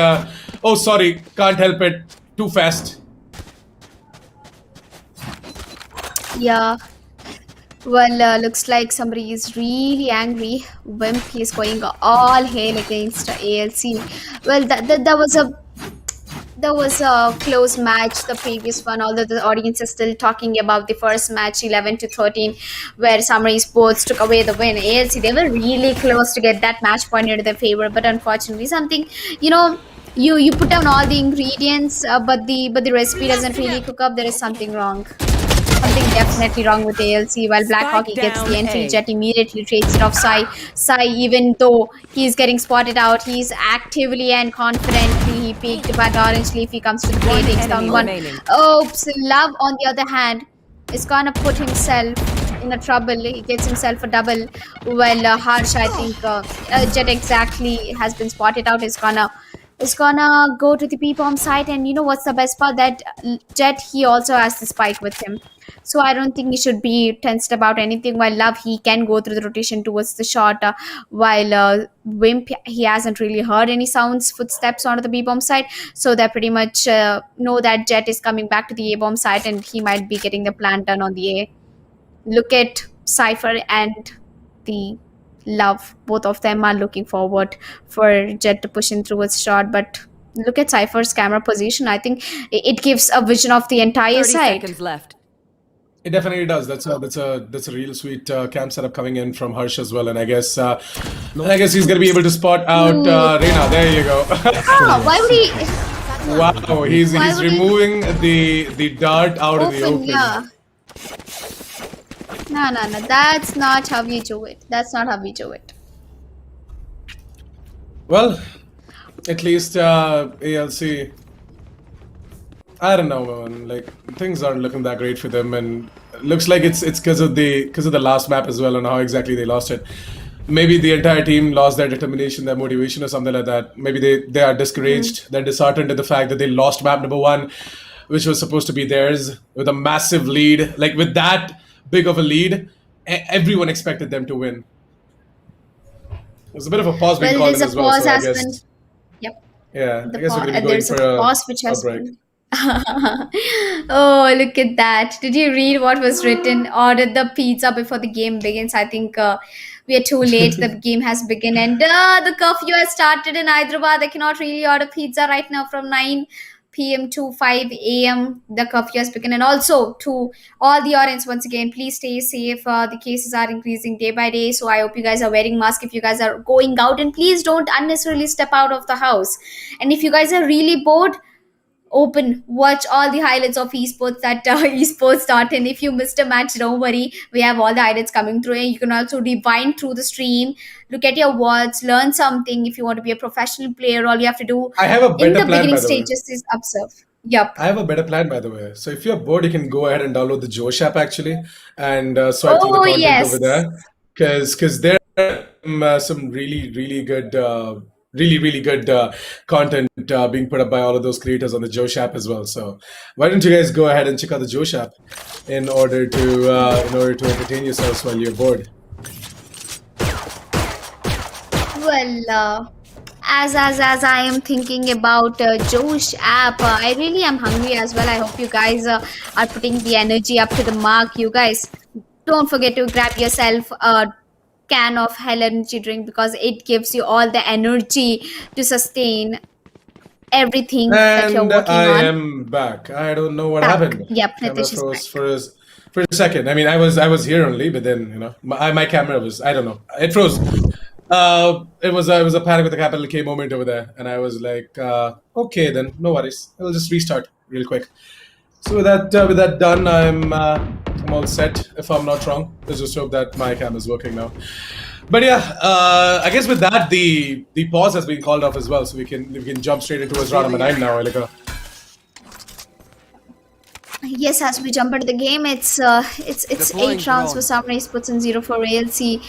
oh, sorry, can't help it, too fast. Yeah. Well, looks like somebody is really angry. Wimp is going all hail against ALC. Well, that was a close match, the previous one, although the audience is still talking about the first match, 11-13, where Samurai Esports took away the win. ALC, they were really close to get that match point into their favor, but unfortunately something, you put down all the ingredients, but the recipe doesn't really cook up. There is something wrong. Something definitely wrong with ALC. While Blackhawk gets the entry, Jet immediately trades it off Sai. Sai, even though he's getting spotted out, he's actively and confidently he peeked, but Orange Leaf, he comes to the play, takes down one. Oops, Love on the other hand is gonna put himself in a trouble. He gets himself a double. Well, Harsh, I think Jet exactly has been spotted out, is gonna is gonna go to the B-bomb site, and you know what's the best part? That Jet, he also has the spike with him. So I don't think he should be tensed about anything. While Love, he can go through the rotation towards the shot. While Wimp, he hasn't really heard any sounds, footsteps onto the B-bomb side. So they pretty much know that Jet is coming back to the A-bomb site, and he might be getting the plan done on the A. Look at Cypher and the Love. Both of them are looking forward for Jet to push in through his shot. But look at Cypher's camera position. I think it gives a vision of the entire 30 site. seconds left. It definitely does. That's a real sweet camp setup coming in from Harsh as well, and I guess he's gonna be able to spot out Reina. There you go. Oh, why would he? Wow, he's Why would he- removing the dart out of the open. Yeah. No. That's not how we do it. That's not how we do it. Well, at least ALC. I don't know, man. Like things aren't looking that great for them, and it looks like it's because of the last map as well, and how exactly they lost it. Maybe the entire team lost their determination, their motivation, or something like that. Maybe they are discouraged. They're disheartened at the fact that they lost map number 1, which was supposed to be theirs, with a massive lead. Like with that big of a lead, everyone expected them to win. There's a bit of a pause being called in as well, so I guess. Yep. Yeah, I guess we're going to be going There's for a a pause which has break. been. Oh, look at that. Did you read what was written? Ordered the pizza before the game begins. I think we are too late. The game has begun, and the curfew has started in Hyderabad. I cannot really order pizza right now from 9 p.m. to 5 a.m. The curfew has begun. And also to all the audience, once again, please stay safe. The cases are increasing day by day, so I hope you guys are wearing masks if you guys are going out, and please don't unnecessarily step out of the house. And if you guys are really bored, watch all the highlights of esports at esports.in. If you missed a match, don't worry, we have all the highlights coming through, and you can also rewind through the stream, look at your words, learn something. If you want to be a professional player, all you have to do I have a better in the plan, beginning by the way. stages is observe. Yep. I have a better plan, by the way. So if you're bored, you can go ahead and download the Josh app actually, and swipe through the content yes. over there, because there are some really good. Really good content being put up by all of those creators on the Josh app as well. So why don't you guys go ahead and check out the Josh app in order to entertain yourselves while you're bored. Well, as I am thinking about Josh app, I really am hungry as well. I hope you guys are putting the energy up to the mark. You guys, don't forget to grab yourself a can of hell energy drink, because it gives you all the energy to sustain everything that you're And working I on. am back. I don't know what Back. happened. Yep, Camera Nitish is froze for a second. I mean, I was here only, but then my camera was, I don't know, it froze. It was a panic with a capital K moment over there, and I was like, okay, then no worries. I'll just restart real quick. So with that done, I'm all set. If I'm not wrong, let's just hope that my camera is working now. But yeah, I guess with that, the pause has been called off as well, so we can jump straight into round number 9 now, Elika. Yes, as we jump into the game, it's 8 rounds for Samurai Esports and 0 for ALC.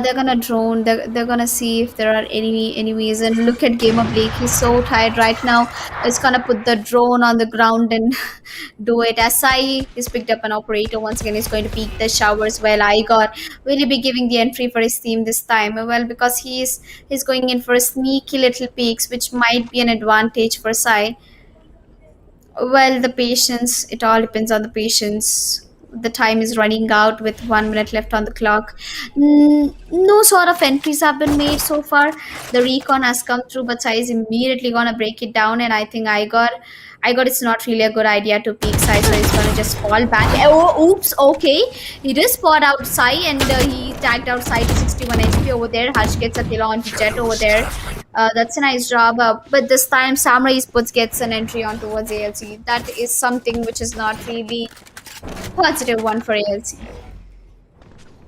They're gonna drone. They're gonna see if there are any enemies. And look at Gamer Blake. He's so tired right now. He's gonna put the drone on the ground and do it. As Sai is picked up an operator once again. He's going to peek the showers. Well, Igor will he be giving the entry for his team this time? Well, because he's going in for a sneaky little peeks, which might be an advantage for Sai. Well, the patience, it all depends on the patience. The time is running out with 1 minute left on the clock. No sort of entries have been made so far. The recon has come through, but Sai is immediately gonna break it down, and I think Igor, it's not really a good idea to peek Sai, so he's gonna just fall back. Oh, oops, okay. He did spot out Sai, and he tagged out Sai to 61 HP over there. Harsh gets a kill on Jet over there. That's a nice job, but this time Samurai Esports gets an entry on towards ALC. That is something which is not really positive one for ALC.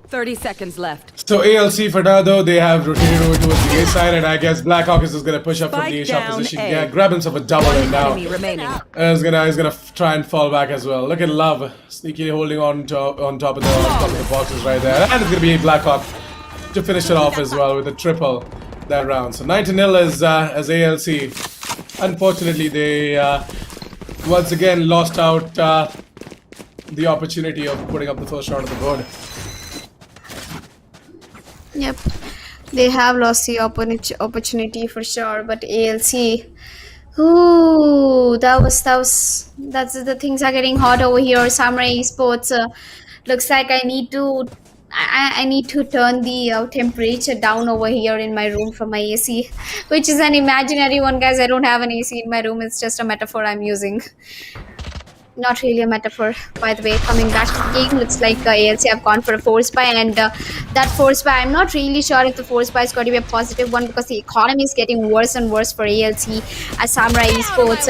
30 seconds left. So ALC for now though, they have rotated over towards the A side, and I guess Blackhawk is just gonna push up from the A Spike shot down position. A. Yeah, grab himself a double and now. Enemy remaining. He's gonna try and fall back as well. Look at Love sneakily holding on top of the boxes right there, and it's gonna be Blackhawk to finish it off as well with a triple. that round. So 9-0 as ALC. Unfortunately, they once again lost out the opportunity of putting up the first round of the board. Yep, they have lost the opportunity for sure. But ALC, ooh, that's the things are getting hot over here. Samurai Esports. Looks like I need to turn the temperature down over here in my room from my AC, which is an imaginary one, guys. I don't have an AC in my room. It's just a metaphor I'm using. Not really a metaphor, by the way. Coming back to the game, looks like ALC have gone for a force buy, and that force buy, I'm not really sure if the force buy is going to be a positive one, because the economy is getting worse and worse for ALC, as Samurai Esports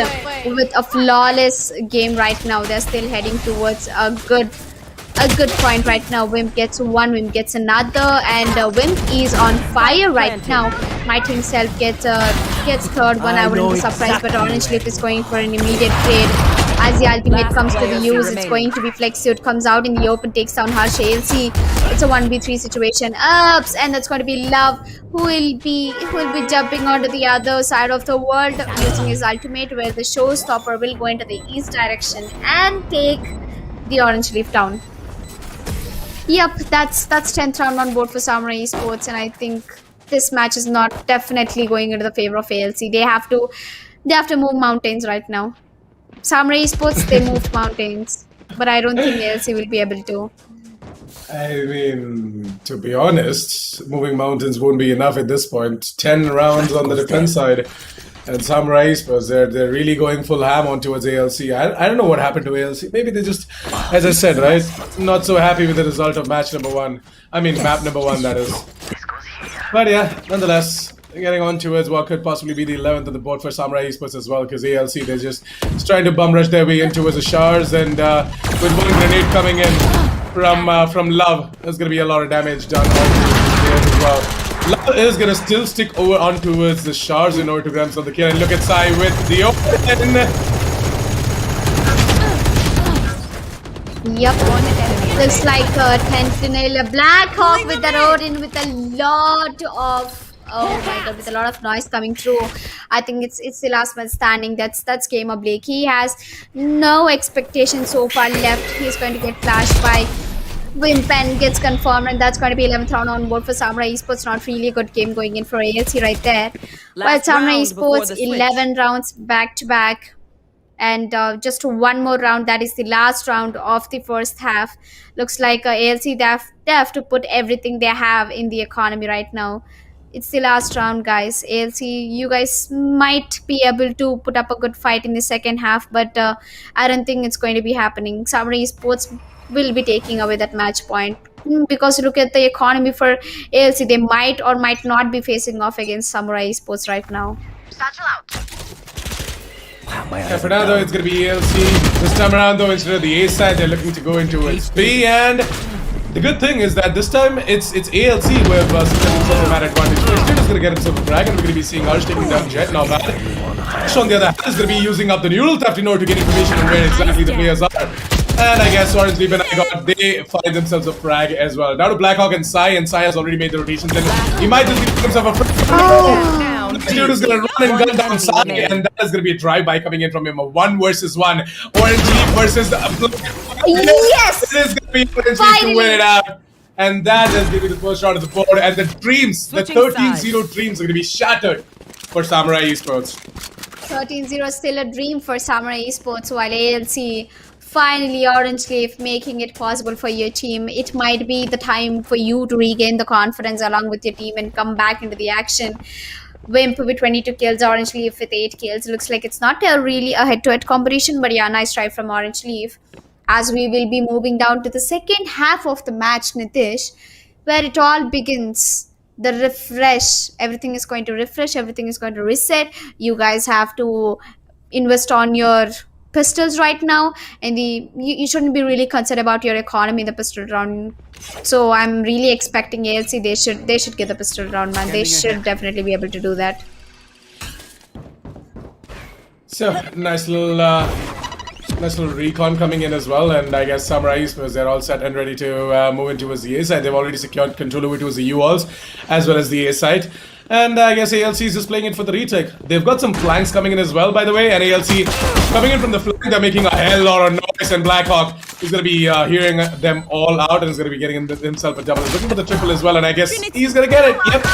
with a flawless game right now. They're still heading towards a good point right now. Wimp gets one, Wimp gets another, and Wimp is on fire right now. Might himself gets third one. I wouldn't be surprised, but Orange Leaf is going for an immediate trade. As the ultimate comes to the use, it's going to be Flexsuit, comes out in the open, takes down Harsh ALC. It's a 1v3 situation. Ups, and that's going to be Love, who will be jumping onto the other side of the world using his ultimate, where the showstopper will go into the east direction and take the Orange Leaf down. Yep, that's 10th round on board for Samurai Esports, and I think this match is not definitely going into the favor of ALC. They have to move mountains right now. Samurai Esports, they moved mountains, but I don't think ALC will be able to. I mean, to be honest, moving mountains won't be enough at this point. 10 rounds on the defense side, and Samurai Esports, they're really going full ham on towards ALC. I don't know what happened to ALC. Maybe they just, as I said, right, not so happy with the result of match number 1. I mean, map number 1, that is. But yeah, nonetheless, getting on towards what could possibly be the 11th on the board for Samurai Esports as well, because ALC, they're just trying to bum rush their way in towards the showers, and with one grenade coming in from Love, there's going to be a lot of damage done on players as well. Love is going to still stick over on towards the showers in order to grab some of the kill, and look at Sai with the open. Yep, looks like 10-0. Blackhawk with the Rodin with a lot of, oh my god, with a lot of noise coming through. I think it's the last man standing. That's Gamer Blake. He has no expectation so far left. He's going to get flashed by Wimp and gets confirmed, and that's going to be 11th round on board for Samurai Esports. Not really a good game going in for ALC right there. But Samurai Esports, 11 rounds back to back. And just one more round, that is the last round of the first half. Looks like ALC, they have to put everything they have in the economy right now. It's the last round, guys. ALC, you guys might be able to put up a good fight in the second half, but I don't think it's going to be happening. Samurai Esports will be taking away that match point, because look at the economy for ALC. They might or might not be facing off against Samurai Esports right now. Satchel out. Yeah, for now though, it's going to be ALC. This time around though, instead of the A side, they're looking to go into its B, and the good thing is that this time it's ALC with some mad advantage. Flexsuit is going to get himself a drag, and we're going to be seeing Arch taking down Jet. Now bad. Ash on the other hand is going to be using up the neural theft in order to get information on where exactly the players are. And I guess Orange Leaf and they find themselves a frag as well. Now to Blackhawk and Sai has already made the rotations, and he might just be himself a frag. This dude is going to run and gun down Sai, and that is going to be a drive-by coming in from him. A 1-versus-1. Orange Leaf versus the... Yes! It is going to be Orange Leaf to win it out. And that is going to be the first round of the board. And the dreams, the 13-0 dreams are going to be shattered for Samurai Esports. 13-0 is still a dream for Samurai Esports, while ALC... Finally, Orange Leaf making it possible for your team. It might be the time for you to regain the confidence along with your team and come back into the action. Wimp with 22 kills, Orange Leaf with 8 kills. Looks like it's not really a head-to-head competition, but yeah, nice try from Orange Leaf. As we will be moving down to the second half of the match, Nitish, where it all begins. The refresh. Everything is going to refresh. Everything is going to reset. You guys have to invest on your pistols right now, and you shouldn't be really concerned about your economy in the pistol round. So I'm really expecting ALC, they should get the pistol round, man. They should definitely be able to do that. So nice little recon coming in as well, and I guess Samurai Esports, they're all set and ready to move into the A side. They've already secured control over towards the U walls as well as the A side. And I guess ALC is just playing it for the retake. They've got some flanks coming in as well, by the way. And ALC coming in from the flank, they're making a hell lot of noise. And Blackhawk is going to be hearing them all out and is going to be getting himself a double. He's looking for the triple as well, and I guess he's going to get it. Yep.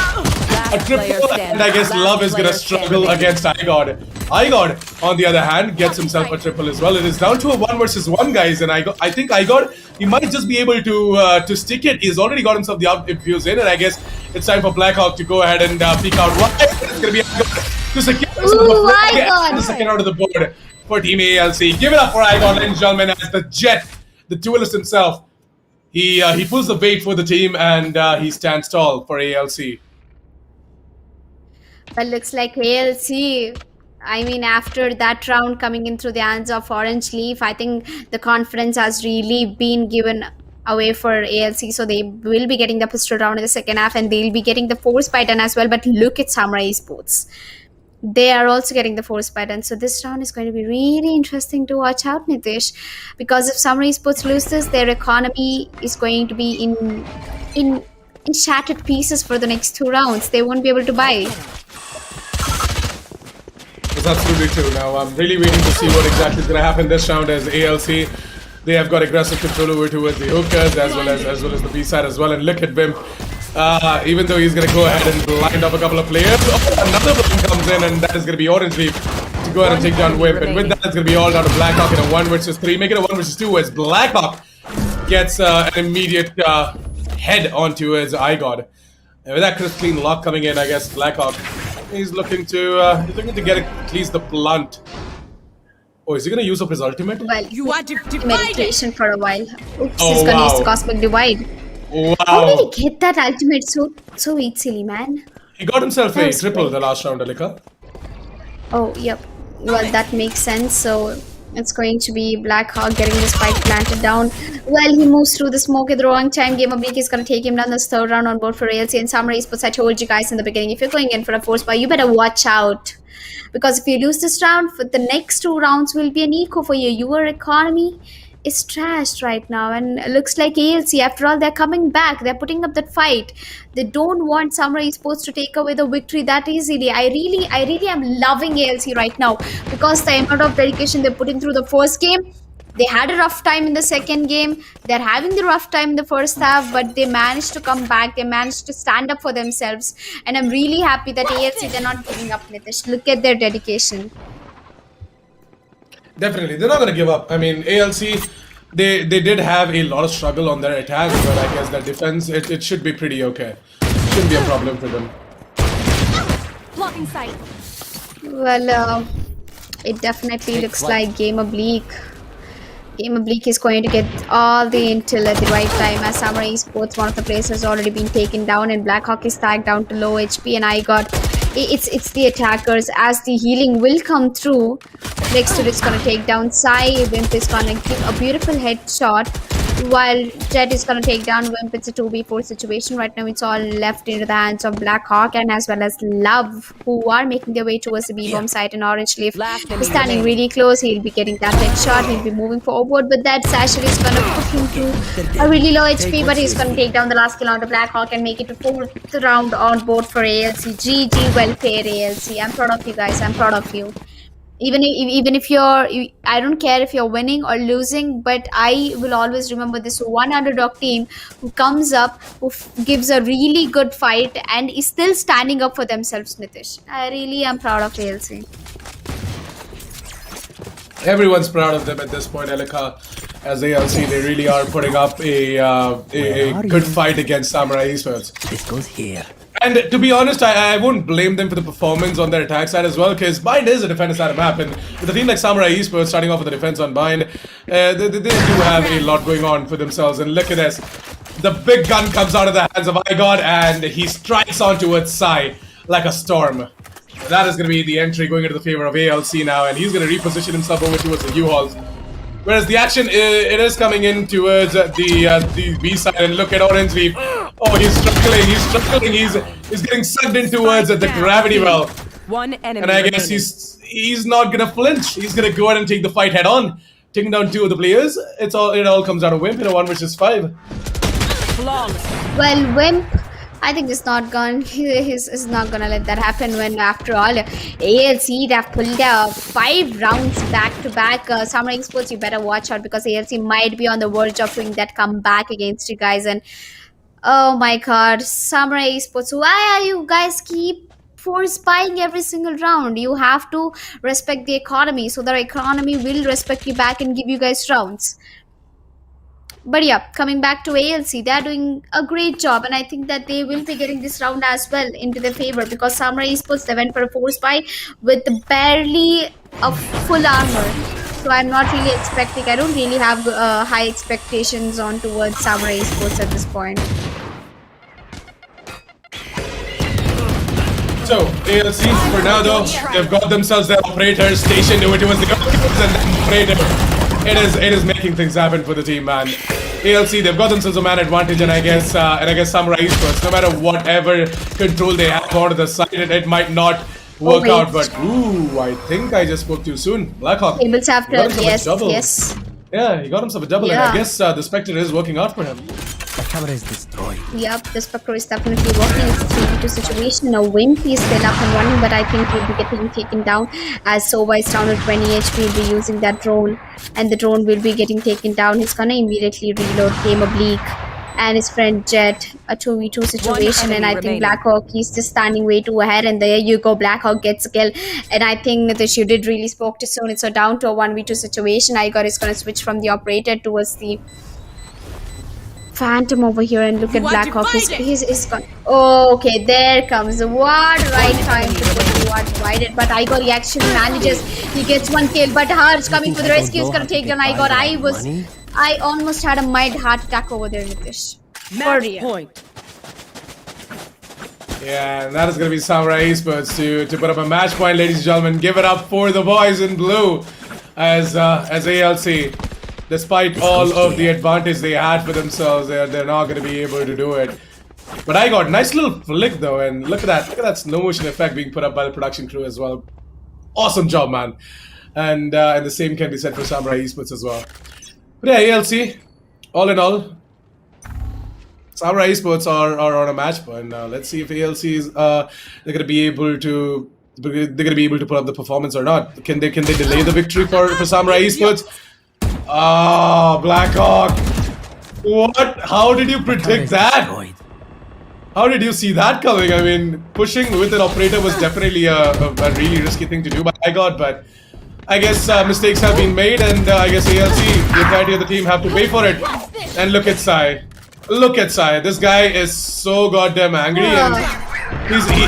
A triple, and I guess Love is going to struggle against iGod. iGod, on the other hand, gets himself a triple as well. It is down to a 1 versus 1, guys, and I think iGod, he might just be able to stick it. He's already got himself the up infuse in, and I guess it's time for Blackhawk to go ahead and peek out. It's going to be iGod to secure the second out of the board for Team ALC. Give it up for iGod, ladies and gentlemen, as the Jet, the duelist himself. He pulls the weight for the team, and he stands tall for ALC. Well, looks like ALC, I mean, after that round coming in through the hands of Orange Leaf, I think the confidence has really been given away for ALC. So they will be getting the pistol round in the second half, and they'll be getting the force python as well. But look at Samurai Esports. They are also getting the force python. So this round is going to be really interesting to watch out, Nitish. Because if Samurai Esports loses, their economy is going to be in shattered pieces for the next 2 rounds. They won't be able to buy. That's absolutely true. Now I'm really waiting to see what exactly is going to happen this round as ALC. They have got aggressive control over towards the hookers as well as the B side as well. And look at Wimp. Even though he's going to go ahead and blind up a couple of players, another one comes in, and that is going to be Orange Leaf to go ahead and take down Wimp. And with that, it's going to be all down to Blackhawk in a 1 versus 3. Make it a 1 versus 2 as Blackhawk gets an immediate head onto his iGod. And with that crisp clean lock coming in, I guess Blackhawk, he's looking to get at least the blunt. Oh, is he going to use up his ultimate? Well, you want to meditation for a while. Oops, he's going to use the Cosmic Divide. Wow. How did he get that ultimate so easily, man? He got himself a triple the last round, Alika. Oh, yep. Well, that makes sense. So it's going to be Blackhawk getting the spike planted down. Well, he moves through the smoke at the wrong time. GameOblique is going to take him down this 3rd round on board for ALC and Samurai Esports. I told you guys in the beginning, if you're going in for a force buy, you better watch out. Because if you lose this round, for the next 2 rounds will be an eco for you. Your economy is trashed right now, and it looks like ALC, after all, they're coming back. They're putting up that fight. They don't want Samurai Esports to take away the victory that easily. I really am loving ALC right now, because the amount of dedication they put in through the first game. They had a rough time in the second game. They're having the rough time in the first half, but they managed to come back. They managed to stand up for themselves, and I'm really happy that ALC, they're not giving up, Nitish. Look at their dedication. Definitely, they're not going to give up. I mean, ALC, they did have a lot of struggle on their attacks, but I guess their defense, it should be pretty okay. Shouldn't be a problem for them. Blocking sight. Well, it definitely looks like GameOblique is going to get all the intel at the right time, as Samurai Esports, one of the players, has already been taken down, and Blackhawk is tagged down to low HP, and it's the attackers, as the healing will come through. Next to it's gonna take down Sai. Wimp is gonna give a beautiful headshot, while Jet is gonna take down Wimp. It's a 2v4 situation right now. It's all left into the hands of Blackhawk and as well as Love, who are making their way towards the B-bomb site, and Orange Leaf is standing really close. He'll be getting that headshot. He'll be moving forward, but that Sasher is gonna put him to a really low HP, but he's gonna take down the last kill on the Blackhawk and make it to 4th round on board for ALC. GG, well played ALC. I'm proud of you guys. I'm proud of you. Even if I don't care if you're winning or losing, but I will always remember this one underdog team who comes up, who gives a really good fight and is still standing up for themselves, Nitish. I really am proud of ALC. Everyone's proud of them at this point, Alika. As ALC, they really are putting up a good fight against Samurai Esports. This goes here. And to be honest, I won't blame them for the performance on their attack side as well, because Bind is a defender side of map, and with a team like Samurai Esports starting off with the defense on Bind, they do have a lot going on for themselves. And look at this. The big gun comes out of the hands of iGod, and he strikes onto its side like a storm. That is going to be the entry going into the favor of ALC now, and he's going to reposition himself over towards the U-Hauls. Whereas the action, it is coming in towards the B side, and look at Orange Leaf. Oh, he's struggling, he's getting sucked in towards the gravity well. One enemy and I guess he's not gonna flinch. He's gonna go ahead and take the fight head on, taking down 2 of the players. It all comes out of Wimp in a 1 versus 5. Well, Wimp I think it's not gonna he's not gonna let that happen when after all ALC they have pulled 5 rounds back to back. Samurai Esports, you better watch out because ALC might be on the verge of doing that comeback against you guys. And oh my god, Samurai Esports, why are you guys keep force buying every single round? You have to respect the economy so the economy will respect you back and give you guys rounds. But yeah, coming back to ALC, they are doing a great job, and I think that they will be getting this round as well into their favor because Samurai Esports they went for a force buy with barely a full armor. So I'm not really expecting. I don't really have high expectations on towards Samurai Esports at this point. So ALC for now though, they've got themselves their operator stationed over towards the goalkeepers and then operator. It is making things happen for the team, man. ALC, they've got themselves a man advantage, and I guess Samurai Esports, no matter whatever control they have on the side, it might not work out. But ooh, I think I just spoke too soon. Blackhawk. Tables have got to, himself a double. yes. Yeah, he got himself a double, Yeah. and I guess the Spectre is working out for him. My camera is destroyed. Yep, the Spectre is definitely working. It's a 3v2 situation. A Wimp is still up and running, but I think he'll be getting taken down as Sova is down to 20 HP. Will be using that drone, and the drone will be getting taken down. He's gonna immediately reload. Game Oblique and his friend Jet, a 2v2 situation, and I think remaining. Blackhawk, he's just standing way too ahead, and there you go, Blackhawk gets a kill. And I think Nitish, you did really spoke too soon. It's a down to a 1v2 situation. Igor is gonna switch from the operator towards the Phantom over here, and look at Blackhawk. He's gone. Oh, okay, there comes. What right time to put you are divided. But Igor, he actually manages. He gets one kill, but Harsh coming for the rescue is gonna take down Igor. I almost had a mild heart attack over there, Nitish. For Match real. point. Yeah, and that is going to be Samurai Esports to put up a match point, ladies and gentlemen. Give it up for the boys in blue as ALC. Despite all of the advantage they had for themselves, they're not going to be able to do it. But I got nice little flick though, and look at that slow motion effect being put up by the production crew as well. Awesome job, man. And the same can be said for Samurai Esports as well. But yeah, ALC, all in all, Samurai Esports are on a match point. Let's see if ALC is they're gonna be able to put up the performance or not. Can they delay the victory for Samurai Esports? Ah, Blackhawk. What? How did you predict that? Destroyed. How did you see that coming? I mean, pushing with an operator was definitely a really risky thing to do by God, but I guess mistakes have been made, and I guess ALC, the entirety of the team, have to pay for it. And look at Sai. Look at Sai. This guy is so goddamn angry, and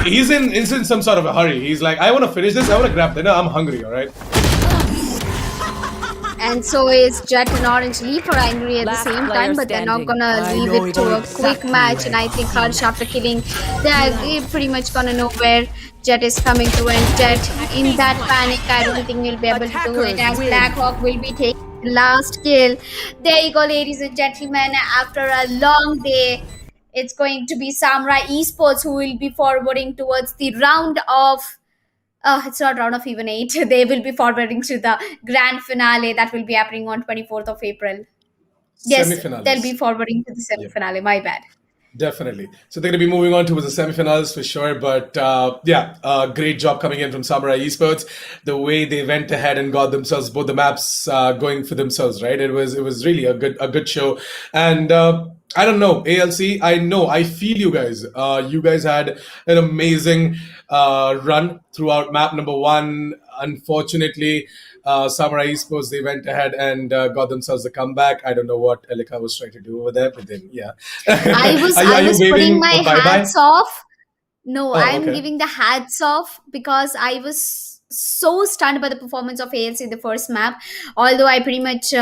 he's in some sort of a hurry. He's like, I want to finish this. I want to grab dinner. I'm hungry. All right. And so is Jet and Orange Leaf are angry at the Last same player time, but they're not standing. gonna I leave know it it to a exactly quick match. And I think Harsh, after killing, they're pretty much gonna know where Jet is coming to. And Jet, in that panic, I don't think he'll be able to do it. As Blackhawk will be taking the last kill. There you go, ladies and gentlemen. After a long day, it's going to be Samurai Esports who will be forwarding towards the round of it's not round of even 8. They will be forwarding to the grand finale that will be happening on 24th of April. Yes, Semi-finals. they'll be forwarding to the semi-finale. My bad. Definitely. So they're going to be moving on towards the semifinals for sure. But great job coming in from Samurai Esports. The way they went ahead and got themselves both the maps going for themselves, right? It was really a good show. And I don't know, ALC. I feel you guys. You guys had an amazing run throughout map number 1. Unfortunately, Samurai Esports, they went ahead and got themselves a comeback. I don't know what Elika was trying to do over there, but then yeah. I was Are you putting waving my a bye-bye? hats off. No, Oh, I'm okay. giving the hats off because I was so stunned by the performance of ALC in the first map. Although I pretty much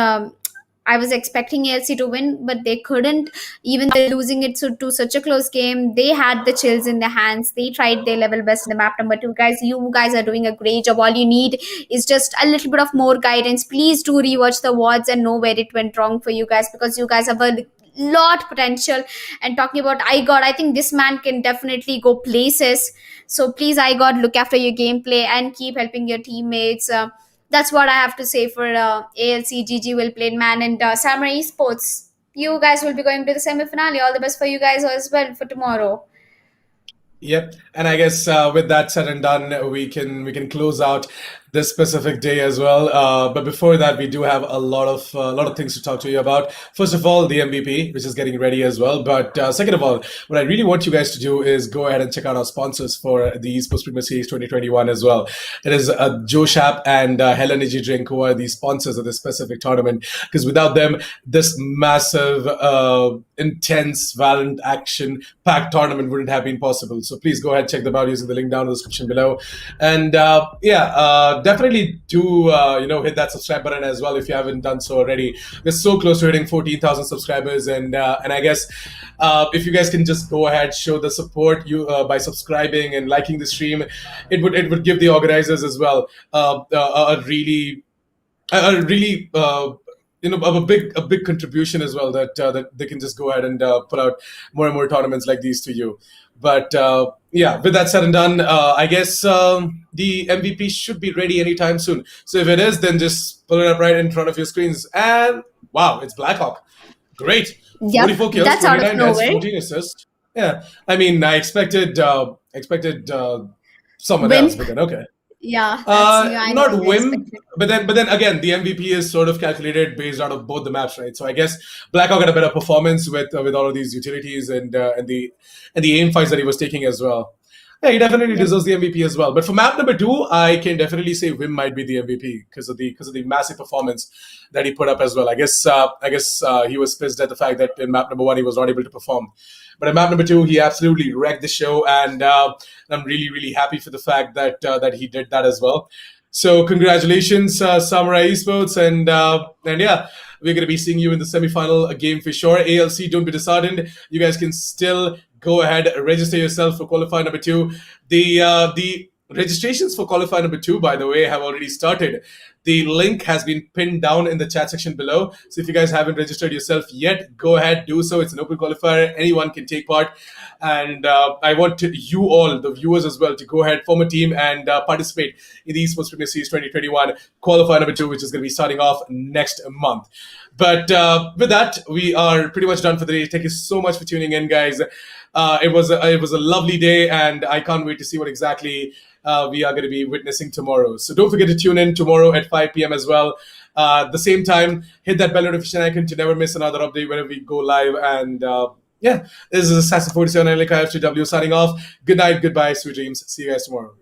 I was expecting ALC to win, but they couldn't. Even though losing it to such a close game, they had the chills in their hands. They tried their level best in the map number 2. Guys, you guys are doing a great job. All you need is just a little bit of more guidance. Please do rewatch the VODs and know where it went wrong for you guys, because you guys have a lot potential. And talking about iGod, I think this man can definitely go places. So please, iGod, look after your gameplay and keep helping your teammates. That's what I have to say for ALC. GG will play, man. And Samurai Esports, you guys will be going to the semi-finale. All the best for you guys as well for tomorrow. Yep, and I guess with that said and done, we can close out this specific day as well. But before that, we do have a lot of things to talk to you about. First of all, the MVP, which is getting ready as well. But second of all, what I really want you guys to do is go ahead and check out our sponsors for the Esports Premier Series 2021 as well. It is Josh App and Hell Energy Drink who are the sponsors of this specific tournament. Because without them, this massive, intense Valorant action packed tournament wouldn't have been possible. So please go ahead, check them out using the link down in the description below. And definitely do hit that subscribe button as well if you haven't done so already. We're so close to hitting 14,000 subscribers, and I guess if you guys can just go ahead, show the support you by subscribing and liking the stream, it would give the organizers as well a really a big contribution as well, that they can just go ahead and put out more and more tournaments like these to you. But with that said and done, I guess the MVP should be ready anytime soon. So if it is, then just pull it up right in front of your screens. And wow, it's Blackhawk. Great. Yep, 44 kills, that's out of 29 deaths, nowhere. 14 assists. Yeah, I mean, I expected someone Win. else, but then okay. Yeah, that's yeah, I know Not you whim, expected. but then again, the MVP is sort of calculated based out of both the maps, right? So I guess Blackhawk had a better performance with all of these utilities and the aim fights that he was taking as well. Yeah, he definitely Yep. deserves the MVP as well. But for map number two, I can definitely say Wim might be the MVP because of the massive performance that he put up as well. I guess he was pissed at the fact that in map number one he was not able to perform, but in map number two he absolutely wrecked the show, and I'm really really happy for the fact that he did that as well. So congratulations, Samurai Esports, and yeah, we're gonna be seeing you in the semifinal game for sure. ALC, don't be disheartened. You guys can still go ahead, register yourself for qualifier number two. The registrations for qualifier number two, by the way, have already started. The link has been pinned down in the chat section below. So if you guys haven't registered yourself yet, go ahead, do so. It's an open qualifier. Anyone can take part. And I want you all, the viewers as well, to go ahead, form a team and participate in the Esports Premier Series 2021 qualifier number two, which is going to be starting off next month. But with that, we are pretty much done for the day. Thank you so much for tuning in, guys. It was a lovely day, and I can't wait to see what exactly we are going to be witnessing tomorrow. So don't forget to tune in tomorrow at 5 p.m. as well. At the same time, hit that bell notification icon to never miss another update whenever we go live. And this is Assassin 47 LKFTW signing off. Good night, goodbye, sweet dreams. See you guys tomorrow.